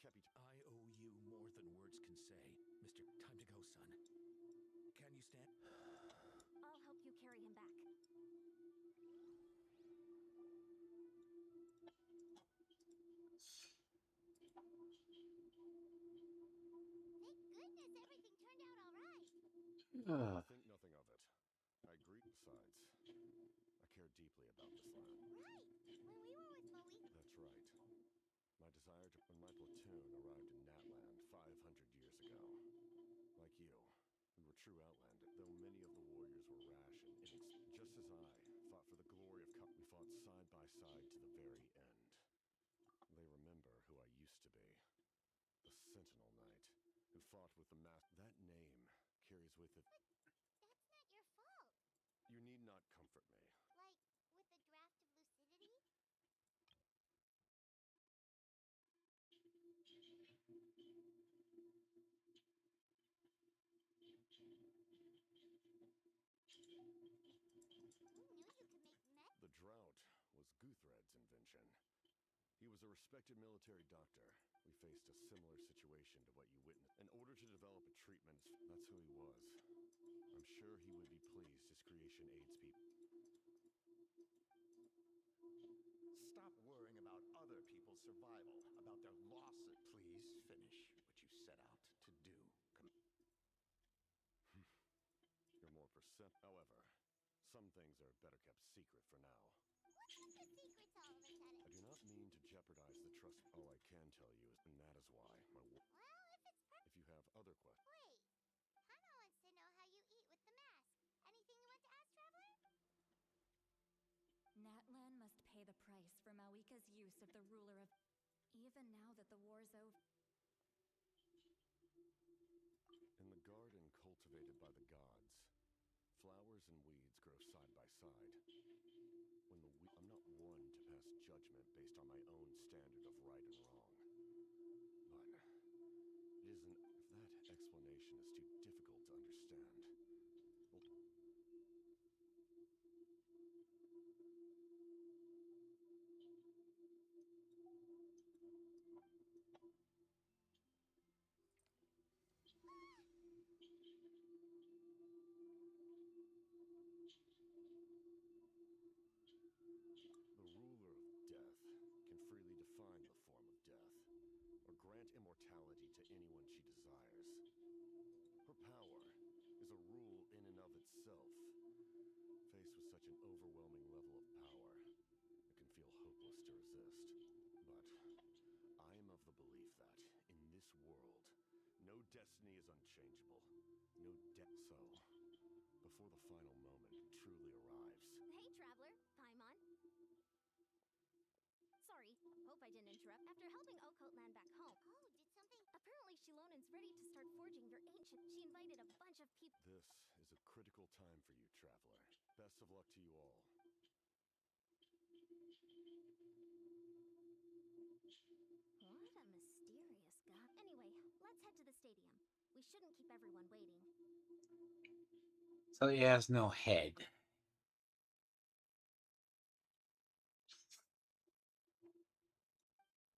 I owe you more than words can say. Mister, time to go, son. Can you stand? I'll help you carry him back. Thank goodness everything turned out all right. Think nothing of it. I agree. Besides, I care deeply about this land. Right. When we were with Moe... That's right. My desire to... When my platoon arrived in Natland 500 years ago. Like you, we were true Outlander, though many of the warriors were rash and just as I fought for the glory of we fought side by side to the very end. They remember who I used to be. The Sentinel Knight, who fought with the That name carries with it... But that's not your fault. You need not comfort me. Like, with the draft of lucidity? Who knew you could make The drought was Guthred's invention. He was a respected military doctor. We faced a similar situation to what you witnessed. In order to develop a treatment, that's who he was. I'm sure he would be pleased his creation aids people. Stop worrying about other people's survival, about their losses. Please finish what you set out to do. You're more However, some things are better kept secret for now. What's with the secrets all of a sudden? I do not mean to jeopardize the trust. All I can tell you is, and that is why my Well, if it's If you have other questions... Wait. Hana wants to know how you eat with the mask. Anything you want to ask, Traveler? Natlan must pay the price for Mawika's use of the ruler of... Even now that the war's over... In the garden cultivated by the gods, flowers and weeds grow side by side. I'm not one to pass judgment based on my own standard of right and wrong. But it isn't... If that explanation is too difficult to understand... The ruler of death can freely define the form of death, or grant immortality to anyone she desires. Her power is a rule in and of itself. Faced with such an overwhelming level of power, it can feel hopeless to resist. But I am of the belief that, in this world, no destiny is unchangeable. No So, before the final moment truly arrives... Hey, Traveler. Paimon. Sorry, hope I didn't interrupt. After helping Occult land back home... Oh, did something... Apparently Shilonen's ready to start forging your ancient... She invited a bunch of people... This is a critical time for you, Traveler. Best of luck to you all. What a mysterious guy. Anyway, let's head to the stadium. We shouldn't keep everyone waiting. So he has no head.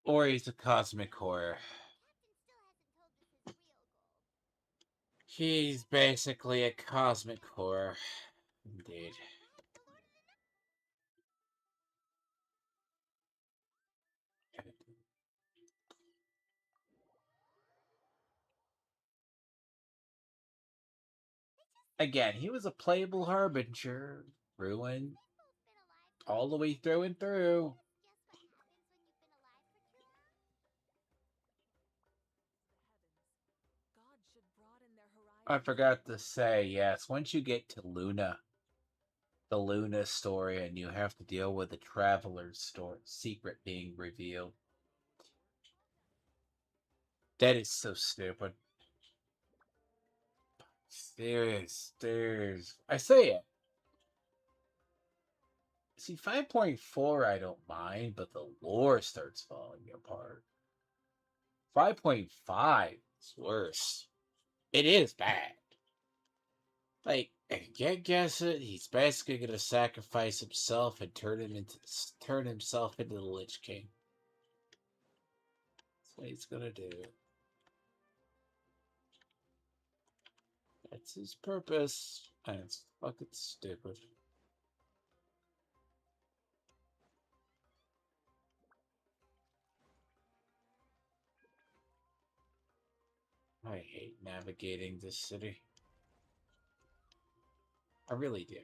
Or he's a cosmic horror. Captain still hasn't told us his real goal. He's basically a cosmic horror. Indeed. Again, he was a playable harbinger, ruin all the way through and through. I forgot to say, yes, once you get to Luna, the Luna story, and you have to deal with the Traveler's story, secret being revealed. That is so stupid. I say it. See, 5.4 I don't mind, but the lore starts falling apart. 5.5 is worse. It is bad. Like, I can't guess it. He's basically gonna sacrifice himself and turn himself into the Lich King. That's what he's gonna do. That's his purpose, and it's fucking stupid. I hate navigating this city. I really do.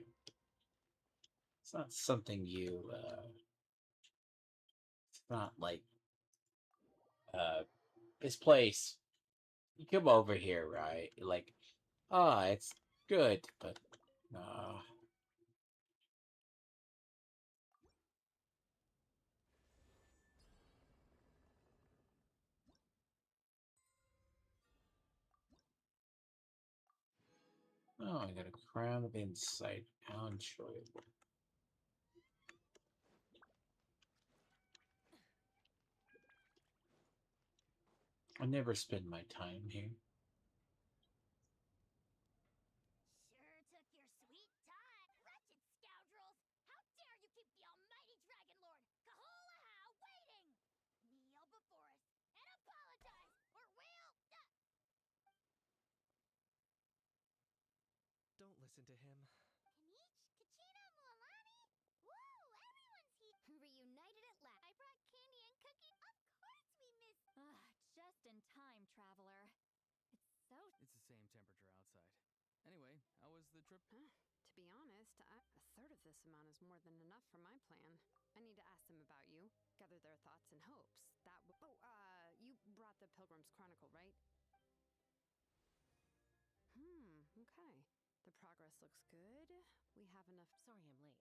It's not something it's not like, this place. You come over here, right? Like, it's good, but, nah. Oh, I got a crown of insight. How enjoyable. I never spend my time here. Sure took your sweet time, wretched scoundrels! How dare you keep the almighty Dragon Lord, Kahulaha, waiting! Kneel before us and apologize, or we'll... Don't listen to him. Kachina, Mualani? Woo! Everyone's here! Reunited at last. I brought candy and cookies. Of course we miss... Just in time, traveler. It's so... It's the same temperature outside. Anyway, how was the trip? To be honest, a third of this amount is more than enough for my plan. I need to ask them about you, gather their thoughts and hopes. You brought the Pilgrim's Chronicle, right? Okay. The progress looks good. We have enough... Sorry I'm late.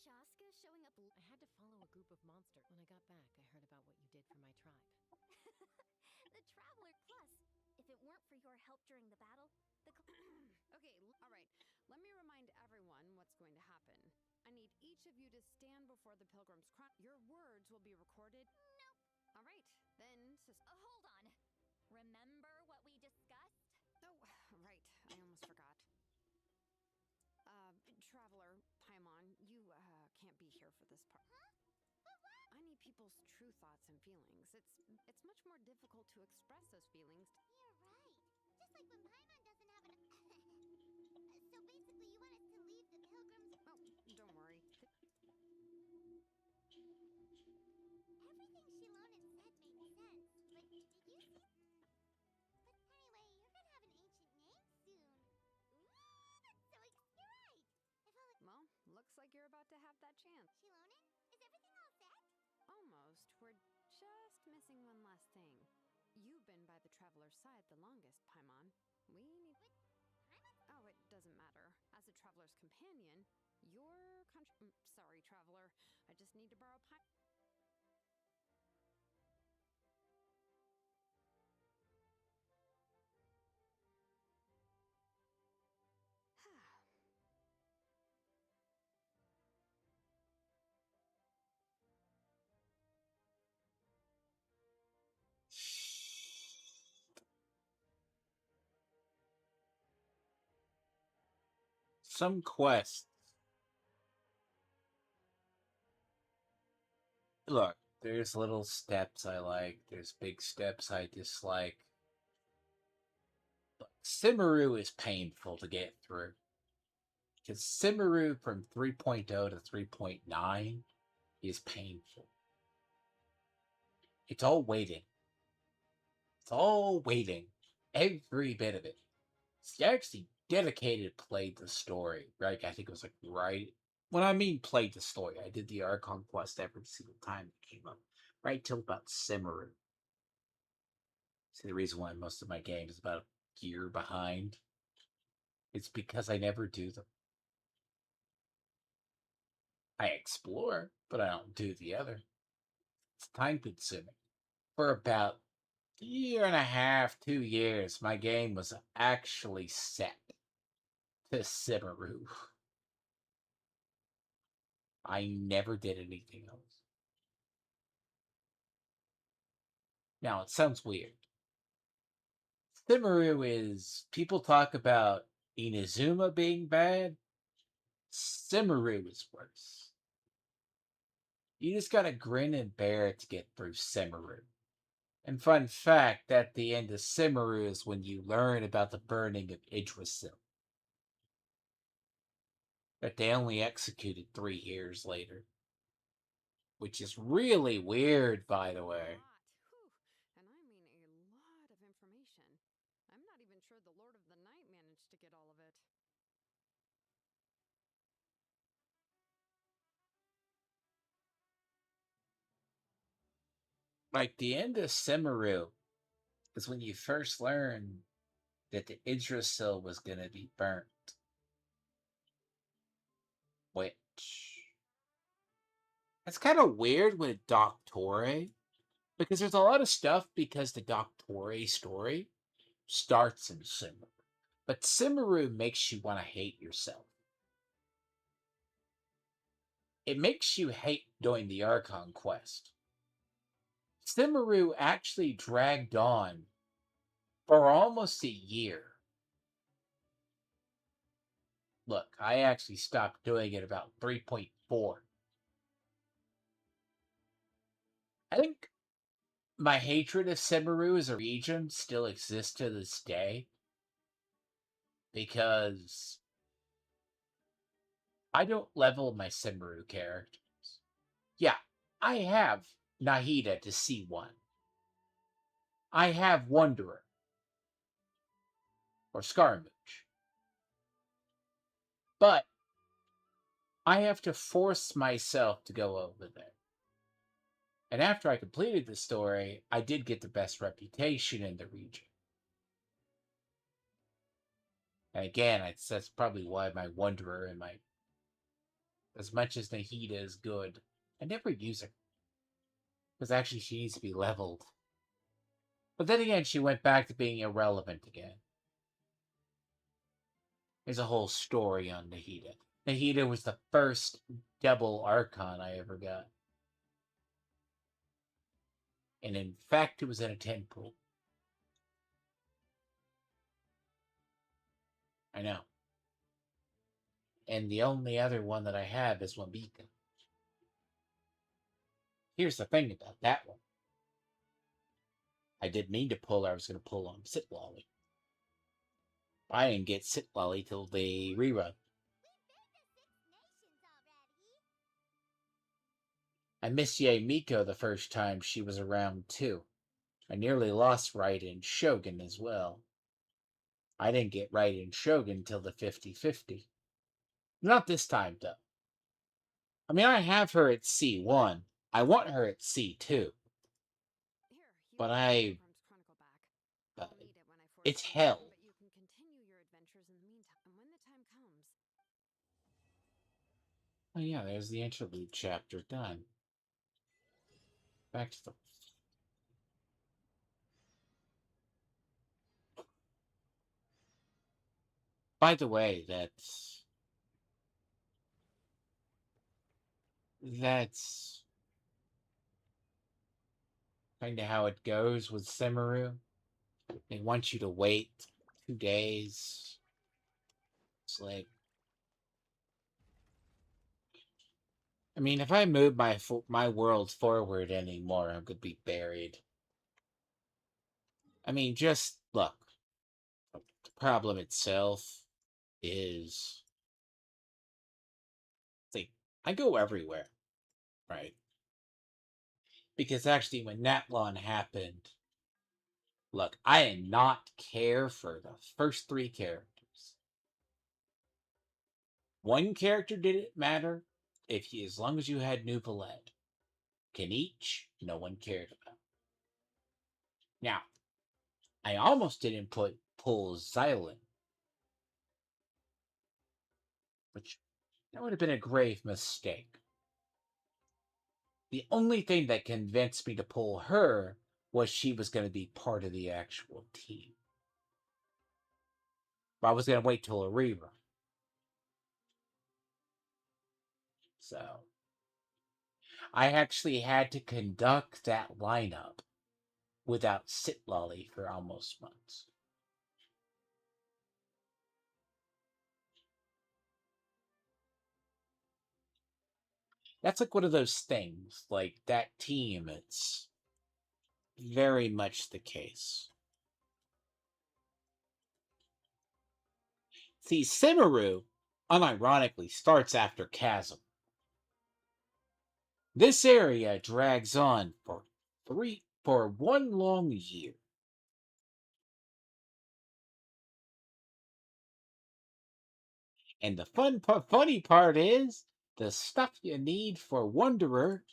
Chaska showing up... I had to follow a group of monsters. When I got back, I heard about what you did for my tribe. The Traveler Plus. If it weren't for your help during the battle, Okay, all right. Let me remind everyone what's going to happen. I need each of you to stand before the Pilgrim's Chronicle. Your words will be recorded. Nope. All right, then... hold on. Remember what we discussed? Oh, right. I almost forgot. Traveler, Paimon, you, can't be here for this part. Huh? But what? I need people's true thoughts and feelings. It's much more difficult to express those feelings. You're right. Just like when Paimon doesn't have an... So basically you want us to leave the pilgrims... Oh, don't worry. Everything Shilonen said made sense, but did you see... But anyway, you're gonna have an ancient name soon. Ooh, that's so you're right. If all... Well, looks like you're about to have that chance. Shilonen, is everything all set? Almost. We're just missing one last thing. You've been by the Traveler's side the longest, Paimon. We need... Oh, it doesn't matter. As a Traveler's companion, your sorry, Traveler. I just need to borrow Some quests. Look, there's little steps I like, there's big steps I dislike. But Simaru is painful to get through. Because Simaru from 3.0 to 3.9 is painful. It's all waiting. It's all waiting. Every bit of it. She actually dedicated played the story, right? I think it was like right when I mean played the story, I did the Archon quest every single time it came up, right till about Simmering. See, the reason why most of my games is about a year behind. It's because I never do them. I explore, but I don't do the other. It's time consuming. For about a year and a half, 2 years, my game was actually set to Simaru. I never did anything else. Now, it sounds weird. Simaru is. People talk about Inazuma being bad. Simaru is worse. You just gotta grin and bear it to get through Simaru. And fun fact, at the end of Simaru is when you learn about the burning of Yggdrasil. That they only executed 3 years later. Which is really weird, by the way. And I mean a lot of information. I'm not even sure the Lord of the Night managed to get all of it. Like, the end of Simaru is when you first learn that the Yggdrasil was going to be burnt. Which... It's kind of weird with Doctore, because there's a lot of stuff because the Doctore story starts in Simaru. But Simaru makes you want to hate yourself. It makes you hate doing the Archon quest. Simaru actually dragged on for almost a year. Look, I actually stopped doing it about 3.4. I think my hatred of Simaru as a region still exists to this day. Because I don't level my Simaru characters. Yeah, I have Nahida to C1. I have Wanderer. Or Scaramouche. But I have to force myself to go over there. And after I completed the story, I did get the best reputation in the region. And again, that's probably why my Wanderer and my... As much as Nahida is good, I never use her. Because actually she needs to be leveled. But then again, she went back to being irrelevant again. There's a whole story on Nahida. Nahida was the first double Archon I ever got. And in fact, it was in a 10 pool. I know. And the only other one that I have is Wambika. Here's the thing about that one. I did mean to pull, I was going to pull on Sitlolly. I didn't get Sitlolly till the rerun. I missed Yae Miko the first time she was around too. I nearly lost Raiden Shogun as well. I didn't get Raiden Shogun till the 50-50. Not this time, though. I mean, I have her at C1. I want her at C2. But it's hell. But you can continue your adventures in the meantime when the time comes. Oh yeah, there's the interlude chapter done. Back to the... By the way, that's kind of how it goes with Simaru. They want you to wait 2 days. It's like... I mean, if I move my world forward anymore, I'm going to be buried. I mean, just look. The problem itself is, see, I go everywhere, right? Because actually, when Natlon happened, look, I did not care for the first three characters. One character didn't matter as long as you had New Valette. Kanich, no one cared about. Now, I almost didn't pull Xylan, which that would have been a grave mistake. The only thing that convinced me to pull her was she was going to be part of the actual team. But I was going to wait till a rerun. So, I actually had to conduct that lineup without Sitlolly for almost months. That's like one of those things, like that team, it's very much the case. See, Simaru, unironically, starts after Chasm. This area drags on for one long year. And the funny part is, the stuff you need for Wanderer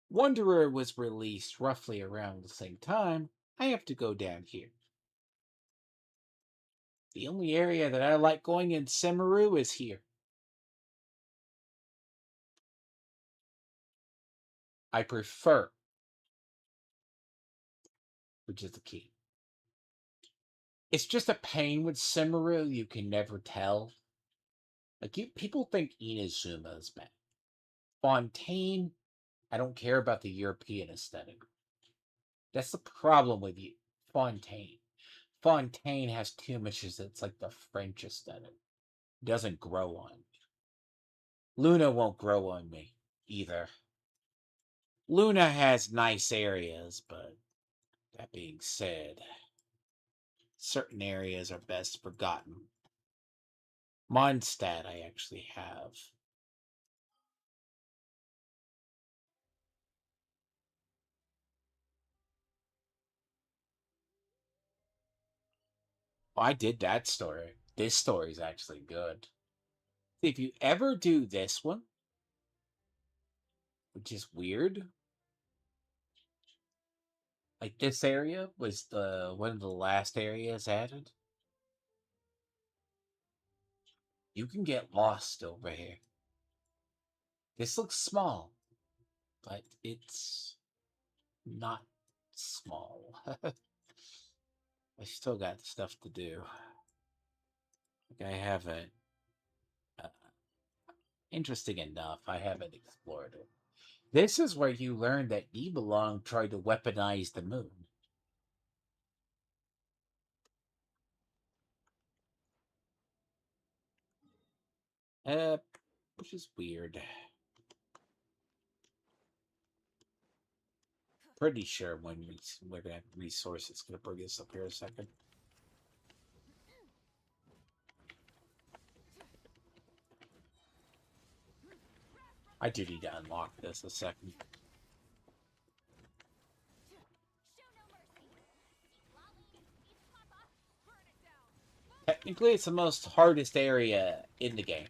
was released roughly around the same time. I have to go down here. The only area that I like going in Simaru is here. I prefer, which is the key. It's just a pain with Simaru, you can never tell. Like, people think Inazuma is bad. Fontaine, I don't care about the European aesthetic. That's the problem with you. Fontaine. Fontaine has too much as it's like the French aesthetic. It doesn't grow on me. Luna won't grow on me either. Luna has nice areas, but that being said, certain areas are best forgotten. Mondstadt I actually have. Oh, I did that story. This story is actually good. If you ever do this one, which is weird, like this area was one of the last areas added. You can get lost over here. This looks small, but it's not small. I still got stuff to do. Like I haven't. Uh, Interesting enough, I haven't explored it. This is where you learn that Nibelung tried to weaponize the moon. Which is weird. Pretty sure when we're gonna have resources, gonna bring this up here a second. I do need to unlock this a second. Technically, it's the most hardest area in the game.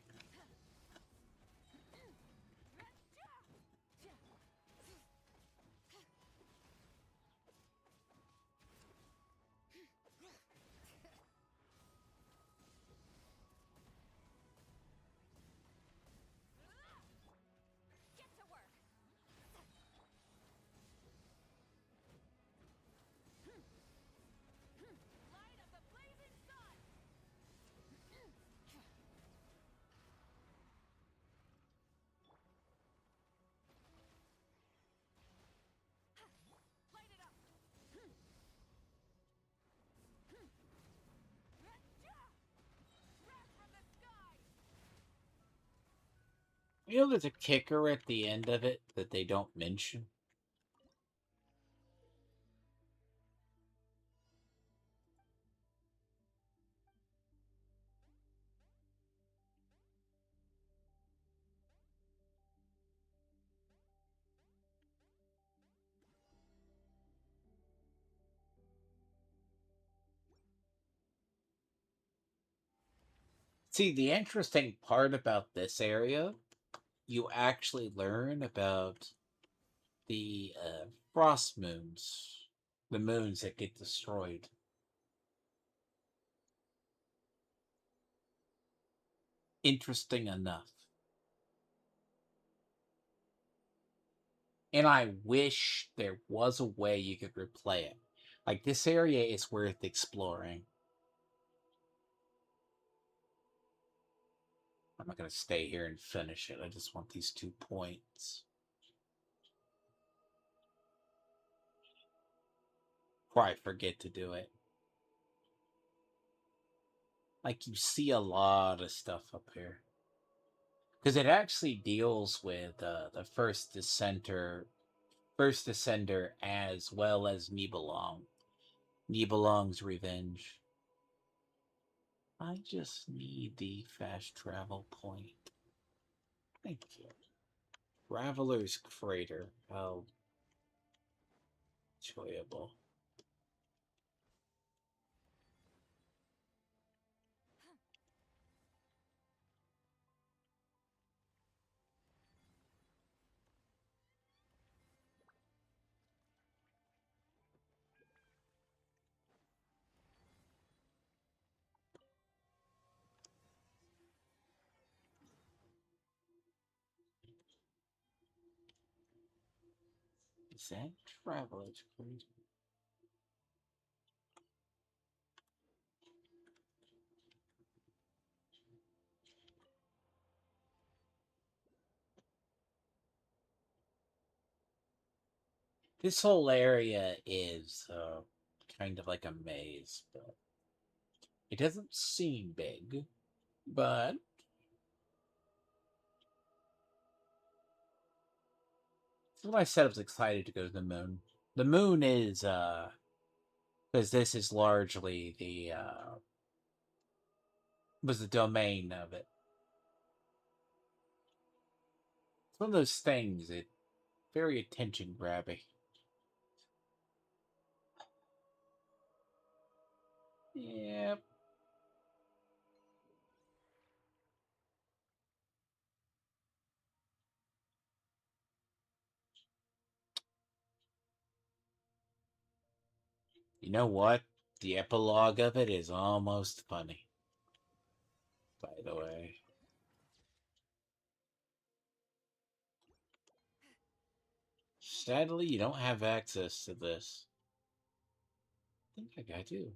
You know, there's a kicker at the end of it that they don't mention. See, the interesting part about this area, you actually learn about the frost moons, the moons that get destroyed. Interesting enough. And I wish there was a way you could replay it. Like, this area is worth exploring. I'm not going to stay here and finish it. I just want these 2 points. Before I forget to do it. Like, you see a lot of stuff up here. Because it actually deals with the first Descender as well as Nibelung. Nibelung's revenge. I just need the fast travel point. Thank you. Traveler's Crater. How enjoyable. Is that Traveler's Crater? This whole area is kind of like a maze, but it doesn't seem big. But when I said I was excited to go to the moon. The moon is because this is largely the was the domain of it. It's one of those things. It very attention grabbing. Yep. You know what? The epilogue of it is almost funny. By the way. Sadly, you don't have access to this. I think I do.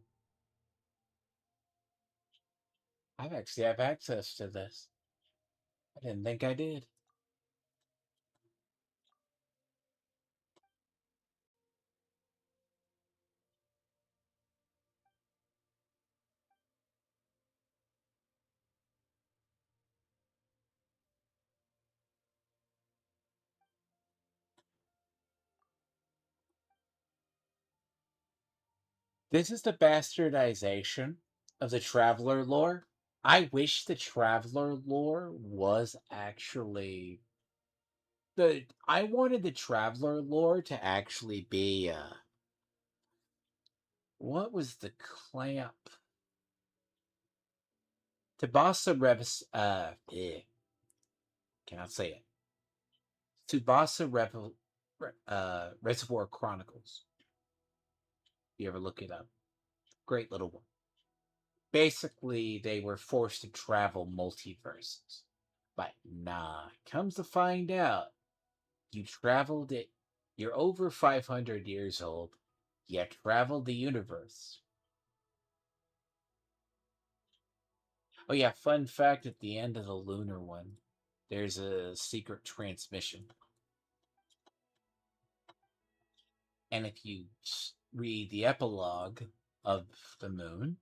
I actually have access to this. I didn't think I did. This is the bastardization of the Traveler lore. I wish the Traveler lore was actually I wanted the Traveler lore to actually be what was the clamp? Tabasa Revis cannot say it. Tsubasa Reservoir Chronicles. If you ever look it up. Great little one. Basically, they were forced to travel multiverses. But nah, comes to find out, you traveled it. You're over 500 years old, yet traveled the universe. Oh yeah, fun fact at the end of the lunar one, there's a secret transmission. And if you read the epilogue of the moon,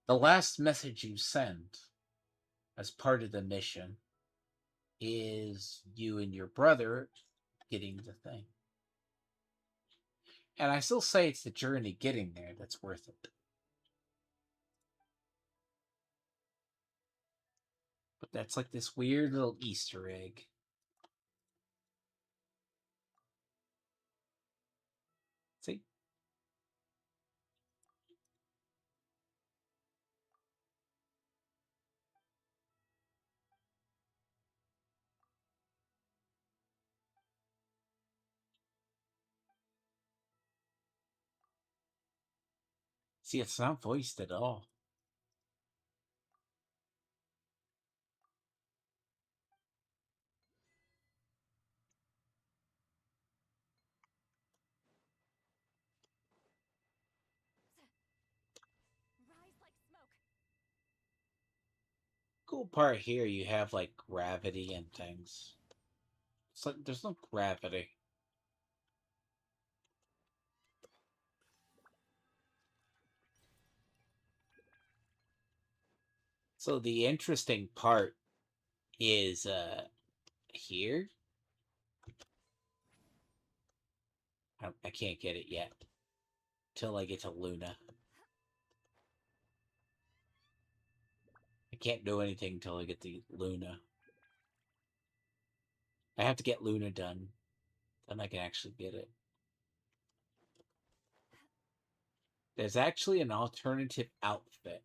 the last message you send as part of the mission is you and your brother getting the thing. And I still say it's the journey getting there that's worth it. But that's like this weird little Easter egg. See? See, it's not voiced at all. Rise like smoke. Cool part here, you have like gravity and things. It's like there's no gravity. So the interesting part is here. I can't get it yet till I get to Luna. I can't do anything until I get to Luna. I have to get Luna done, then I can actually get it. There's actually an alternative outfit.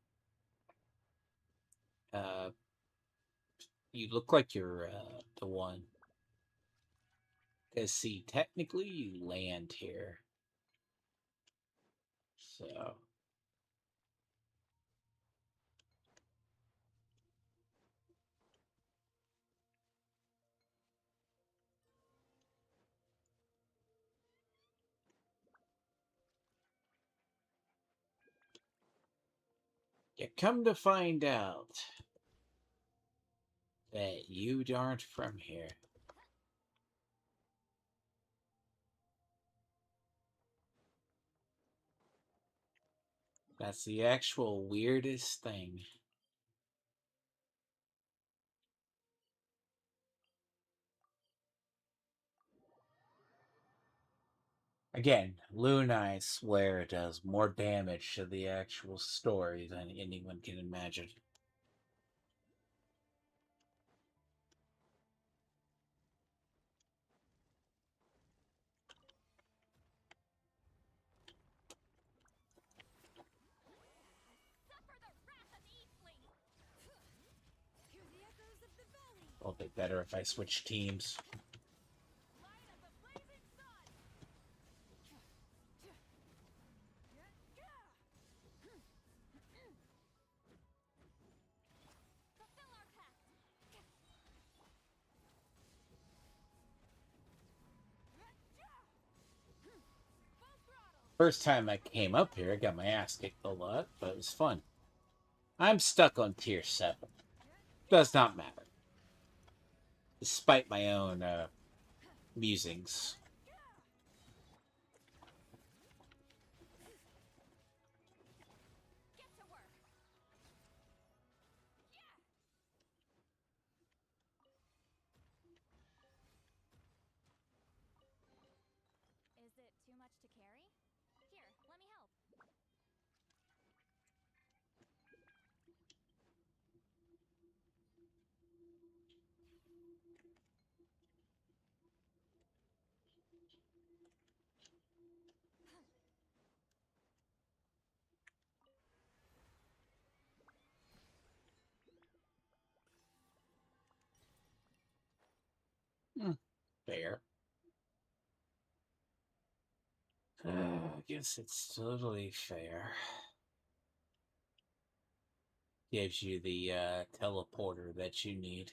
You look like you're the one. Because, see, technically you land here. So. You come to find out that you aren't from here. That's the actual weirdest thing. Again, Luna, I swear, does more damage to the actual story than anyone can imagine. It'll be better if I switch teams. First time I came up here, I got my ass kicked a lot, but it was fun. I'm stuck on tier 7. Does not matter. Despite my own musings. Is it too much to carry? Here, let me help. Fair. I guess it's totally fair. Gives you the teleporter that you need.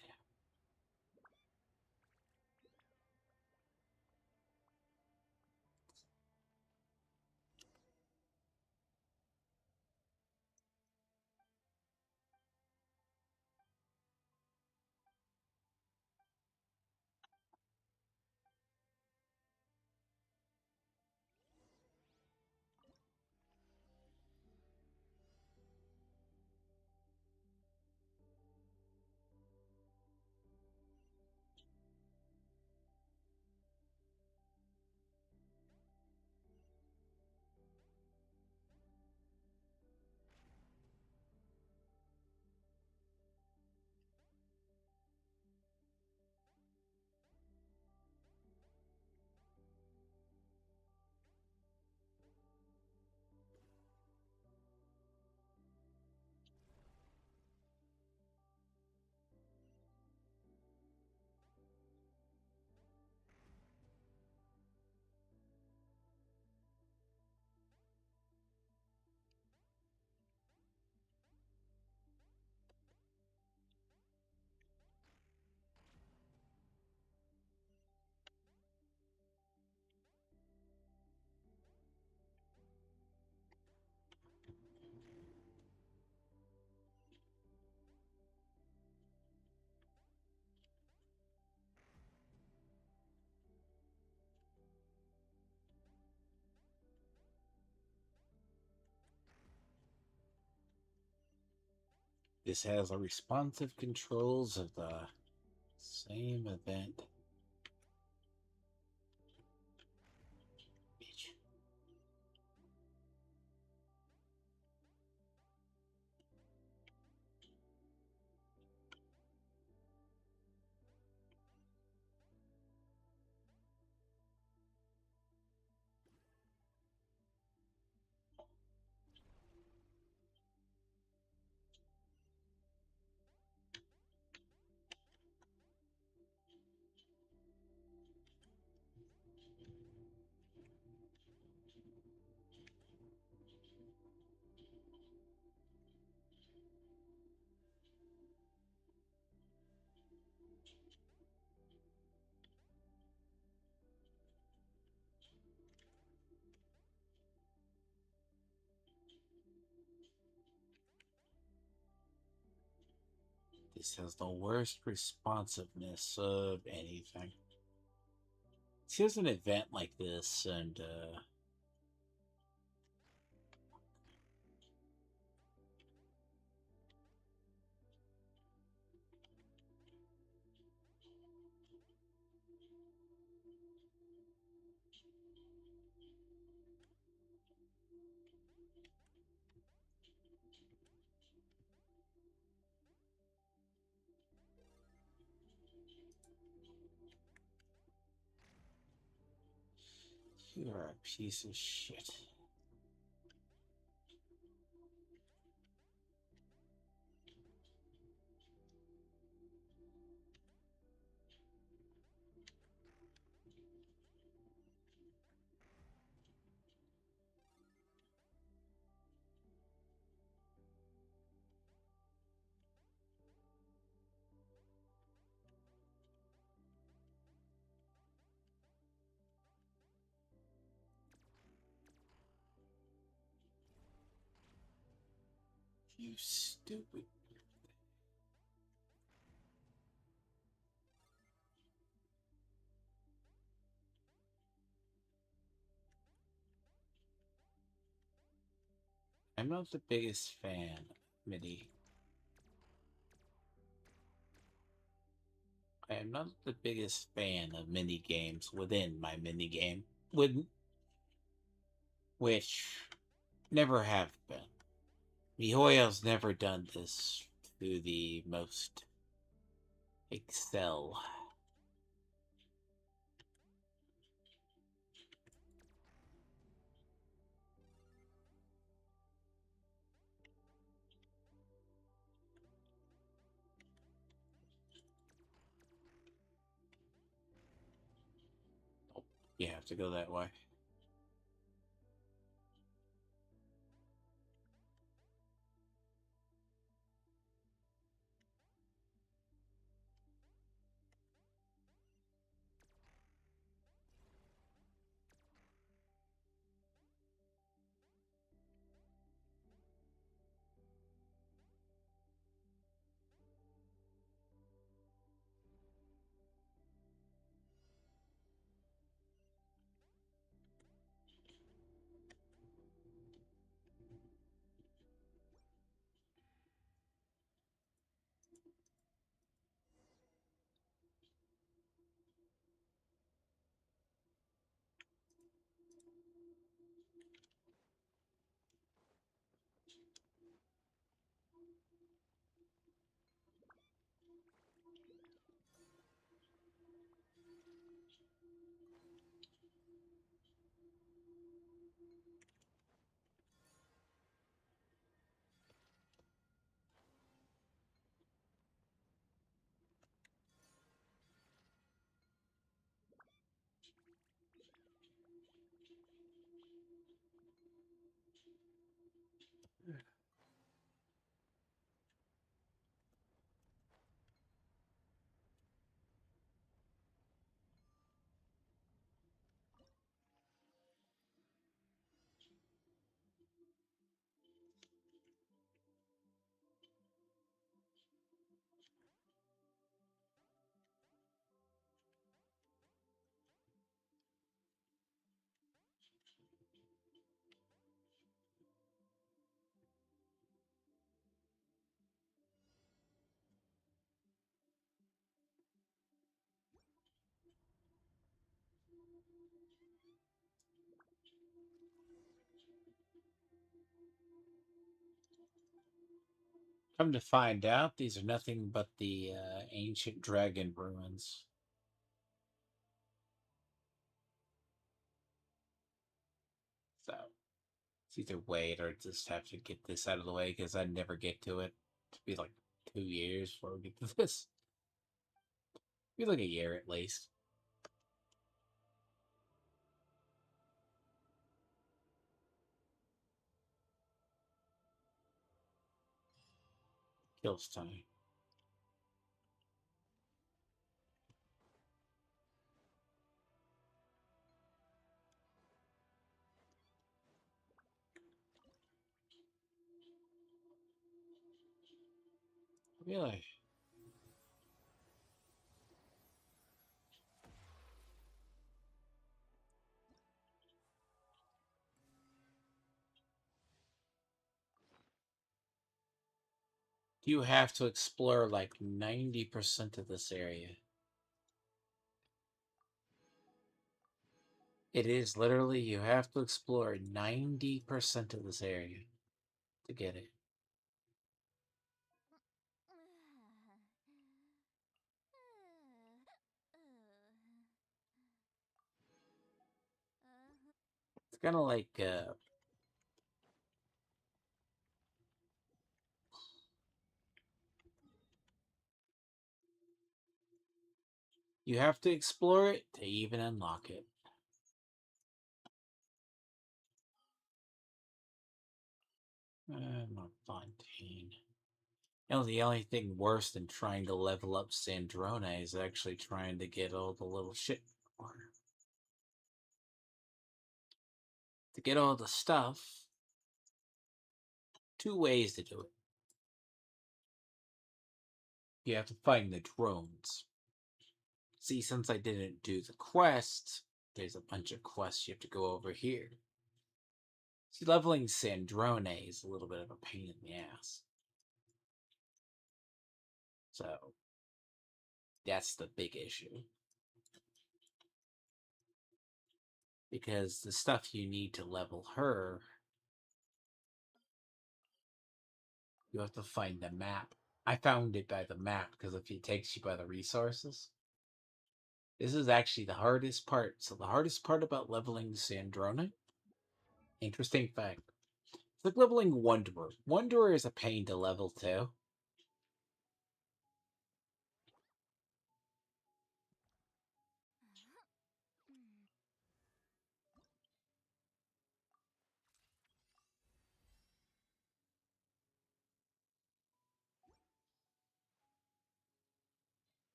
This has the responsive controls of the same event. Bitch. This has the worst responsiveness of anything. Here's an event like this, and you're a piece of shit. You stupid. I'm not the biggest fan of MIDI. I am not the biggest fan of mini games within my mini game, which never have been. MiHoYo's never done this to the most excel. Oh, you have to go that way. Come to find out, these are nothing but the ancient dragon ruins. So it's either wait or just have to get this out of the way because I never get to it. It'll be like 2 years before we get to this. Be like a year at least. Kills time. Really? You have to explore like 90% of this area. It is literally, you have to explore 90% of this area to get it. It's kind of like you have to explore it to even unlock it. Not Fontaine. You know, the only thing worse than trying to level up Sandrona is actually trying to get all the little shit. To get all the stuff, two ways to do it. You have to find the drones. See, since I didn't do the quest, there's a bunch of quests you have to go over here. See, leveling Sandrone is a little bit of a pain in the ass. So, that's the big issue. Because the stuff you need to level her, you have to find the map. I found it by the map because if it takes you by the resources. This is actually the hardest part. So the hardest part about leveling Sandrone, interesting fact, it's like leveling Wanderer. Wanderer is a pain to level too.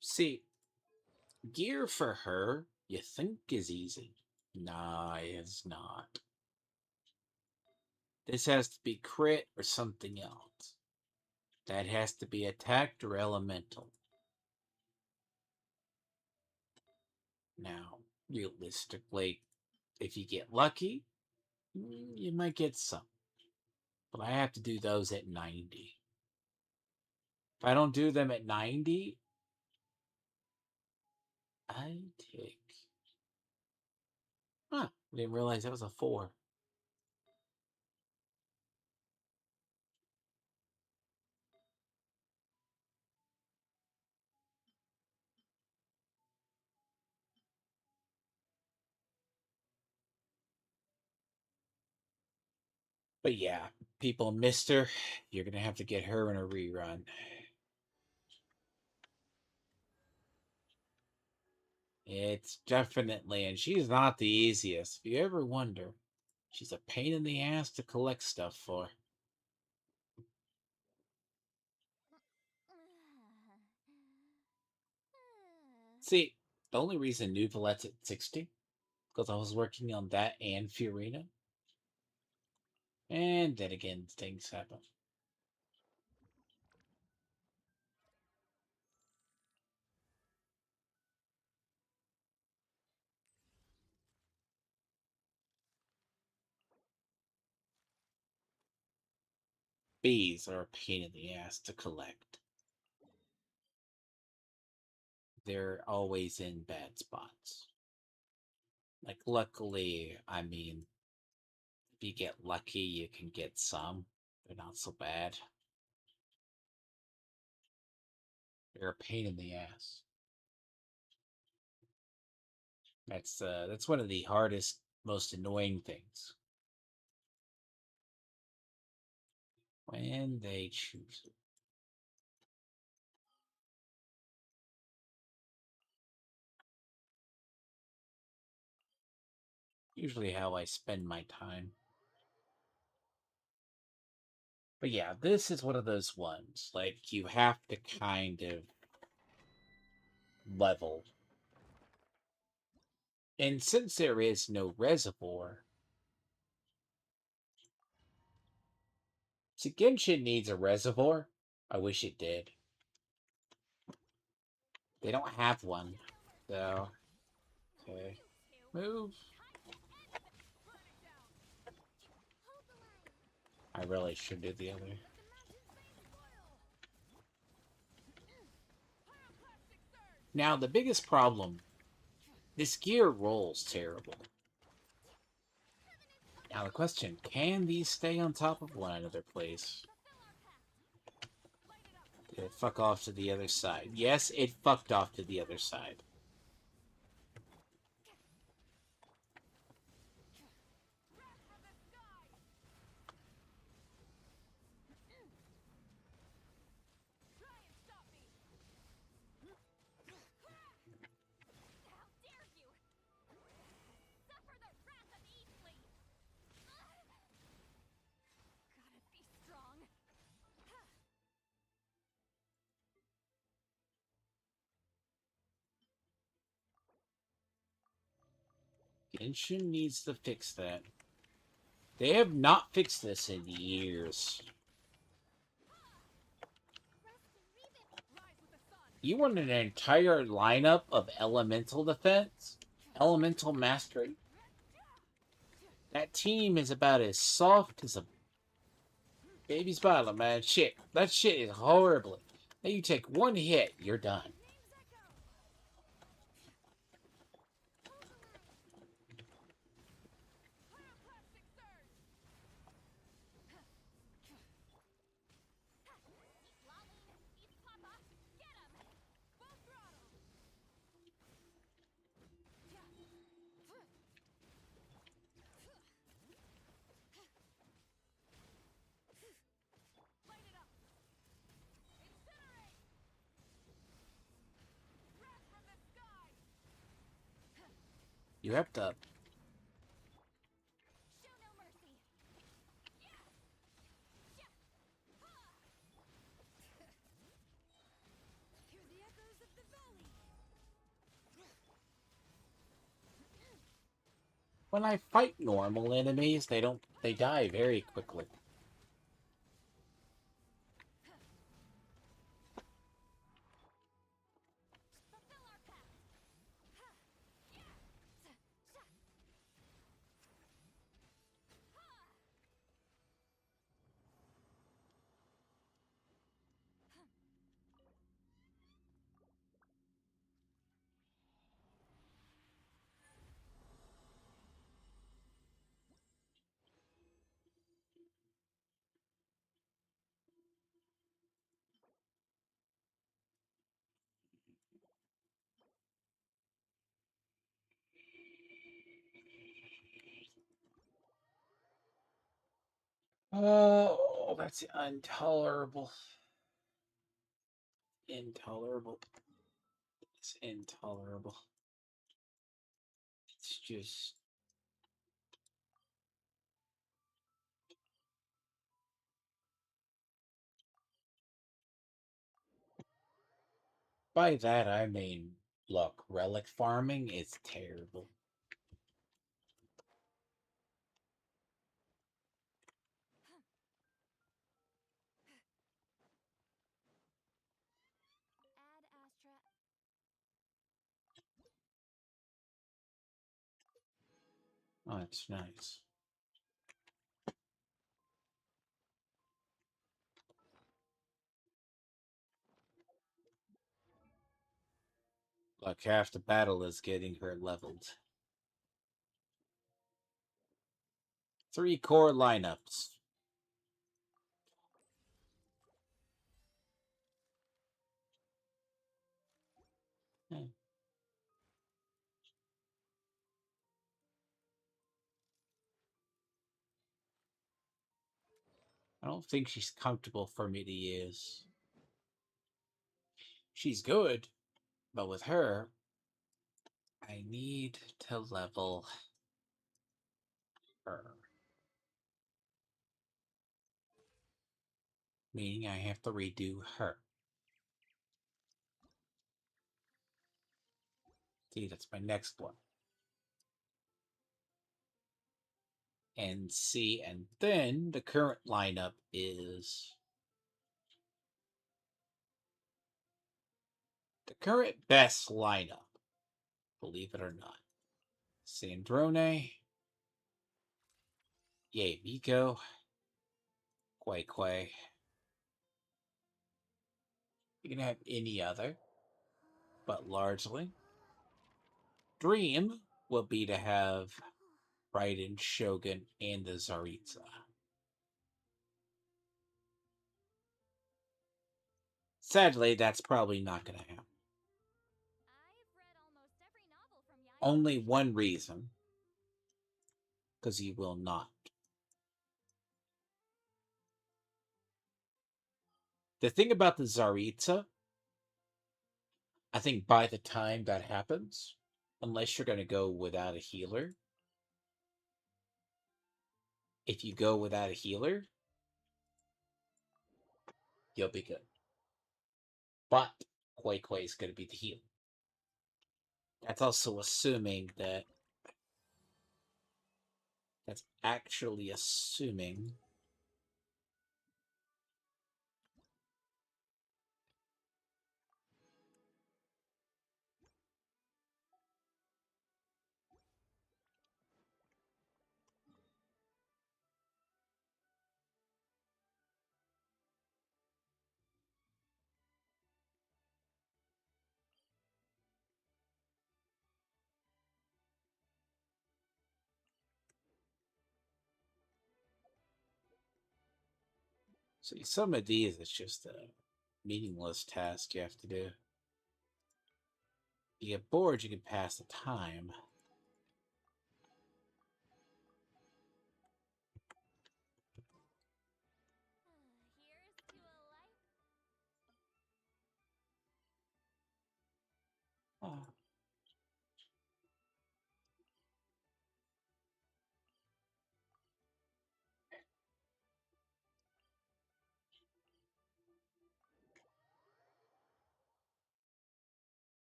See, gear for her, you think is easy. Nah, it's not. This has to be crit or something else. That has to be attacked or elemental. Now, realistically, if you get lucky, you might get some. But I have to do those at 90. If I don't do them at 90, I take... Huh, I didn't realize that was a 4. But yeah, people missed her. You're going to have to get her in a rerun. It's definitely, and she's not the easiest. If you ever wonder, she's a pain in the ass to collect stuff for. See, the only reason Nuvalet's at 60, because I was working on that and Fiorina. And then again, things happen. Bees are a pain in the ass to collect. They're always in bad spots. Like, luckily, I mean, If you get lucky, you can get some. They're not so bad. They're a pain in the ass. That's one of the hardest, most annoying things. When they choose it. Usually how I spend my time. But yeah, this is one of those ones. Like, you have to kind of level. And since there is no reservoir, see, Genshin needs a reservoir. I wish it did. They don't have one, so okay. Move. I really should do the other. Now, the biggest problem, this gear rolls terrible. Now, the question, can these stay on top of one another, please? Did it fuck off to the other side? Yes, it fucked off to the other side. Genshin needs to fix that. They have not fixed this in years. You want an entire lineup of elemental defense? Elemental mastery? That team is about as soft as a baby's bottom, man. Shit. That shit is horribly. Now you take one hit, you're done. You have to. When I fight normal enemies, they die very quickly. Oh, that's intolerable. Intolerable. It's intolerable. It's just. By that, I mean, look, relic farming is terrible. Oh, that's nice. Like half the battle is getting her leveled. 3 core lineups. Hmm. I don't think she's comfortable for me to use. She's good, but with her, I need to level her. Meaning I have to redo her. See, that's my next one. And see, and then the current lineup is the current best lineup, believe it or not. Sandrone, Yay Miko, Quay Quay. You can have any other, but largely, dream will be to have Raiden, Shogun, and the Zaritza. Sadly, that's probably not going to happen. Only one reason, because he will not. The thing about the Zaritza, I think by the time that happens, unless you're going to go without a healer, if you go without a healer, you'll be good. But Quay Quay is going to be the healer. That's also assuming that. That's actually assuming. See, some of these, it's just a meaningless task you have to do. You get bored, you can pass the time. Oh.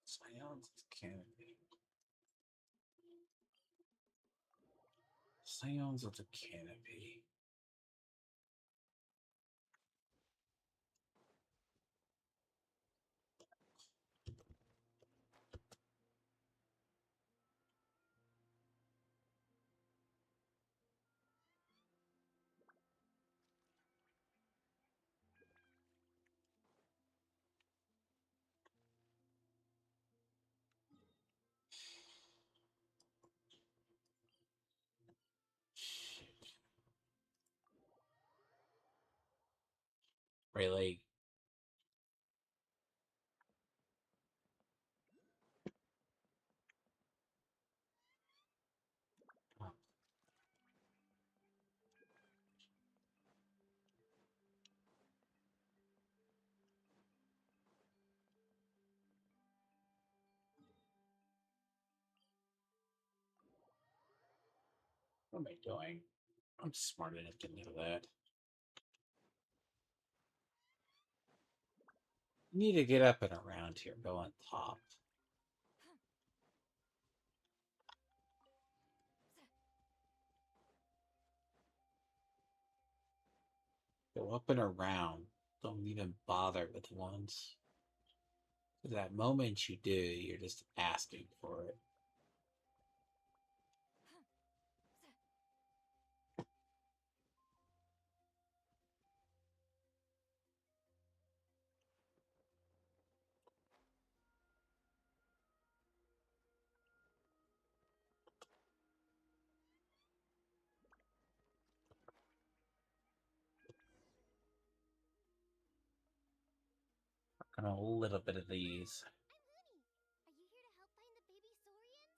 Scions of the Canopy. Scions of the Canopy. Really? Oh. What am I doing? I'm smart enough to know that. You need to get up and around here. Go on top. Go up and around. Don't even bother with ones. That moment you do, you're just asking for it. And a little bit of these. I'm Looney. Are you here to help find the baby saurians?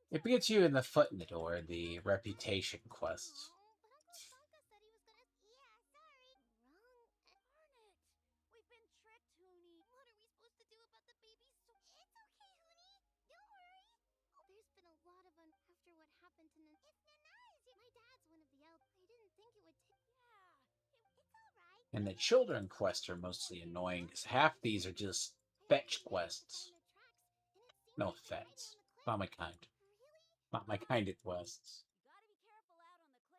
It gets you in the foot in the door, the reputation quests. But Uncle Sonka said he was gonna. Yeah, sorry. Wrong. Darn it. We've been tricked, Hooney. What are we supposed to do about the baby It's okay, Hooney. Don't worry. Oh, there's been a lot of after what happened to If Nana is my dad's one of the elders. I didn't think it would take. Yeah, it's all right. And the children quests are mostly annoying because half these are just fetch quests. No offense. Not my kind. Not my kind of quests.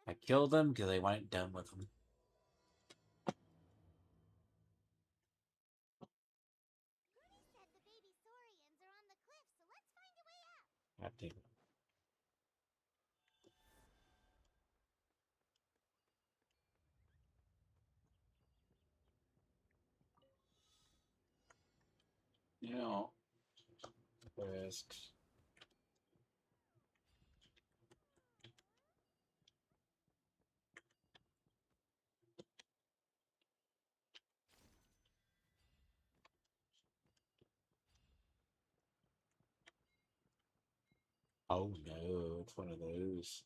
I killed them because I wasn't done with them. Hooney said the baby saurians are on the cliff, so let's find a way up. I think. You know, risks. Oh no, it's one of those.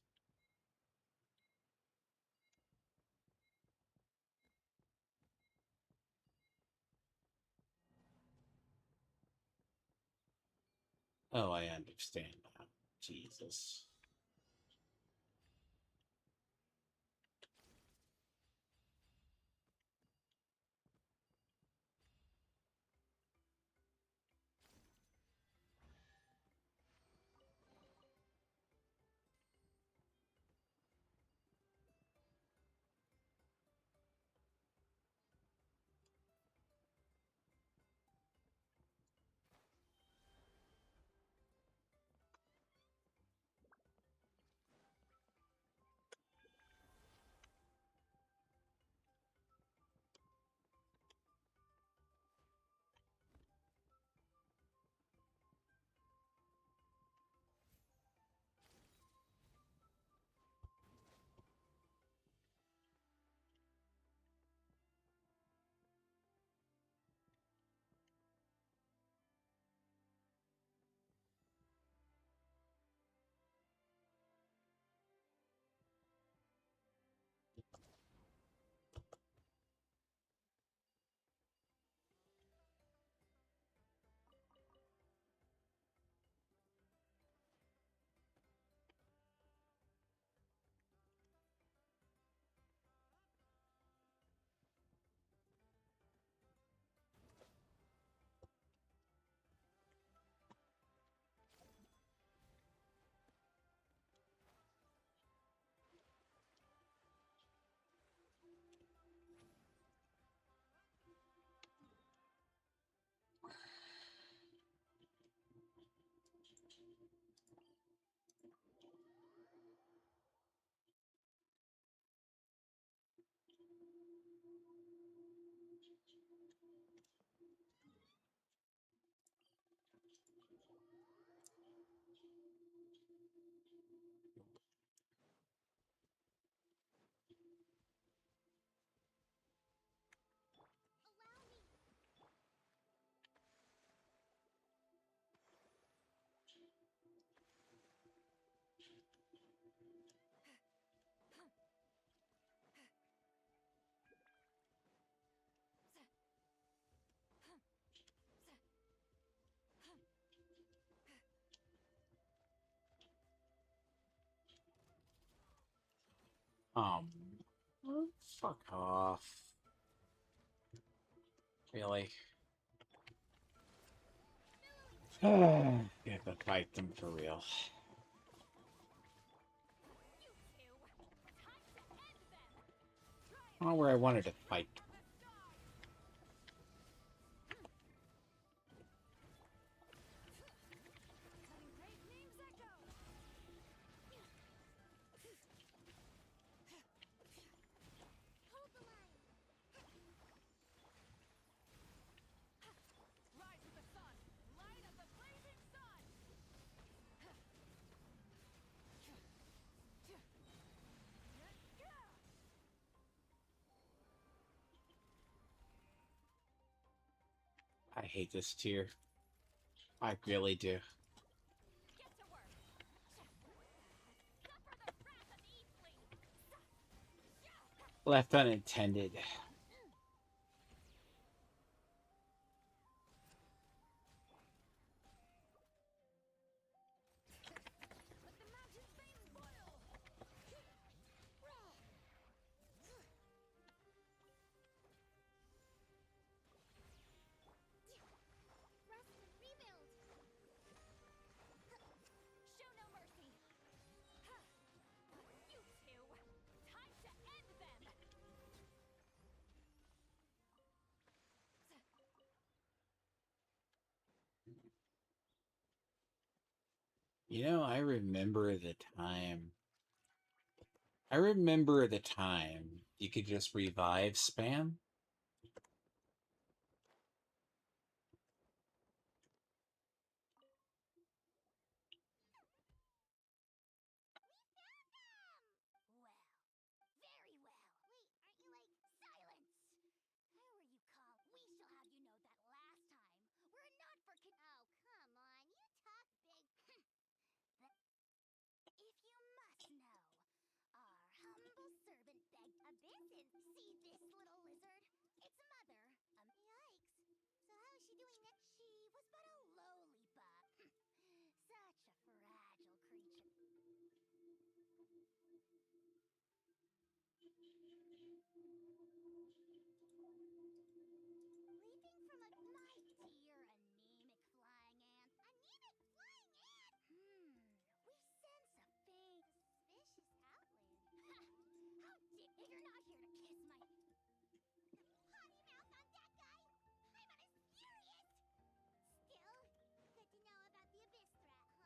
Oh, I understand now. Jesus. Oh, fuck off. Really? You have to fight them for real. Not where I wanted to fight. Rise with the sun! Light of the blazing sun! I hate this tier. I really do. Get to work. Suffer the wrath of Eastling. Left unintended. Let the mountain flames boil. Rest and rebuild. Show no mercy. You two, time to end them. You know, I remember the time. I remember the time you could just revive spam. Well, very well. Wait, aren't you like silence? Who are you call? We shall have you know that last time we're not for kid. Oh, come on, you talk big. If you must know, our humble servant begged Abyssin. See this little lizard? Its mother. Yikes. So how is she doing next? She was but a lowly bug. Such a fragile creature. Leaping from a my dear anemic flying ant. Anemic flying ant? We sense a faint suspicious outland. Ha! How did you're not here to kiss my potty mouth on that guy? I'm on his furious! Still, good to know about the abyss threat, huh?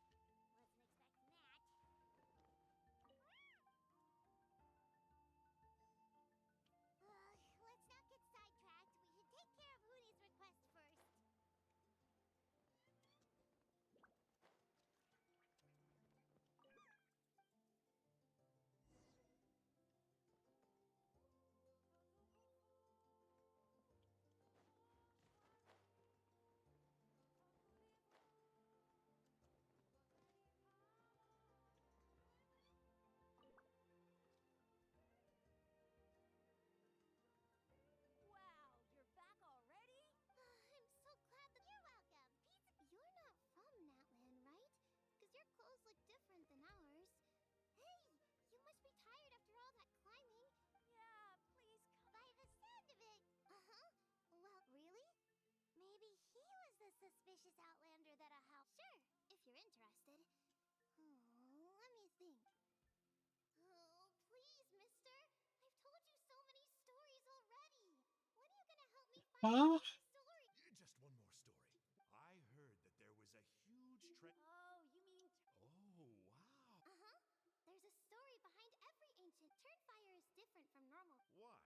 Wasn't expecting that. Let's not get sidetracked. We should take care of Hootie's request first. Wow, you're back already? I'm so glad that you're welcome. Pizza. You're not from Natlan, right? Because your clothes look different than ours. Hey, you must be tired after all that climbing. Yeah, please come. By the sound of it. Uh-huh. Well, really? Maybe he was the suspicious outlander that a house. Sure, if you're interested. Oh, let me think. Oh, please, mister. I've told you so many stories already. When are you gonna help me find the Huh? next story? Just one more story. I heard that there was a huge Oh, you mean Oh, wow. Uh-huh. There's a story behind every ancient. Turnfire is different from normal. Why?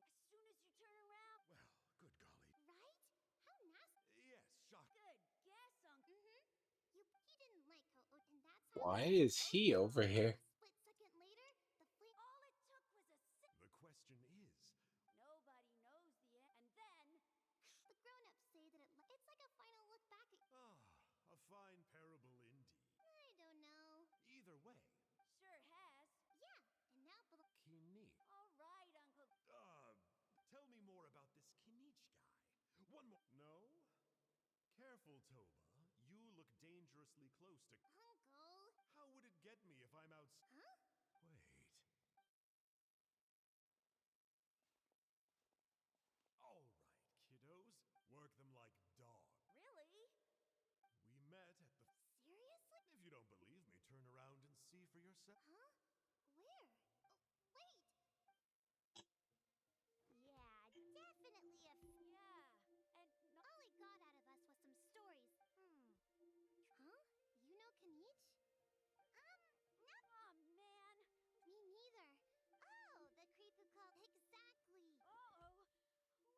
as soon as you turn around? Well, good golly. Right? How nasty. Yes, shock. Good guess, Uncle. He didn't like how and that's how Why is he over here? a split second later, the flame. All it took was a The question is, Nobody knows the end. And then The grown-ups say that it's like a final look back at. a fine parable indeed. I don't know. Either way, sure has. Yeah, and now Kinich. All right, Uncle. Tell me more about this Kinich guy. One more. No? Careful, Toba. You look dangerously close to. Uncle. How would it get me if I'm out? Huh? Wait. All right, kiddos. Work them like dogs. Really? We met at the. Seriously? If you don't believe me, turn around and see for yourself. Huh? Where? Oh, wait. Yeah, definitely a. Yeah. And no. All he got out of us was some stories. Huh? You know Kinich? No. Oh, man. Me neither. Oh, the creep who called. Exactly. Uh-oh.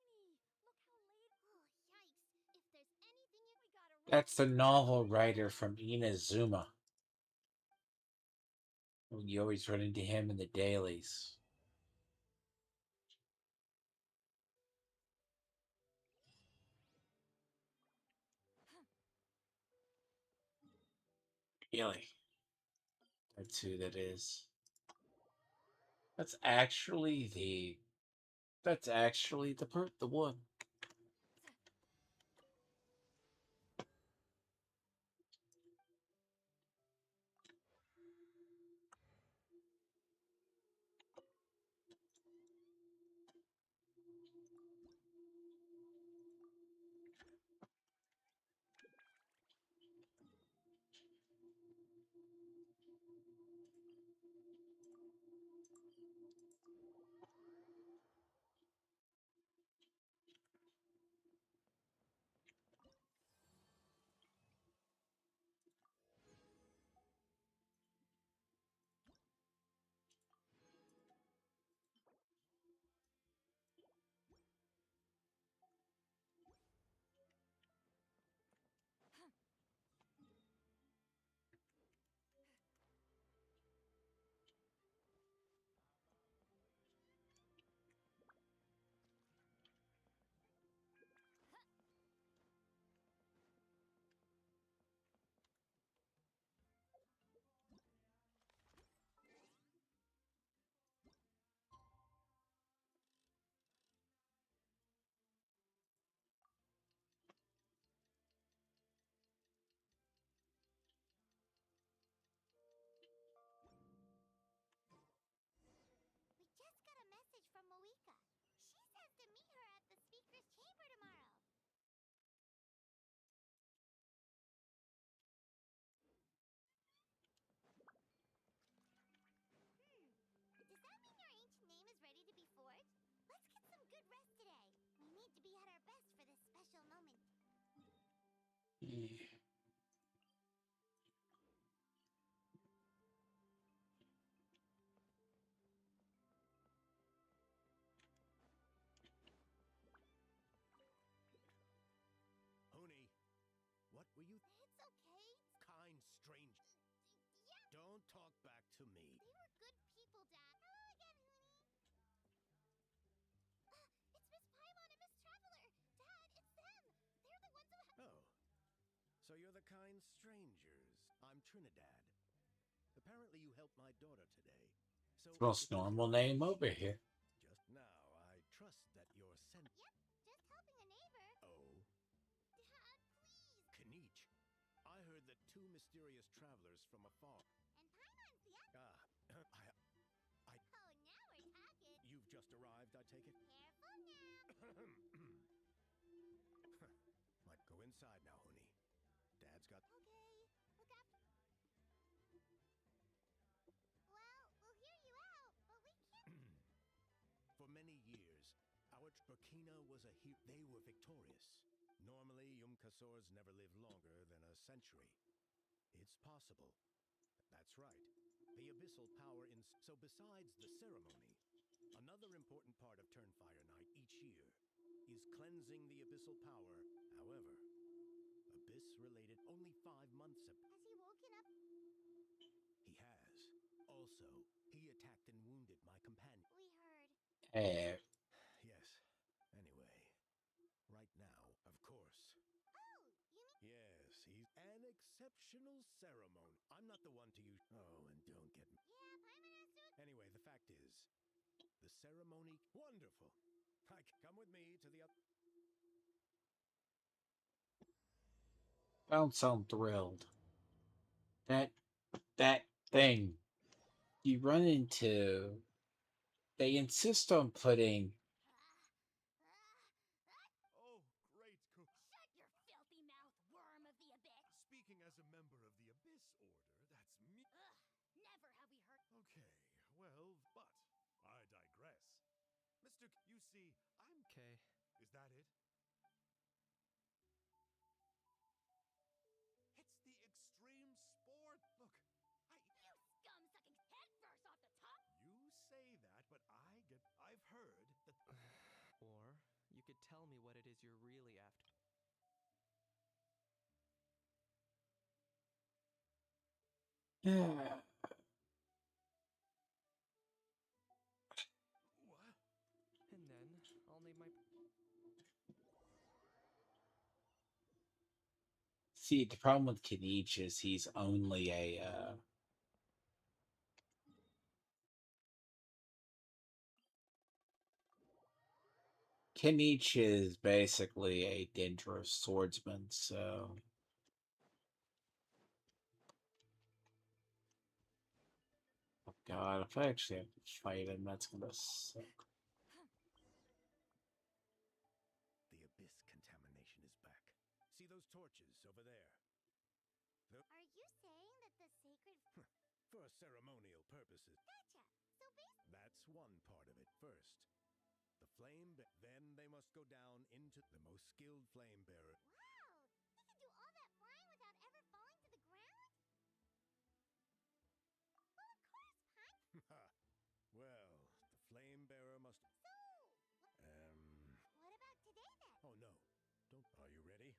Hoonie, look how late. Oh, yikes. If there's anything you. We gotta run. That's the novel writer from Inazuma. You always run into him in the dailies. Really? That's who that is. That's actually the. That's actually the one. We just got a message from Moika. She says to meet her at the speaker's chamber tomorrow. Does that mean your ancient name is ready to be forged? Let's get some good rest today. We need to be at our best for this special moment. Yeah. Honi, what were you? It's okay. Kind strange. Yeah. Don't talk back to me. They were good people, Dad. Hello again, Huni. It's Miss Paimon and Miss Traveler. Dad, it's them. They're the ones who Oh, so you're the kind strangers. I'm Trinidad. Apparently you helped my daughter today. So It's the most normal name over here. just now, I trust that you're sent. Yep, just helping a neighbor. Oh, Dad, please. Kanich. I heard that two mysterious travelers from afar. And Paimon's the other. I. Oh, now we're talking. You've just arrived, I take it? Careful now. Might go inside now, Honi. Dad's got. Okay, look up. Well, we'll hear you out, but we can't. For many years, our Burkina was a they were victorious. Normally, Yumkasors never live longer than a century. It's possible. That's right. The abyssal power in. So besides the ceremony, another important part of Turnfire Night each year is cleansing the abyssal power. However, abyss-related only 5 months ago. Has he woken up? He has. Also, he attacked and wounded my companion. We heard. Hey, Yes. Anyway, right now, of course. Oh, you mean? Yes, he's an exceptional ceremony. I'm not the one to use. Oh, and don't get me. Yeah, Paimon has to. Anyway, the fact is, the ceremony. Wonderful. Come with me to the. don't sound thrilled. That thing you run into, they insist on putting. Oh, great Shut your filthy mouth, worm of the abyss. Speaking as a member of the Abyss Order, that's me. Ugh, never have we heard. Okay, well, but I digress. You see, I'm. Okay. Is that it? It's the extreme sport. Look, You scum-sucking headfirst off the top. you say that, but I've heard that. Or you could tell me what it is you're really after. Yeah. What? And then I'll name my. See, the problem with Kinich is he's only a Kinich is basically a dangerous swordsman, so oh god, if I actually have to fight him, that's gonna suck. The abyss contamination is back. See those torches over there? Are you saying that the sacred... For ceremonial purposes. Gotcha! So basically... That's one part of it. First, the then they must go down into the most skilled flame bearer. Wow! He can do all that flying without ever falling to the ground? Well, of course, Punt! Well, the flame bearer must... So... What about today, then? Oh, no. Don't... Are you ready?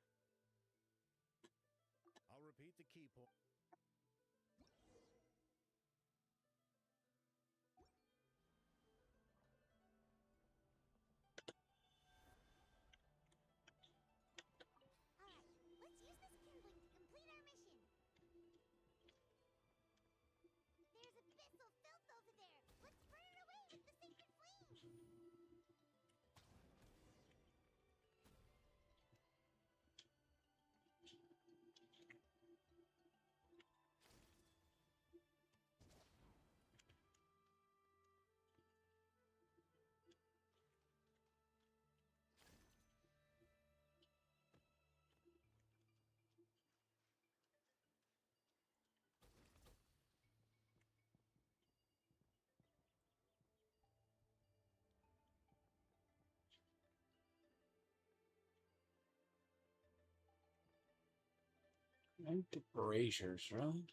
I'll repeat the key point. Alright, let's use this kindling to complete our mission. There's abyssal filth over there. Let's burn it away with the sacred flame. And the braziers, right?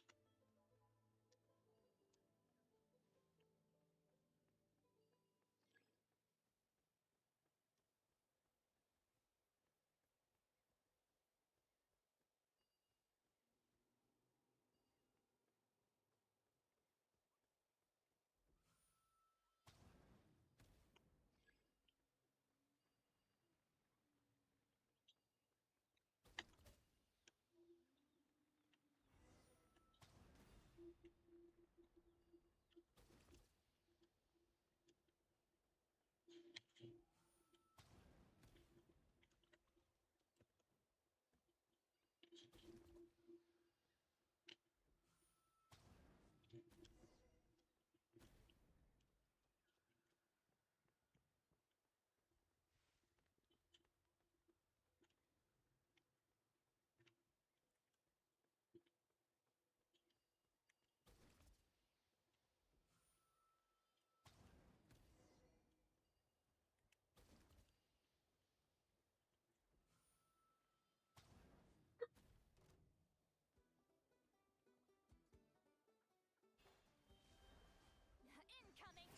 Incoming!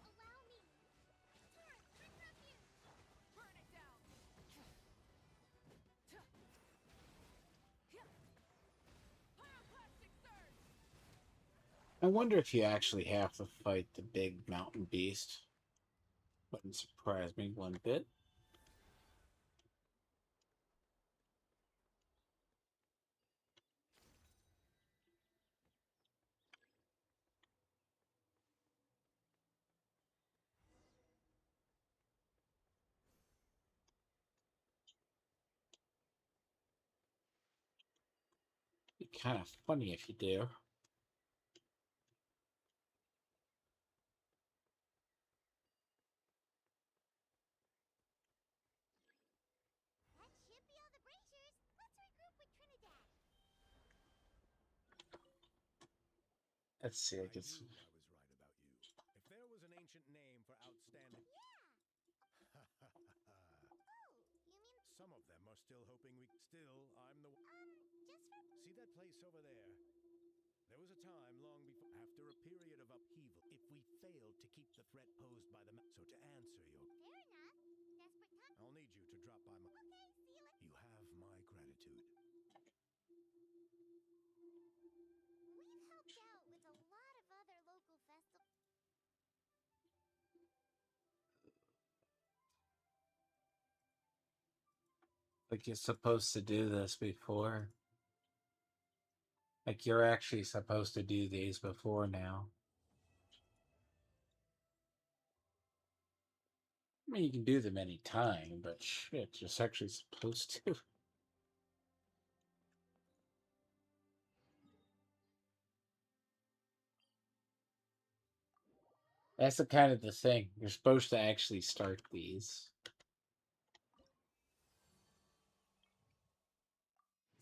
Allow me! Torrent, quick refuge! Burn it down! Pyroclastic surge! I wonder if you actually have to fight the big mountain beast. Wouldn't surprise me one bit. Be kind of funny if you do. That should be all the braziers. Let's regroup with Trinidad. Let's see, I I guess. knew I was right about you. If there was an ancient name for outstanding... Yeah! Oh, you mean... Some of them are still hoping we... Still, I'm the... just for... See that place over there? There was a time long before... After a period of upheaval, if we failed to keep the threat posed by the... So to answer your... Fair enough. Desperate time... I'll need you to drop by my... Okay, see you later. You have my gratitude. We've helped out with a lot of other local festivals. Like you're supposed to do this before. Like you're actually supposed to do these before now. I mean, you can do them anytime, but shit, you're actually supposed to. That's the kind of the thing. You're supposed to actually start these.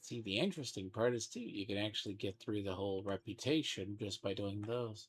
See, the interesting part is too, you can actually get through the whole reputation just by doing those.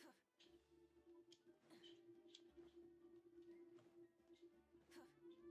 Though our homeland has become a distant memory, stay strong. One day, I will deliver you to the place I promised.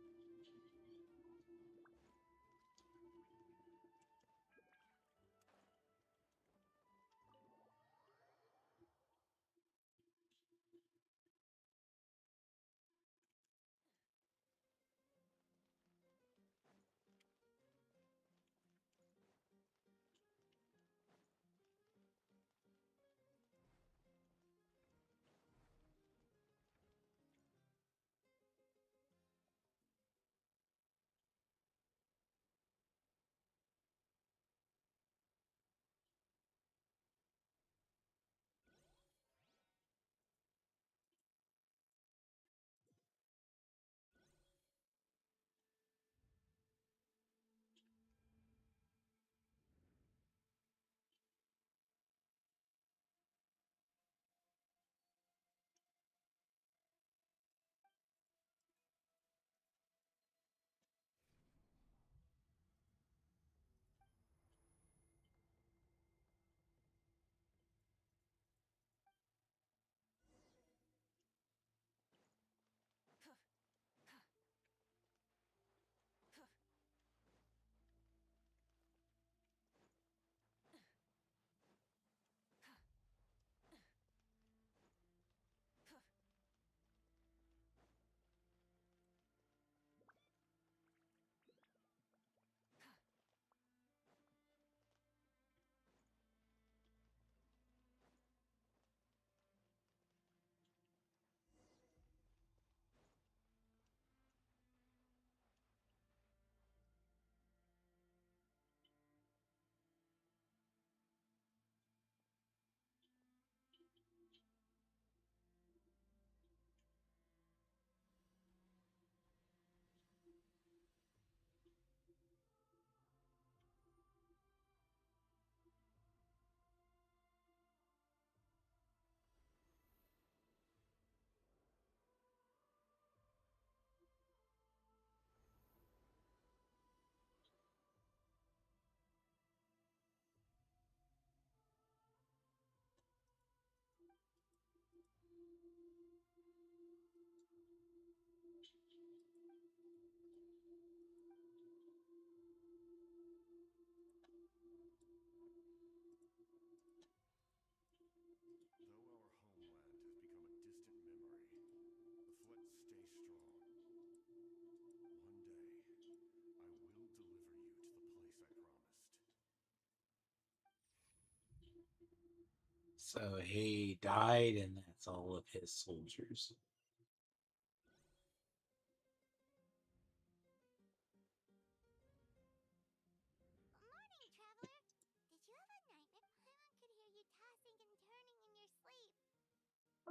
So he died, and that's all of his soldiers.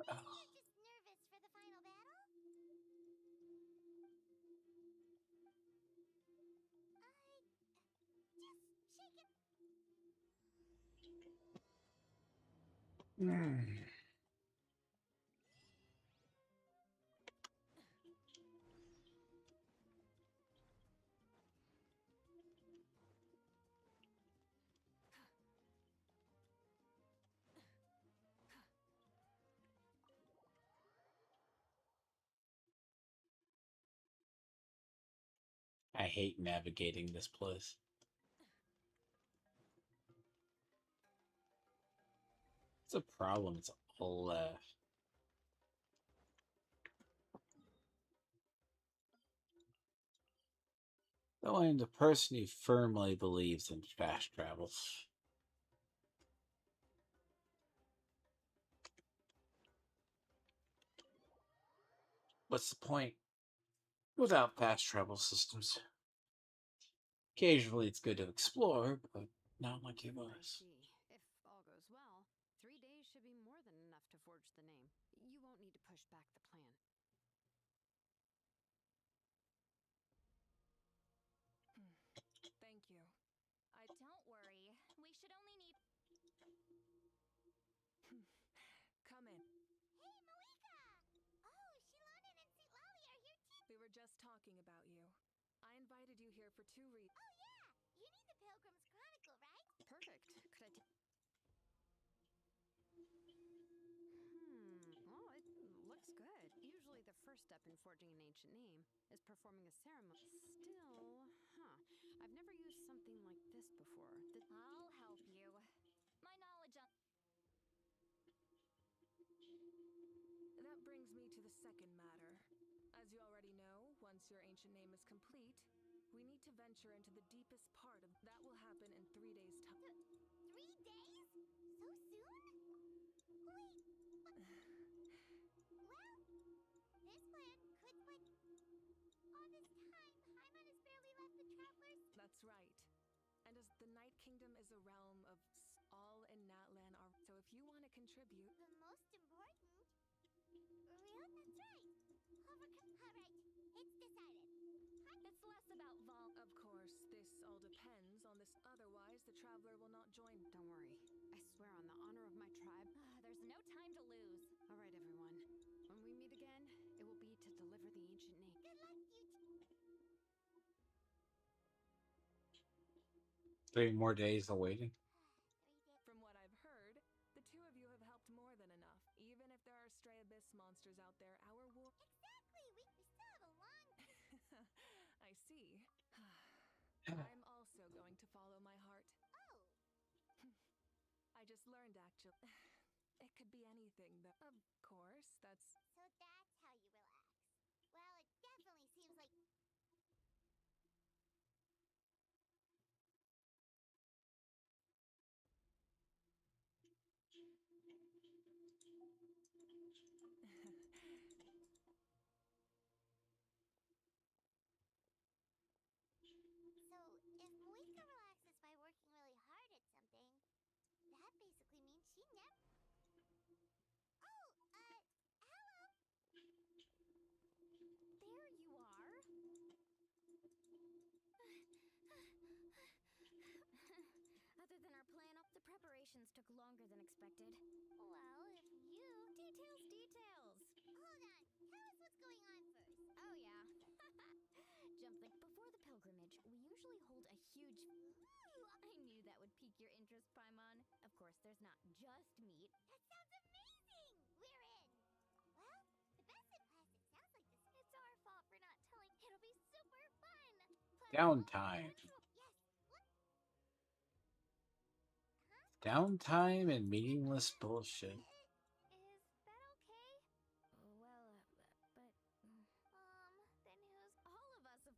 just nervous for the final battle? Just shake it. I hate navigating this place. It's a problem. It's all left. Though I am the person who firmly believes in fast travels. What's the point without fast travel systems? Occasionally it's good to explore, but not like it I was. see. If all goes well, 3 days should be more than enough to forge the name. You won't need to push back the plan. Thank you. Don't worry. We should only need. Come in. Hey, Malika! Oh, Shilonen and Sitlali are here too. We were just talking about you. I invited you here for 2 reasons. Oh, yeah! You need the Pilgrim's Chronicle, right? Perfect. Could I take... Well, it looks good. Usually the first step in forging an ancient name is performing a ceremony. Still, I've never used something like this before. I'll help you. My knowledge on. That brings me to the second matter. As you already know, once your ancient name is complete, we need to venture into the deepest part of that will happen in 3 days' time. 3 days? So soon? Wait, but... Well, this plan could, but... All this time, Paimon has barely left the Travelers. That's right. And as the Night Kingdom is a realm of all in Natlan are... So if you want to contribute... The most important? Real? That's right. Alright, it's decided. It's less about vol. Of course, this all depends on this. Otherwise, the Traveler will not join. Don't worry. I swear on the honor of my tribe. There's no time to lose. All right, everyone. When we meet again, it will be to deliver the ancient name. Good luck, you 3 more days awaiting. From what I've heard, the 2 of you have helped more than enough. Even if there are stray abyss monsters out there, our war... Exactly! We still have a long... I see. I'm also going to follow my heart. Oh! I just learned, actually. It could be anything, though. Of course, that's... So that's how you relax. Well, it definitely seems like... So, if Moika relaxes by working really hard at something, that basically means she never... Oh, hello! There you are. Other than our plan, the preparations took longer than expected. Well, if you... Details. Hold on. Tell us what's going on first. Oh, yeah. Before the pilgrimage, we usually hold a huge... I knew that would pique your interest, Paimon. Of course, there's not just meat. That sounds amazing! We're in! Well, the best in plastic sounds like this. It's our fault for not telling. It'll be super fun. Downtime. Yes, what? Huh? Downtime and meaningless bullshit. Is that okay? Well, but... then who's... All of us have...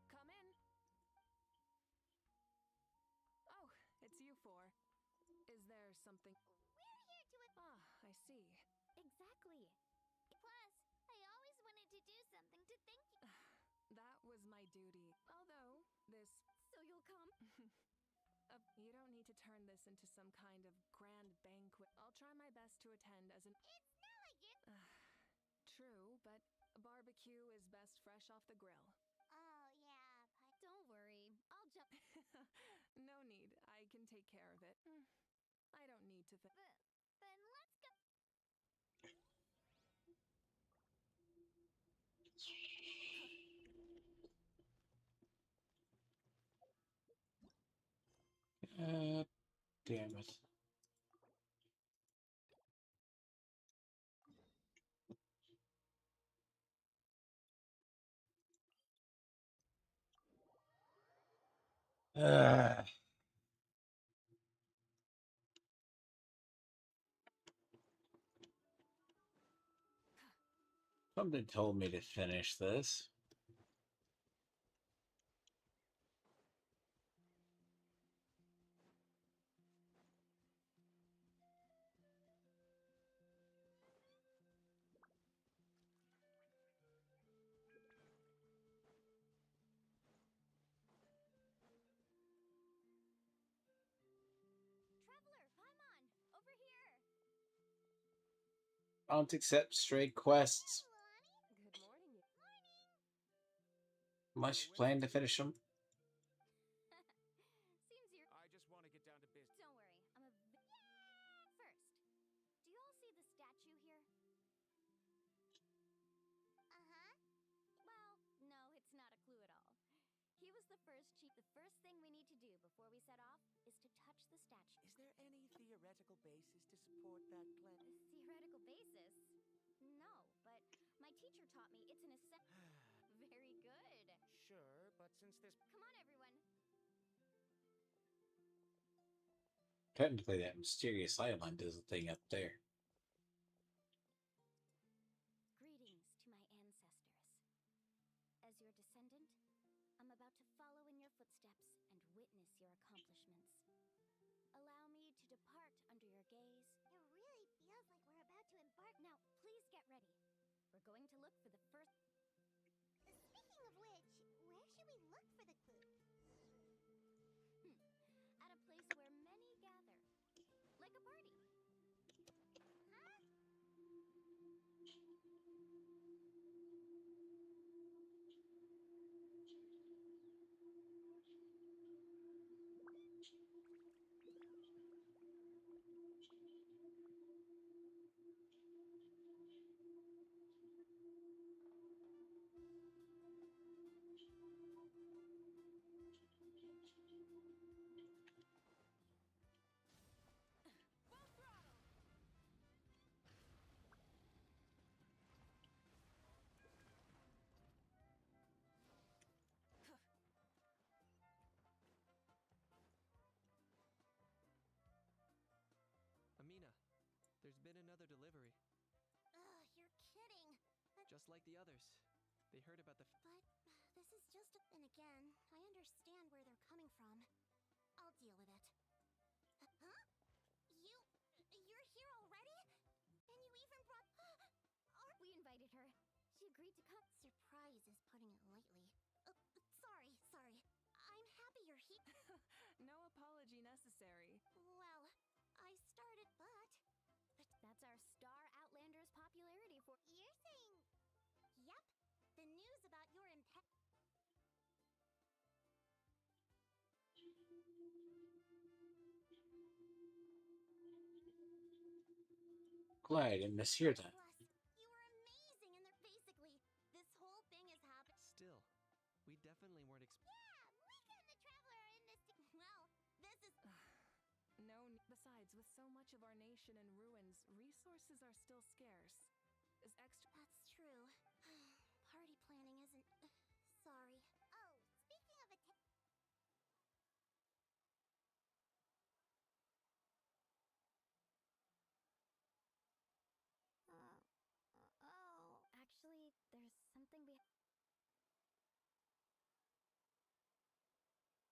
Come in. Oh, it's you 4. Is there something... We're here to see. Exactly. Plus, I always wanted to do something to thank you. That was my duty. Although, this. So you'll come? You don't need to turn this into some kind of grand banquet. I'll try my best to attend as an. It's not like you. True, but barbecue is best fresh off the grill. Oh, yeah. Don't worry. I'll jump. No need. I can take care of it. I don't need to. Then let's go. Damn it. Something told me to finish this. Traveler, Paimon, over here. I don't accept stray quests. Good morning. Much plan to finish them. Seems you're. I just want to get down to business. Don't worry, I'm a. First, do you all see the statue here? Uh-huh. Well, no, it's not a clue at all. He was the first chief. The first thing we need to do before we set off is to touch the statue. Is there any theoretical basis to support that plan? Theoretical basis? No, but my teacher taught me it's an Very good. Sure, but since this. Come on, everyone. Technically, that mysterious island is a thing up there. Greetings to my ancestors. As your descendant, I'm about to follow in your footsteps and witness your accomplishments. Allow me to depart under your gaze. It really feels like we're about to embark. Now, please get ready. We're going to look for the first. Speaking of which, where should we look for the clue? At a place where many gather. Like a party. Huh? Amina, there's been another delivery. Ugh, you're kidding. Just like the others. They heard about the. But this is just a. And again, I understand where they're coming from. I'll deal with it. Huh? You're here already? And you even brought. We invited her. She agreed to come. Surprise is putting it lightly. Sorry. I'm happy you're here. No apology necessary. Well, I started, but that's our Star Outlander's popularity for. You're saying. Yep. The news about your Glad I didn't mishear that. You were amazing, and they're basically this whole thing is happening. Still, we definitely weren't Yeah, Mika and the Traveler are in this. Well, this is. Besides, with so much of our nation in ruins, resources are still scarce. Is extra. That's true. Party planning isn't. Sorry. Oh, speaking of actually, there's something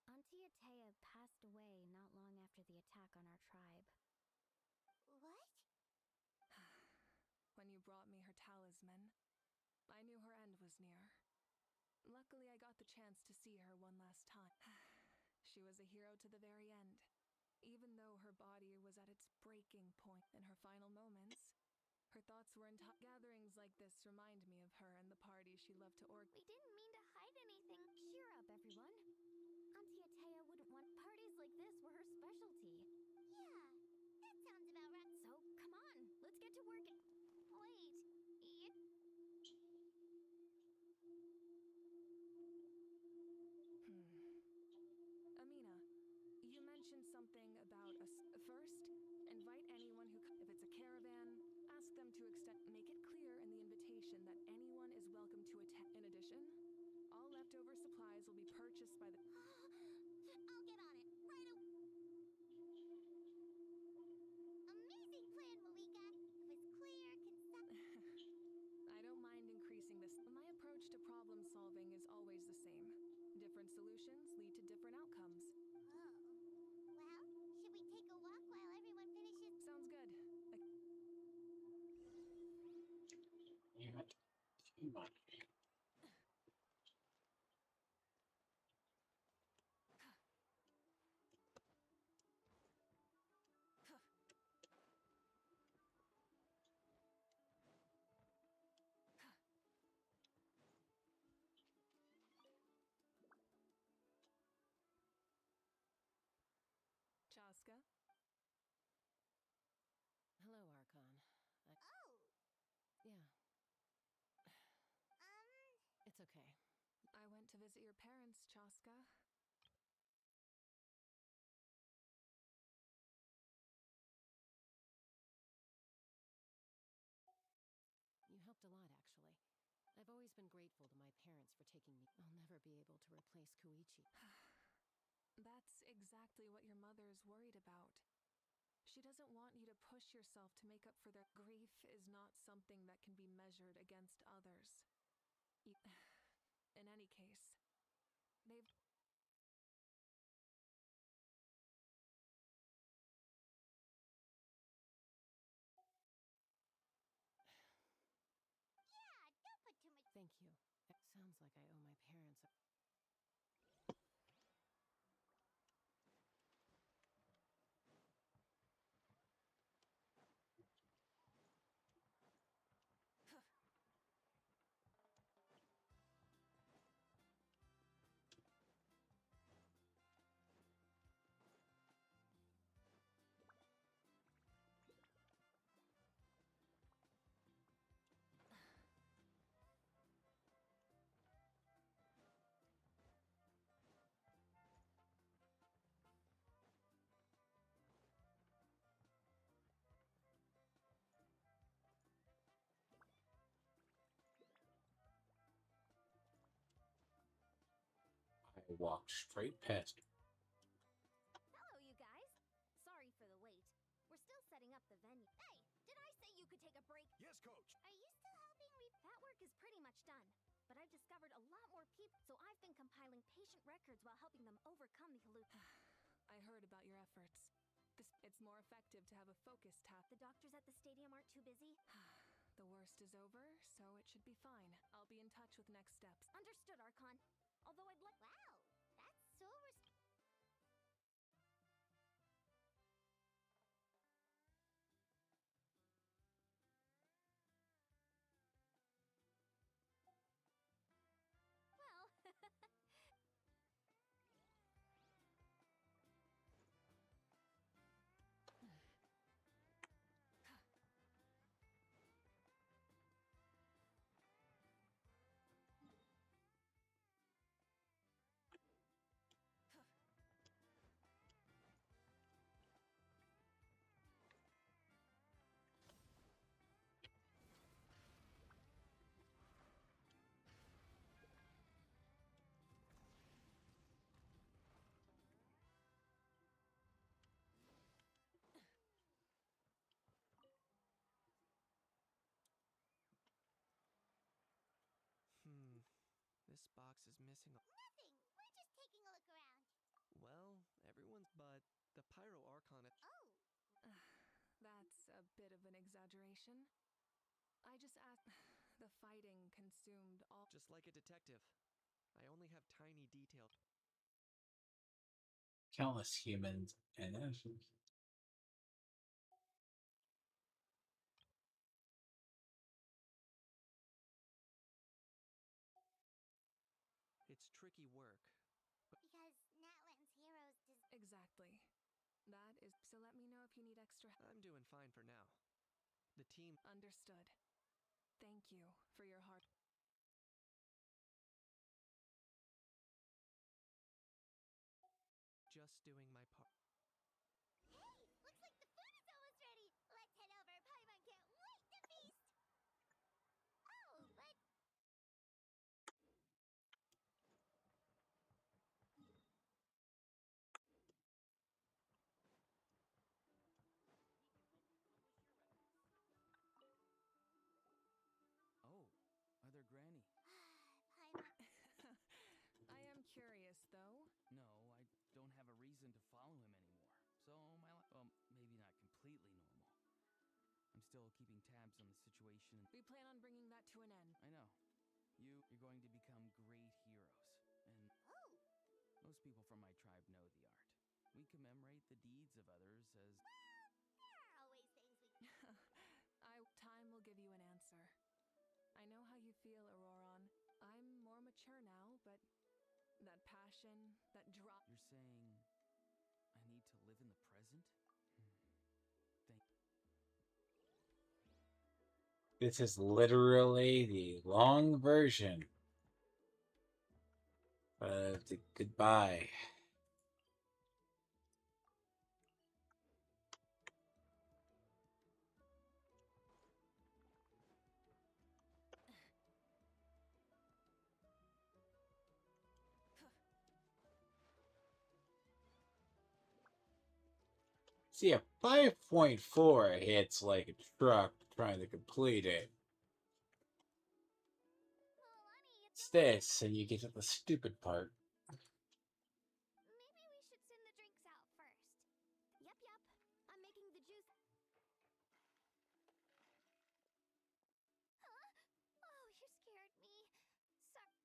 Auntie Atea passed away not long after the attack on our tribe. What? brought me her talisman. I knew her end was near. Luckily, I got the chance to see her one last time. She was a hero to the very end. Even though her body was at its breaking point in her final moments, her thoughts were in gatherings like this remind me of her and the party she loved to We didn't mean to hide anything. Cheer up, everyone. Auntie Atea wouldn't want parties like this were her specialty. Yeah, that sounds about right. So, come on, let's get to work. Wait, Amina, you mentioned something about first, invite anyone who if it's a caravan, ask them to extend make it clear in the invitation that anyone is welcome to attend. In addition, all leftover supplies will be purchased by the I'll get on it right away. Amazing plan, Malika. It was clear, I don't mind increasing this. My approach to problem solving is always the same. Different solutions lead to different outcomes. Oh. Well, should we take a walk while everyone finishes? Sounds good. Not too much. Chaska? Hello, Archon. Oh. Yeah. It's okay. I went to visit your parents, Chaska. You helped a lot, actually. I've always been grateful to my parents for taking me. I'll never be able to replace Koichi. That's exactly what your mother's worried about. She doesn't want you to push yourself to make up for their grief is not something that can be measured against others. In any case, they've Yeah, don't put too much. Thank you. It sounds like I owe my parents a... I walked straight past her. Hello, you guys. Sorry for the wait. We're still setting up the venue. Hey, did I say you could take a break? Yes, coach. Are you still helping That work is pretty much done. But I've discovered a lot more people, so I've been compiling patient records while helping them overcome the I heard about your efforts. It's more effective to have a focus task. The doctors at the stadium aren't too busy? The worst is over, so it should be fine. I'll be in touch with next steps. Understood, Archon. Although I'd like... Wow, that's so well... This box is missing a... Nothing! We're just taking a look around. Well, everyone's but the Pyro Archon... Oh! That's a bit of an exaggeration. I just asked. The fighting consumed all. Just like a detective, I only have tiny details. Countless humans and oceans. It's tricky work. Because Natlan's heroes Exactly. That is. So let me know if you need extra. I'm doing fine for now. The team. Understood. Thank you for your hard. Just doing my part. Hey! Looks like the food is almost ready! Let's head over! Paimon can't wait to feast! Oh, but... Oh, other Granny. Paimon... I am curious, though. No, I don't have a reason to follow him anymore. So well, maybe not completely normal. I'm still keeping tabs on the situation. We plan on bringing that to an end. I know. You're going to become great heroes. And Oh! most people from my tribe know the art. We commemorate the deeds of others as... Well, there are always things we... Time will give you an answer. I know how you feel, Auroron. I'm more mature now, but that passion, that drop. You're saying I need to live in the present? Thank... This is literally the long version of the goodbye. See, a 5.4 hits like a truck trying to complete it. It's this, and you get to the stupid part. Maybe we should send the drinks out first. Yep. I'm making the juice. Huh? Oh, you scared me. Sorry.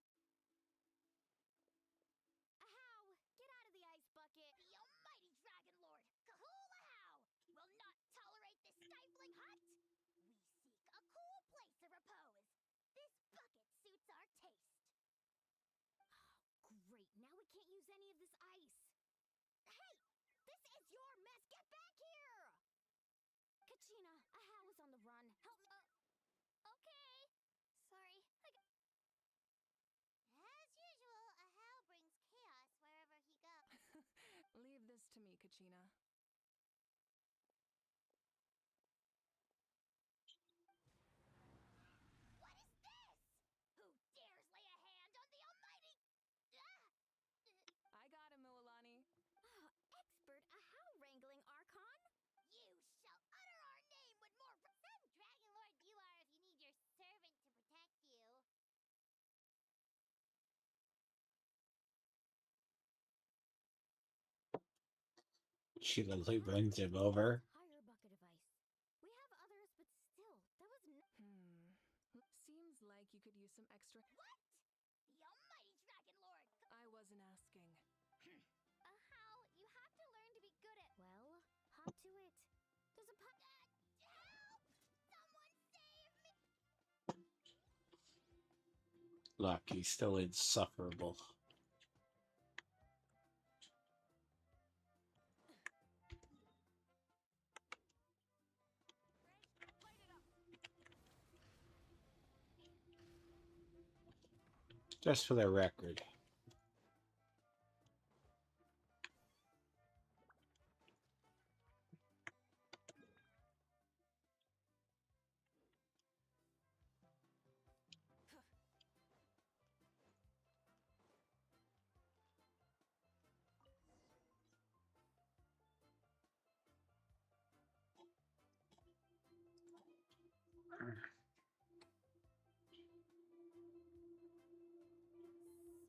Ahow! Get out of the ice bucket! The almighty Dragon Lord, Kahul-Ahow, will not tolerate this stifling hut! We seek a cool place of repose. This bucket suits our taste. Great, now we can't use any of this ice. Hey! This is your mess! Get back here! Kachina, Ahow is on the run. Help me. Okay. Sorry. As usual, Ahow brings chaos wherever he goes. Leave this to me, Kachina. What is this? Who dares lay a hand on the almighty... I got him, Mililani. Expert Ahow wrangling, Archon. You shall utter our name with more... Some Dragon Lord you are if you need your servant to protect you. She literally runs him over. Higher bucket of ice. We have others, but still, that was Seems like you could use some extra. What? The almighty Dragon Lord... I wasn't asking. Ahow, you have to learn to be good at... Well, hop to it. There's a Help! Someone save me! Look, he's still insufferable. Just for the record.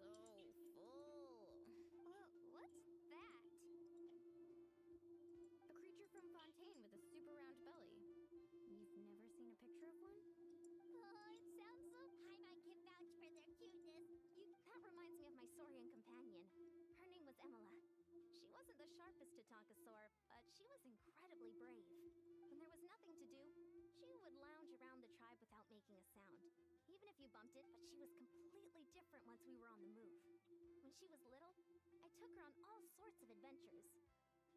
So the sharpest Tatankasaur, but she was incredibly brave. When there was nothing to do, she would lounge around the tribe without making a sound. Even if you bumped it, but she was completely different once we were on the move. When she was little, I took her on all sorts of adventures.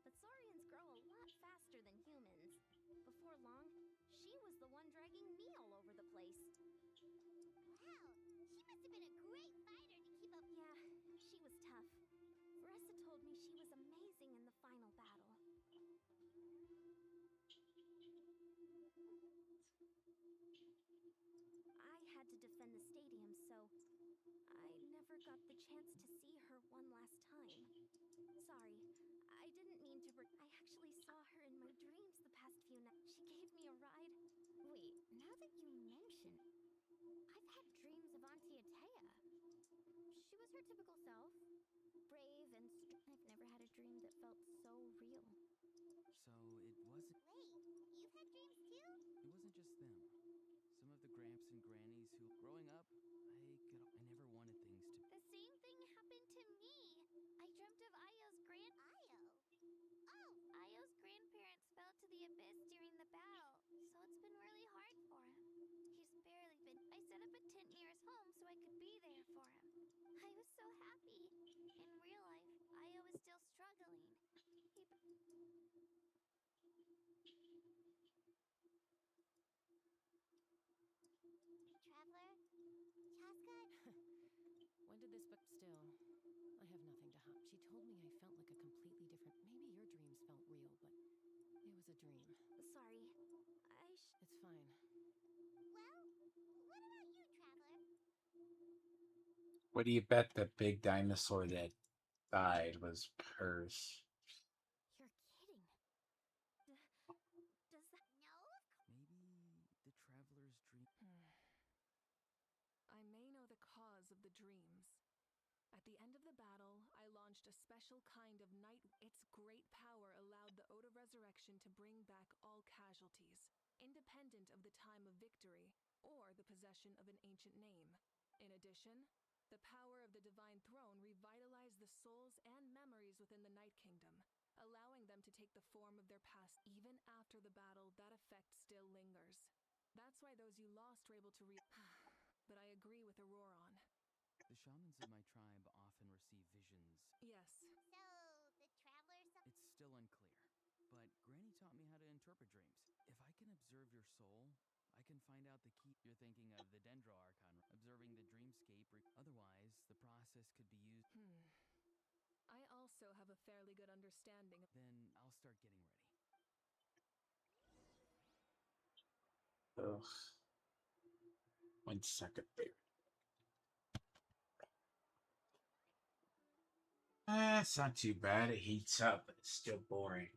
But saurians grow a lot faster than humans. Before long, she was the one dragging me all over the place. Wow, she must have been a great fighter to keep up. Yeah, she was tough. Veressa told me she was amazing in the final battle. I had to defend the stadium, so I never got the chance to see her one last time. Sorry, I didn't mean to I actually saw her in my dreams the past few nights. She gave me a ride. Wait, now that you mention, I've had dreams of Auntie Atea. She was her typical self, brave and I've never had a dream that felt so real. So it wasn't. Wait, you've had dreams too? It wasn't just them. Some of the gramps and grannies who, growing up, I never wanted things to. The same thing happened to me. I dreamt of Io's Io? Oh! Io's grandparents fell to the abyss during the battle, so it's been really hard for him. He's barely been. I set up a tent near his home so I could be there for him. I was so happy. In real life, Io is still struggling. Traveler? Chaska? When did this book still? I have nothing to hide. She told me I felt like a completely different. Maybe your dreams felt real, but it was a dream. Sorry. It's fine. Well, what about you, Traveler? What do you bet the big dinosaur that died was hers? You're kidding. Does that... No? Maybe the traveler's dream. I may know the cause of the dreams. At the end of the battle, I launched a special kind of night. Its great power allowed the Ode of Resurrection to bring back all casualties, independent of the time of victory or the possession of an ancient name. In addition, the power of the Divine Throne revitalized the souls and memories within the Night Kingdom, allowing them to take the form of their past. Even after the battle, that effect still lingers. That's why those you lost were able to But I agree with Auroron. The shamans of my tribe often receive visions. Yes. So, the Traveler... It's still unclear, but Granny taught me how to interpret dreams. If I can observe your soul, I can find out the key. You're thinking of the Dendro Archon, observing the dreamscape. Otherwise, the process could be used. I also have a fairly good understanding of... Then I'll start getting ready. Ugh. 1 second there. It's not too bad. It heats up, but it's still boring.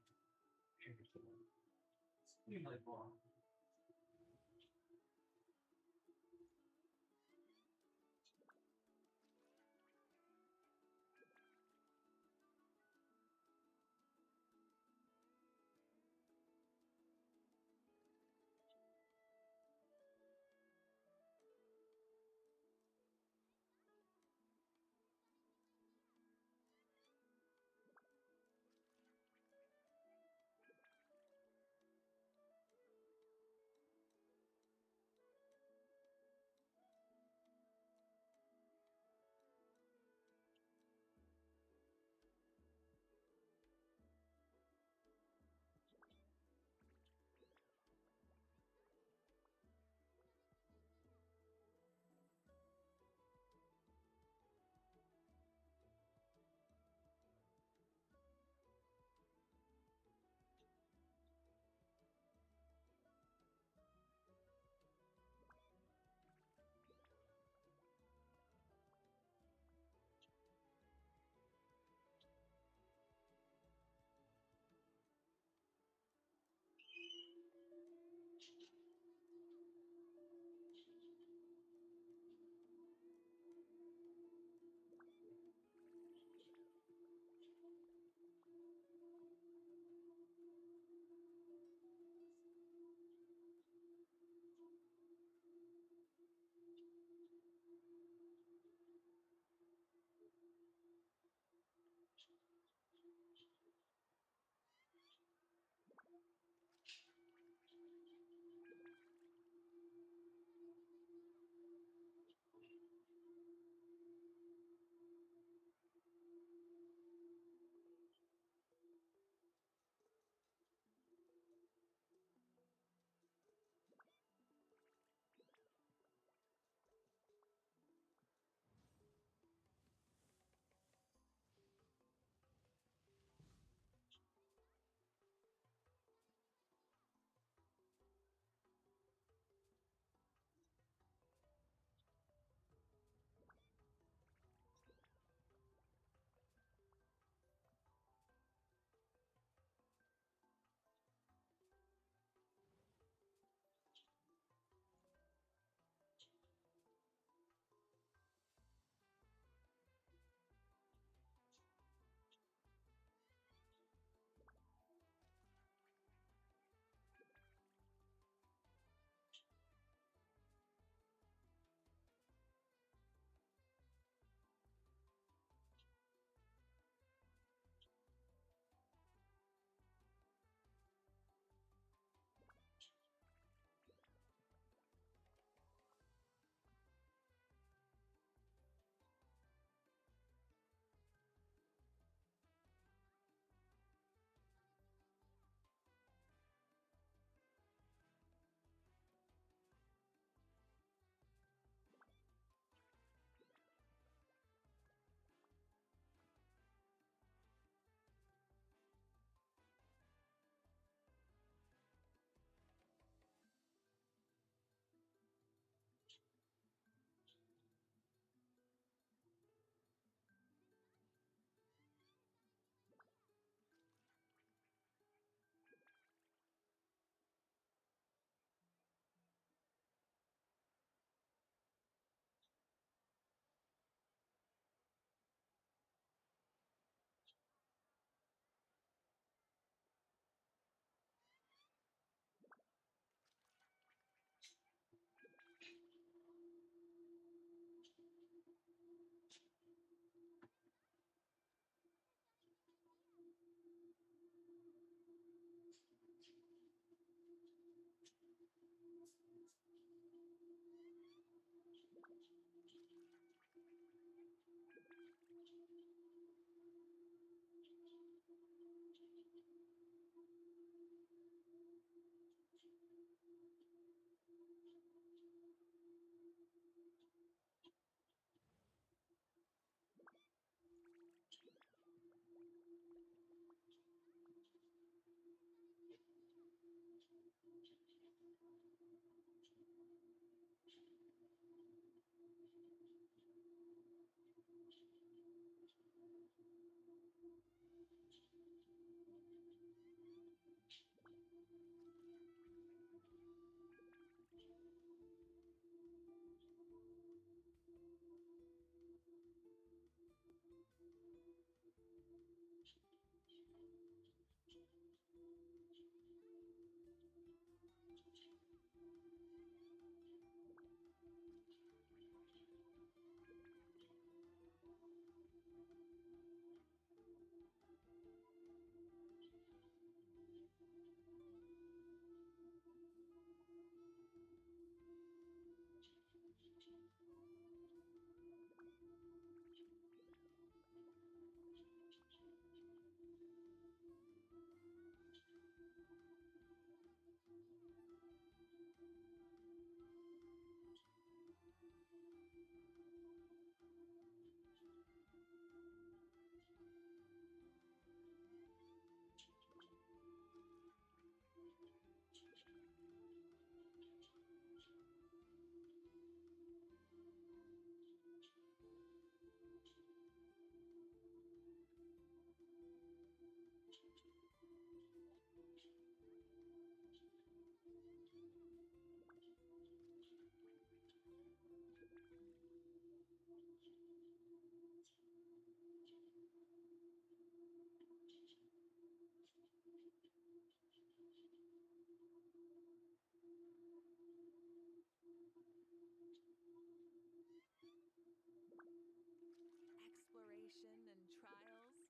Exploration and trials.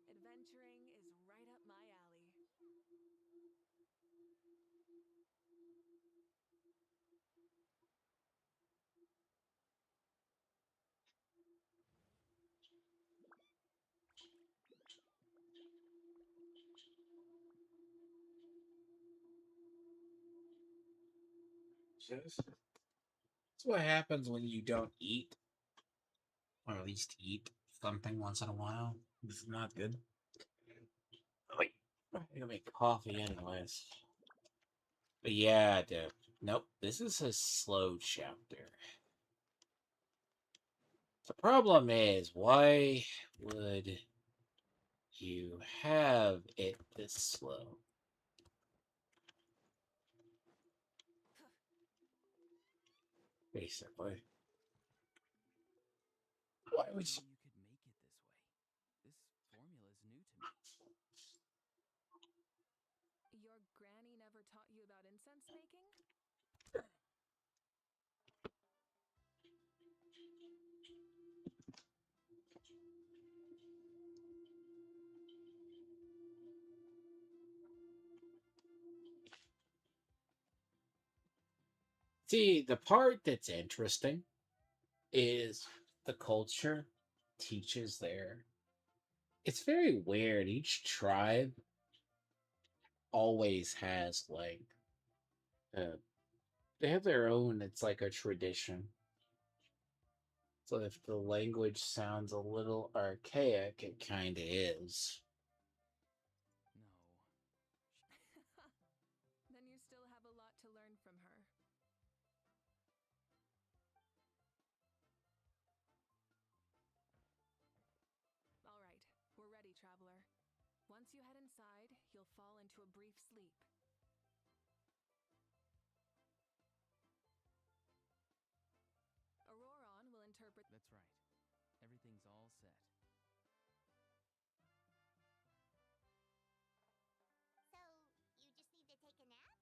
Adventuring is right up my alley. That's what happens when you don't eat, or at least eat something once in a while. It's not good. Wait, I'm gonna make coffee anyways. But yeah, dude. Nope, this is a slow chapter. The problem is, why would you have it this slow? Basically. Why would you? You could make it this way. This formula is new to me. Your granny never taught you about incense making? See, the part that's interesting is the culture teaches there. It's very weird. Each tribe always has like they have their own. It's like a tradition. So if the language sounds a little archaic, it kind of is. No. Then you still have a lot to learn from her. All right, we're ready, traveler. Once you head inside, you'll fall into a brief sleep. Auroron will interpret. That's right. Everything's all set. So, you just need to take a nap?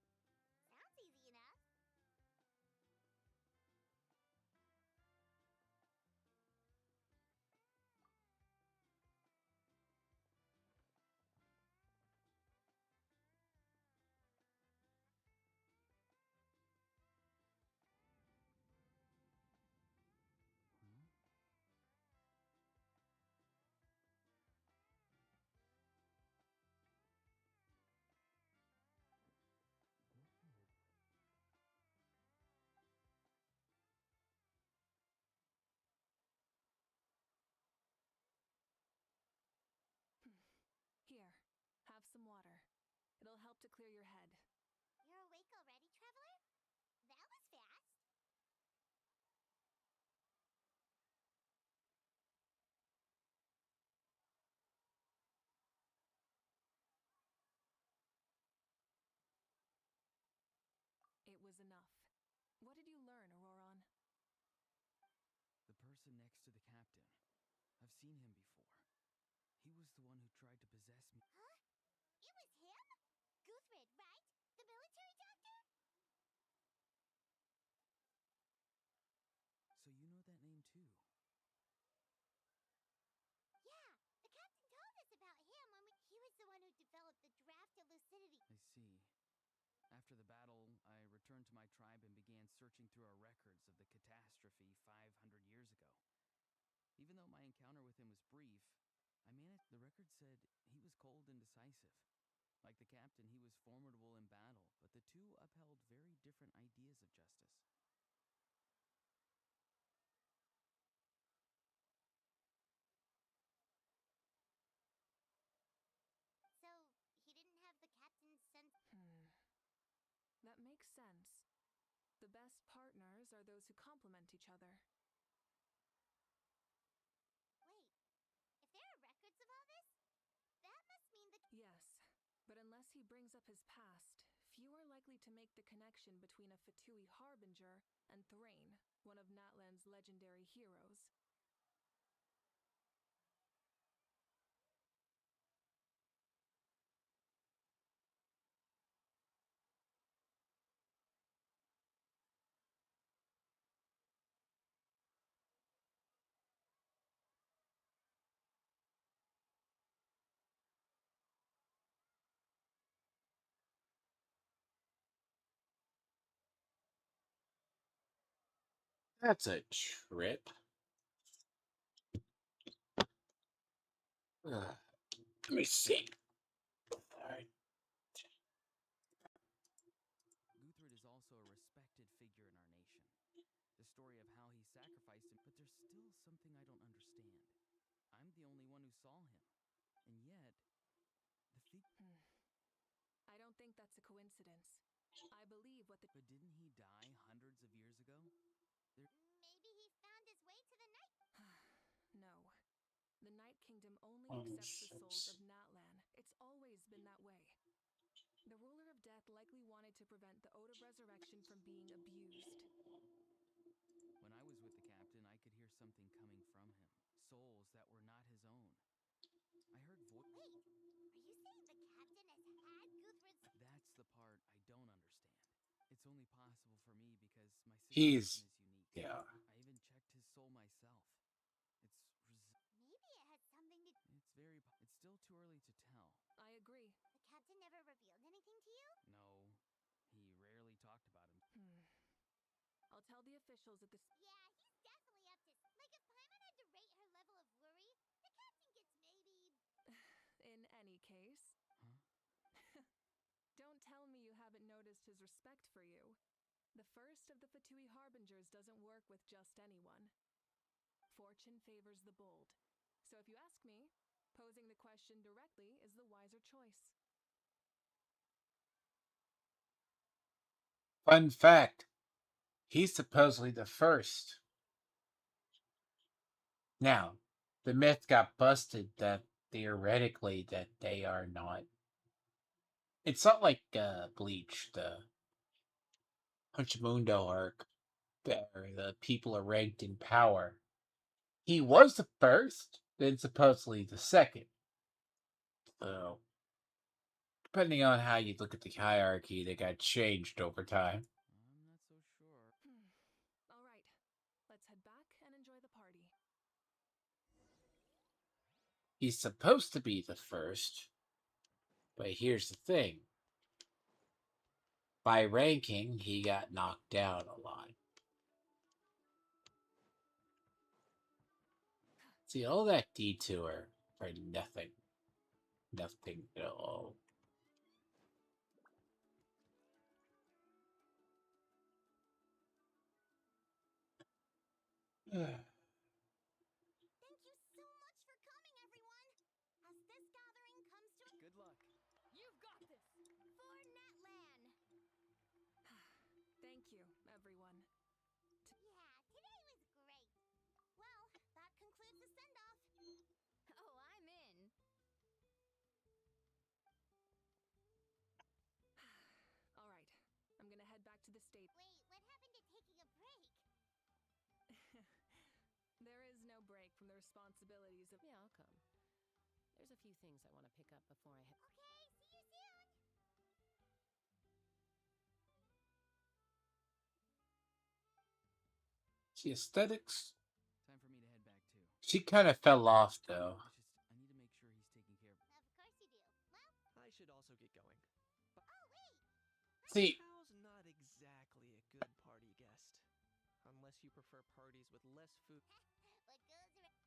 Sounds easy enough. Huh? help to clear your head. You're awake already, Traveler? That was fast. It was enough. What did you learn, Auroron? The person next to the captain. I've seen him before. He was the one who tried to possess me. Huh? It was him? Guthrid, right? The military doctor? So you know that name too? Yeah, the captain told us about him when we... He was the one who developed the draft of lucidity. I see. After the battle, I returned to my tribe and began searching through our records of the catastrophe 500 years ago. Even though my encounter with him was brief, the record said he was cold and decisive. Like the captain, he was formidable in battle, but the two upheld very different ideas of justice. So, he didn't have the captain's sense... That makes sense. The best partners are those who complement each other. Wait, if there are records of all this, that must mean the... Yes, but unless he brings up his past, few are likely to make the connection between a Fatui Harbinger and Thrain, one of Natlan's legendary heroes. That's a trip. Let me see. Alright. Guthrid is also a respected figure in our nation. The story of how he sacrificed him, but there's still something I don't understand. I'm the only one who saw him. And yet, I don't think that's a coincidence. I believe what the... But didn't he die hundreds of years ago? Maybe he found his way to the night... No. The Night Kingdom only Oh, accepts the souls shucks. of Natlan. It's always been that way. The ruler of death likely wanted to prevent the Ode of Resurrection from being abused. When I was with the captain, I could hear something coming from him. Souls that were not his own. I heard Wait, are you saying the captain has had Guthrid's... That's the part I don't understand. It's only possible for me because my He's... situation is unique. Yeah. I even checked his soul myself. Maybe it has something to... It's still too early to tell. I agree. The captain never revealed anything to you? No, he rarely talked about him. I'll tell the officials at this... Yeah, he's definitely up to... Like, if Paimon had to rate her level of worry, the captain gets maybe... In any case... Huh? Don't tell me you haven't noticed his respect for you. The first of the Fatui Harbingers doesn't work with just anyone. Fortune favors the bold. So if you ask me, posing the question directly is the wiser choice. Fun fact. He's supposedly the first. Now, the myth got busted that theoretically that they are not. It's not like Bleach, the Punchamundo arc, where the people are ranked in power. He was the first, then supposedly the second. So, depending on how you look at the hierarchy, they got changed over time. I'm not so sure. All right, let's head back and enjoy the party. He's supposed to be the first, but here's the thing. By ranking, he got knocked down a lot. See, all that detour for nothing. Nothing at all. Thank you so much for coming, everyone! As this gathering comes to... Good luck. You've got this! For you, everyone. Yeah, today was great. Well, that concludes the send-off. Oh, I'm in. All right, I'm gonna head back to the state. Wait, what happened to taking a break? There is no break from the responsibilities of. Yeah, I'll come. There's a few things I want to pick up before I head. Okay, see you soon. The aesthetics. Time for me to head back too. She kind of fell off though. I need to make sure he's taken care of. Of course you do. Well, I should also get going. oh wait. See, How's not exactly a good party guest. Unless you prefer parties with less food. What goes around?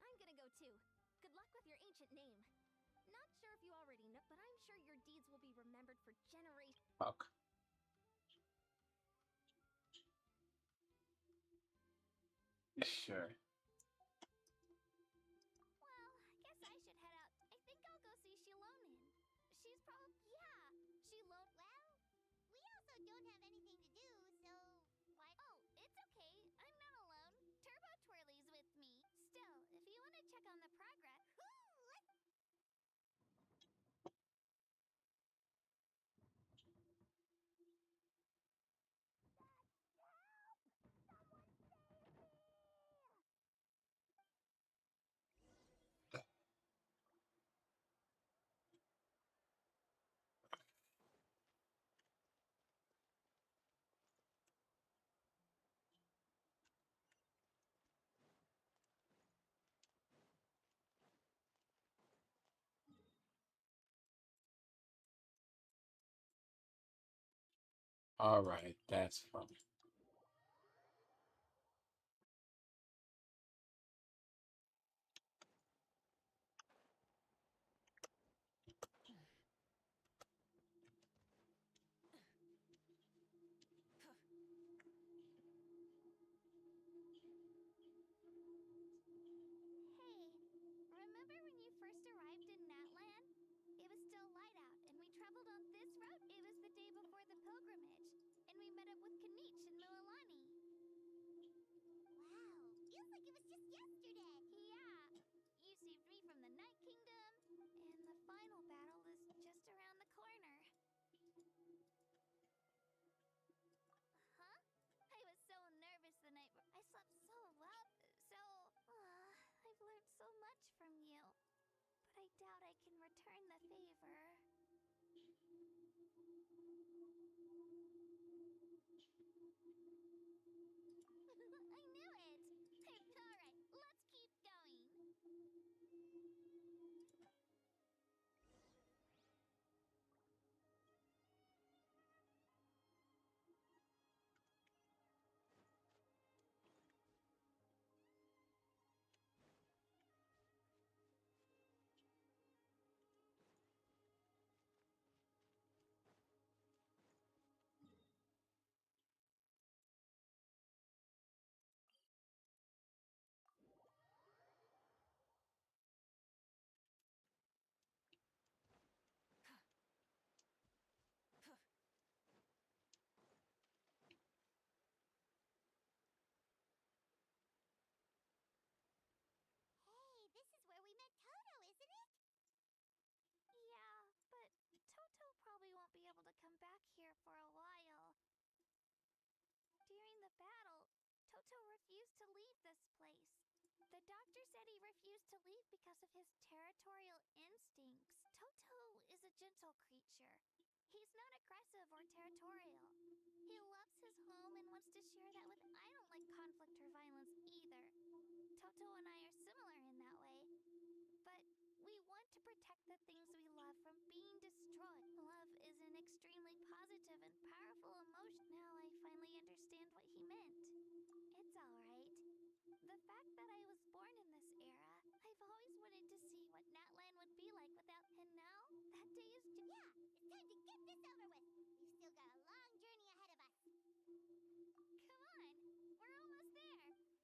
I'm gonna go too. Good luck with your ancient name. Not sure if you already know, but I'm sure your deeds will be remembered for generations. fuck. Sure. Well, guess I should head out. I think I'll go see Shilonin. She's probably Shilon. Well, we also don't have anything to do, so why? Oh, it's okay. I'm not alone. Turbo Twirly's with me. Still, if you want to check on the progress. All right, that's funny. Hey, remember when you first arrived in Natland? It was still light out, and we traveled on this road. It was the day before the pilgrimage, and we met up with Kanich and Mililani. Wow, feels like it was just yesterday. Yeah, you saved me from the Night Kingdom, and the final battle is just around the corner. Huh? I was so nervous the night before. I slept so well, I've learned so much from you, but I doubt I can return the favor. I knew it! Alright, let's keep going. Hey, this is where we met Toto, isn't it? Yeah, but Toto probably won't be able to come back here for a while. During the battle, Toto refused to leave this place. The doctor said he refused to leave because of his territorial instincts. Toto is a gentle creature. He's not aggressive or territorial. He loves his home and wants to share that with. I don't like conflict or violence either. Toto and I are similar in that way. But we want to protect the things we love from being destroyed. Love is an extremely positive and powerful emotion. Now I finally understand what he meant. It's alright. The fact that I was born in this era, I've always wanted to see what Natland would be like without. And now, that day is Yeah, it's time to get this over with. We've still got a long journey ahead of us. Come on, we're almost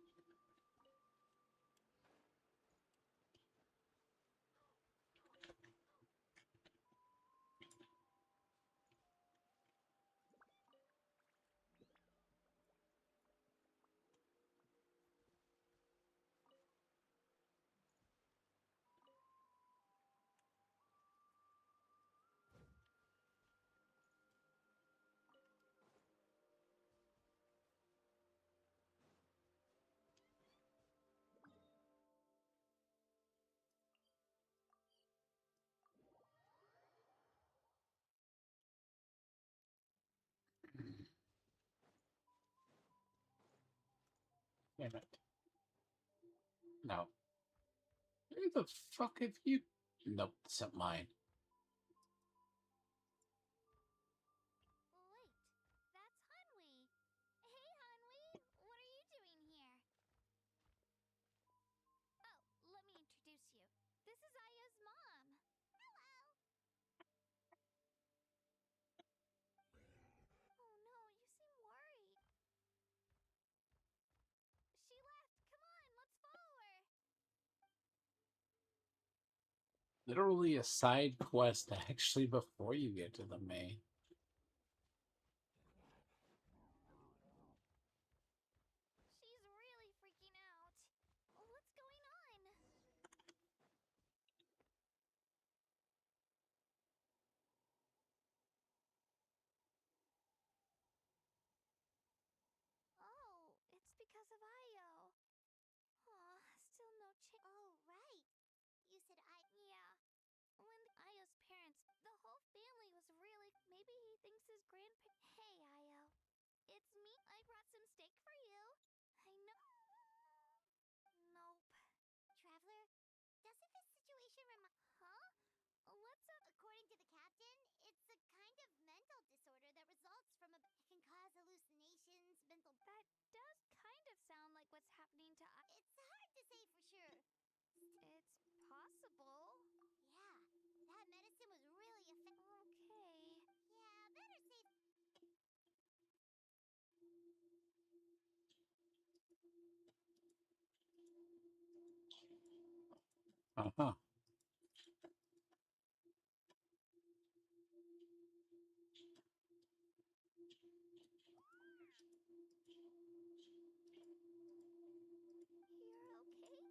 there. Damn it. No. Where the fuck have you? Nope, it's not mine. Wait, that's Hanwi. Hey, Hanwi, what are you doing here? Oh, let me introduce you. This is Aya's mom. Hello. Oh no, you seem worried. She left. Come on, let's follow her. Literally a side quest actually before you get to the main. She's really freaking out. What's going on? Oh, it's because of Io. Aw, still no change. Oh, right. You said yeah. When Io's parents, the whole family was really. Maybe he thinks his grandpa. Hey, Io. It's me. I brought some steak for you. I know. Nope. Traveler, doesn't this situation remind. Huh? What's up? According to the captain, it's a kind of mental disorder that results from a. It can cause hallucinations, mental. That does kind of sound like what's happening to. It's hard to say for sure. It's possible. Yeah, that medicine was really effective. Okay. Yeah, better say. Uh-huh. You're okay?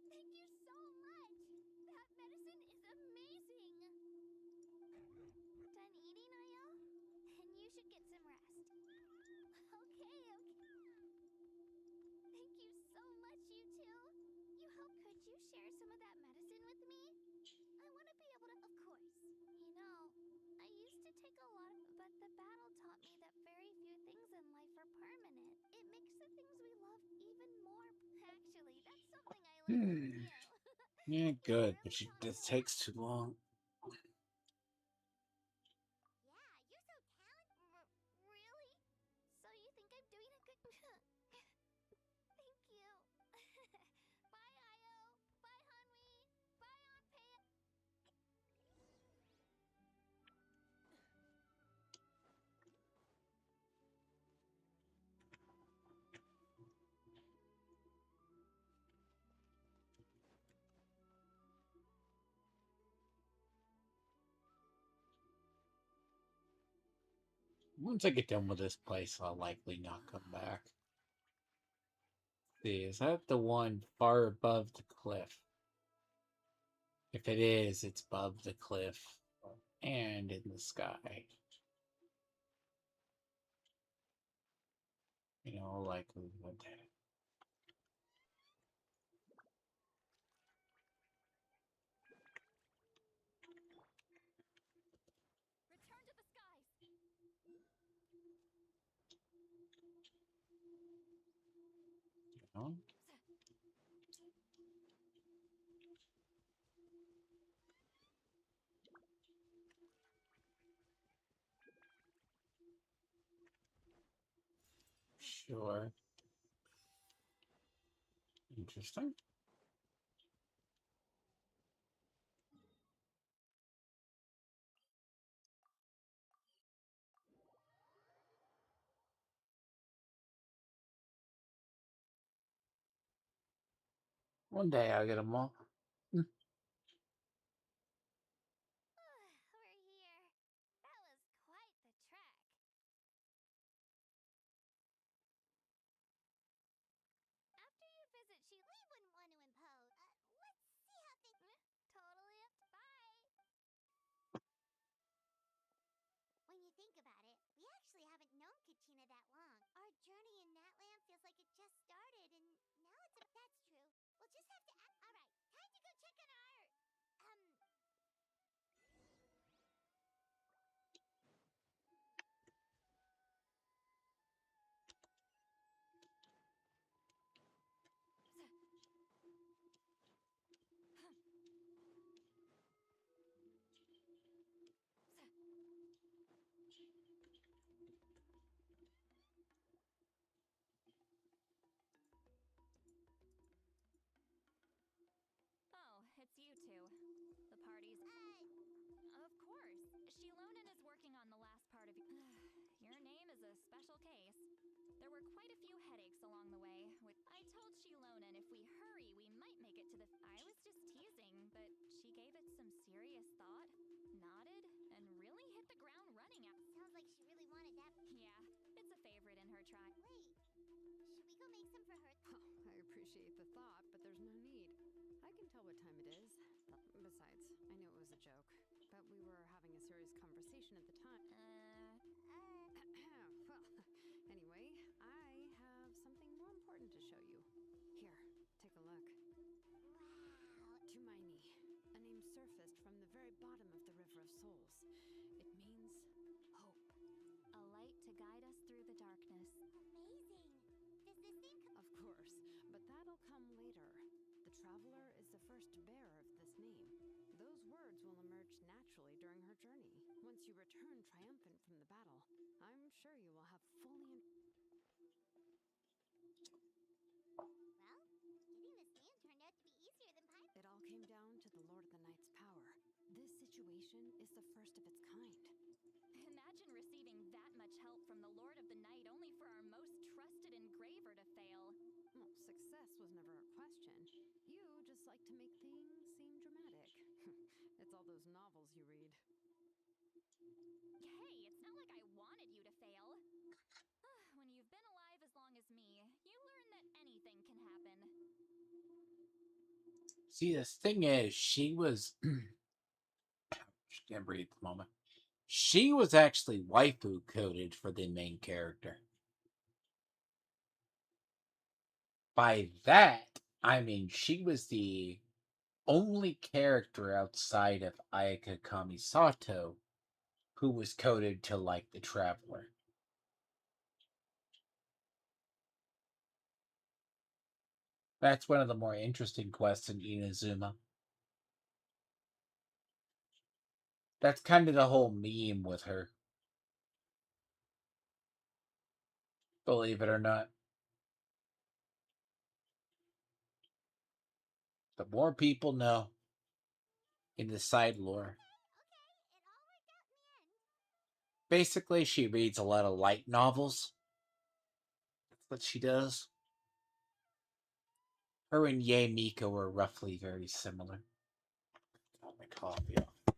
Thank you so much! That medicine is amazing! Done eating, Ayo? Then you should get some rest. Okay, okay. Thank you so much, you two! You help. Could you share some of that medicine with me? I want to be able to. Of course. You know, I used to take a lot of. But the battle taught me that very few things in life are permanent. It makes the things we love even more. Actually, that's something I learned from you. Yeah, You good, really but taught me this a lot. takes too long. Yeah, you're so talented. Really? So you think I'm doing a good. Thank you. Bye, Io. Bye, Hanwi. Bye, Aunt Pei. Once I get done with this place, I'll likely not come back. See, is that the one far above the cliff? If it is, it's above the cliff and in the sky. You know, like what? Return to the skies! You know? Sure. Interesting. One day I'll get them all. We're here. That was quite the trek. After you visit, we wouldn't want to impose. Let's see how things. Totally up to. Bye. When you think about it, we actually haven't known Kachina that long. Our journey in Natland feels like it just started, and now it's a. That's true. We'll just have to. All right, Shilonen is working on the last part of your name is a special case. There were quite a few headaches along the way. I told Shilonen if we hurry, we might make it to the. I was just teasing, but she gave it some serious thought, nodded, and really hit the ground running. Sounds like she really wanted that. Yeah, it's a favorite in her tribe. Wait, should we go make some for her? Oh, I appreciate the thought, but there's no need. I can tell what time it is. Besides, I knew it was a joke, but we were having a serious conversation at the time. Well, anyway, I have something more important to show you. Here, take a look. Wow. Tumaini, a name surfaced from the very bottom of the River of Souls. It means hope. A light to guide us through the darkness. Amazing. Does this thing Of course, but that'll come later. The Traveler is the first bearer of this name. Those words will emerge naturally during her journey. Once you return triumphant from the battle, I'm sure you will have fully... Well, getting this man turned out to be easier than pie. It all came down to the Lord of the Night's power. This situation is the first of its kind. Imagine receiving that much help from the Lord of the Night only for our most trusted engraver to fail. Well, success was never a question. You just like to make things seem dramatic. It's all those novels you read. Hey, it's not like I wanted you to fail. When you've been alive as long as me, you learn that anything can happen. See, this thing is, she was. She can't breathe at the moment. She was actually waifu coded for the main character. By that, I mean she was the only character outside of Ayaka Kamisato who was coded to like the Traveler. That's one of the more interesting quests in Inazuma. That's kind of the whole meme with her. Believe it or not. The more people know in the side lore. Basically, she reads a lot of light novels. That's what she does. Her and Yae Miko are roughly very similar. Got my coffee off.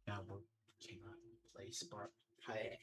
Now we're king on place bar. Hi.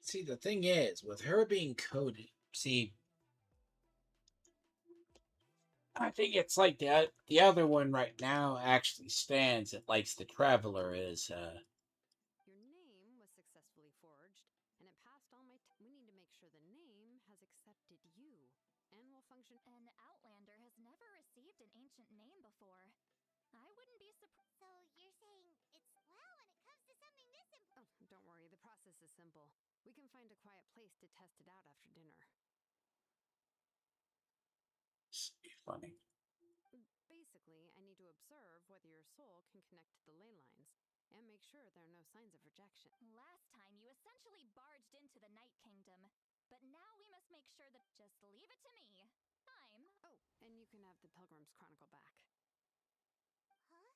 See, the thing is, with her being coded, see, I think it's like the other one right now actually stands. It likes the traveler is. Your name was successfully forged, and it passed all my. We need to make sure the name has accepted you and will function. An Outlander has never received an ancient name before. I wouldn't be surprised. So you're saying it's well when it comes to something this Oh, don't worry, the process is simple. We can find a quiet place to test it out after dinner. Funny. Basically, I need to observe whether your soul can connect to the ley lines and make sure there are no signs of rejection. Last time you essentially barged into the Night Kingdom, but now we must make sure that just leave it to me. I'm. Oh, and you can have the Pilgrim's Chronicle back. Huh?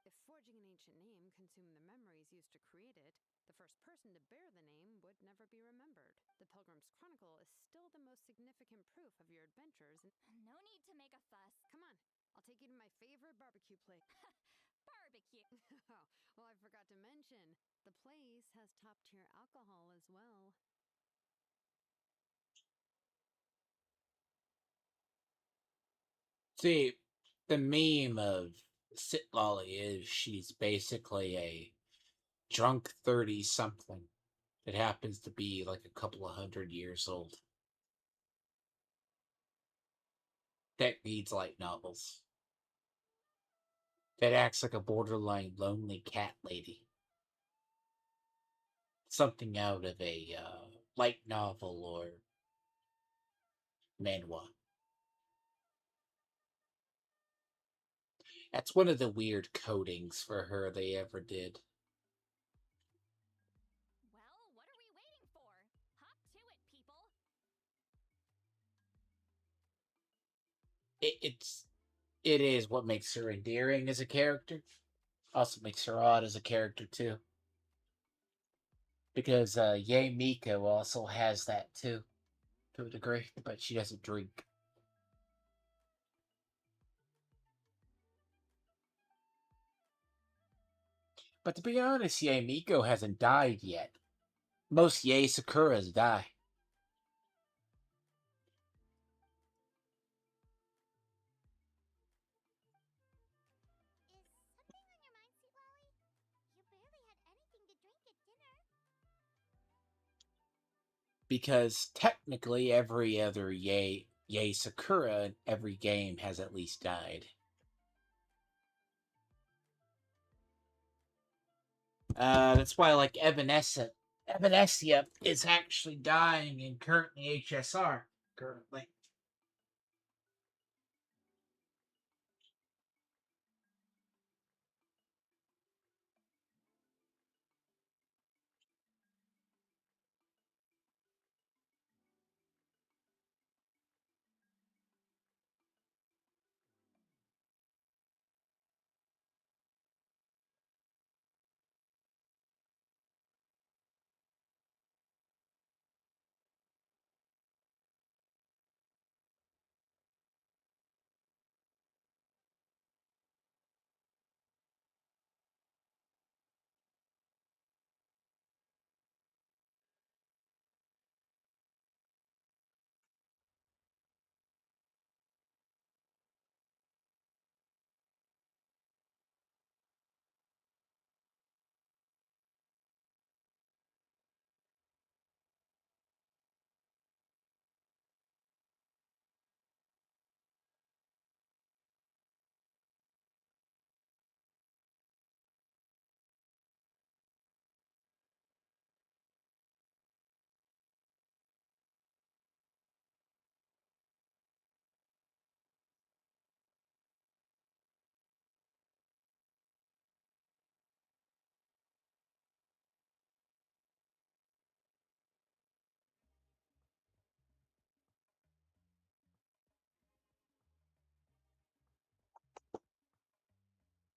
If forging an ancient name consumed the memories used to create it, the first person to bear the name would never be remembered. The Pilgrim's Chronicle is still the most significant proof of your adventures. No need to make a fuss. Come on, I'll take you to my favorite barbecue place. Barbecue. Oh, well, I forgot to mention, the place has top-tier alcohol as well. See, the meme of Sit Lolly is she's basically a drunk 30 something that happens to be like a couple of 100 years old that reads light novels, that acts like a borderline lonely cat lady. Something out of a light novel or manhwa. That's one of the weird codings for her they ever did. Well, what are we waiting for? Hop to it, people. It is what makes her endearing as a character. Also makes her odd as a character too. Because Ye Miko also has that too, to a degree, but she doesn't drink. But to be honest, Ye Miko hasn't died yet. Most Ye Sakuras die. Is something on your mind, Sweet Lolly? You barely had anything to drink at dinner. Because technically every other Ye Sakura in every game has at least died. That's why, like, Evanescia is actually dying in currently HSR. Currently.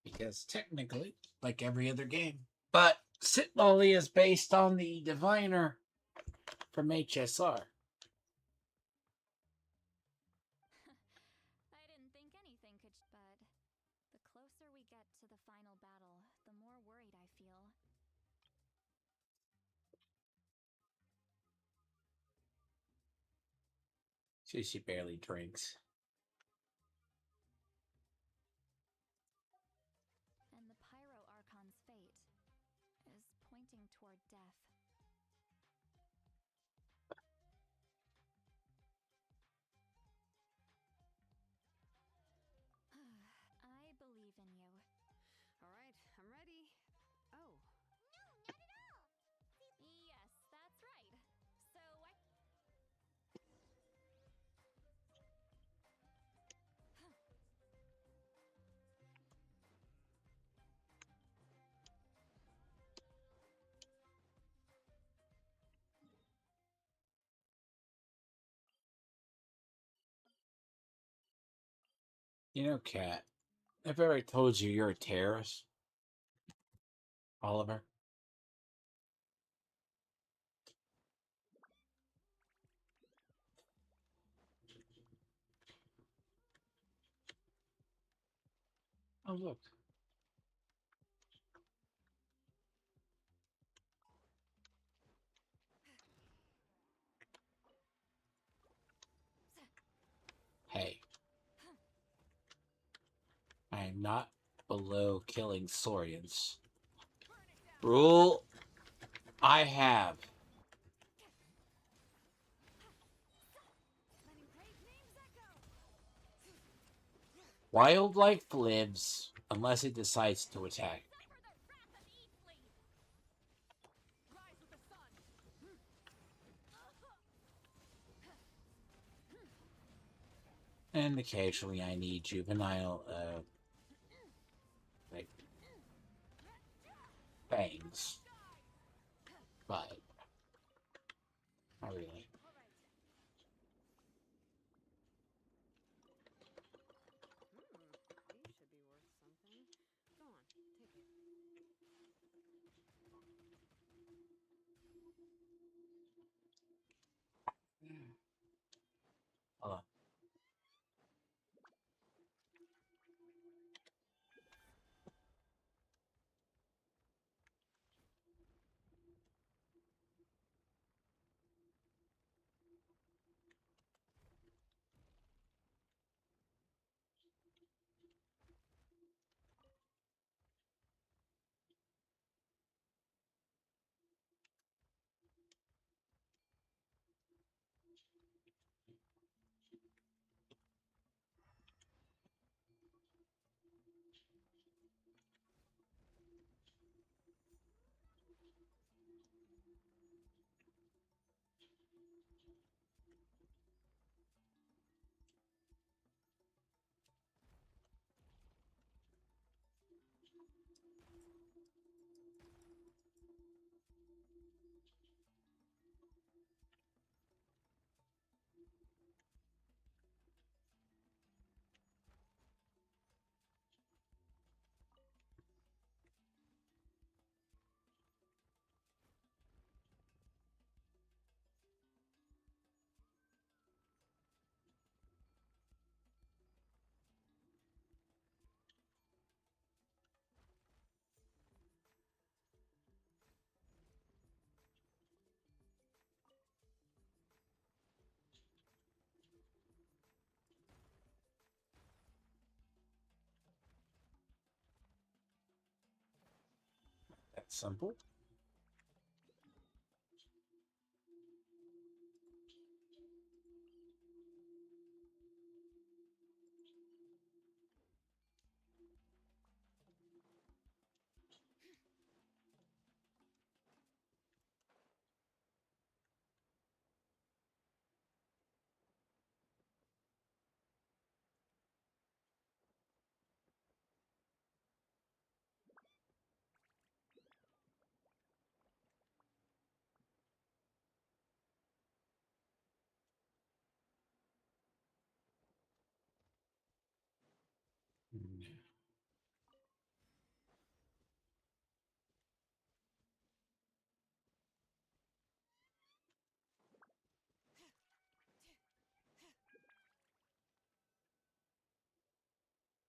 Because technically, like every other game. But Sitlolly is based on the diviner from HSR. I didn't think anything could, but the closer we get to the final battle, the more worried I feel. She barely drinks. And the Pyro Archon's fate is pointing toward death. I believe in you. All right, I'm ready. Oh. No, not at all. Yes, that's right. So You know, Kat, I've already told you you're a terrorist, Oliver. Oh, look. Hey, I am not below killing Saurians. Rule I have. Wildlife lives unless it decides to attack. And occasionally I need juvenile, like, fangs. But, not really. These should be worth something. Go on, take it. Hold on. That's simple.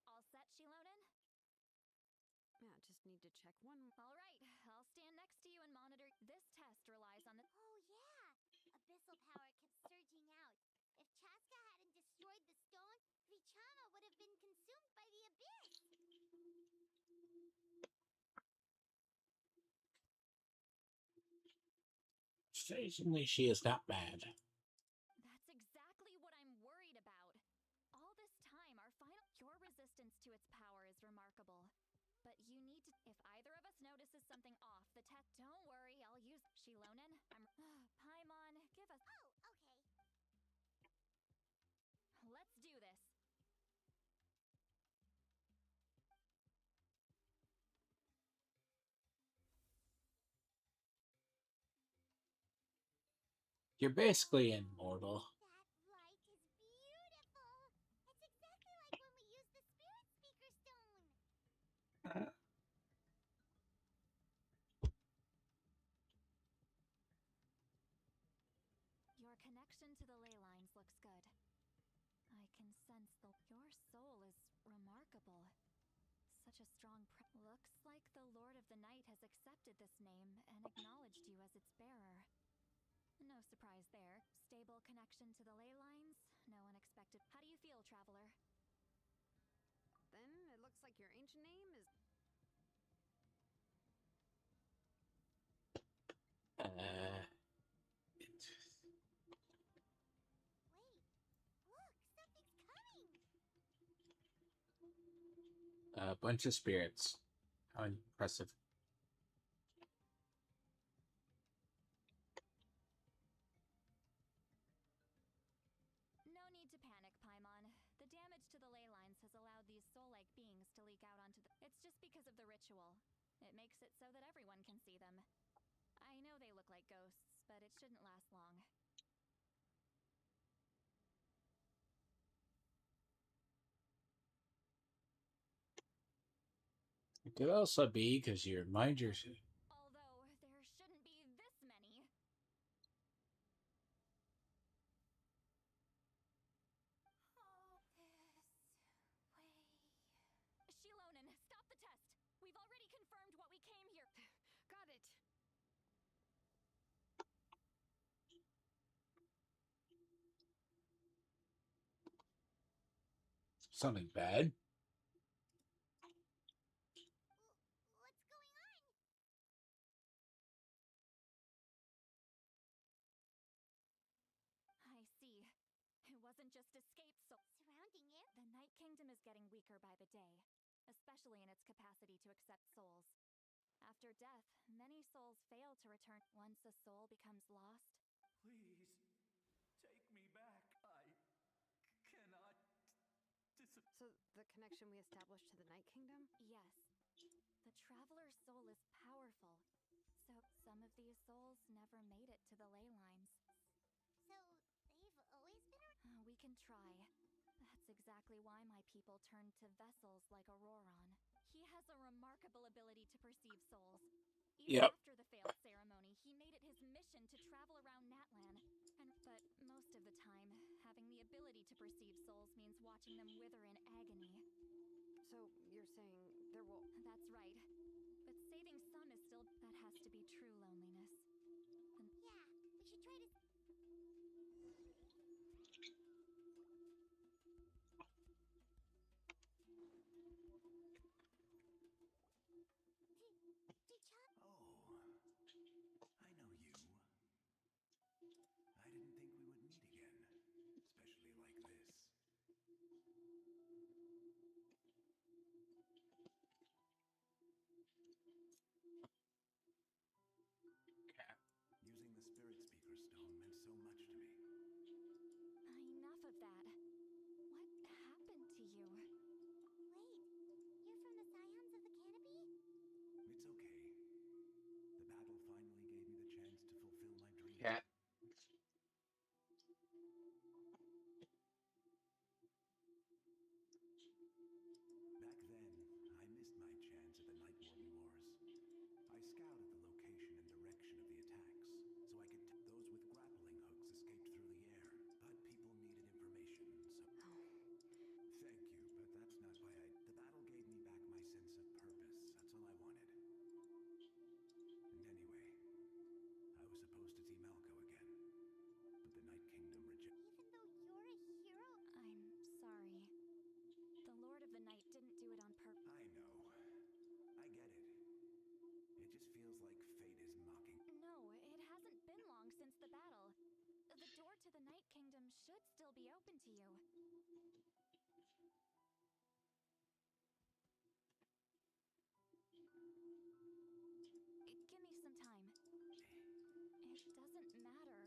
All set, Shilonen? Yeah, just need to check one. All right, I'll stand next to you and monitor. This test relies on the. Oh, yeah! Abyssal power kept surging out. If Chaska hadn't destroyed the stone, Vichana would have been consumed by the abyss! Occasionally she is not mad. That's exactly what I'm worried about. All this time, our final. Your resistance to its power is remarkable. But you need to. If either of us notices something off, the test. Don't worry, I'll use. Shilonen, I'm. Paimon, give us. Oh, okay. Let's do this. You're basically immortal. That light is beautiful! It's exactly like when we used the connection to the ley lines looks good. I can sense your soul is remarkable. Such a strong looks like the Lord of the Night has accepted this name and acknowledged you as its bearer. No surprise there. Stable connection to the ley lines, no unexpected. How do you feel, traveler? Then it looks like your ancient name is... A bunch of spirits. How impressive. No need to panic, Paimon. The damage to the ley lines has allowed these soul-like beings to leak out onto the... It's just because of the ritual. It makes it so that everyone can see them. I know they look like ghosts, but it shouldn't last long. It could also be because you remind yourself. Although, there shouldn't be this many. Shilonen, stop the test! We've already confirmed what we came here. Got it. Something bad? What's going on? I see. It wasn't just escape Surrounding you? The Night Kingdom is getting weaker by the day, especially in its capacity to accept souls. After death, many souls fail to return. Once a soul becomes lost, Please, take me back. I cannot So the connection we established to the Night Kingdom? yes. The traveler's soul is powerful, so some of these souls never made it to the ley lines. So, they've always been around? We can try. That's exactly why my people turned to vessels like Auroron. He has a remarkable ability to perceive souls. Even Yep. after the failed ceremony, he made it his mission to travel around Natlan. But most of the time, having the ability to perceive souls means watching them wither in agony. So you're saying there will... That's right. But saving some is still... That has to be true loneliness. Yeah, we should try to... I know you. I didn't think we would meet again, especially like this. Using the Spirit Speaker Stone meant so much to me. Enough of that. What happened to you? Wait, you're from the Scions of the Canopy? It's okay. The battle finally gave me the chance to fulfill my dream. Cat. Back then, I missed my chance at the Night Warden Wars. I scouted the location and direction of the attacks, so I could those with grappling hooks escaped through the air. But people needed information, so... Thank you, but that's not why I... The battle gave me back my sense of purpose. That's all I wanted. And anyway, I was supposed to see Malco again, but the Night Kingdom rejected... Even though you're a hero? I'm sorry. The Lord of the Night didn't do it on purpose. I know. I get it. It just feels like fate is mocking. No, it hasn't been long since the battle. The door to the Night Kingdom should still be open to you. Give me some time. It doesn't matter.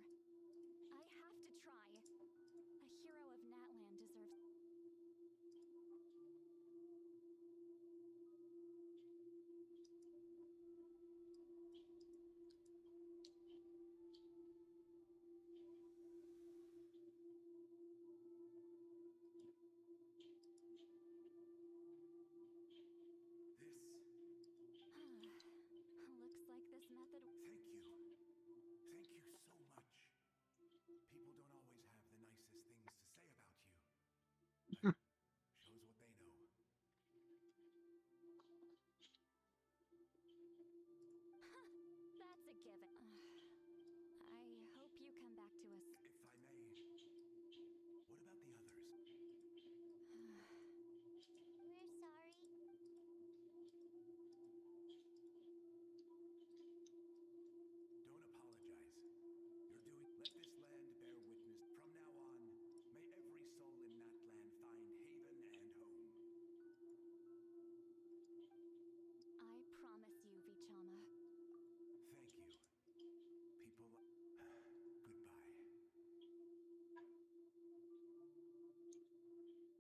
I have to try. A hero of Natlan deserves... Looks like this method... Thank you. Thank you so much. People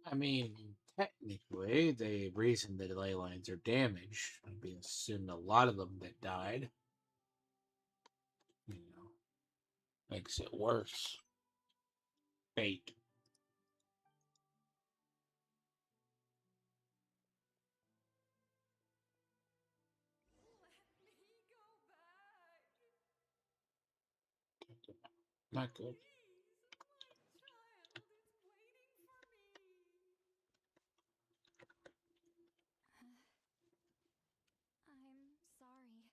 I mean, technically, the reason the ley lines are damaged would be assumed a lot of them that died. You know, makes it worse. Fate. Not good. I'm sorry.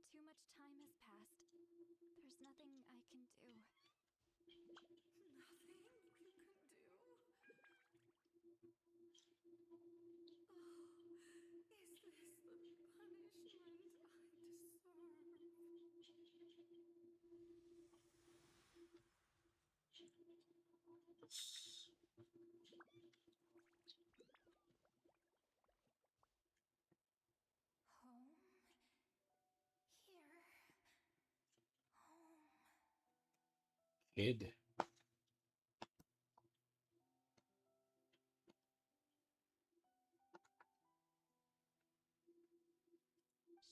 Too much time has passed. There's nothing I can do. Nothing you can do? Is this the punishment I deserve? Home? Here. Home. Kid.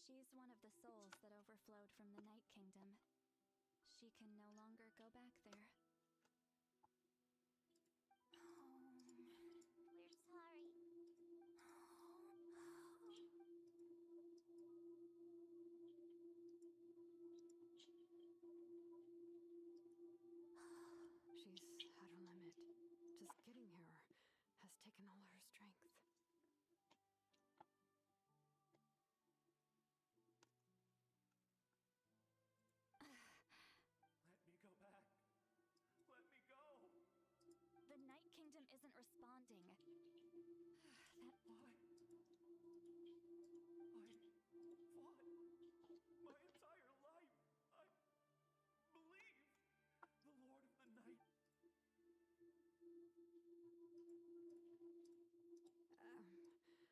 She's one of the souls that overflowed from the Night Kingdom. She can no longer go back there. Home. We're sorry. She's at her limit. Just getting here has taken all her strength. Let me go back. Let me go. The Night Kingdom isn't responding. Why? I fought my entire life. I believe the Lord of the Night.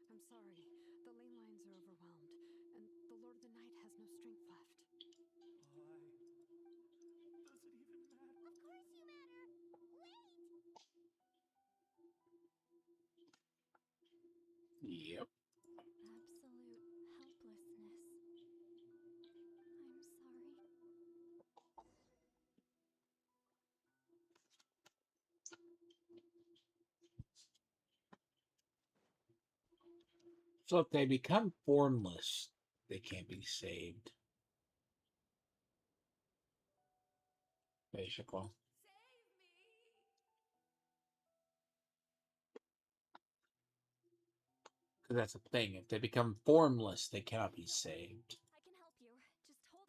I'm sorry. The ley lines are overwhelmed, and the Lord of the Night has no strength left. Why? Does it even matter? Of course you matter! Wait! Yep. Absolute helplessness. I'm sorry. So if they become formless, they can't be saved. Basically. Because that's the thing. If they become formless, they cannot be saved. I can help you. Just hold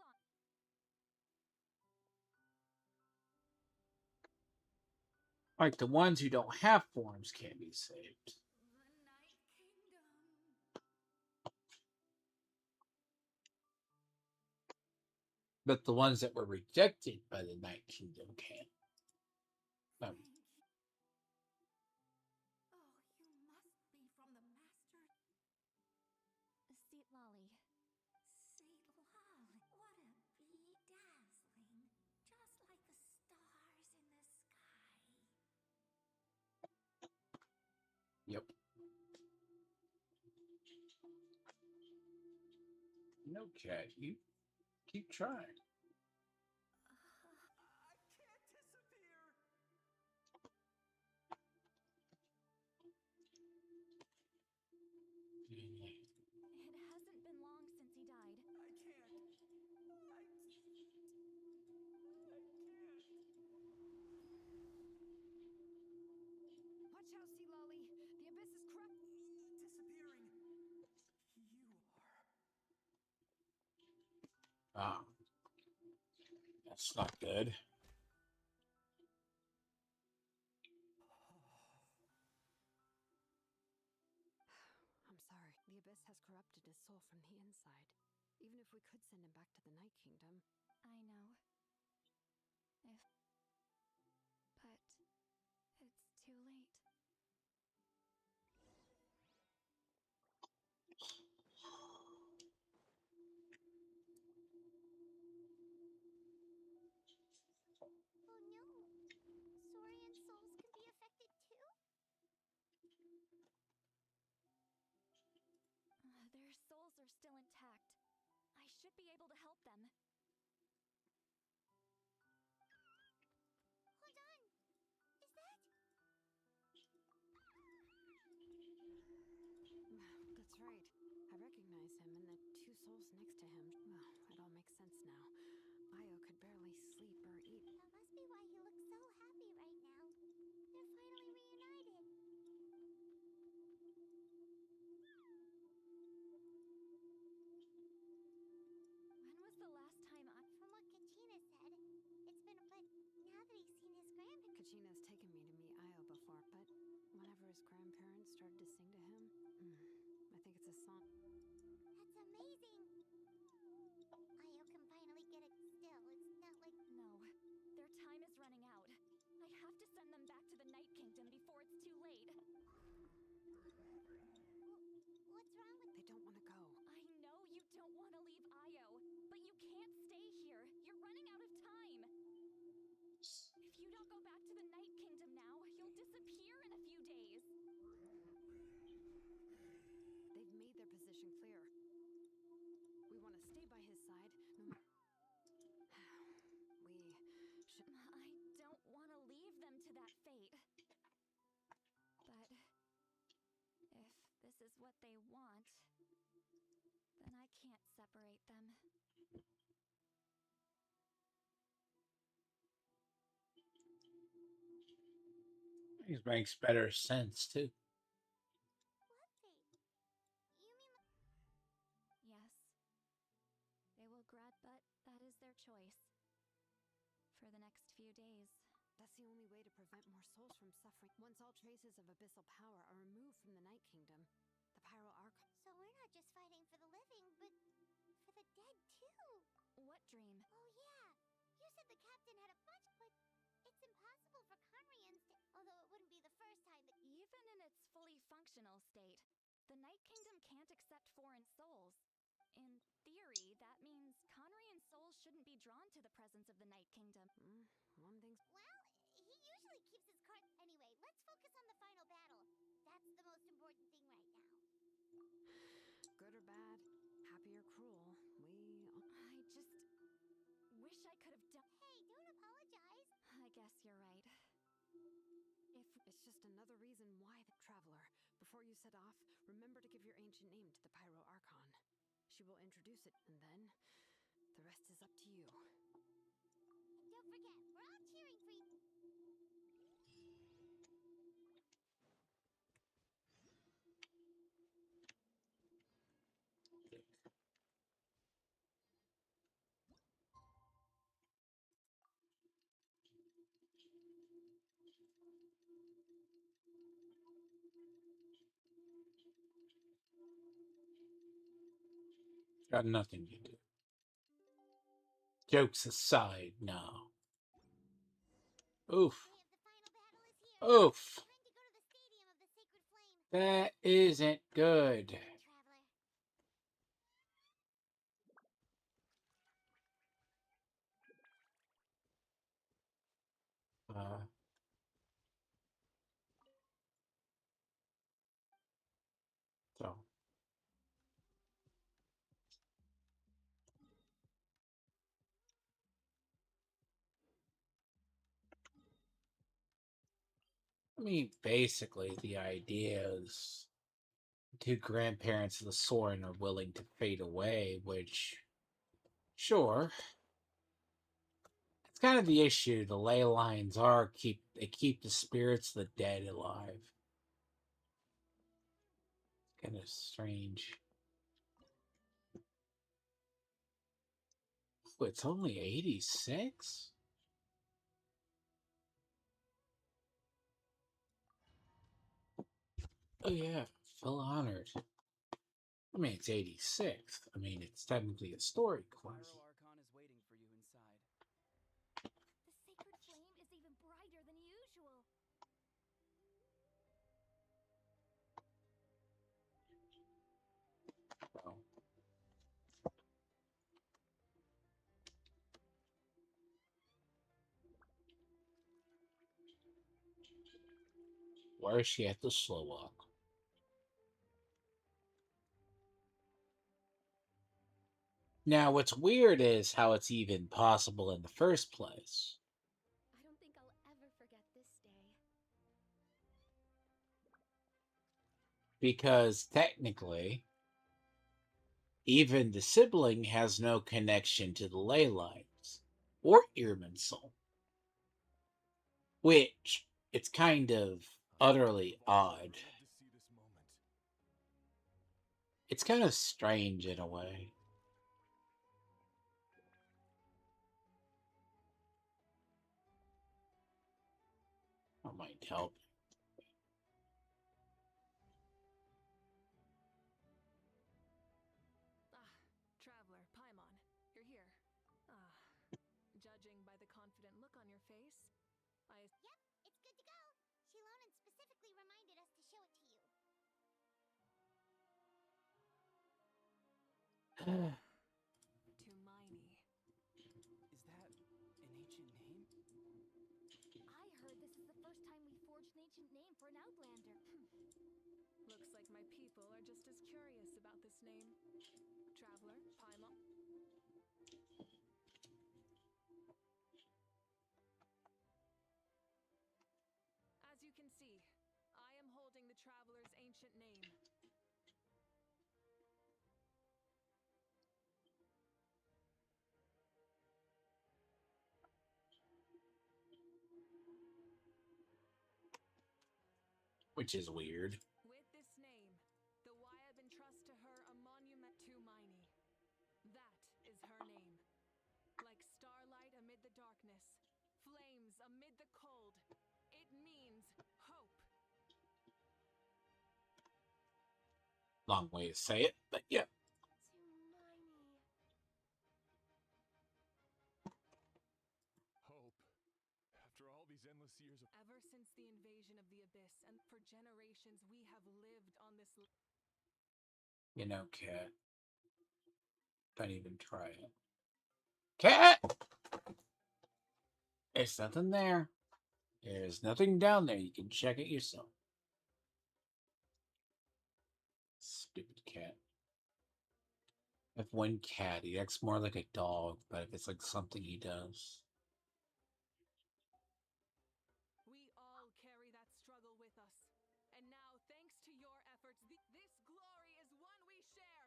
on. Like the ones who don't have forms can't be saved. The Night Kingdom. But the ones that were rejected by the Night Kingdom can. Thank you. Oh, you must be from the Master. Seat Lolly. Say, Lolly, what a dazzling. Just like the stars in the sky. Yep. Okay, you keep trying. I can't disappear. It hasn't been long since he died. I can't. I can't. Watch out, Sea Lolly! The abyss is corrupt. Disappearing. You are. Ah. That's not good. I'm sorry. The abyss has corrupted his soul from the inside. Even if we could send him back to the Night Kingdom. I know. But it's too late. Oh no! Saurian souls can be affected too? souls are still intact. I should be able to help them. Hold on! Is that... That's right. I recognize him and the two souls next to him. Well, it all makes sense now. Io could barely sleep or eat. That must be why he looks so happy right now. They're finally reunited. When was the last time From what Kachina said, it's been but now that he's seen his grandparents... Kachina's taken me to meet Io before, but whenever his grandparents started to sing to him, I think it's a song. That's amazing! Io can finally get it still. It's not like... No, their time is running out. I have to send them back to the Night Kingdom before it's too late. What's wrong with... They don't want to go. I know you don't want to leave Io, but you can't stay here. You're running out of time. If you don't go back to the Night Kingdom now, you'll disappear in a few days. They've made their position clear. We want to stay by his side, no matter... We should... I don't want to leave them to that fate. But if this is what they want, then I can't separate them. It makes better sense too. What fate? You mean... Yes. They will but that is their choice. For the next few days. That's the only way to prevent more souls from suffering. Once all traces of abyssal power are removed from the Night Kingdom, the Pyro Archon... So we're not just fighting for the living, but for the dead too. What dream? Oh yeah! You said the captain had a bunch, but it's impossible for Conrians to... Although it wouldn't be the first time that... Even in its fully functional state, the Night Kingdom can't accept foreign souls. In theory, that means Conrian souls shouldn't be drawn to the presence of the Night Kingdom. One thing's... Well, he usually keeps his cards... Anyway, let's focus on the final battle. That's the most important thing right now. Good or bad, happy or cruel, I just wish I could have done... Hey, don't apologize. I guess you're right. If It's just another reason why the Traveler. Before you set off, remember to give your ancient name to the Pyro Archon. She will introduce it, and then the rest is up to you. And don't forget, we're all cheering for you. Got nothing to do. Jokes aside now. Oof. Oof. That isn't good. So. I mean, basically, the idea is two grandparents of the Soren are willing to fade away, which, sure, it's kind of the issue. The ley lines are they keep the spirits of the dead alive. Kind of strange. Oh, it's only 86? Oh yeah, feel honored. I mean, it's 86th. I mean, it's technically a story quest. Pyro Archon is waiting for you inside. the sacred flame is even brighter than usual. Oh. Where is she at the slow walk? Now, what's weird is how it's even possible in the first place. I don't think I'll ever forget this day. Because technically, even the sibling has no connection to the ley lines or Irminsul. Which, it's kind of utterly odd. It's kind of strange in a way. That might help. Traveler, Paimon, you're here. Judging by the confident look on your face, Yep, it's good to go. Shilonan specifically reminded us to show it to you. Tumaini. Is that an ancient name? I heard this is the first time we forged an ancient name for an Outlander. Looks like my people are just as curious about this name. Traveler, Paimon. As you can see, I am holding the Traveler's ancient name. Which is weird. With this name, the Wyab entrust to her a monument to Miney. That is her name. Like starlight amid the darkness, flames amid the cold, it means hope. Long way to say it, but yeah. Hope. After all these endless years of... Ever since the invasion of the Abyss, and for generations we have lived on this... You know, cat. Don't even try it. Cat! There's nothing there. There's nothing down there. You can check it yourself. Stupid cat. I have one cat. He acts more like a dog, but if it's like something he does. We all carry that struggle with us. And now, thanks to your efforts, this glory is one we share.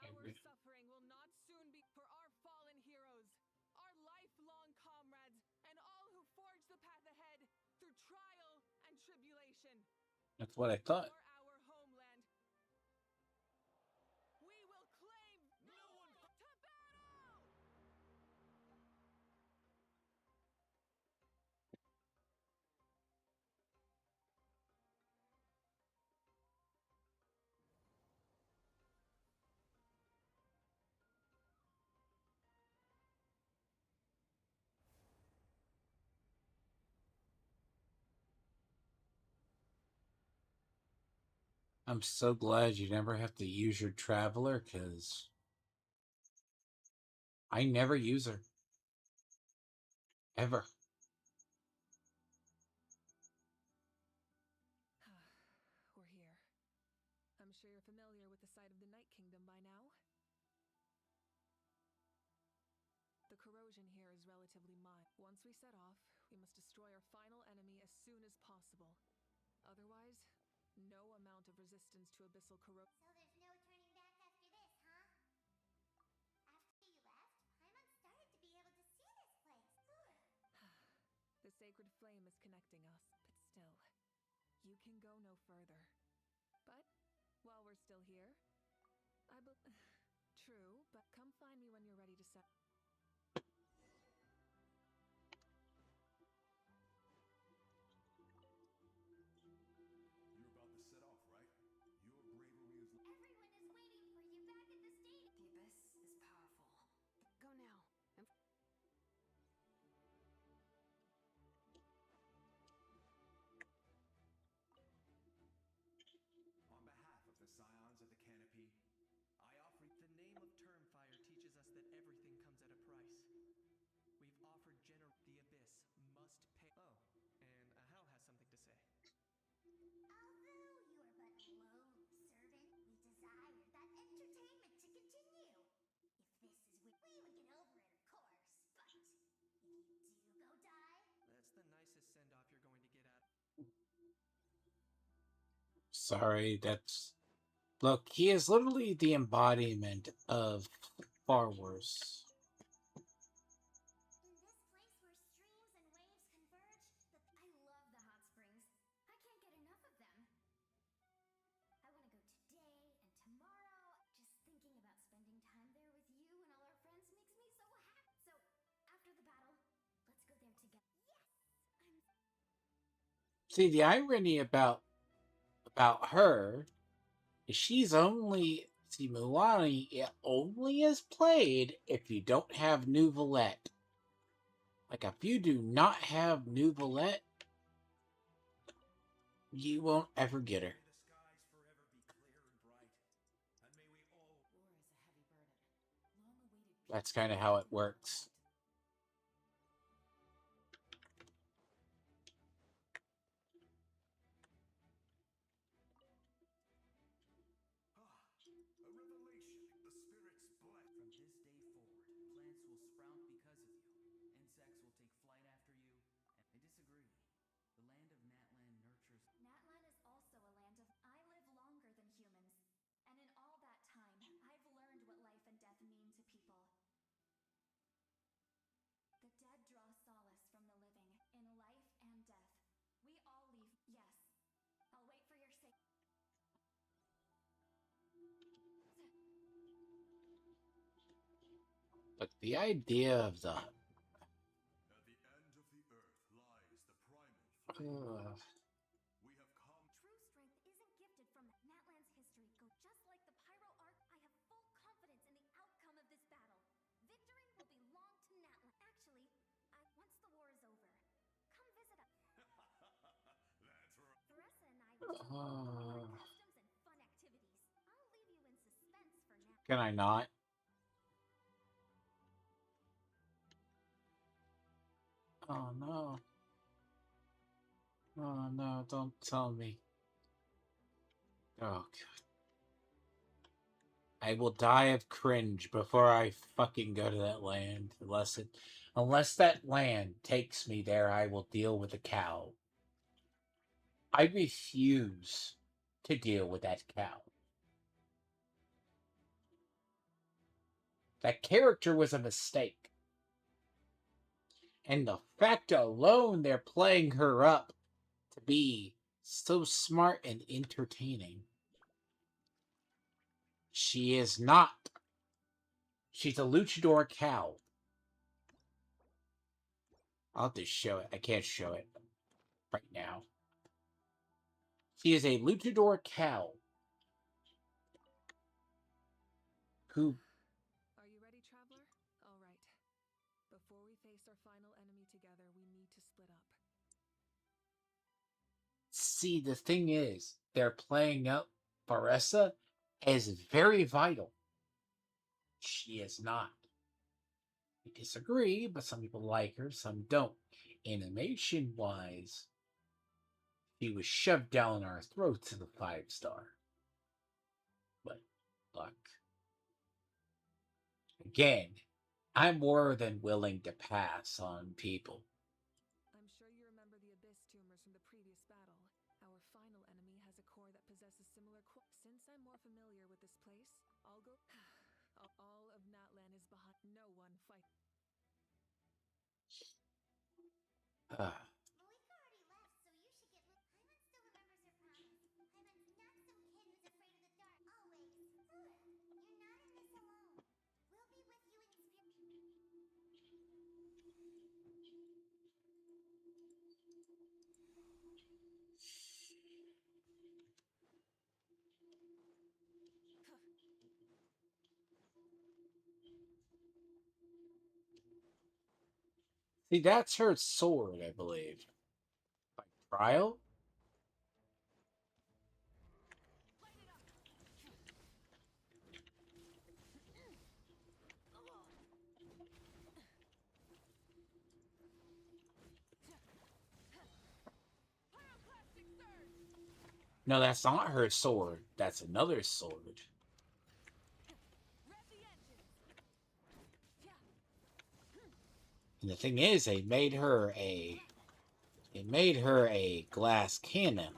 Our suffering will not soon be for our fallen heroes, our lifelong comrades, and all who forge the path ahead through trial and tribulation. That's what I thought. For our homeland, we will claim no one to battle! I'm so glad you never have to use your traveler, because I never use her. Ever. We're here. I'm sure you're familiar with the site of the Night Kingdom by now. The corrosion here is relatively mild. Once we set off, we must destroy our final enemy as soon as possible. Otherwise, no amount of resistance to abyssal corrosion. So there's no turning back after this, huh? After you left, Paimon started to be able to see this place. The sacred flame is connecting us, but still, you can go no further. But while we're still here, True, but come find me when you're ready to set. You're about to set off, right? Your bravery is... Everyone is waiting for you back at the stadium. The Abyss is powerful. Go now. On behalf of the Scions of the Canopy, I offer... The name of Termfire teaches us that everything comes at Sorry, that's... Look, he is literally the embodiment of far worse. In this place where streams and waves converge, I love the hot springs. I can't get enough of them. I want to go today and tomorrow. Just thinking about spending time there with you and all our friends makes me so happy. So, after the battle, let's go there together. Yes! I'm... See, the irony about her is she's only... See, Mulan only is played if you don't have Nouvelette. Like, if you do not have Nouvelette, you won't ever get her. That's kind of how it works. A revelation. The spirits bless. From this day forward, plants will sprout because of you. Insects will take flight after you. And I disagree. The land of Natlan nurtures. Natlan is also a land of... I live longer than humans. And in all that time, I've learned what life and death mean to people. The dead draw solace from the living, in life and death. We all leave... Yes. I'll wait for your sake. But the idea of the... At the end of the earth lies the primal flame. We have come. True strength isn't gifted from Natlan's history. Go just like the Pyro Arc. I have full confidence in the outcome of this battle. Victory will belong to Natlan. Actually, once the war is over, come visit us. That's right. Theresa and I will show you all our customs and fun activities. I'll leave you in suspense for now. Can I not? Oh no. Oh no, don't tell me. Oh god. I will die of cringe before I fucking go to that land. Unless that land takes me there, I will deal with the cow. I refuse to deal with that cow. That character was a mistake. And the fact alone they're playing her up to be so smart and entertaining. She is not. She's a luchador cow. I'll just show it. I can't show it right now. She is a luchador cow. Who... Are you ready, traveler? All right. Before we face our final enemy together, we need to split up. See, the thing is, they're playing up Baressa as very vital. She is not. I disagree, but some people like her, some don't. Animation-wise, she was shoved down our throats in the 5-star. But, luck. Again, I'm more than willing to pass on people. I'm sure you remember the Abyss tumors from the previous battle. Our final enemy has a core that possesses similar Since I'm more familiar with this place, I'll go... All of Natlan is behind. No one fight. Malika already left, so you should get... Paimon still remembers her promise. Paimon's not some kid who's afraid of the dark. Always. You're not in this alone. We'll be with you in See, that's her sword, I believe. By trial? No, that's not her sword. That's another sword. And the thing is, they made her a glass cannon.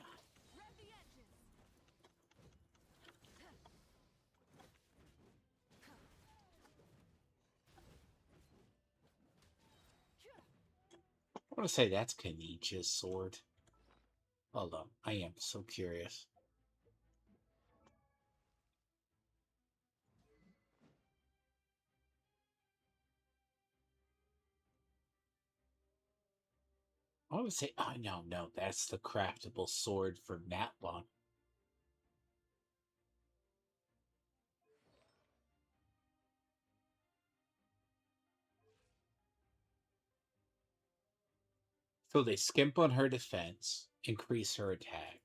want to say that's Kanichi's sword. Hold on, I am so curious. I want to say, oh no, that's the craftable sword for Natlon. So they skimp on her defense, increase her attack.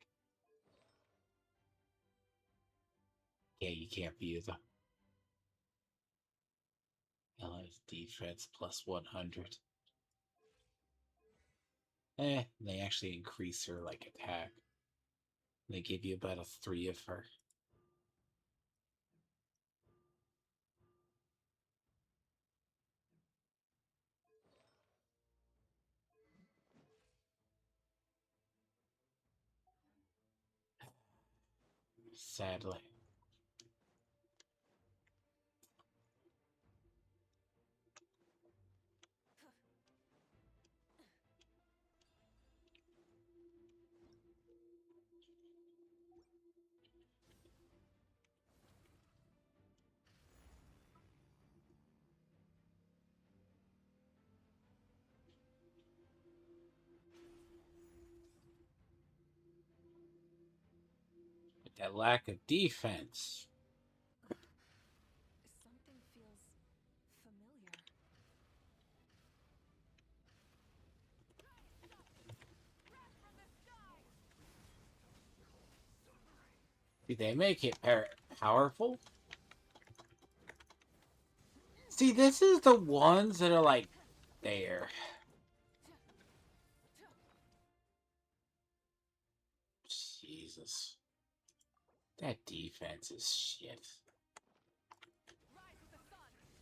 Yeah, you can't view them. Allies defense plus 100. They actually increase her like attack. They give you about a 3 of her. Sadly. With that lack of defense. Something feels familiar. See, they make it powerful. See, this is the ones that are like there. Jesus. That defense is shit.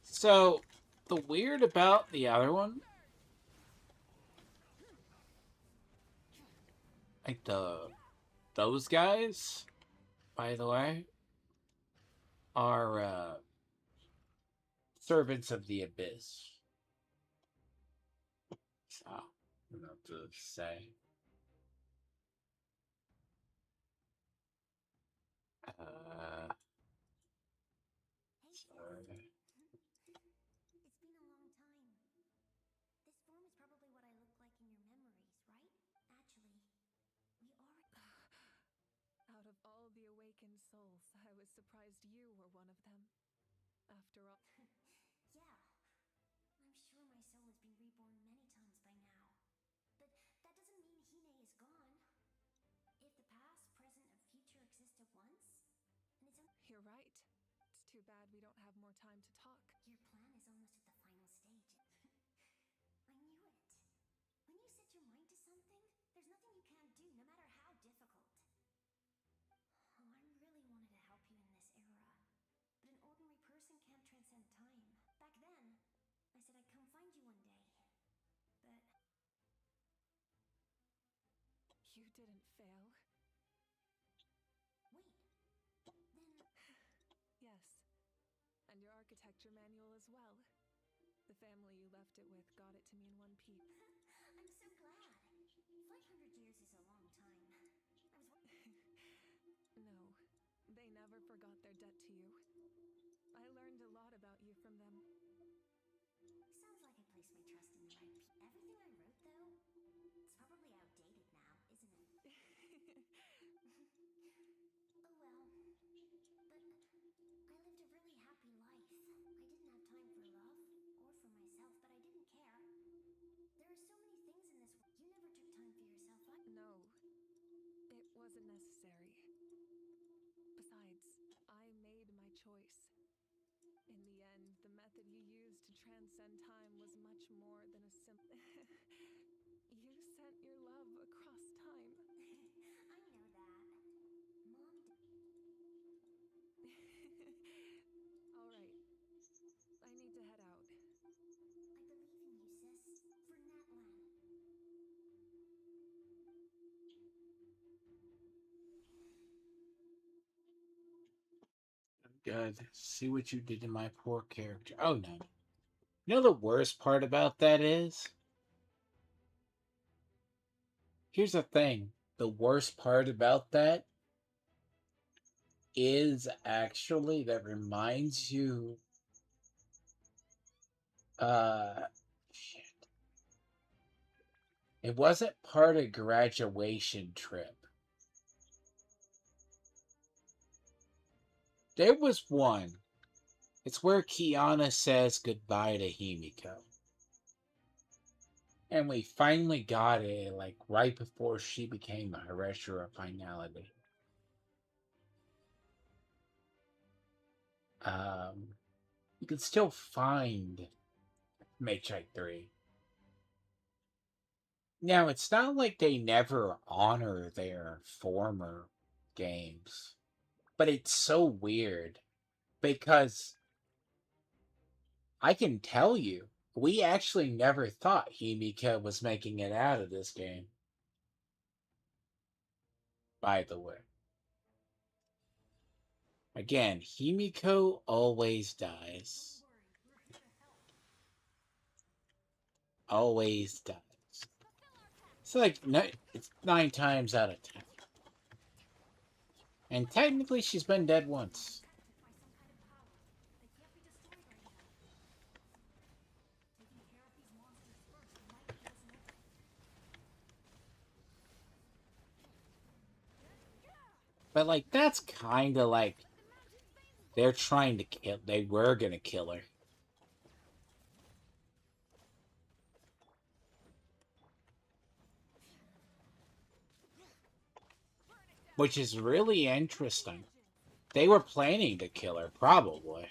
So, the weird about the other one, like those guys, by the way, are servants of the abyss. So, I don't know what to say. Sorry. It's been a long time. This form is probably what I look like in your memories, right? Actually, we already... Out of all the awakened souls, I was surprised you were one of them. After all... Yeah. I'm sure my soul has been reborn many times by now. But that doesn't mean Hine is gone. If the past, present, and future exist at once, and it's... You're right. It's too bad we don't have more time to talk. Your plan is almost at the final stage. I knew it. When you set your mind to something, there's nothing you can't do, no matter how difficult. Oh, I really wanted to help you in this era. But an ordinary person can't transcend time. Back then, I said I'd come find you one day. But... You didn't fail. Wait. Then... Yes. And your architecture manual as well. The family you left it with got it to me in one peep. I'm so glad. 500 years is a long time. No, they never forgot their debt to you. I learned a lot about you from them. Sounds like I placed my trust in the right people. Everything I wrote, though, it's probably outdated now, isn't it? Oh well. But I lived a really happy life. I didn't have time for love, or for myself, but I didn't care. There are so many things in this world. You never took time for yourself. No, it wasn't necessary. Besides, I made my choice. In the end, the method you used to transcend time was much more than a simple... You sent your love across time. I know that. Mom... All right. I need to head out. I believe in you, sis. For Natlan. God, see what you did to my poor character. Oh no. You know the worst part about that is? Here's the thing. The worst part about that is actually that reminds you shit. It wasn't part of graduation trip. There was one. It's where Kiana says goodbye to Himiko. And we finally got it, like, right before she became a Hireshura finality. You can still find Mage 3. Now, it's not like they never honor their former games, but it's so weird because I can tell you, we actually never thought Himika was making it out of this game. By the way. Again, Himiko always dies. Always dies. It's like, no, it's 9 times out of 10. And technically, she's been dead once. But, like, that's kind of like they're trying to kill. They were gonna kill her. Which is really interesting. They were planning to kill her, probably.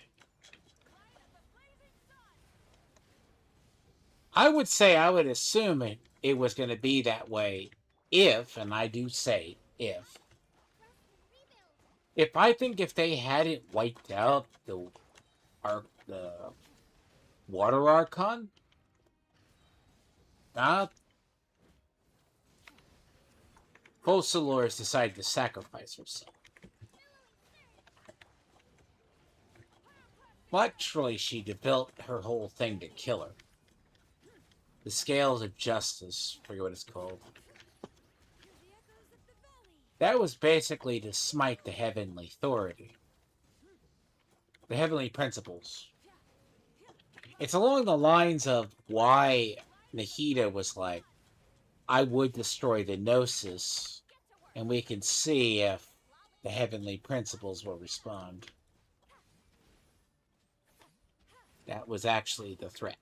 I would say, I would assume it was going to be that way if, and I do say if I think if they hadn't wiped out the water archon, Focalors decided to sacrifice herself. Naturally, she developed her whole thing to kill her. The scales of justice, I forget what it's called. That was basically to smite the heavenly authority. The heavenly principles. It's along the lines of why Nahida was like, I would destroy the Gnosis, and we can see if the heavenly principles will respond. That was actually the threat.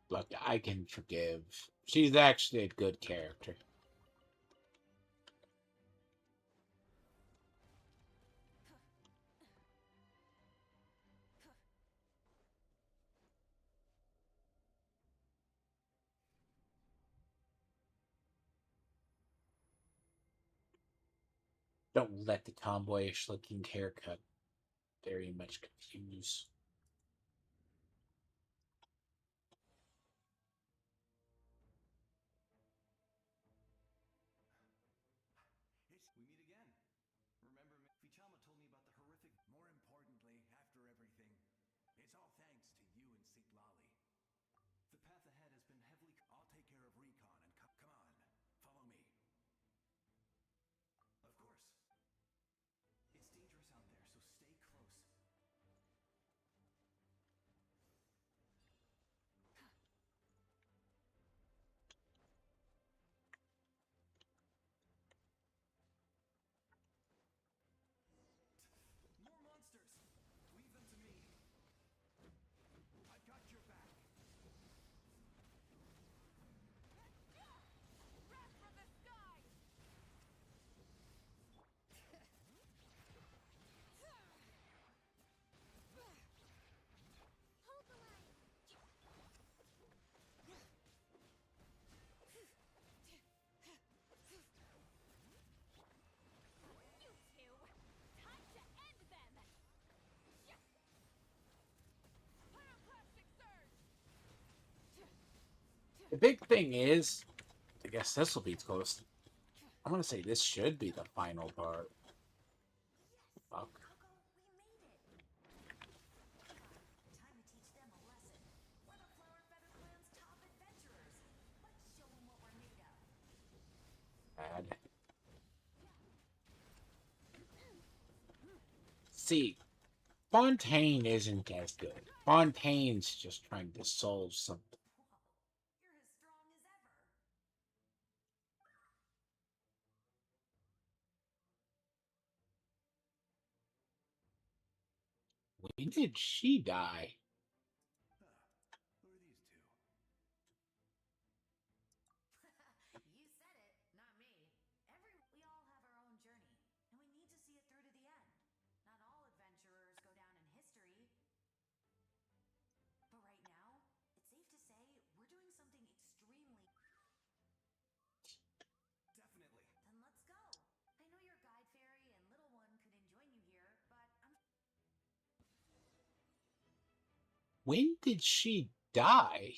Look, I can forgive. She's actually a good character. Don't let the tomboyish looking haircut very much confuse. We meet again. Remember, Fichama told me about the horrific. More importantly, after everything, it's all thanks to you and Sitlali. The path ahead has been heavily. I'll take care of recon and come on, follow me. Of course. It's dangerous out there, so stay close. The big thing is, I guess this will be close. I want to say this should be the final part. Fuck. Time to teach them a lesson. We're the Flower Feather Clan's top adventurers. Let's show them what we're made of. Bad. See, Fontaine isn't as good. Fontaine's just trying to solve something. You're as strong as ever. When did she die? Who are these two? You said it, not me. We all have our own journey, and we need to see it through to the end. Not all adventurers go down in history. But right now, it's safe to say we're doing something extremely... Definitely. Then let's go. I know your guide fairy and little one couldn't join you here, but I'm... When did she die?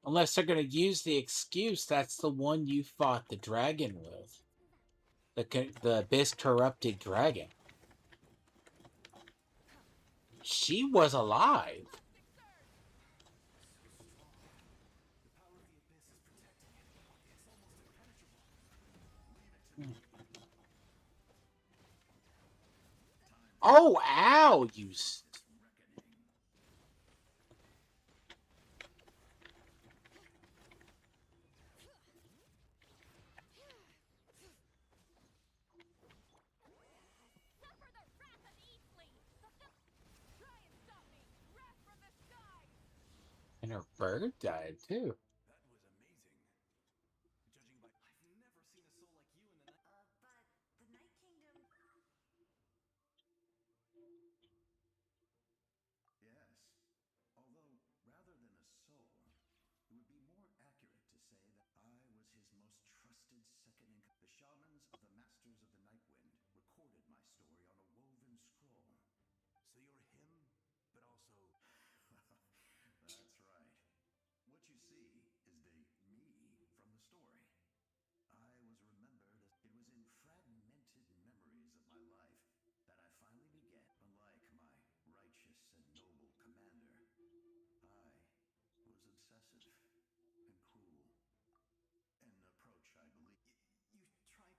Unless they're going to use the excuse that's the one you fought the dragon with. The abyss corrupted dragon. She was alive. Oh, ow, you... Suffer the wrath of Eastly! Try and stop me! Wrath from the skies! And her bird died, too. That was amazing. Judging by... I've never seen a soul like you in the night... but the Night Kingdom... Yes. Although, rather than a soul, it would be more accurate to say that I was his most trusted second in... The shamans of the Masters of the Nightwind recorded my story on a woven scroll. So you're him, but also... That's right. What you see is the me from the story. I was remembered as... It was in fragmented memories of my life that I finally began. Unlike my righteous and noble commander, I was obsessive and cruel. An approach I believe... You tried to...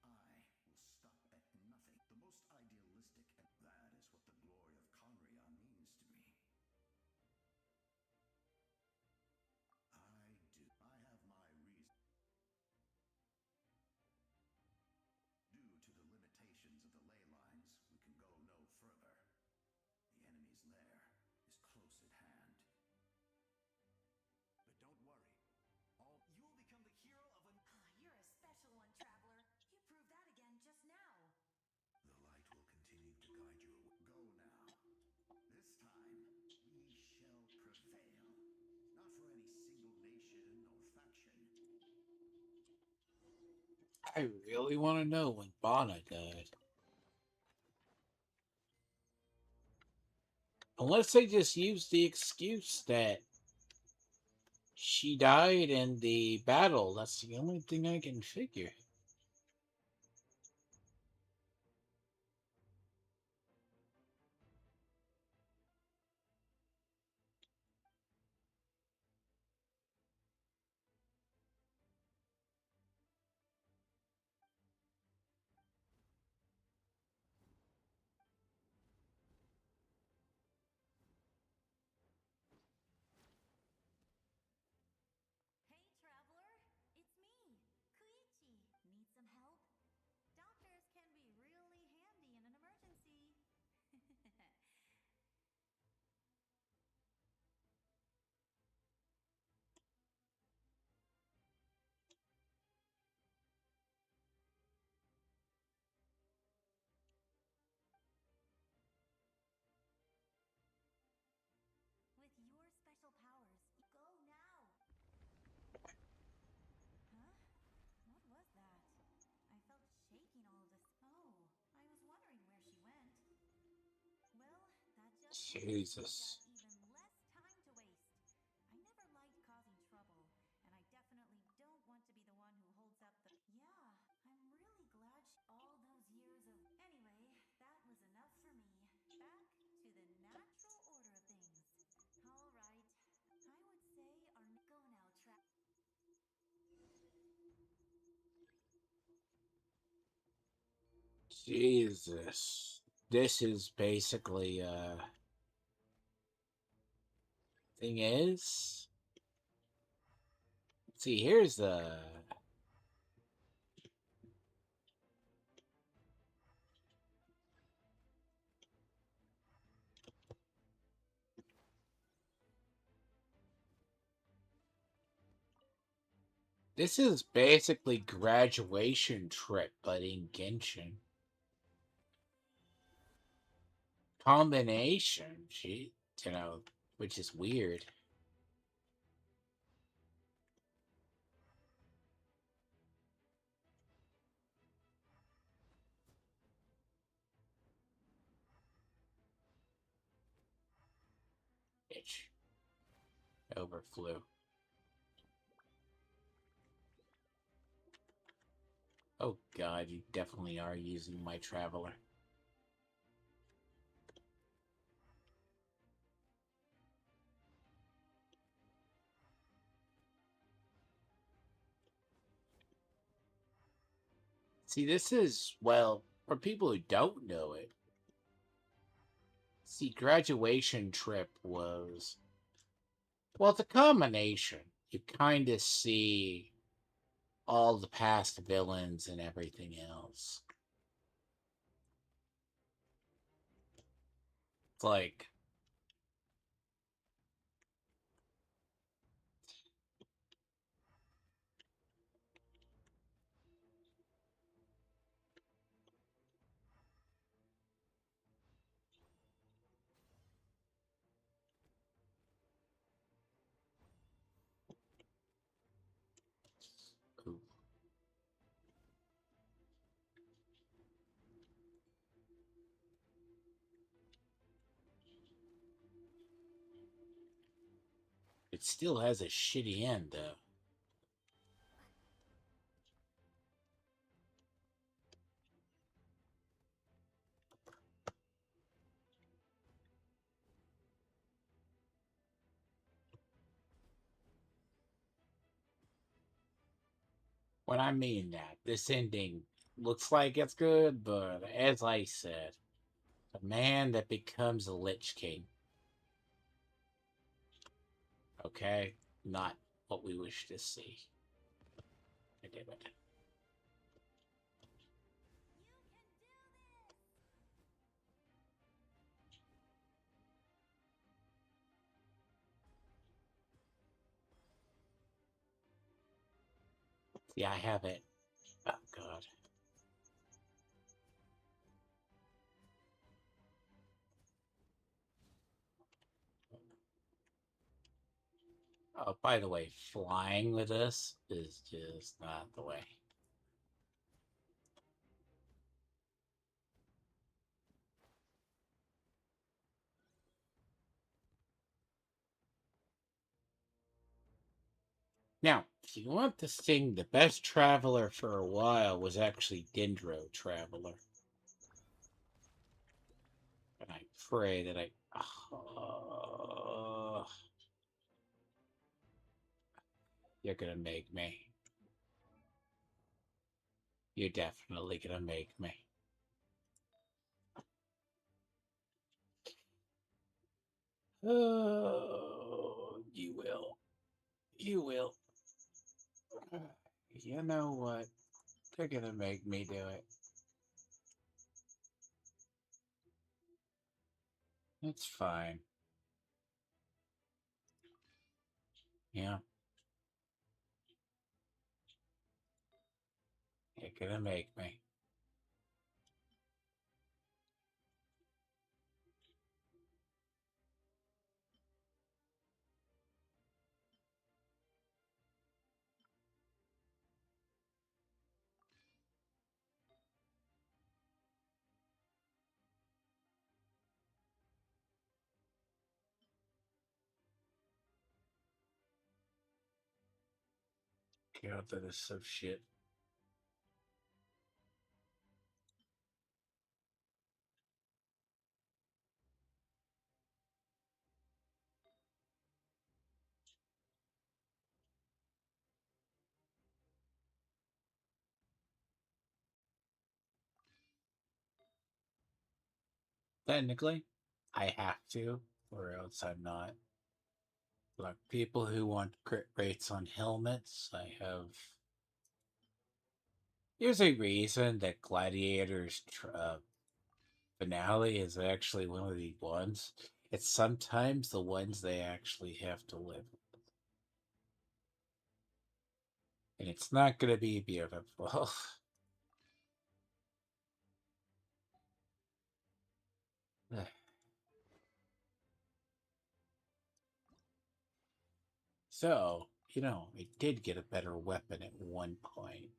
I will stop at nothing. The most idealistic, and that is what the glory of Conria means to me. I have my reason. Due to the limitations of the ley lines, we can go no further. The enemy's lair is close at hand. But don't worry. You will become the hero of a... You're a special one, Traveler. You proved that again just now. The light will continue to guide you away. Go now. This time, we shall prevail. Not for any single nation or faction. I really want to know when Bana died. Unless they just use the excuse that she died in the battle. That's the only thing I can figure. Hey, Traveler. It's me, Koichi. Jesus. even less time to waste. I never liked causing trouble, and I definitely don't want to be the one who holds up the. Yeah, I'm really glad all those years of. Anyway, that was enough for me. Back to the natural order of things. All right, I would say our go now, Jesus. This is basically, thing is. See, here's the. This is basically graduation trip, but in Genshin. Combination, gee, which is weird. Itch. Overflew. Oh god, you definitely are using my traveler. See, this is, well, for people who don't know it, see, graduation trip was, well, it's a combination. You kind of see all the past villains and everything else. It's like, ooh, it still has a shitty end, though. When I mean that, this ending looks like it's good, but as I said, a man that becomes a Lich King. Okay? Not what we wish to see. I did it. Yeah, I have it. Oh, God. Oh, by the way, flying with us is just not the way. Now, if you want to sing, the best traveler for a while was actually Dendro Traveler. And I pray that I... you're gonna make me. You're definitely gonna make me. Oh, you will. You will. You know what? They're gonna make me do it. It's fine. Yeah. You're gonna make me. God, that is so shit. Technically, I have to, or else I'm not. Like people who want crit rates on helmets, I have. There's a reason that Gladiator's finale is actually one of the ones. It's sometimes the ones they actually have to live. And it's not going to be beautiful. So, I did get a better weapon at one point.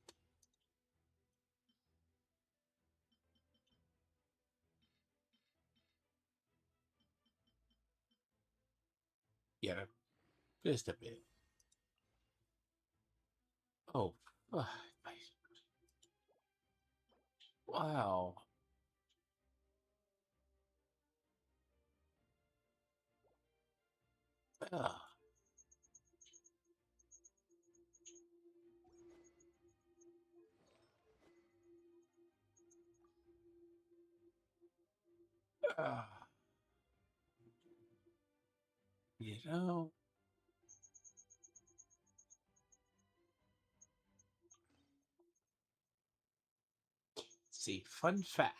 Yeah, just a bit. Oh, wow. Ugh. Ugh. You know, see, fun fact.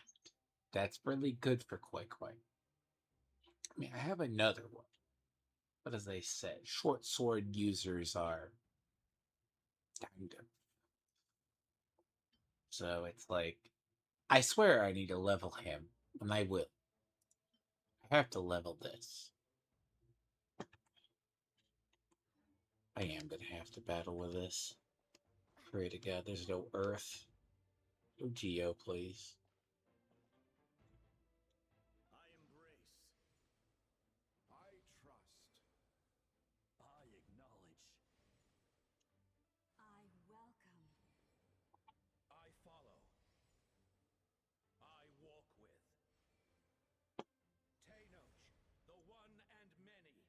That's really good for Quake Quake. I mean, I have another one. But as I said, short sword users are kind of. So it's like, I swear I need to level him, and I will. I have to level this. I am gonna have to battle with this. Pray to God there's no Earth. No Geo, please. I embrace. I trust. I acknowledge. I welcome. I follow. I walk with. Tenoch, the one and many.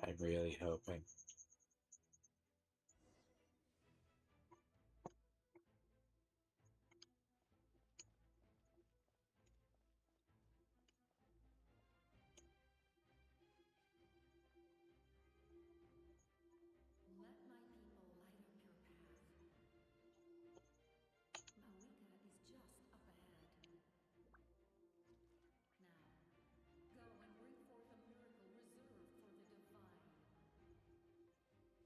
I'm really hoping. Let my people light up your path. Mawika is just up ahead. Now, go and bring forth a miracle reserved for the divine.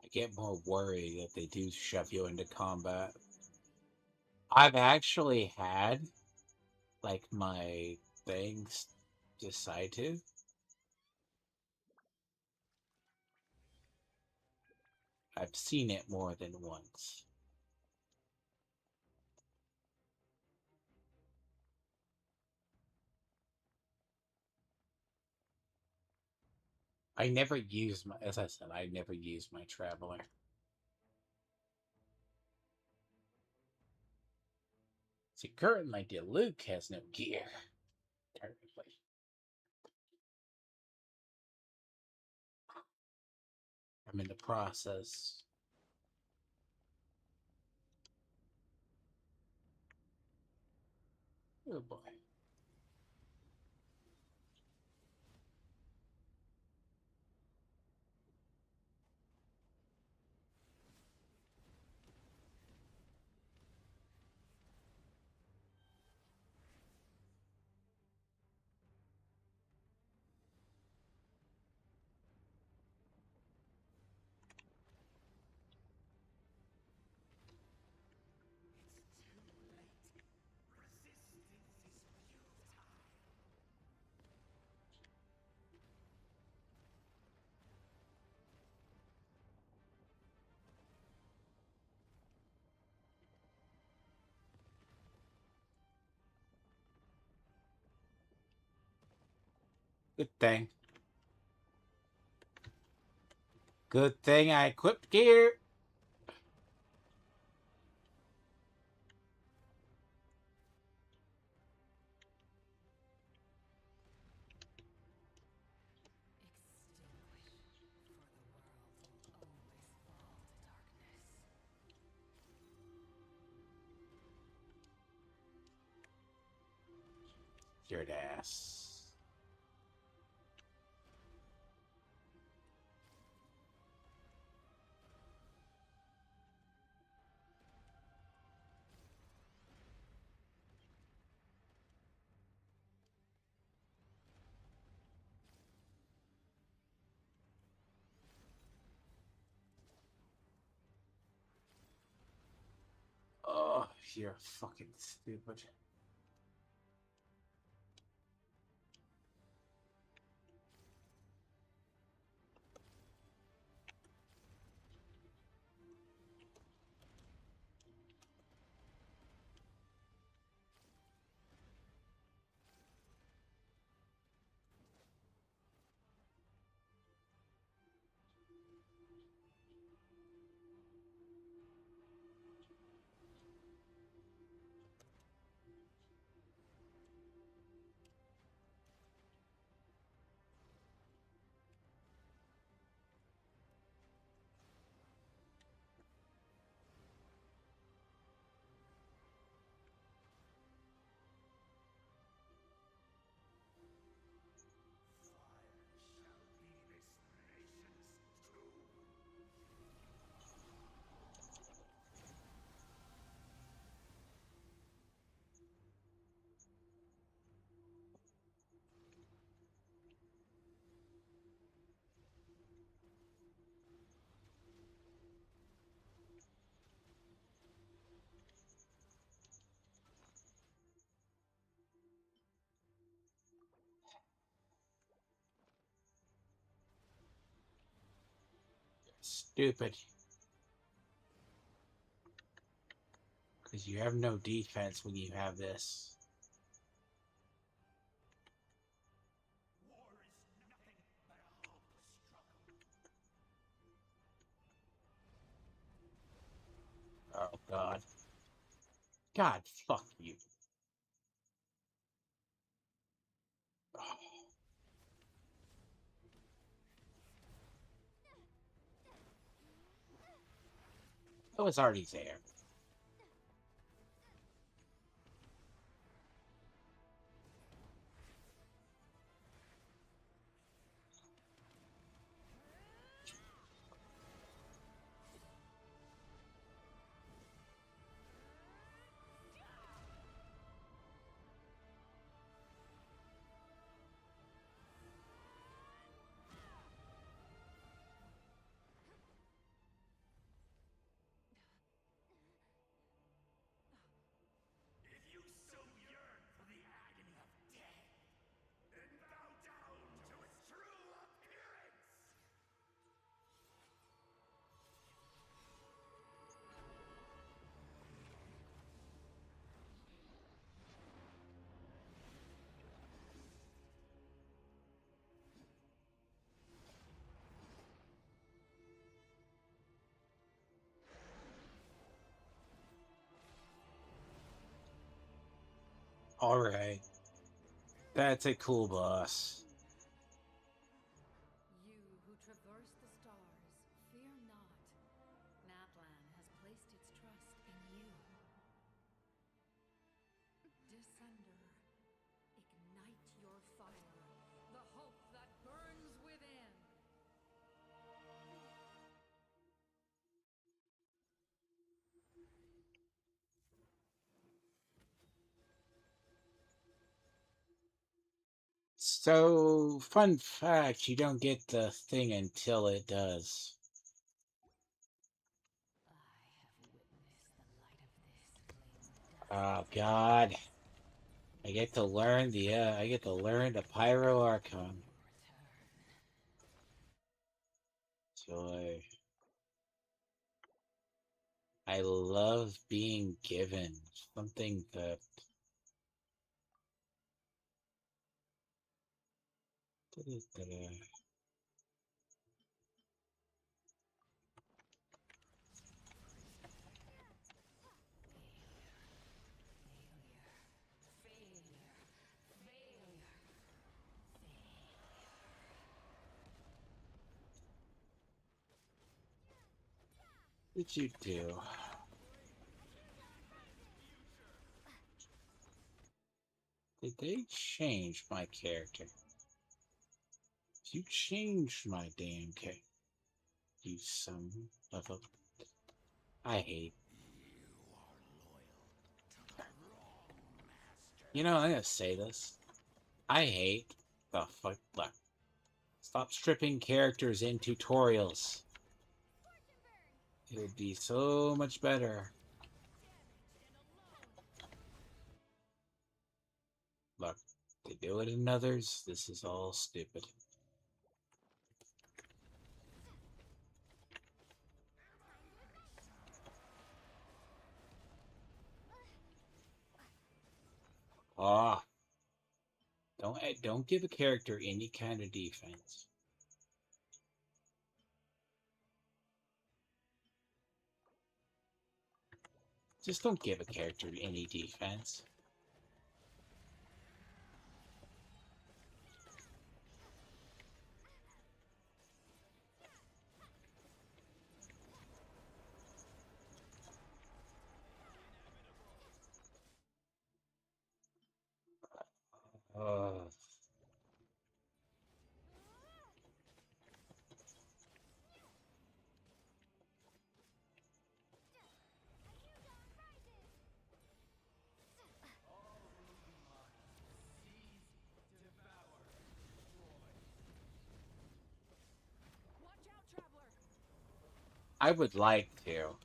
I get more worried that they do shove you into combat. I've actually had, like, my things decide to. I've seen it more than once. I never use my, as I said, I never use my traveler. See, currently, Luke has no gear. Technically. I'm in the process. Oh boy. Good thing. Good thing I equipped gear. Your ass. Oh, you're fucking stupid. Stupid. Because you have no defense when you have this. Oh, God. God, fuck you. I was already there. If you so yearn for the agony of death, then bow down to its true appearance! Alright. That's a cool boss. You who traverse the stars, fear not. Natlan has placed its trust in you. Descender, ignite your fire, the hope that burns within. So, fun fact, you don't get the thing until it does. Oh, God. I get to learn the Pyro Archon. Joy. I love being given something that did you do? Did they change my character? You changed my damn character. You son of a... I hate... You know, I'm gonna say this. I hate the fuck... Look. Stop stripping characters in tutorials. It would be so much better. Look, they do it in others. This is all stupid. Ah, don't give a character any kind of defense. Just don't give a character any defense. I would like to.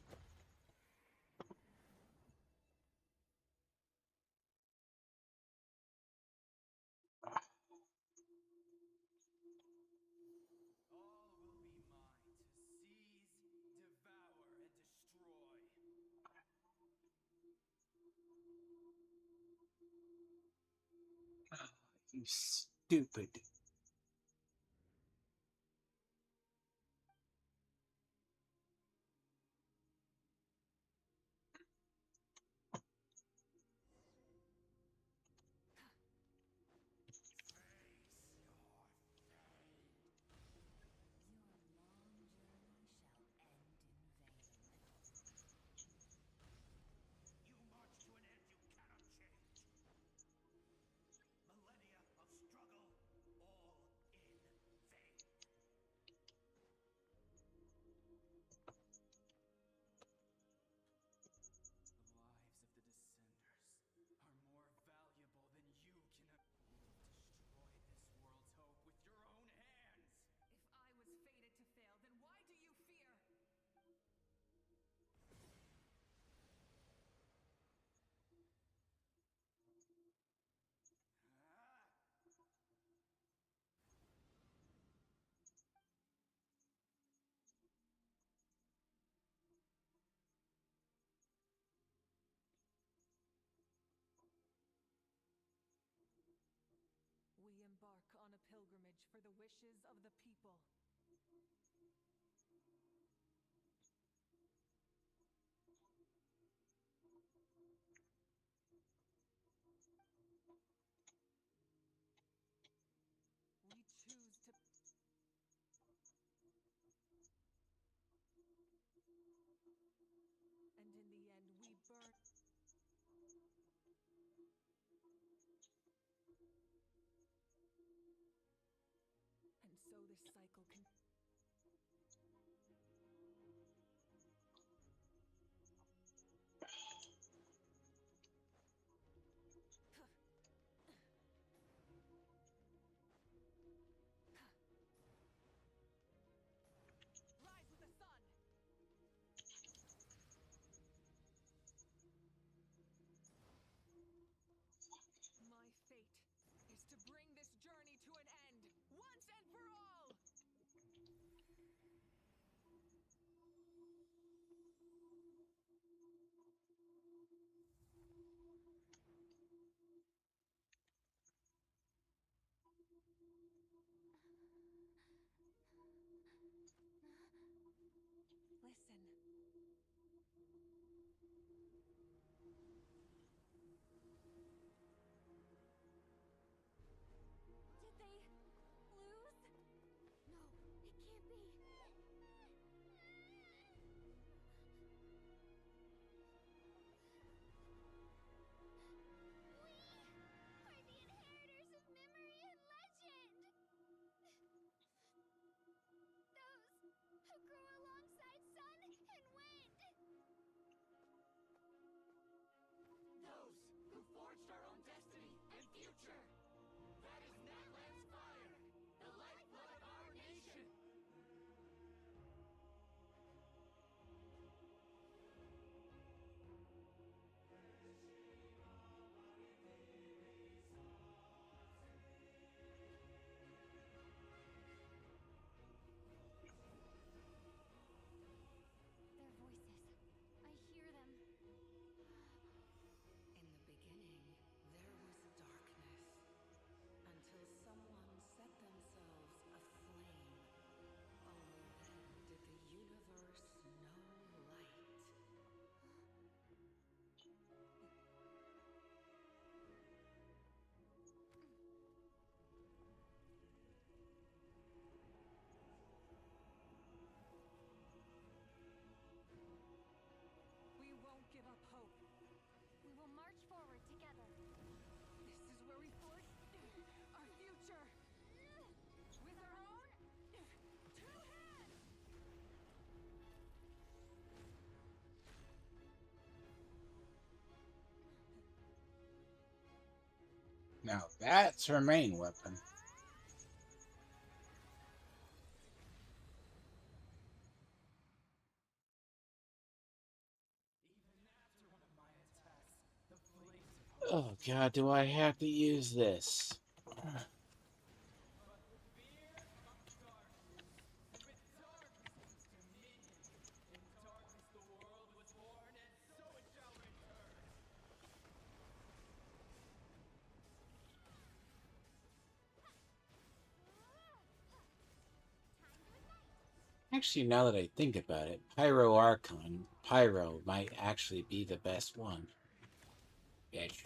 You stupid. We embark on a pilgrimage for the wishes of the people. We choose to... And in the end, we burn... And so this cycle can... Rise with the sun! My fate is to bring this journey to an end, once and for all! Listen. Did they lose? No, it can't be. Now that's her main weapon. Oh god, do I have to use this? Actually, now that I think about it, Pyro Archon, Pyro might actually be the best one. Bitch.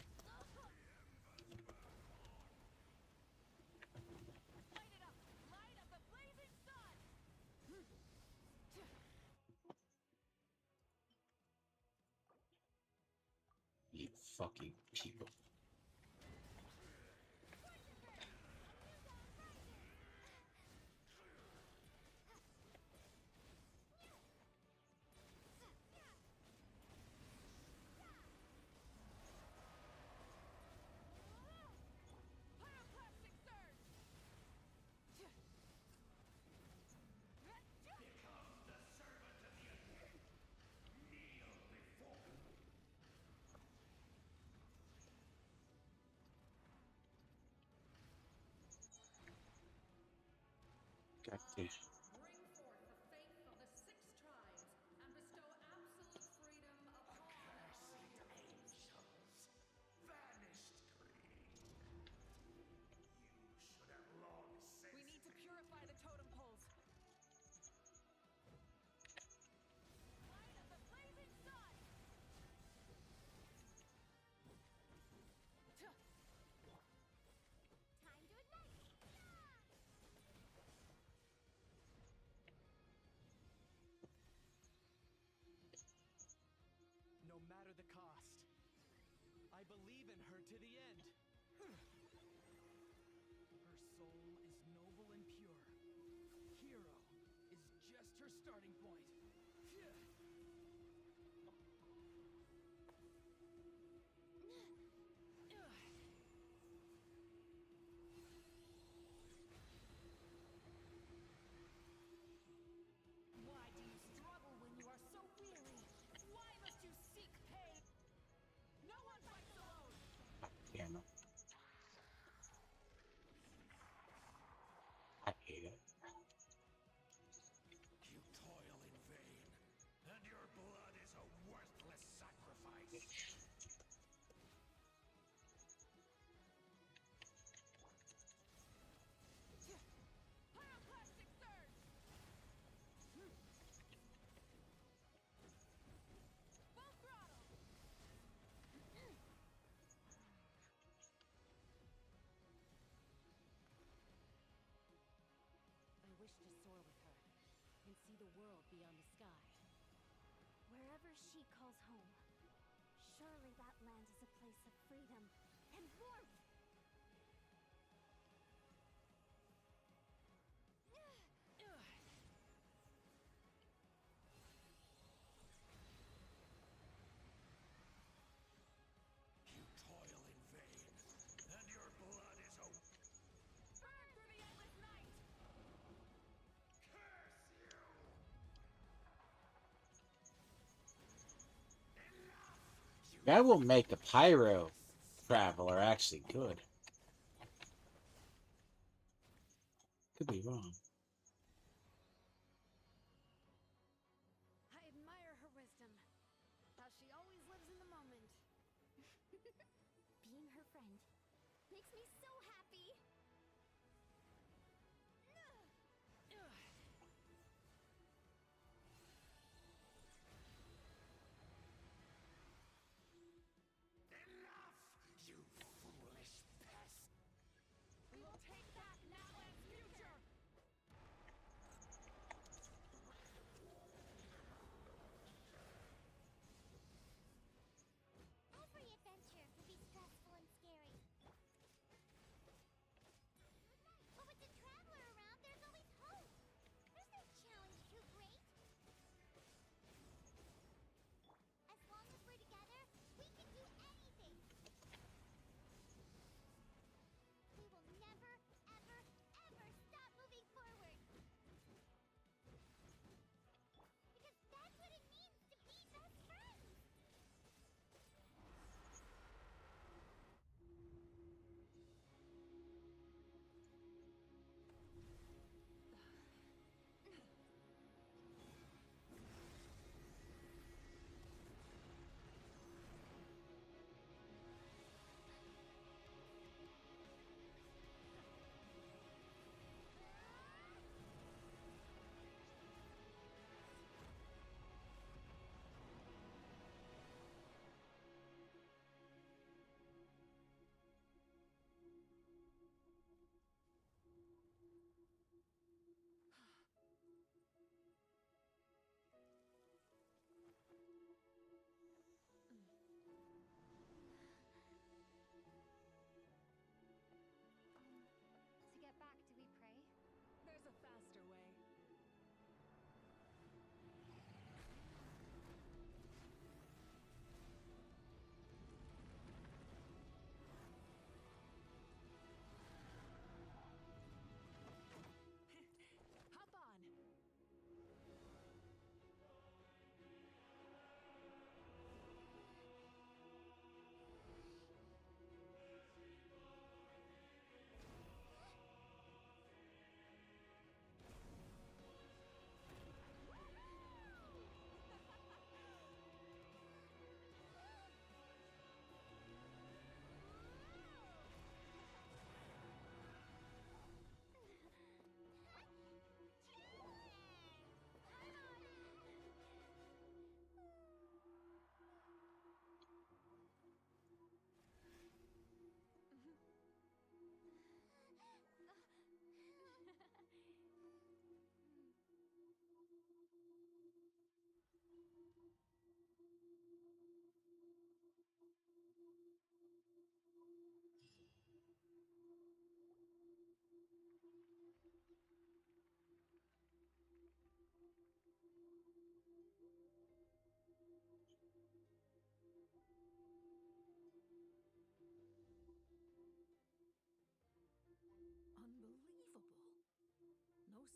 You fucking people. God damn. Bring forth the faith of the 6 tribes and bestow absolute freedom upon our Angels, vanished green. You should have long sensed. We need to purify the totem poles. Time to ignite! No matter the cost, I believe in her to the end. Her soul is noble and pure. Hero is just her starting point. Why do you struggle when you are so weary? Why must you seek pain? No one fights alone! Damn it. I hate it. You toil in vain, and your blood is a worthless sacrifice. Pyroclastic surge! Full throttle! I wish to soar with her and see the world beyond the sky. Wherever she calls home, surely that land is a place of freedom and warmth. You toil in vain, and your blood is a... Burn through the endless night! Curse you! That will make the Pyro Traveler actually good. Could be wrong. I admire her wisdom. How she always lives in the moment. Being her friend makes me so happy. Enough, you foolish pest! We will take back Natlan's future!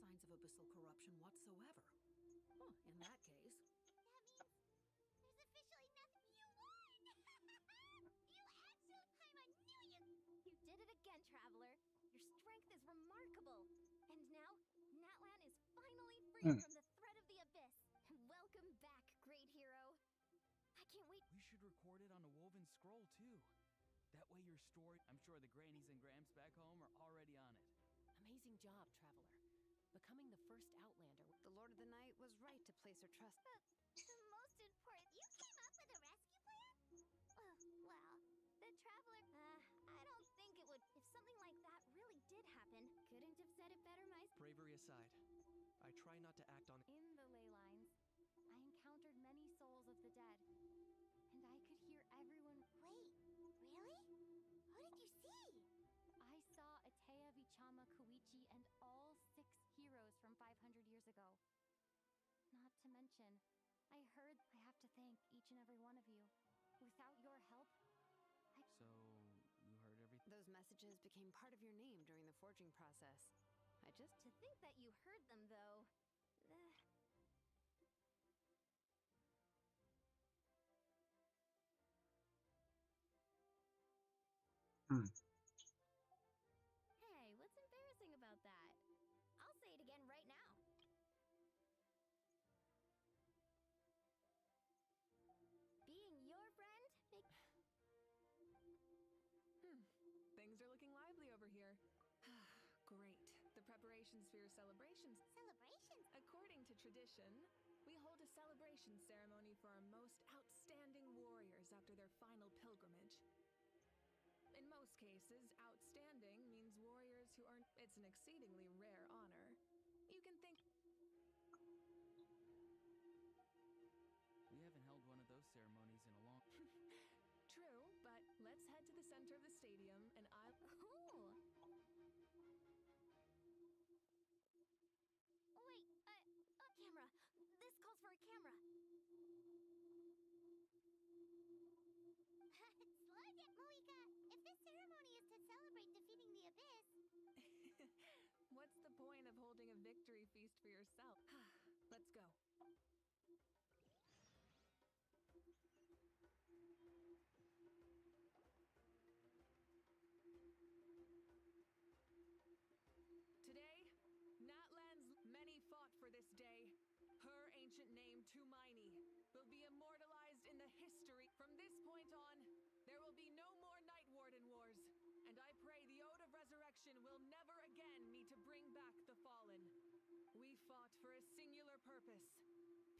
signs of abyssal corruption whatsoever. Well, in that case, There's officially nothing. You won! You You did it again, Traveler. Your strength is remarkable. And now, Natlan is finally free from the threat of the abyss. Welcome back, great hero. I can't wait. We should record it on a woven scroll, too. That way your story... I'm sure the grannies and gramps back home are already on it. Amazing job, Traveler. Becoming the first Outlander. The Lord of the Night was right to place her trust. The most important. You came up with a rescue plan? Well, the Traveler. I don't think it would. If something like that really did happen, couldn't have said it better myself. Bravery aside, I try not to act on... In the ley lines, I encountered many souls of the dead, and I could hear everyone... Wait, really? Who did you see? I saw Atea Vichama Koichi and all 6 heroes from 500 years ago. Not to mention, I have to thank each and every one of you. Without your help, So, you heard everything? Those messages became part of your name during the forging process. To think that you heard them, though... Hey, what's embarrassing about that? I'll say it again right now. Being your friend Things are looking lively over here. Great. The preparations for your celebrations. Celebrations? According to tradition, we hold a celebration ceremony for our most outstanding warriors after their final pilgrimage. In most cases, outstanding means warriors who earn... It's an exceedingly rare honor. You can think... We haven't held one of those ceremonies in a long... True, but let's head to the center of the stadium and I'll... Wait, a camera. This calls for a camera. Slow down, Moika. If this ceremony is to celebrate defeating the abyss... What's the point of holding a victory feast for yourself? Let's go. Today, Natlan's many fought for this day. Her ancient name, Tumaini, will be immortalized in the history. From this point on, there will be no more Night Warden Wars, and I pray the Ode of Resurrection will never again need to bring back the fallen. We fought for a singular purpose,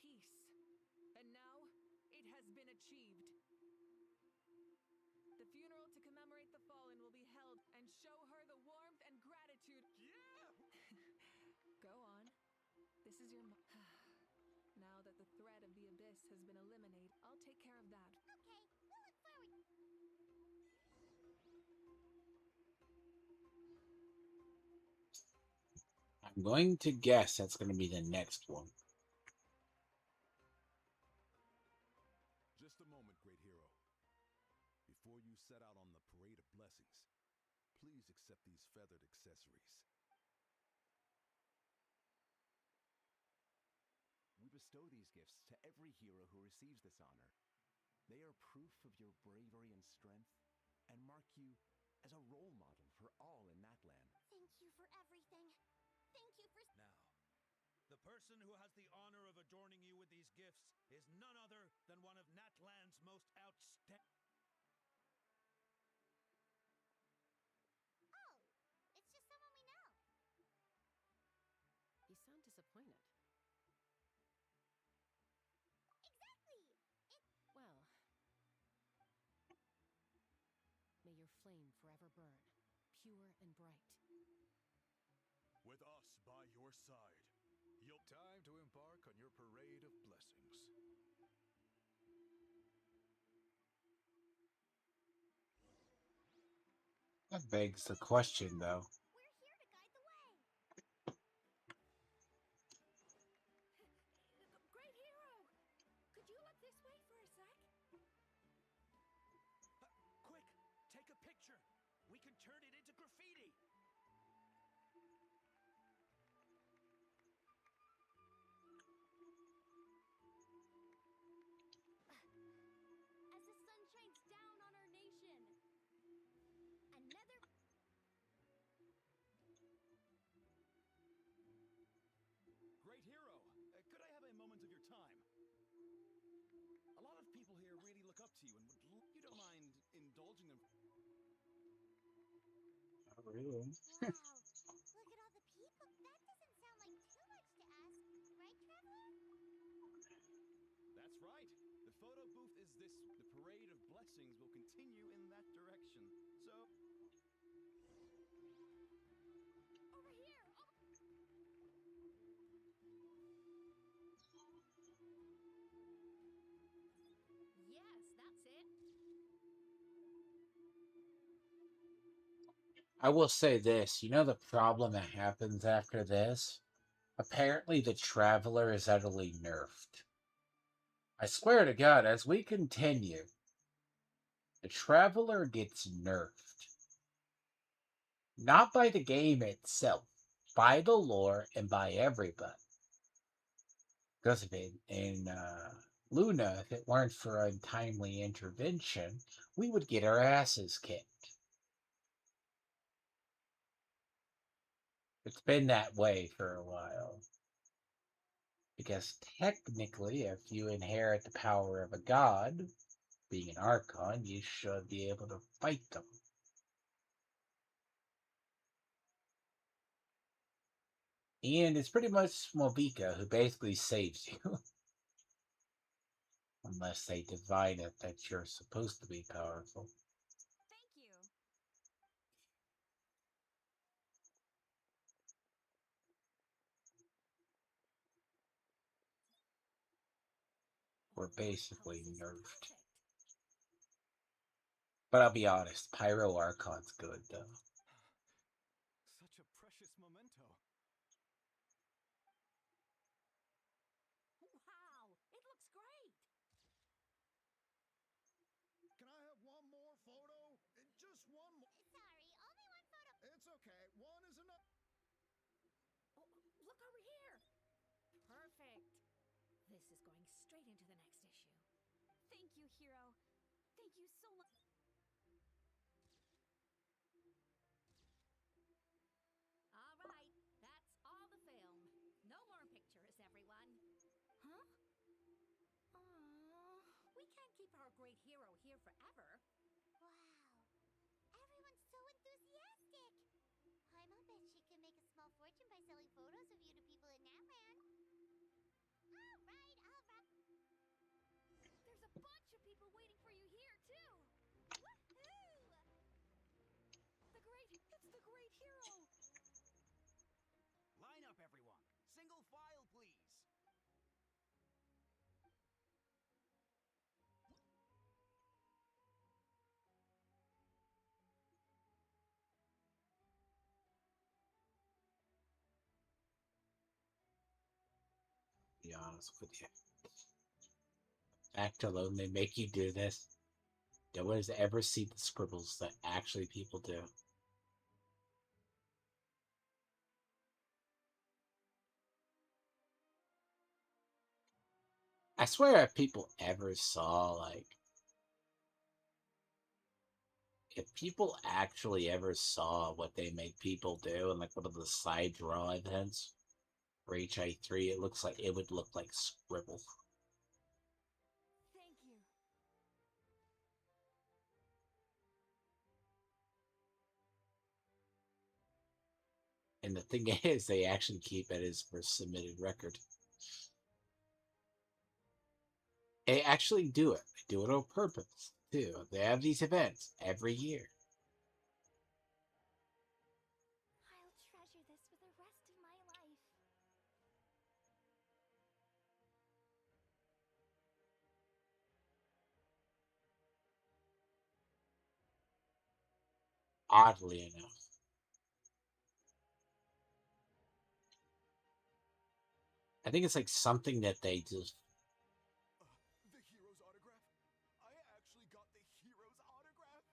peace, and now it has been achieved. The funeral to commemorate the fallen will be held and show her the warmth and gratitude. Yeah! Go on. This is your Now that the threat of the abyss has been eliminated, I'll take care of that. Okay, we'll look forward... I'm going to guess that's going to be the next one. Just a moment, great hero. Before you set out on the parade of blessings, please accept these feathered accessories. We bestow these gifts to every hero who receives this honor. They are proof of your bravery and strength, and mark you as a role model for all in Natlan. Thank you for everything. Thank you for... Now, the person who has the honor of adorning you with these gifts is none other than one of Natlan's most outstanding... Oh, it's just someone we know. You sound disappointed. Exactly! Well, may your flame forever burn, pure and bright. With us by your side, you'll... Time to embark on your parade of blessings. That begs the question, though. We're here to guide the way. Great hero! Could you look this way for a sec? Quick, take a picture. We can turn it into graffiti. indulging them. Not really. Wow. Look at all the people. That doesn't sound like too much to ask, right, Traveler? That's right. The photo booth is this. The parade of blessings will continue in that direction. So, Over here! Yes, that's it. I will say this, you know the problem that happens after this? Apparently the Traveler is utterly nerfed. I swear to God, as we continue, the Traveler gets nerfed. Not by the game itself, by the lore and by everybody. Because if in Luna, if it weren't for untimely intervention, we would get our asses kicked. It's been that way for a while. Because technically, if you inherit the power of a god, being an archon, you should be able to fight them. And it's pretty much Movika who basically saves you. Unless they divine it that you're supposed to be powerful. Thank you. We're basically nerfed. But I'll be honest, Pyro Archon's good though. such a precious memento. Wow, it looks great. Can I have one more photo? Just one more. Sorry, only one photo. It's okay. One is enough. Oh, look over here. Perfect. This is going straight into the next issue. Thank you, Hero. Thank you so much. All right, that's all the film. No more pictures, everyone. Huh? Aww. We can't keep our great hero here forever. Wow. Everyone's so enthusiastic. Paimon bet she can make a small fortune by selling photos of you to people in Natland. All right, all right. There's a bunch of people waiting for you here, too. Woohoo! It's the great hero. Line up, everyone. Single file, please. Be honest with you. Fact alone, they make you do this. No one has ever seen the scribbles that actually people do. I swear if people ever saw, like, if people actually ever saw what they make people do in, like, one of the side draw events for HI3, it would look like scribble. Thank you. And the thing is, they actually keep it as for submitted record. They actually do it. They do it on purpose, too. They have these events every year. I'll treasure this for the rest of my life. Oddly enough. I think it's like something that they just... The hero's autograph? I actually got the hero's autograph?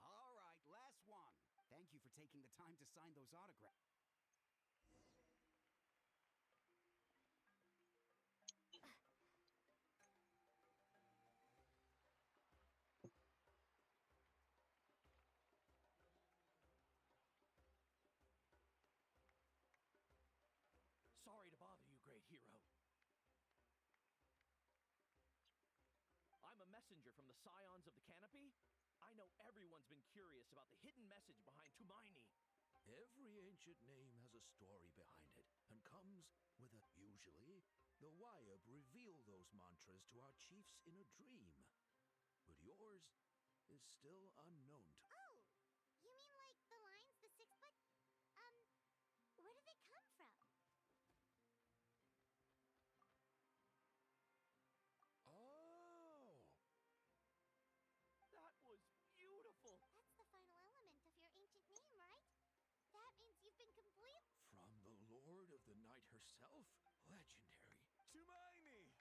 All right, last one. Thank you for taking the time to sign those autographs. Sorry to bother you, great hero. messenger from the scions of the canopy? I know everyone's been curious about the hidden message behind Tumaini. Every ancient name has a story behind it, and comes with a. Usually, the Wayab reveal those mantras to our chiefs in a dream. But yours is still unknown to. Oh, you mean like the lines, the 6 foot? Where do they come from? Oh! That was beautiful! That's the final element of your ancient name, right? That means you've been complete. From the Lord of the Night herself? Legendary. Tumaini!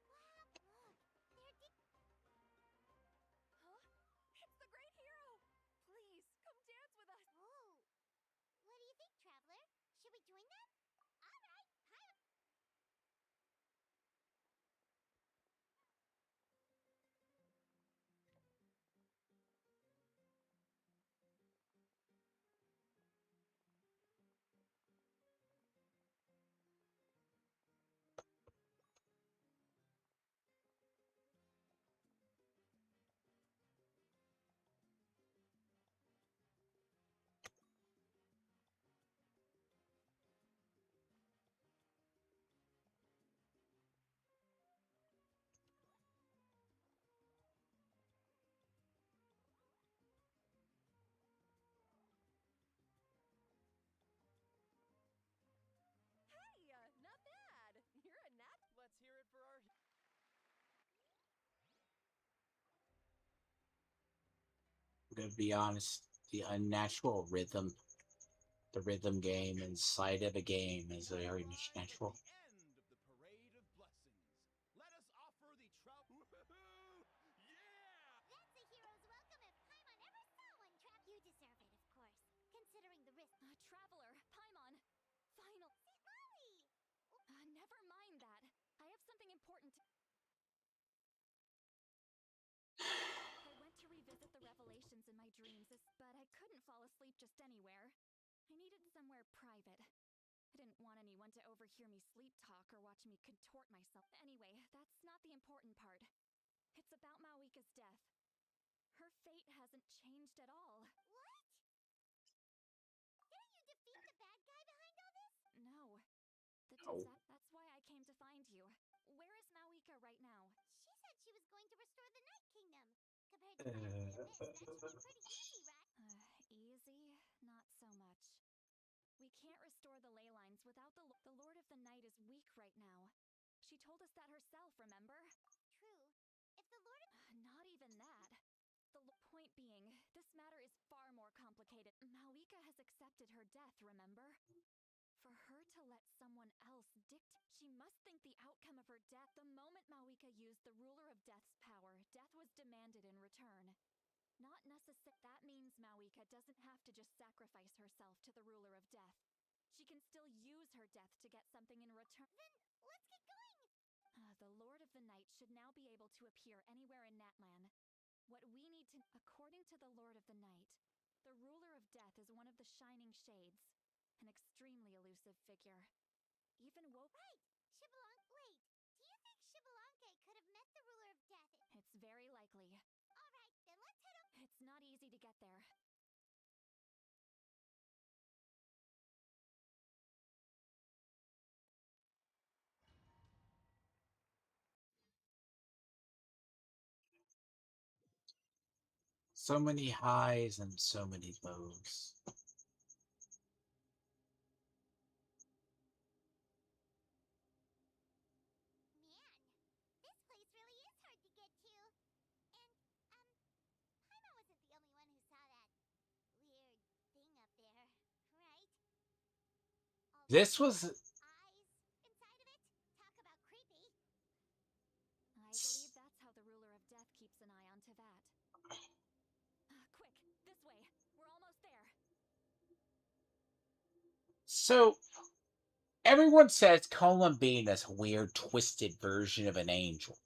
Wow, look, they're Huh? It's the great hero! Please, come dance with us! Whoa! What do you think, Traveler? Should we join them? All right, hi. Hey, not bad! You're a nat. Let's hear it for our. I'm gonna be honest, the unnatural rhythm, the rhythm game inside of a game is very much natural. End of the parade of blessings. Let us offer the Yeah! That's a hero's welcome if Paimon ever saw one, You deserve it, of course, considering the risk. Traveler, Paimon, final. Molly! Never mind that. I have something important to. I went to revisit the revelations in my dreams, but I couldn't fall asleep just anywhere. I needed somewhere private. I didn't want anyone to overhear me sleep talk or watch me contort myself. Anyway, that's not the important part. It's about Mawika's death. Her fate hasn't changed at all. What? Didn't you defeat the bad guy behind all this? No. Oh. That's why I came to find you. Where is Mawika right now? She said she was going to restore the Night Kingdom. Compared to battling the Abyss, that should be pretty easy, right? Easy? Not so much. We can't restore the ley lines without the Lord of the Night is weak right now. She told us that herself, remember? True. If the Lord of... Not even that. Point being, this matter is far more complicated. Mawika has accepted her death, remember? For her to let someone else she must think the outcome of her death. The moment Mawika used the Ruler of Death's power, death was demanded in return. Not necessarily. That means Mawika doesn't have to just sacrifice herself to the Ruler of Death. She can still use her death to get something in return. Then let's get going! The Lord of the Night should now be able to appear anywhere in Natlan. What we need to... According to the Lord of the Night, the Ruler of Death is one of the Shining Shades. An extremely elusive figure. Even Right! Wait, do you think Shibalanke could have met the Ruler of Death? It's very likely. Alright, then let's head over. It's not easy to get there. So many highs and so many lows. Man, this place really is hard to get to. And, Paimon wasn't the only one who saw that weird thing up there, right? All This was eyes inside of it? Talk about creepy. I believe that's how the Ruler of Death keeps an eye on Tevat. Quick, this way. We're almost there. so. Everyone says Columbine is a weird, twisted version of an angel.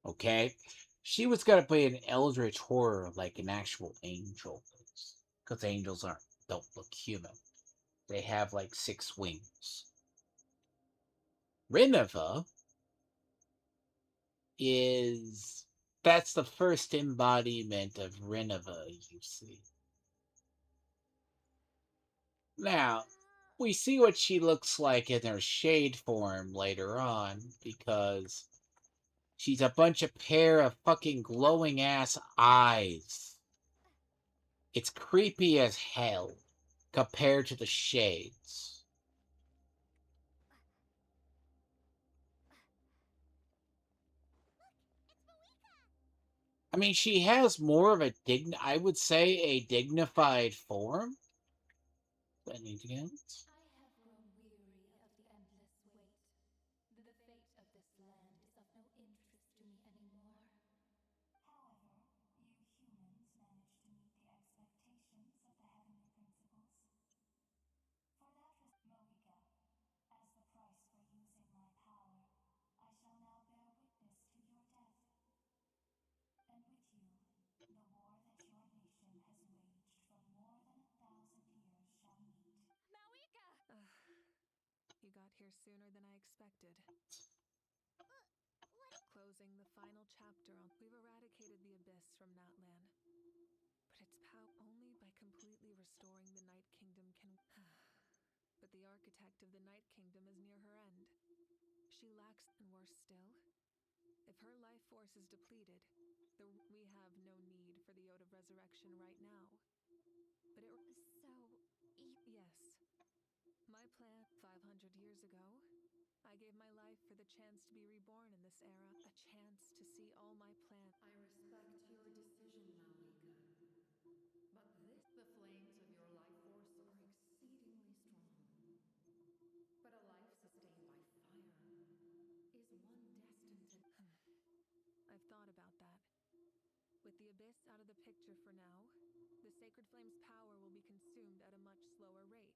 Okay, she was gonna be an eldritch horror like an actual angel, because angels don't look human. They have like 6 wings. Rinova is that's the first embodiment of Rinova you see. Now, we see what she looks like in her shade form later on because she's a bunch of pair of fucking glowing ass eyes. It's creepy as hell compared to the shades. I mean, she has more of a I would say a dignified form. Anything else? I have grown weary of the endless wait. The fate of this land is of no interest to me anymore. However, you humans managed to meet the expectations of the heavenly principles. For that Moika, as the price for using my power, I shall now bear witness to your death. And with you, the war that your nation has waged for more than 1,000 years shall meet. Mawika! You got here sooner than I expected. Closing the final chapter on. We've eradicated the abyss from Natlan. But its power only by completely restoring the Night Kingdom can. But the architect of the Night Kingdom is near her end. She lacks, and worse still, if her life force is depleted, we have no need for the Ode of Resurrection right now. But it. Yes. My plan 500 years ago, I gave my life for the chance to be reborn in this era, a chance to see all my plans. I respect your decision, Malika. But the flames of your life force are exceedingly strong. But a life sustained by fire is one destined to. I've thought about that. With the abyss out of the picture for now, the Sacred Flame's power will be consumed at a much slower rate.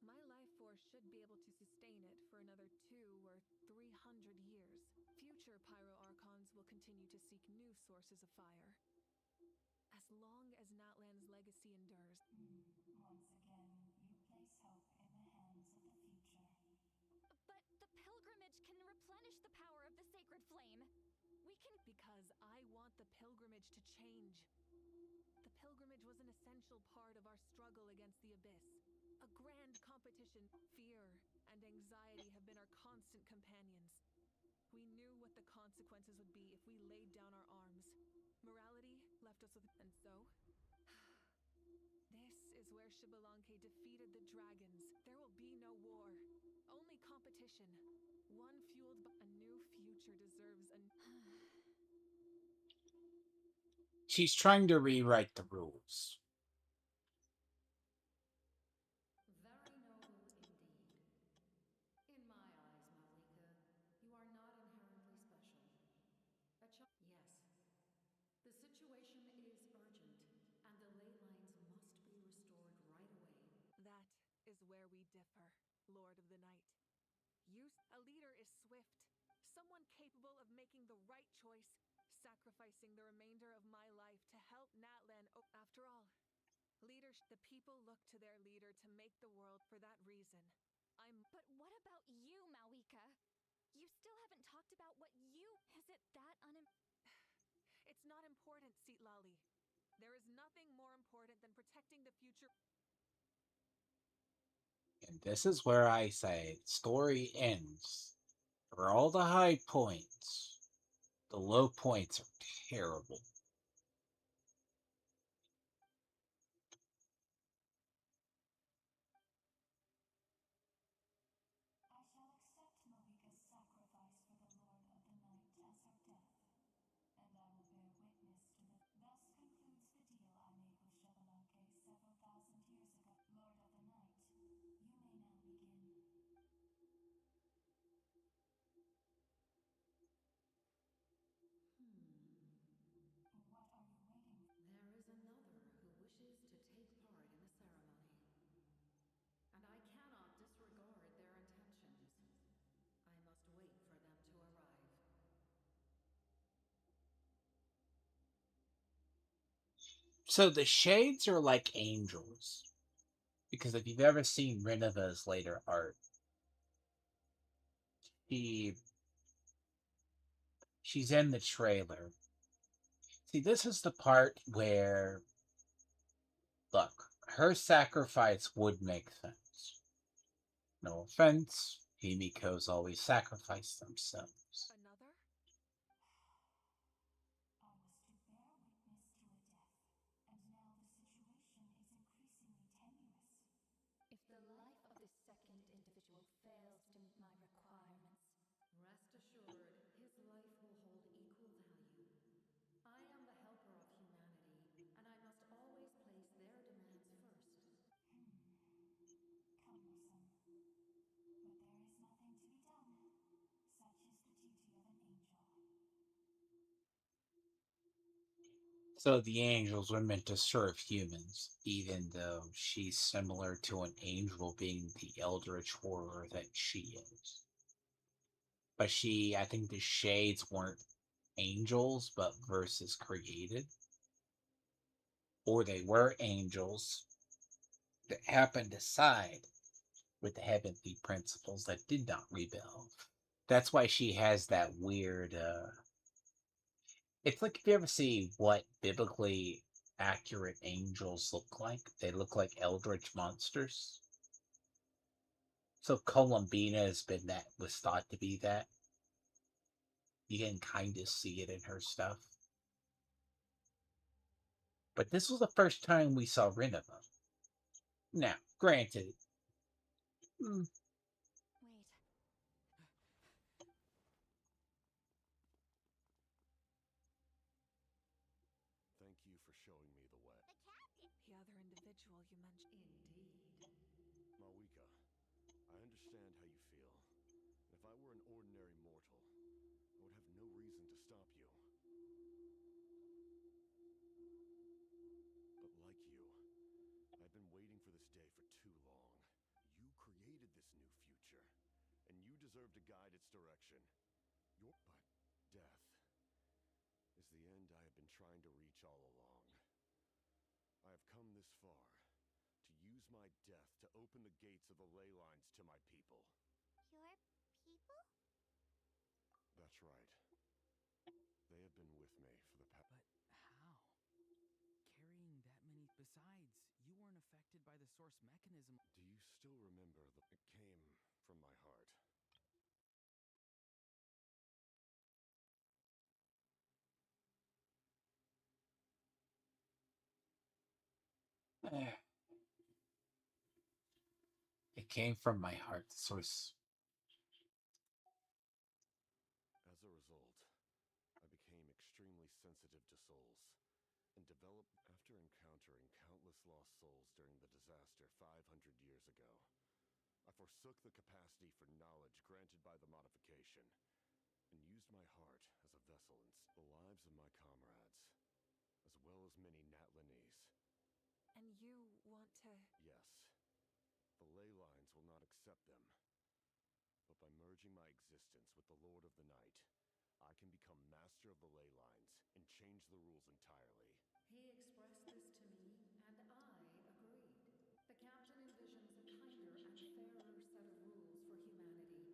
My life force should be able to sustain it for another 200 or 300 years. Future pyro-archons will continue to seek new sources of fire. As long as Natlan's legacy endures. Once again, you place hope in the hands of the future. But the pilgrimage can replenish the power of the sacred flame. We can. Because I want the pilgrimage to change. The pilgrimage was an essential part of our struggle against the abyss. A grand competition. Fear and anxiety have been our constant companions. We knew what the consequences would be if we laid down our arms. Morality left us with. And so? This is where Xbalanque defeated the dragons. There will be no war. Only competition. One fueled by a new future deserves a. She's trying to rewrite the rules. Very noble indeed. In my eyes, Malika, you are not inherently special. Yes. The situation is urgent, and the ley lines must be restored right away. That is where we differ, Lord of the Night. A leader is swift, someone capable of making the right choice, sacrificing the remainder of my life to help Natlan. After all, the people look to their leader to make the world. For that reason, But what about you, Mawika? You still haven't talked about what you. Is it that It's not important, Citlali. There is nothing more important than protecting the future. And this is where I say story ends. For all the high points, the low points are terrible. I shall accept Mawika's sacrifice for the Lord of the Night as her death, and I will bear witness to the. Thus concludes the deal I made with Xbalanque several thousand years ago. Lord of the Night, you may now begin. What are you waiting for? There is another who wishes to take part in the ceremony. And I cannot disregard their intentions. I must wait for them to arrive. So the shades are like angels. Because if you've ever seen Renova's later art, She she's in the trailer. See, this is the part where look, her sacrifice would make sense. No offense, Himiko's always sacrificed themselves. Another? I was to bear witness to a death, and now the situation is increasingly tenuous. If the life of the second individual fails to meet my requirements, rest assured his life will hold equal value. I am the helper of humanity, and I must always place their demands first. Cumbersome. But there is nothing to be done. Such is the duty of an angel. So the angels were meant to serve humans, even though she's similar to an angel being the eldritch horror that she is. But I think the shades weren't angels, but verses created. Or they were angels that happened to side with the heavenly principles that did not rebel. That's why she has that weird it's like if you ever see what biblically accurate angels look like, they look like eldritch monsters. So Columbina was thought to be that. You can kind of see it in her stuff. But this was the first time we saw Rinova. Now, granted, Wait. Thank you for showing me the way. The captain! The other individual you mentioned. Indeed. Mawika, I understand how you feel. If I were an ordinary mortal, I would have no reason to stop you. But like you, I've been waiting for this day for too long. You created this new future, and you deserve to guide its direction. But death is the end I have been trying to reach all along. I have come this far to use my death to open the gates of the ley lines to my people. Your people? That's right. They have been with me for the past. But how? Carrying that many. Besides, you weren't affected by the source mechanism. Do you still remember it came from my heart? it came from my heart. The source. As a result, I became extremely sensitive to souls and developed after encountering countless lost souls during the disaster 500 years ago. I forsook the capacity for knowledge granted by the modification and used my heart as a vessel in the lives of my comrades, as well as many Natlanese. And you want to. Yes, the ley lines will not accept them. But by merging my existence with the Lord of the Night, I can become master of the ley lines and change the rules entirely. He expressed this to me, and I agreed. The captain envisions a kinder and fairer set of rules for humanity.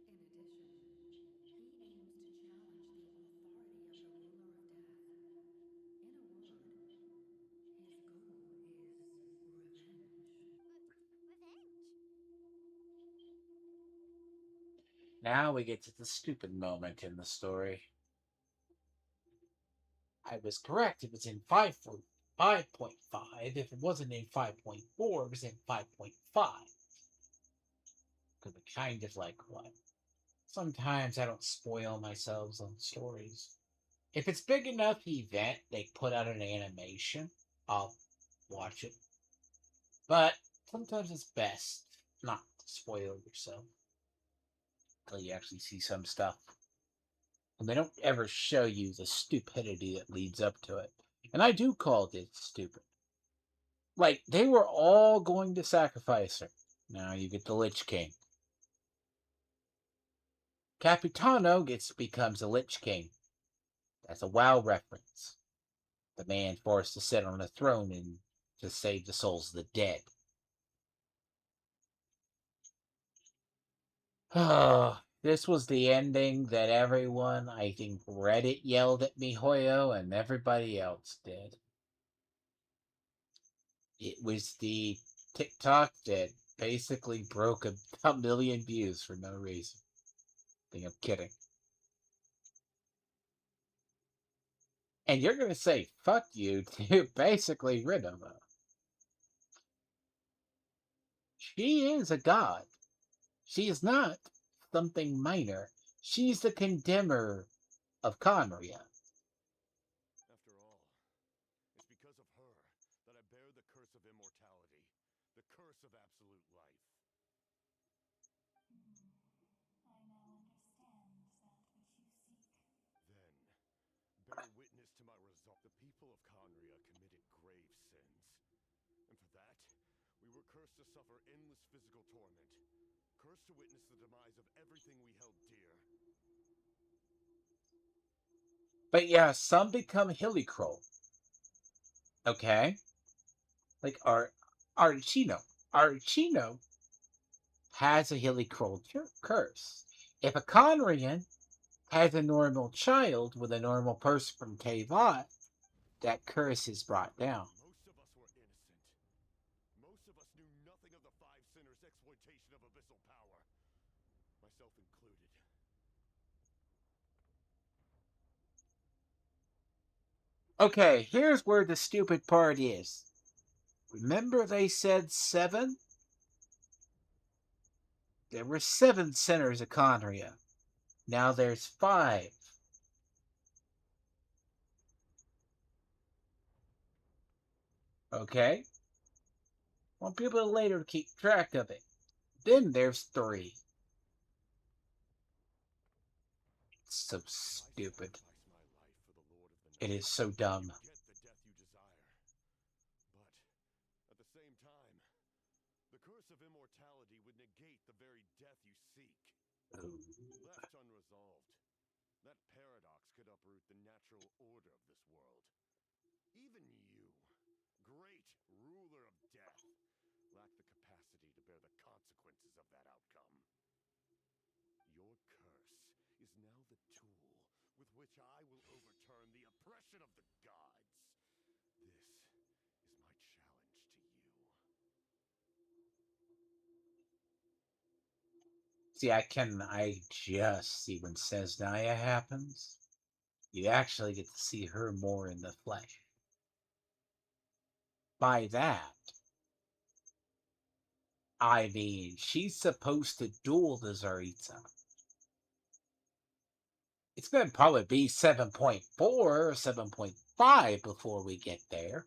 In addition, he aims to challenge the authority of the ruler of death. In a word, his goal is revenge. Revenge? Now we get to the stupid moment in the story. I was correct. It was in 5.5. If it wasn't in 5.4, it was in 5.5. Because it kind of like what? Sometimes I don't spoil myself on stories. If it's big enough event, they put out an animation, I'll watch it. But sometimes it's best not to spoil yourself until you actually see some stuff. And they don't ever show you the stupidity that leads up to it. And I do call it stupid. Like, they were all going to sacrifice her. Now you get the Lich King. Capitano becomes a Lich King. That's a WoW reference. The man forced to sit on a throne and to save the souls of the dead. This was the ending that everyone, I think Reddit yelled at me, Hoyo, and everybody else did. It was the TikTok that basically broke a million views for no reason. I think I'm kidding. And you're gonna say fuck you to basically rid of her. She is a god. She is not something minor. She's the condemner of Conria. After all, it's because of her that I bear the curse of immortality, the curse of absolute life. I now understand that which you seek. Then, bear witness to my resolve. The people of Conria committed grave sins. And for that, we were cursed to suffer endless physical torment. Cursed to witness the demise of everything we held dear. But yeah, some become Hillycrow. Okay? Like Archino. Archino has a Hillycrow curse. If a Conrian has a normal child with a normal person from Kavot, that curse is brought down. Most of us were innocent. Most of us knew nothing of the five sinners' exploitation of abyssal power. Myself included. Okay, here's where the stupid part is. Remember they said 7? There were 7 sinners of Conria. Now there's 5. Okay? Want people to later keep track of it. Then there's 3. It's so stupid. It is so dumb. Get the death you desire. But, at the same time, the curse of immortality would negate the very death you seek. Left unresolved, that paradox could uproot the natural order of this world. Even you, great ruler of death, lack the capacity to bear the consequences of that outcome. Your curse is now the tool with which I will overturn the oppression of the gods. This is my challenge to you. See, I just see when Seznaya happens, you actually get to see her more in the flesh. By that, I mean, she's supposed to duel the Tsaritsa. It's going to probably be 7.4 or 7.5 before we get there.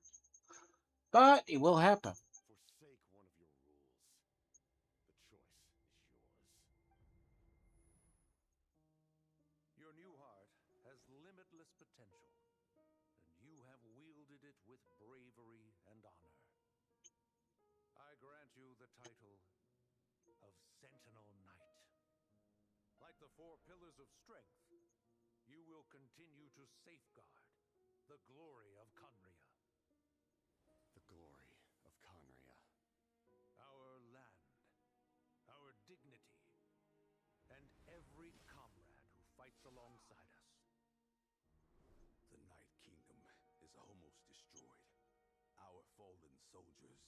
But it will happen. Forsake one of your rules. The choice is yours. Your new heart has limitless potential, and you have wielded it with bravery and honor. I grant you the title of Sentinel Knight. Like the 4 pillars of strength, you will continue to safeguard the glory of Conria. The glory of Conria. Our land, our dignity, and every comrade who fights alongside us. The Night Kingdom is almost destroyed. Our fallen soldiers,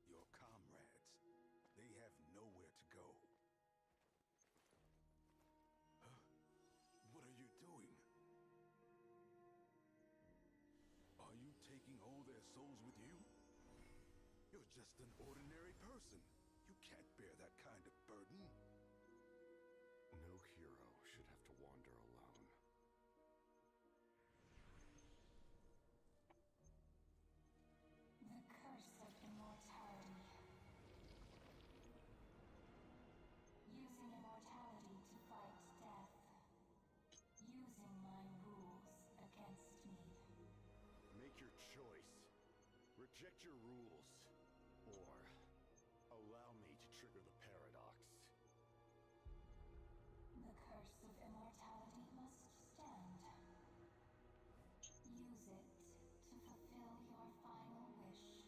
your comrades, they have nowhere to go. Huh? What are you doing? Are you taking all their souls with you? You're just an ordinary person. You can't bear that kind of burden. No hero should have to wander alone. The curse of immortality. Using immortality to fight death. Using my rules against me. Make your choice. Reject your rules. Or allow me to trigger the paradox. The curse of immortality must stand. Use it to fulfill your final wish.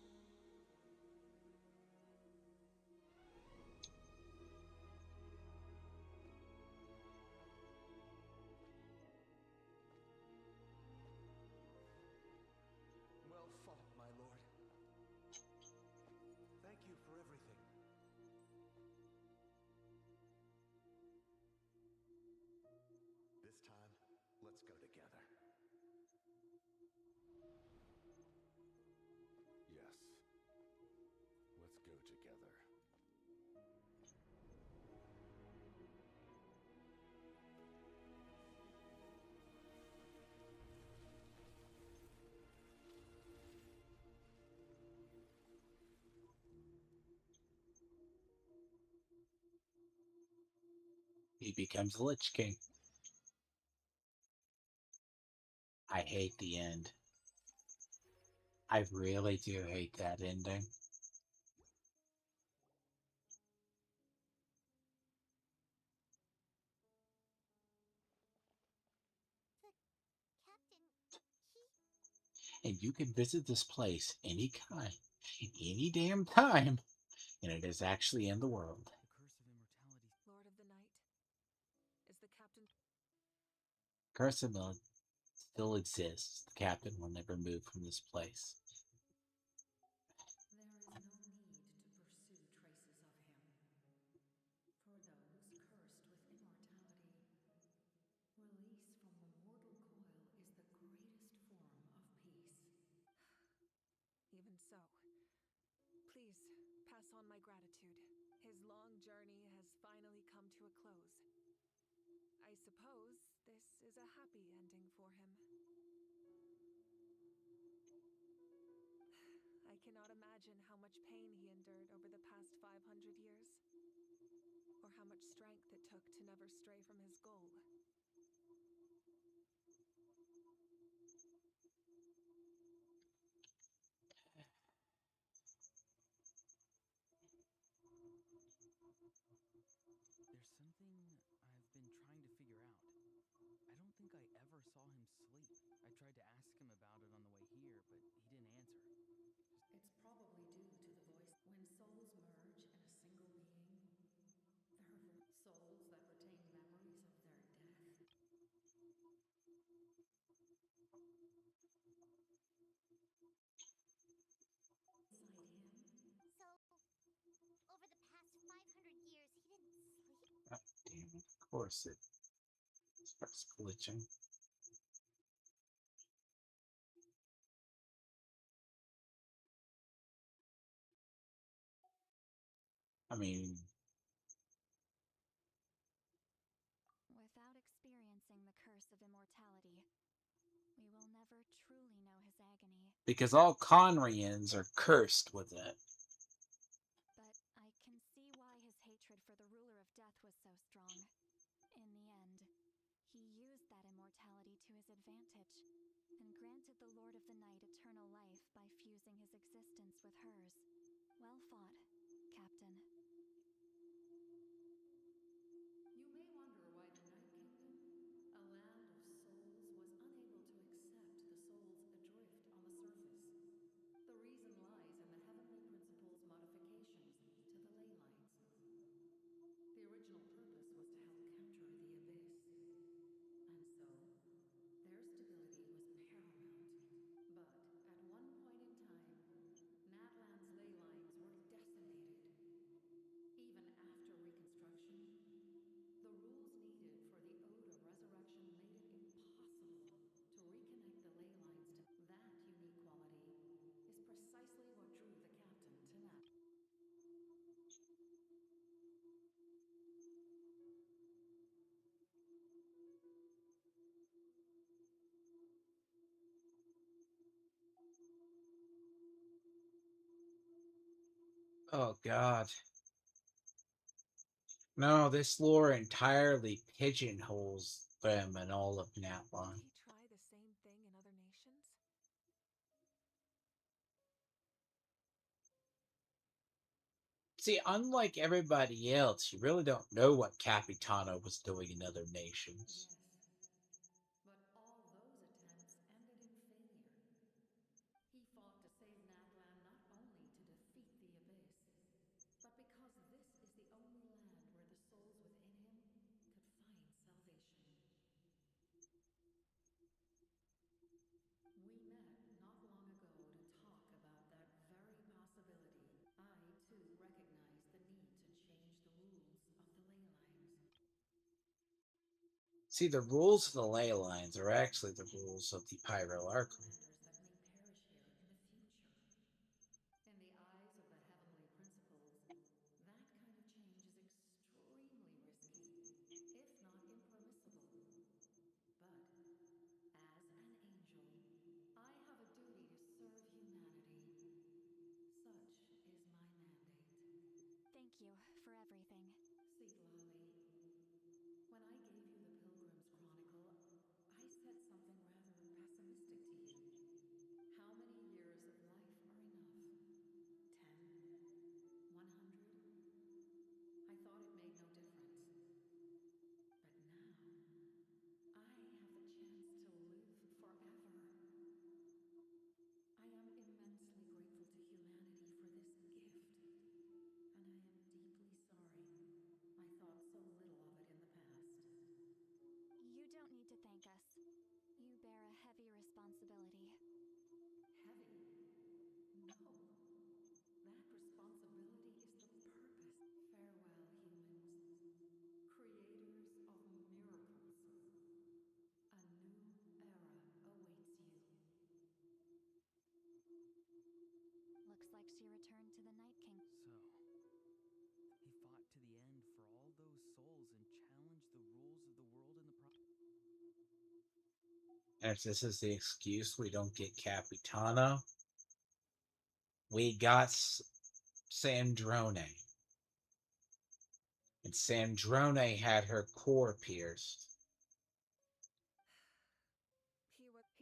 Let's go together. Yes. Let's go together. He becomes the Lich King. I hate the end. I really do hate that ending. Captain, And you can visit this place anytime, any damn time, and it is actually in the world. Lord of the Night. Is the captain... Curse of Mill still exists. The captain will never move from this place. There is no need to pursue traces of him. For those cursed with immortality, release from the mortal coil is the greatest form of peace. Even so, please pass on my gratitude. His long journey has finally come to a close. I suppose this is a happy ending for him. I cannot imagine how much pain he endured over the past 500 years, or how much strength it took to never stray from his goal. There's something I've been trying to figure out. I don't think I ever saw him sleep. I tried to ask him about it on the way here, but he didn't answer. It's probably due to the voice. When souls merge in a single being, souls that retain memories of their death. Inside him. so over the past 500 years, he didn't sleep? Oh, damn it. Of course it starts glitching. I mean, Without experiencing the curse of immortality, we will never truly know his agony. because all Conrians are cursed with it. But I can see why his hatred for the ruler of death was so strong. In the end, he used that immortality to his advantage, and granted the Lord of the Night eternal life by fusing his existence with hers. Well fought, Captain. You may wonder why the Night Kingdom, a land of souls, was unable to accept the souls adrift on the surface. The reason lies in the heavenly principle's modifications to the ley lines. The original purpose was to help counter the abyss. And so, their stability was paramount. But at one point in time, Natlan's ley lines were decimated. Even after reconstruction, the rules needed for the Ode of Resurrection made it impossible to reconnect the ley lines to that unique quality is precisely what drew the captain to Nat. Oh, God. No, this lore entirely pigeonholes them and all of Natlan. Did he try the same thing in other nations? See, unlike everybody else, you really don't know what Capitano was doing in other nations. Yes. But all those attempts ended in failure. He fought to save Natlan not only to defeat the abyss, but because this is the only land where the souls within him could find salvation. We met not long ago to talk about that very possibility. I, too, recognize the need to change the rules of the ley lines. See, the rules of the ley lines are actually the rules of the Pyro Archon. That may perish here in the future. In the eyes of the heavenly principles, that kind of change is extremely risky, if not impermissible. But, as an angel, I have a duty to serve humanity. Such is my mandate. Thank you for everything. Lali, when I gave you the Pilgrim's Chronicle, I said something rather pessimistic to you. How many years of life are enough? 10? 100? I thought it made no difference. But now, I have the chance to live forever. I am immensely grateful to humanity for this gift. And I am deeply sorry I thought so little of it in the past. You don't need to thank us. You bear a heavy responsibility. Heavy? No. That responsibility is the purpose. Farewell, humans. Creators of miracles. A new era awaits you. Looks like she returned to the Night King. So, he fought to the end for all those souls and challenged the rules of the world in the And if this is the excuse we don't get Capitano, we got Sandrone. And Sandrone had her core pierced.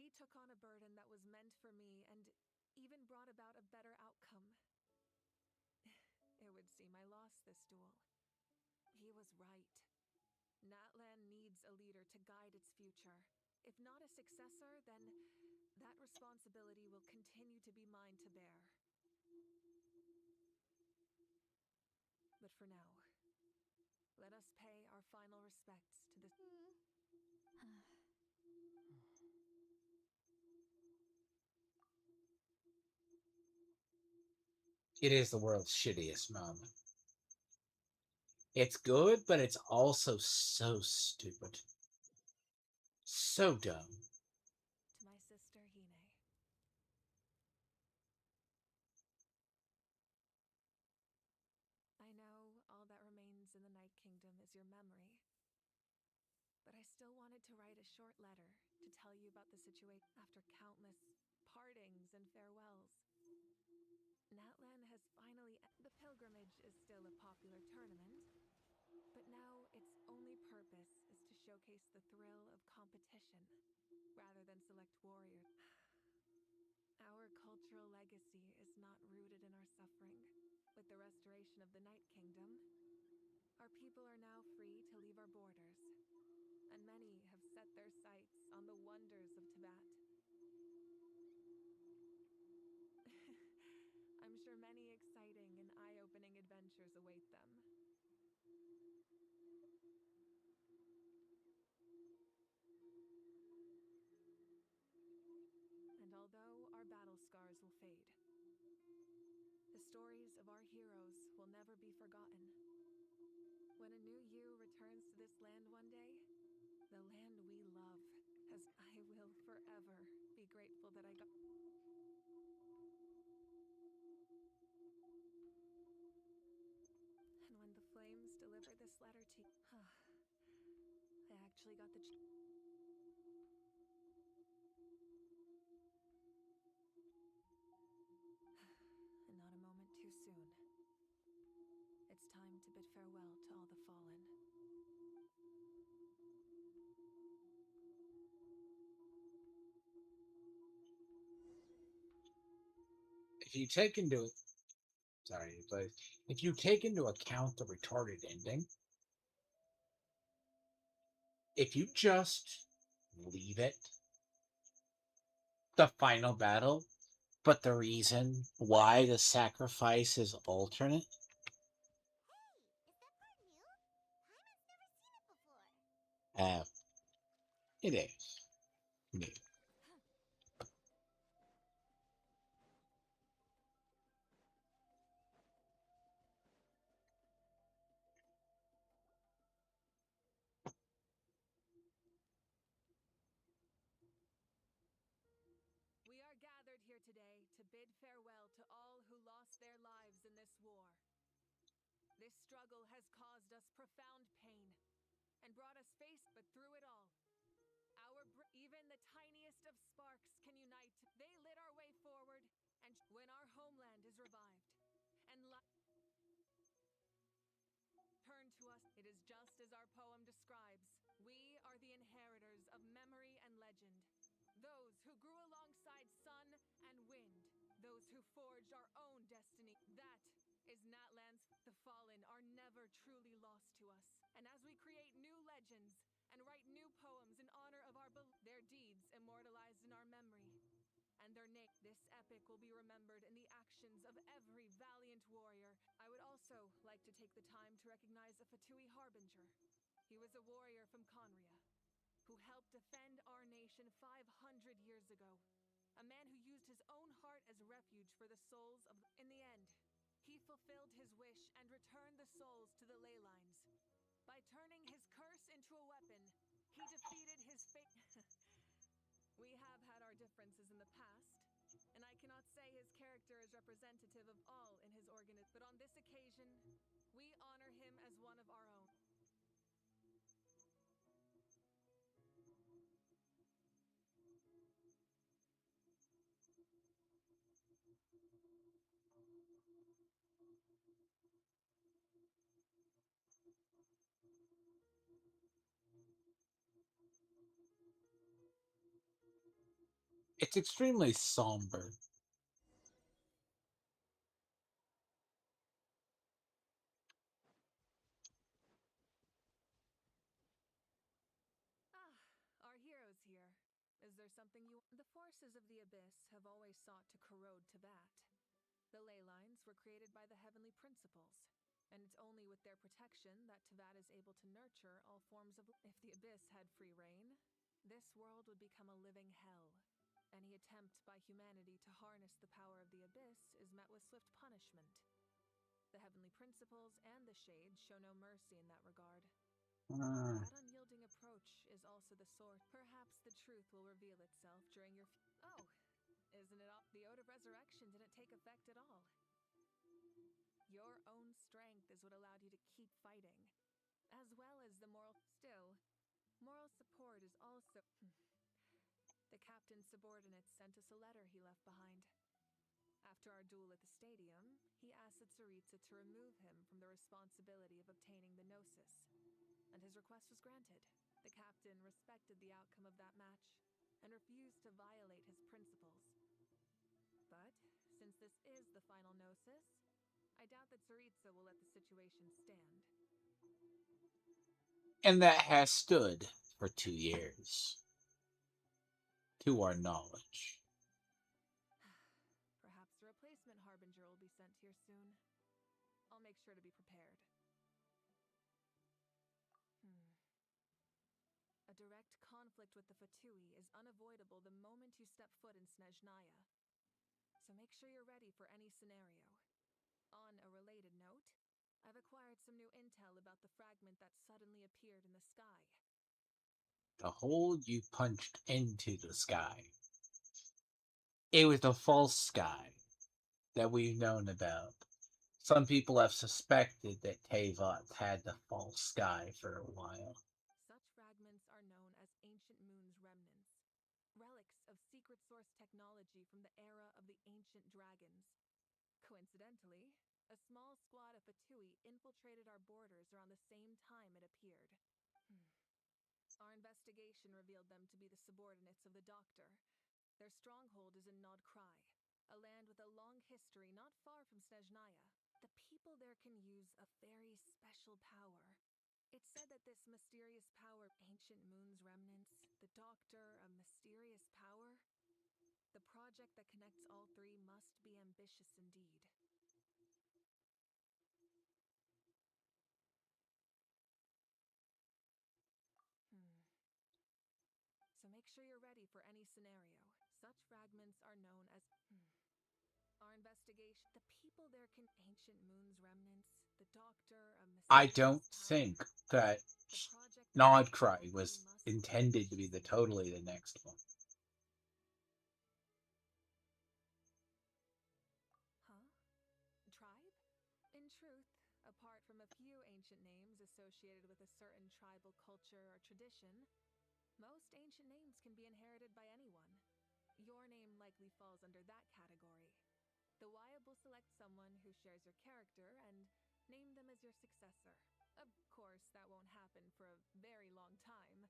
He took on a burden that was meant for me and even brought about a better outcome. It would seem I lost this duel. He was right. Natlan needs a leader to guide its future. If not a successor, then that responsibility will continue to be mine to bear. But for now, let us pay our final respects to this. It is the world's shittiest moment. It's good, but it's also so stupid. So dumb. To my sister, Hine. I know all that remains in the Night Kingdom is your memory. But I still wanted to write a short letter to tell you about the situation after countless partings and farewells. Natlan has finally... The pilgrimage is still a popular tournament, but now its only purpose is to showcase the thrill of competition, rather than select warriors. Our cultural legacy is not rooted in our suffering. With the restoration of the Night Kingdom, our people are now free to leave our borders, and many have set their sights on the wonders of Tibet. I'm sure many exciting and eye-opening adventures await them. And although our battle scars will fade, the stories of our heroes will never be forgotten. When a new you returns to this land one day, the land we love, as I will forever be grateful that I got. And when the flames deliver this letter to you, I actually got the and not a moment too soon. It's time to bid farewell to all the fallen. If you take into if you take into account the retarded ending, if you just leave it, the final battle, but the reason why the sacrifice is alternate. It is. New. today to bid farewell to all who lost their lives in this war. This struggle has caused us profound pain and brought us face, but through it all, even the tiniest of sparks can unite. They lit our way forward, and when our homeland is revived and turn to us, it is just as our poem describes. We are the inheritors of memory and legend. Those who grew alongside sun and wind. Those who forged our own destiny. That is Natlands. The fallen are never truly lost to us. And as we create new legends and write new poems in honor of their deeds immortalized in our memory, and their name, this epic will be remembered in the actions of every valiant warrior. I would also like to take the time to recognize a Fatui Harbinger. He was a warrior from Conria, who helped defend our nation 500 years ago. A man who used his own heart as refuge for the souls of In the end, he fulfilled his wish and returned the souls to the ley lines. By turning his curse into a weapon, he defeated his fate. We have had our differences in the past, and I cannot say his character is representative of all in his organism. But on this occasion, we honor him as one of our own. It's extremely somber. Ah, our heroes here. Is there something you... The forces of the Abyss have always sought to corrode Teyvat. The ley lines were created by the heavenly principles, and it's only with their protection that Teyvat is able to nurture all forms of... If the Abyss had free reign, this world would become a living hell. Any attempt by humanity to harness the power of the Abyss is met with swift punishment. The heavenly principles and the Shades show no mercy in that regard. That unyielding approach is also the source. Perhaps the truth will reveal itself during your... Oh, isn't it all? The Ode of Resurrection didn't take effect at all. Your own strength is what allowed you to keep fighting, as well as the moral... Still, moral support is also... The captain's subordinates sent us a letter he left behind. After our duel at the stadium, he asked Tsaritsa to remove him from the responsibility of obtaining the Gnosis, and his request was granted. The captain respected the outcome of that match, and refused to violate his principles. But, since this is the final Gnosis, I doubt that Tsaritsa will let the situation stand. And that has stood for 2 years. To our knowledge. Perhaps a replacement Harbinger will be sent here soon. I'll make sure to be prepared. A direct conflict with the Fatui is unavoidable the moment you step foot in Snezhnaya. So make sure you're ready for any scenario. On a related note, I've acquired some new intel about the fragment that suddenly appeared in the sky. The hole you punched into the sky. It was a false sky that we've known about. Some people have suspected that Teyvat had the false sky for a while. Such fragments are known as Ancient Moon's remnants, relics of secret source technology from the era of the ancient dragons. Coincidentally, a small squad of Fatui infiltrated our borders around the same time it appeared. Our investigation revealed them to be the subordinates of the Doctor. Their stronghold is in Nod Krai, a land with a long history not far from Snezhnaya. The people there can use a very special power. It's said that this mysterious power, Ancient Moon's remnants, the Doctor, a mysterious power? The project that connects all three must be ambitious indeed. So make sure you're ready for any scenario. Such fragments are known as... Our investigation... The people there can... Ancient Moon's remnants, the Doctor, a mysterious I don't power. think that Nod Cry was intended to be the next one. culture or tradition, most ancient names can be inherited by anyone. Your name likely falls under that category. The Wyab will select someone who shares your character and name them as your successor. Of course, that won't happen for a very long time.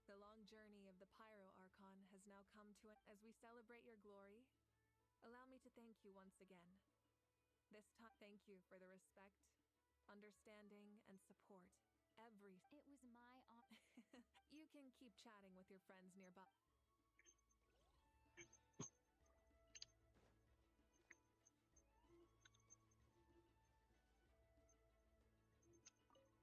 The long journey of the Pyro Archon has now come to an as we celebrate your glory. Allow me to thank you once again. This time, thank you for the respect, understanding, and support. It was my honor. You can keep chatting with your friends nearby.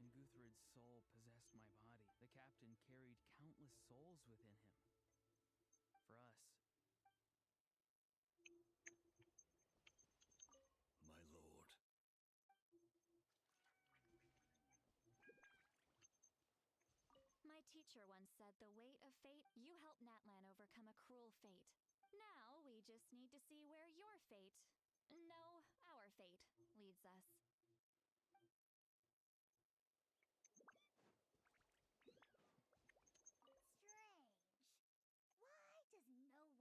And Guthred's soul possessed my body. The captain carried countless souls within him. For us. My lord. My teacher once said the weight of fate, you helped Natlan overcome a cruel fate. Now we just need to see where your fate, no, our fate, leads us. Strange. Why does no one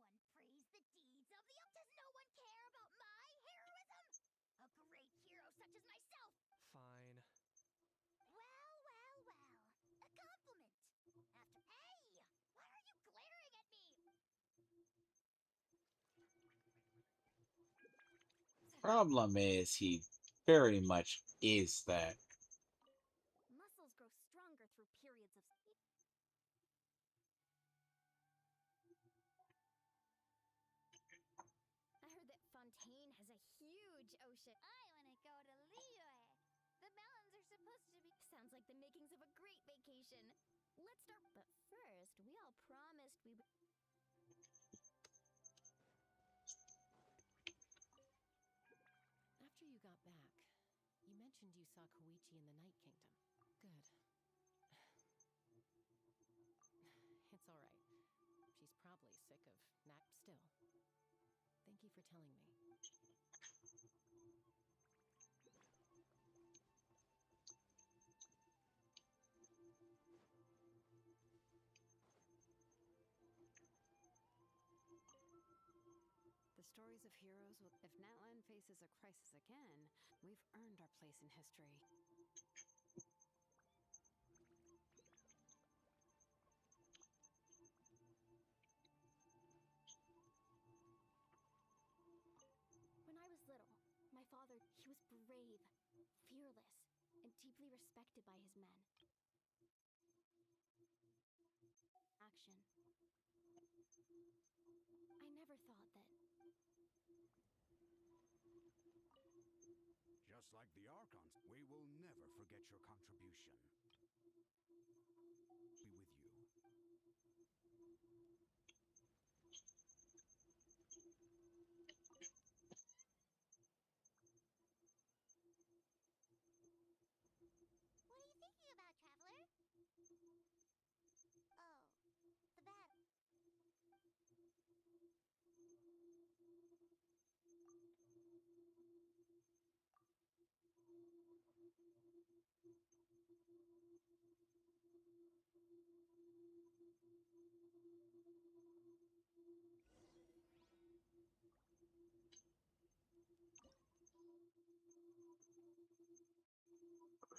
praise the deeds of the... Does no one care about my heroism? A great hero such as myself! Fine. Well, well, well. A compliment. After... Hey! Why are you glaring at me? Problem is, he very much is that. Muscles grow stronger through periods of... I heard that Fontaine has a huge ocean. I want to go to Liyue. The mountains are supposed to be... Sounds like the makings of a great vacation. Let's start... But first, we all promised we would... After you got back, you mentioned you saw Koichi in the Night Kingdom. Good. It's all right. She's probably sick of Nat still. Thank you for telling me. The stories of heroes will... If Natlan faces a crisis again, we've earned our place in history. When I was little, my father, he was brave, fearless, and deeply respected by his men. Action. I never thought that... Just like the Archons, we will never forget your contribution. Be with you. What are you thinking about, traveler? Oh, the battle.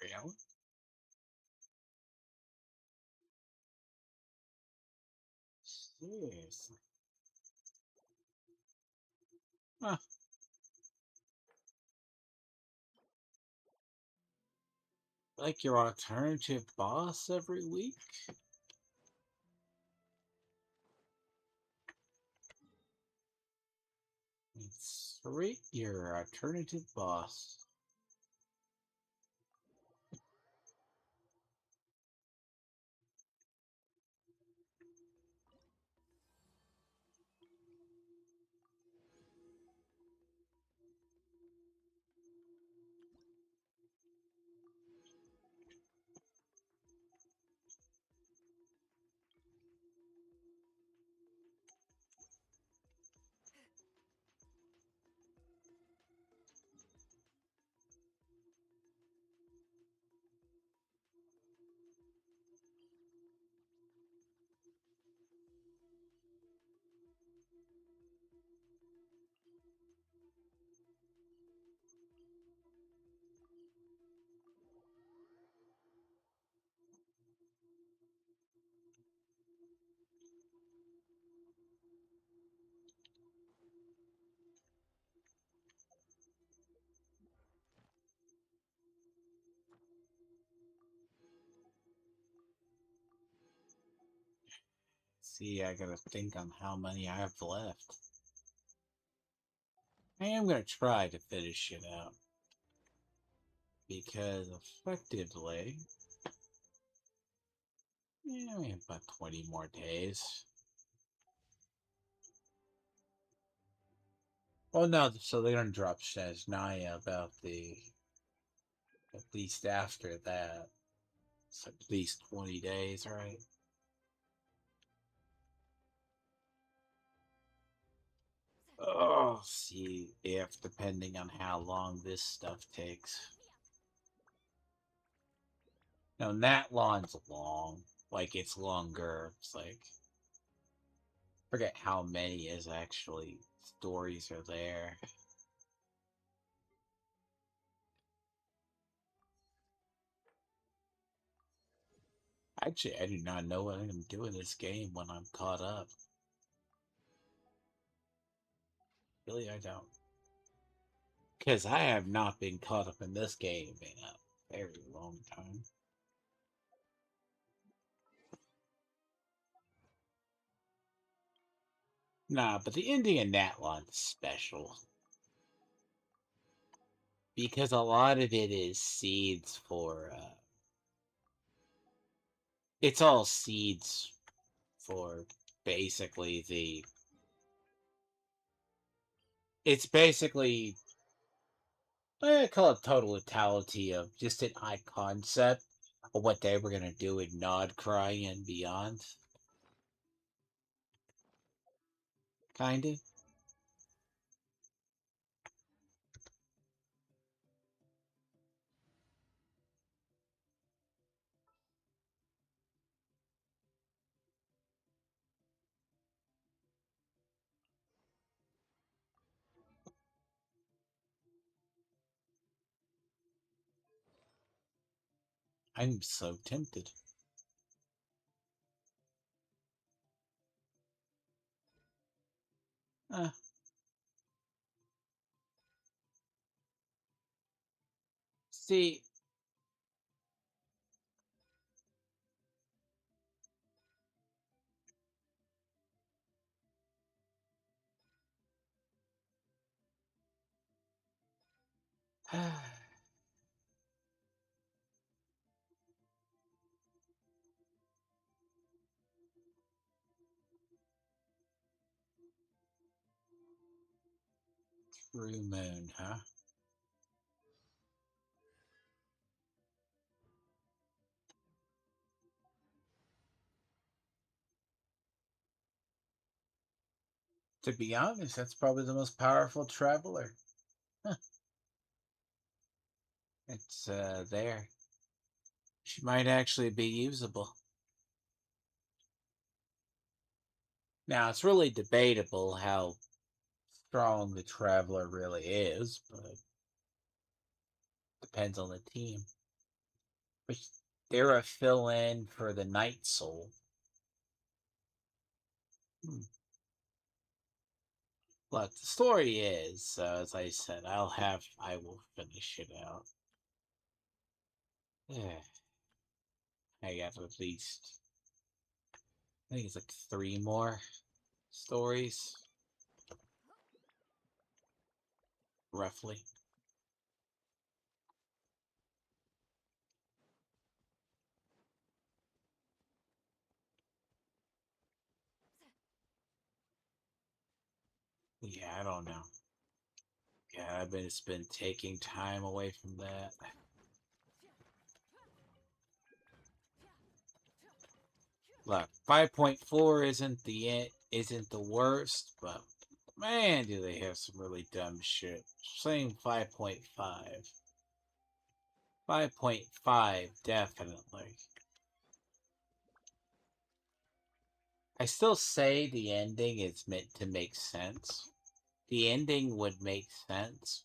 Really? Seriously? Huh. Like your alternative boss every week? It's right, your alternative boss. See, I gotta think on how many I have left. I am gonna try to finish it out. Because effectively, yeah, we have about 20 more days. Oh no, so they don't drop Naya about the at least after that. It's at least 20 days, right? Oh, see if depending on how long this stuff takes. No, Nat Lawn's long. Like it's longer. It's like forget how many is actually stories are there. Actually, I do not know what I'm going to do in this game when I'm caught up. Really, I don't. Because I have not been caught up in this game in a very long time. Nah, but the Indian Natlon is special. Because a lot of it is seeds for, it's all seeds for basically the... It's basically... I call it totality of just an high concept of what they were going to do in Nod Cry and beyond. Kind of. I'm so tempted. See, True Moon, huh? To be honest, that's probably the most powerful traveler. Huh. It's there. She might actually be usable. Now, it's really debatable how strong the traveler really is, but depends on the team. But they're a fill-in for the Night Soul. But the story is, as I said, I will finish it out. Yeah. I got at least, I think it's like 3 more stories. Roughly. Yeah, I don't know. Yeah, it's been taking time away from that. Look, 5.4 isn't the worst, but man, do they have some really dumb shit. Saying 5.5. 5.5, definitely. I still say the ending is meant to make sense. The ending would make sense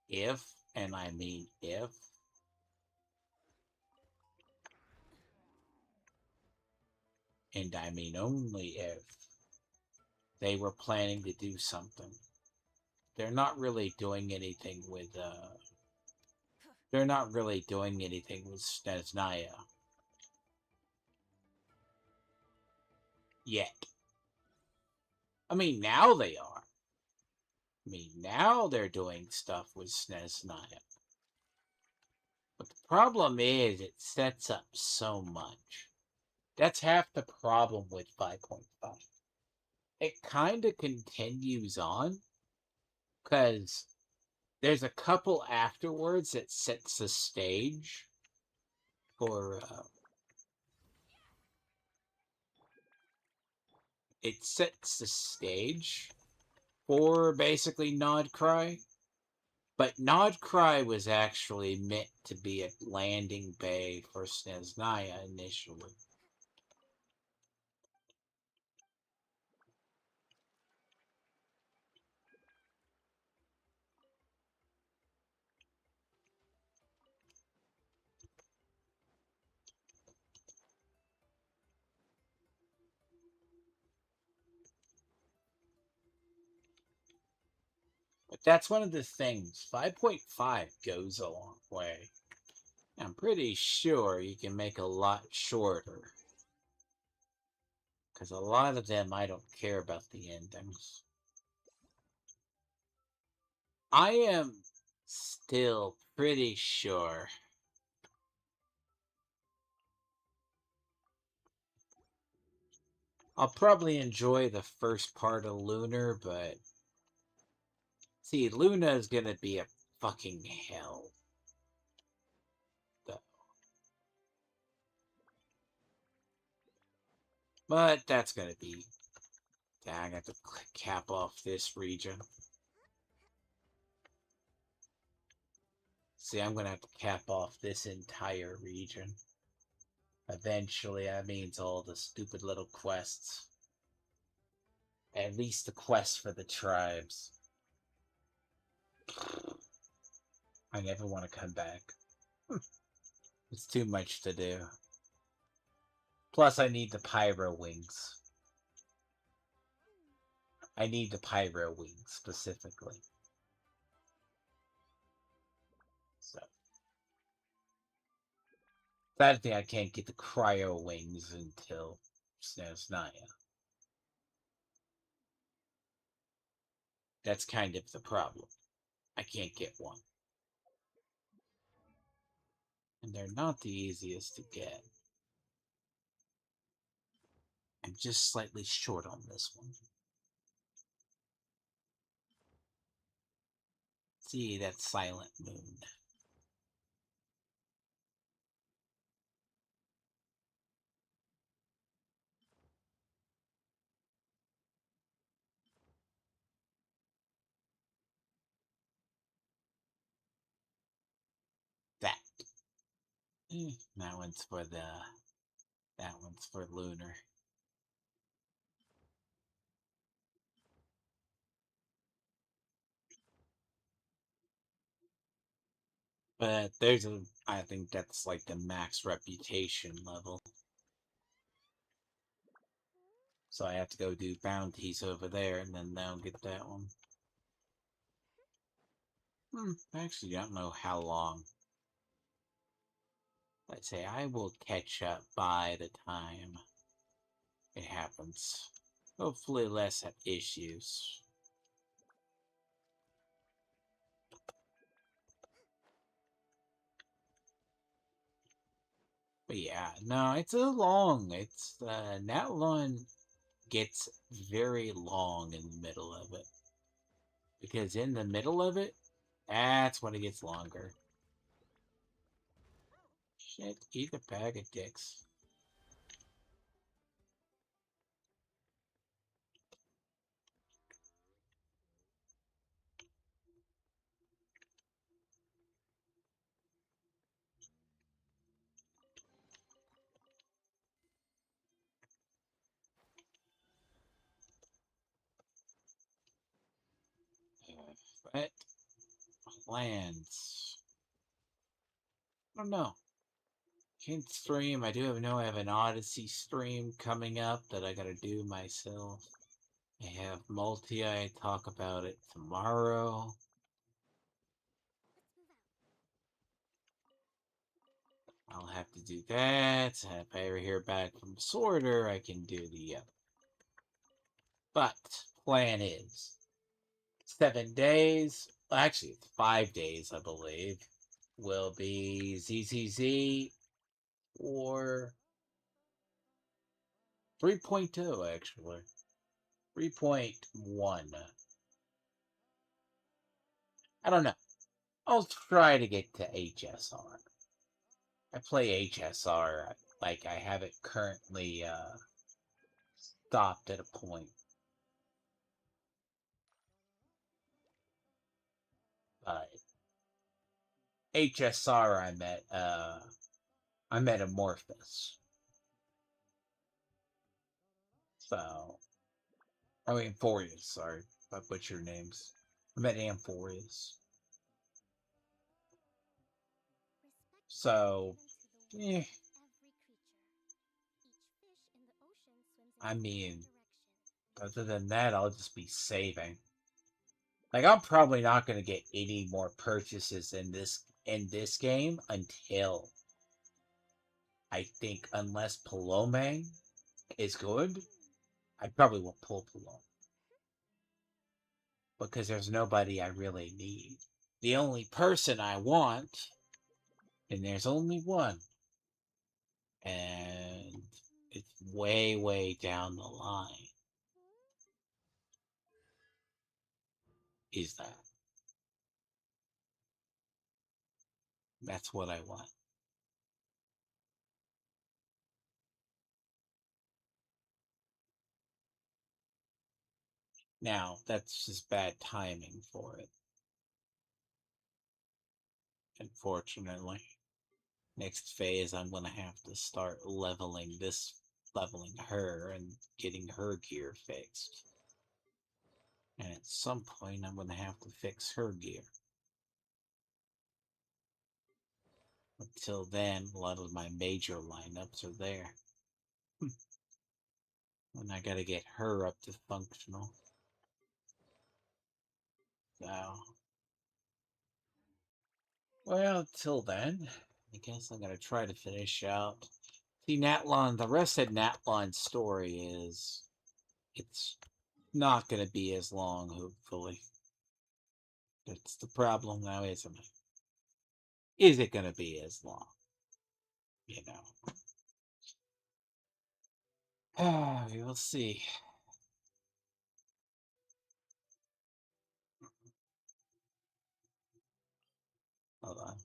if, and I mean if, and I mean only if, they were planning to do something. They're not really doing anything with, they're not really doing anything with Snezhnaya. Yet. I mean, now they are. I mean, now they're doing stuff with Snezhnaya. But the problem is, it sets up so much. That's half the problem with 5.5. It kind of continues on, because there's a couple afterwards that sets the stage for, it sets the stage for basically Nodcry. But Nodcry was actually meant to be a landing bay for Snezhnaya initially. But that's one of the things. 5.5 goes a long way. I'm pretty sure you can make a lot shorter. Because a lot of them, I don't care about the endings. I am still pretty sure I'll probably enjoy the first part of Lunar, but see, Luna is gonna be a fucking hell. But that's gonna be... Dang, I have to cap off this region. See, I'm gonna have to cap off this entire region. Eventually, that means all the stupid little quests. At least the quest for the tribes. I never want to come back. It's too much to do. Plus, I need the pyro wings. I need the pyro wings, specifically. So. Sad thing I can't get the cryo wings until Snezhnaya. That's kind of the problem. I can't get one. And they're not the easiest to get. I'm just slightly short on this one. See that silent moon. That. That one's for the... That one's for Lunar. But there's a... I think that's like the max reputation level. So I have to go do bounties over there, and then they'll get that one. I actually don't know how long. Let's say I will catch up by the time it happens. Hopefully less issues. But yeah, no, it's a long. It's that one gets very long in the middle of it. Because in the middle of it, that's when it gets longer. Shit, eat a bag of dicks. But plans. I don't know. Can't stream. I know I have an Odyssey stream coming up that I gotta do myself. I have multi. I talk about it tomorrow. I'll have to do that. If I ever hear back from Sorter, I can do the. But plan is 7 days. Actually, it's 5 days, I believe. Will be ZZZ or 3.2 actually. 3.1. I don't know. I'll try to get to HSR. I play HSR like I have it currently stopped at a point. But HSR I'm at Amorphous. So I mean Amphorius, sorry. If I butcher names. I'm at Amphorius. So I mean, other than that, I'll just be saving. Like, I'm probably not going to get any more purchases in this game until I think, unless Palome is good, I probably won't pull Palome because there's nobody I really need. The only person I want, and there's only one, and it's way, way down the line, is that. That's what I want. Now, that's just bad timing for it. Unfortunately. Next phase, I'm going to have to start leveling her, and getting her gear fixed. And at some point, I'm going to have to fix her gear. Until then, a lot of my major lineups are there. And I gotta get her up to functional. So, well, till then, I guess I'm gonna try to finish out. See, the rest of Natlon's story is, it's not gonna be as long, hopefully. That's the problem now, isn't it? Is it gonna be as long? You know. We'll see. Hold on.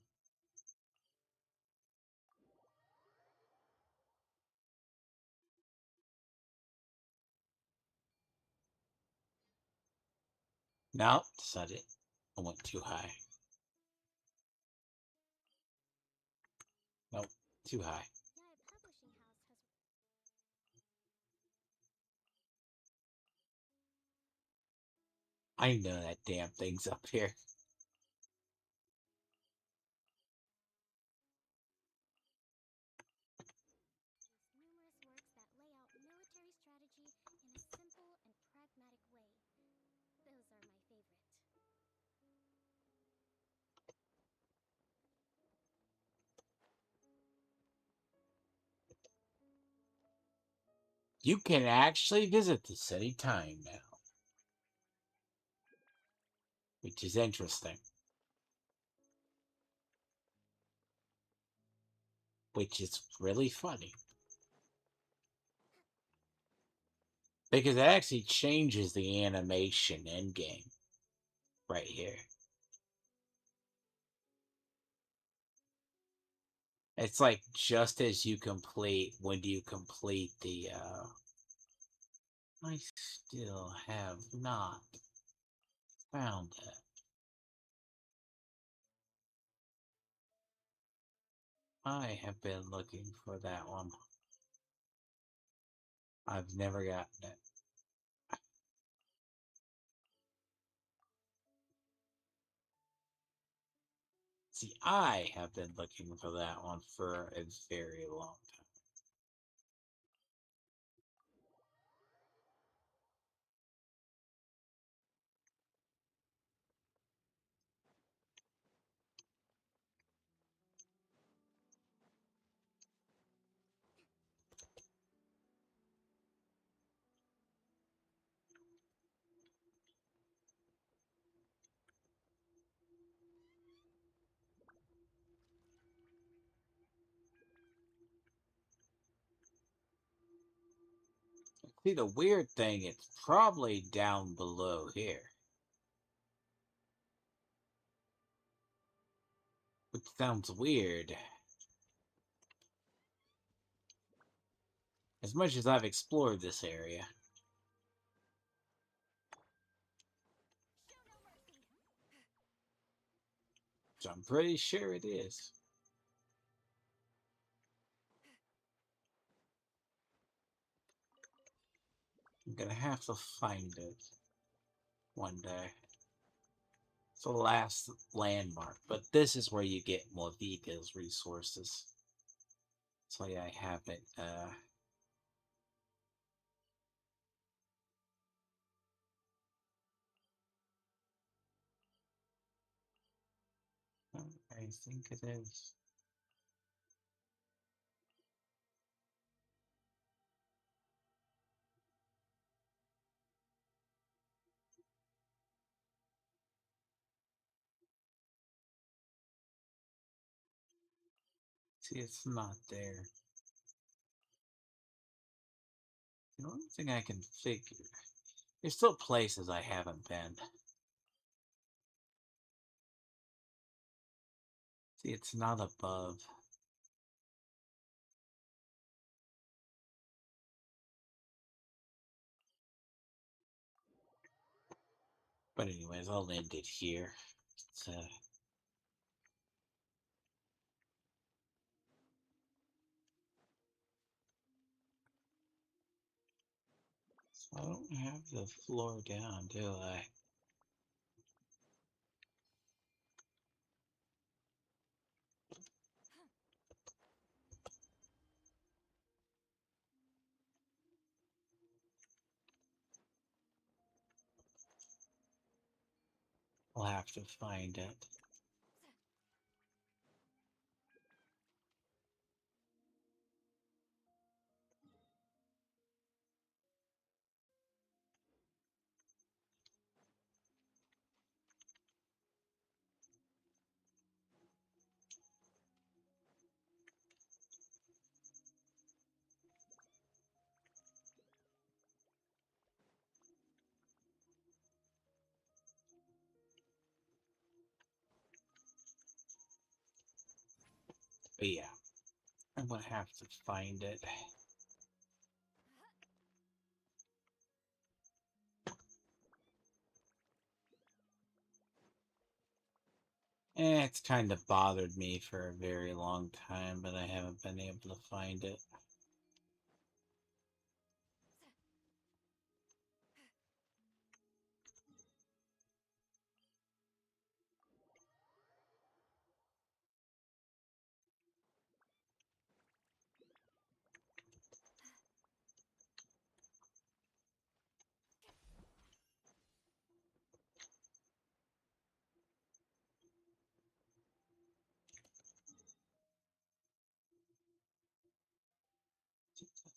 No, said it. I went too high. Nope, too high. I know that damn thing's up here. Numerous works that lay out military strategy in a simple and pragmatic way. Those are my favorite. You can actually visit this anytime now, which is interesting. Which is really funny. Because it actually changes the animation endgame. Right here. It's like just as you complete, when do you complete the, I still have not found it. I have been looking for that one. I've never gotten it. See, I have been looking for that one for a very long time. See, the weird thing, it's probably down below here. Which sounds weird. As much as I've explored this area. So I'm pretty sure it is. I'm gonna have to find it one day. It's the last landmark, but this is where you get more details resources. So yeah, I have it. I think it is. See, it's not there. The only thing I can figure, there's still places I haven't been. See, it's not above. But anyways, I'll end it here. It's, I don't have the floor down, do I? I'll have to find it. But yeah, I'm gonna have to find it. It's kind of bothered me for a very long time, but I haven't been able to find it.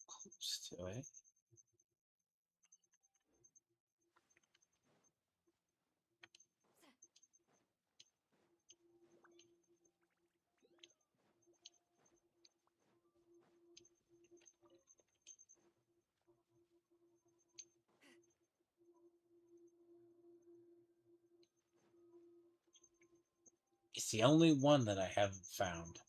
Close to it. It's the only one that I haven't found.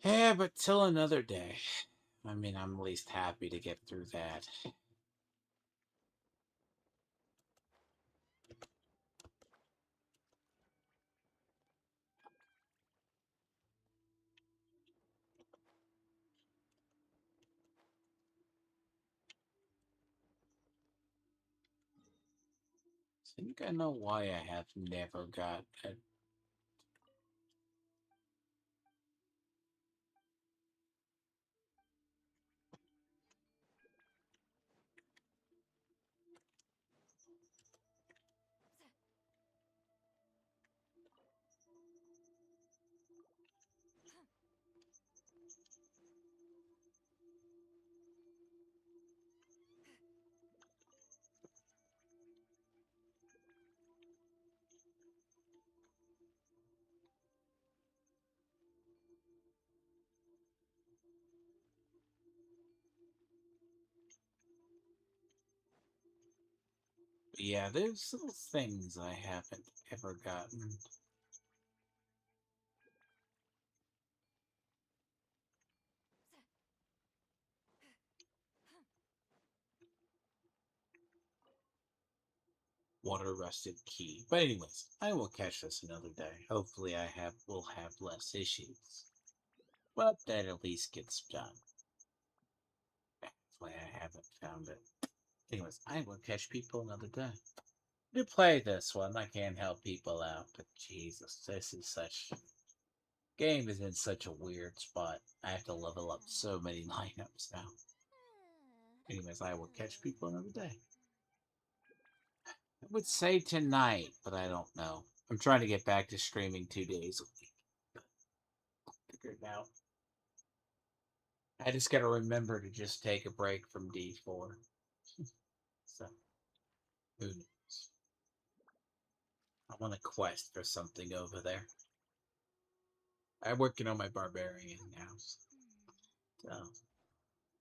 Yeah, but till another day. I mean, I'm at least happy to get through that. think I know why I have never got a yeah, there's little things I haven't ever gotten. Water rusted key. But anyways, I will catch this another day. Hopefully I will have less issues. But that at least gets done. Hopefully I haven't found it. Anyways, I will catch people another day. To play this one, I can't help people out, but Jesus, this is such game is in such a weird spot. I have to level up so many lineups now. Anyways, I will catch people another day. I would say tonight, but I don't know. I'm trying to get back to streaming 2 days a week. Figure it out. I just gotta remember to just take a break from D4. So, who knows? I'm on a quest for something over there. I'm working on my barbarian now. So,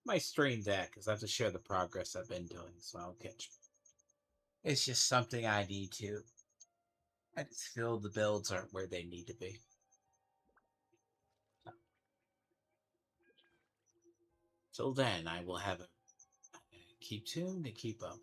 my stream that because I have to share the progress I've been doing, so I'll catch. It's just something I need to. I just feel the builds aren't where they need to be. Till then, I will have a keep tuned and keep up.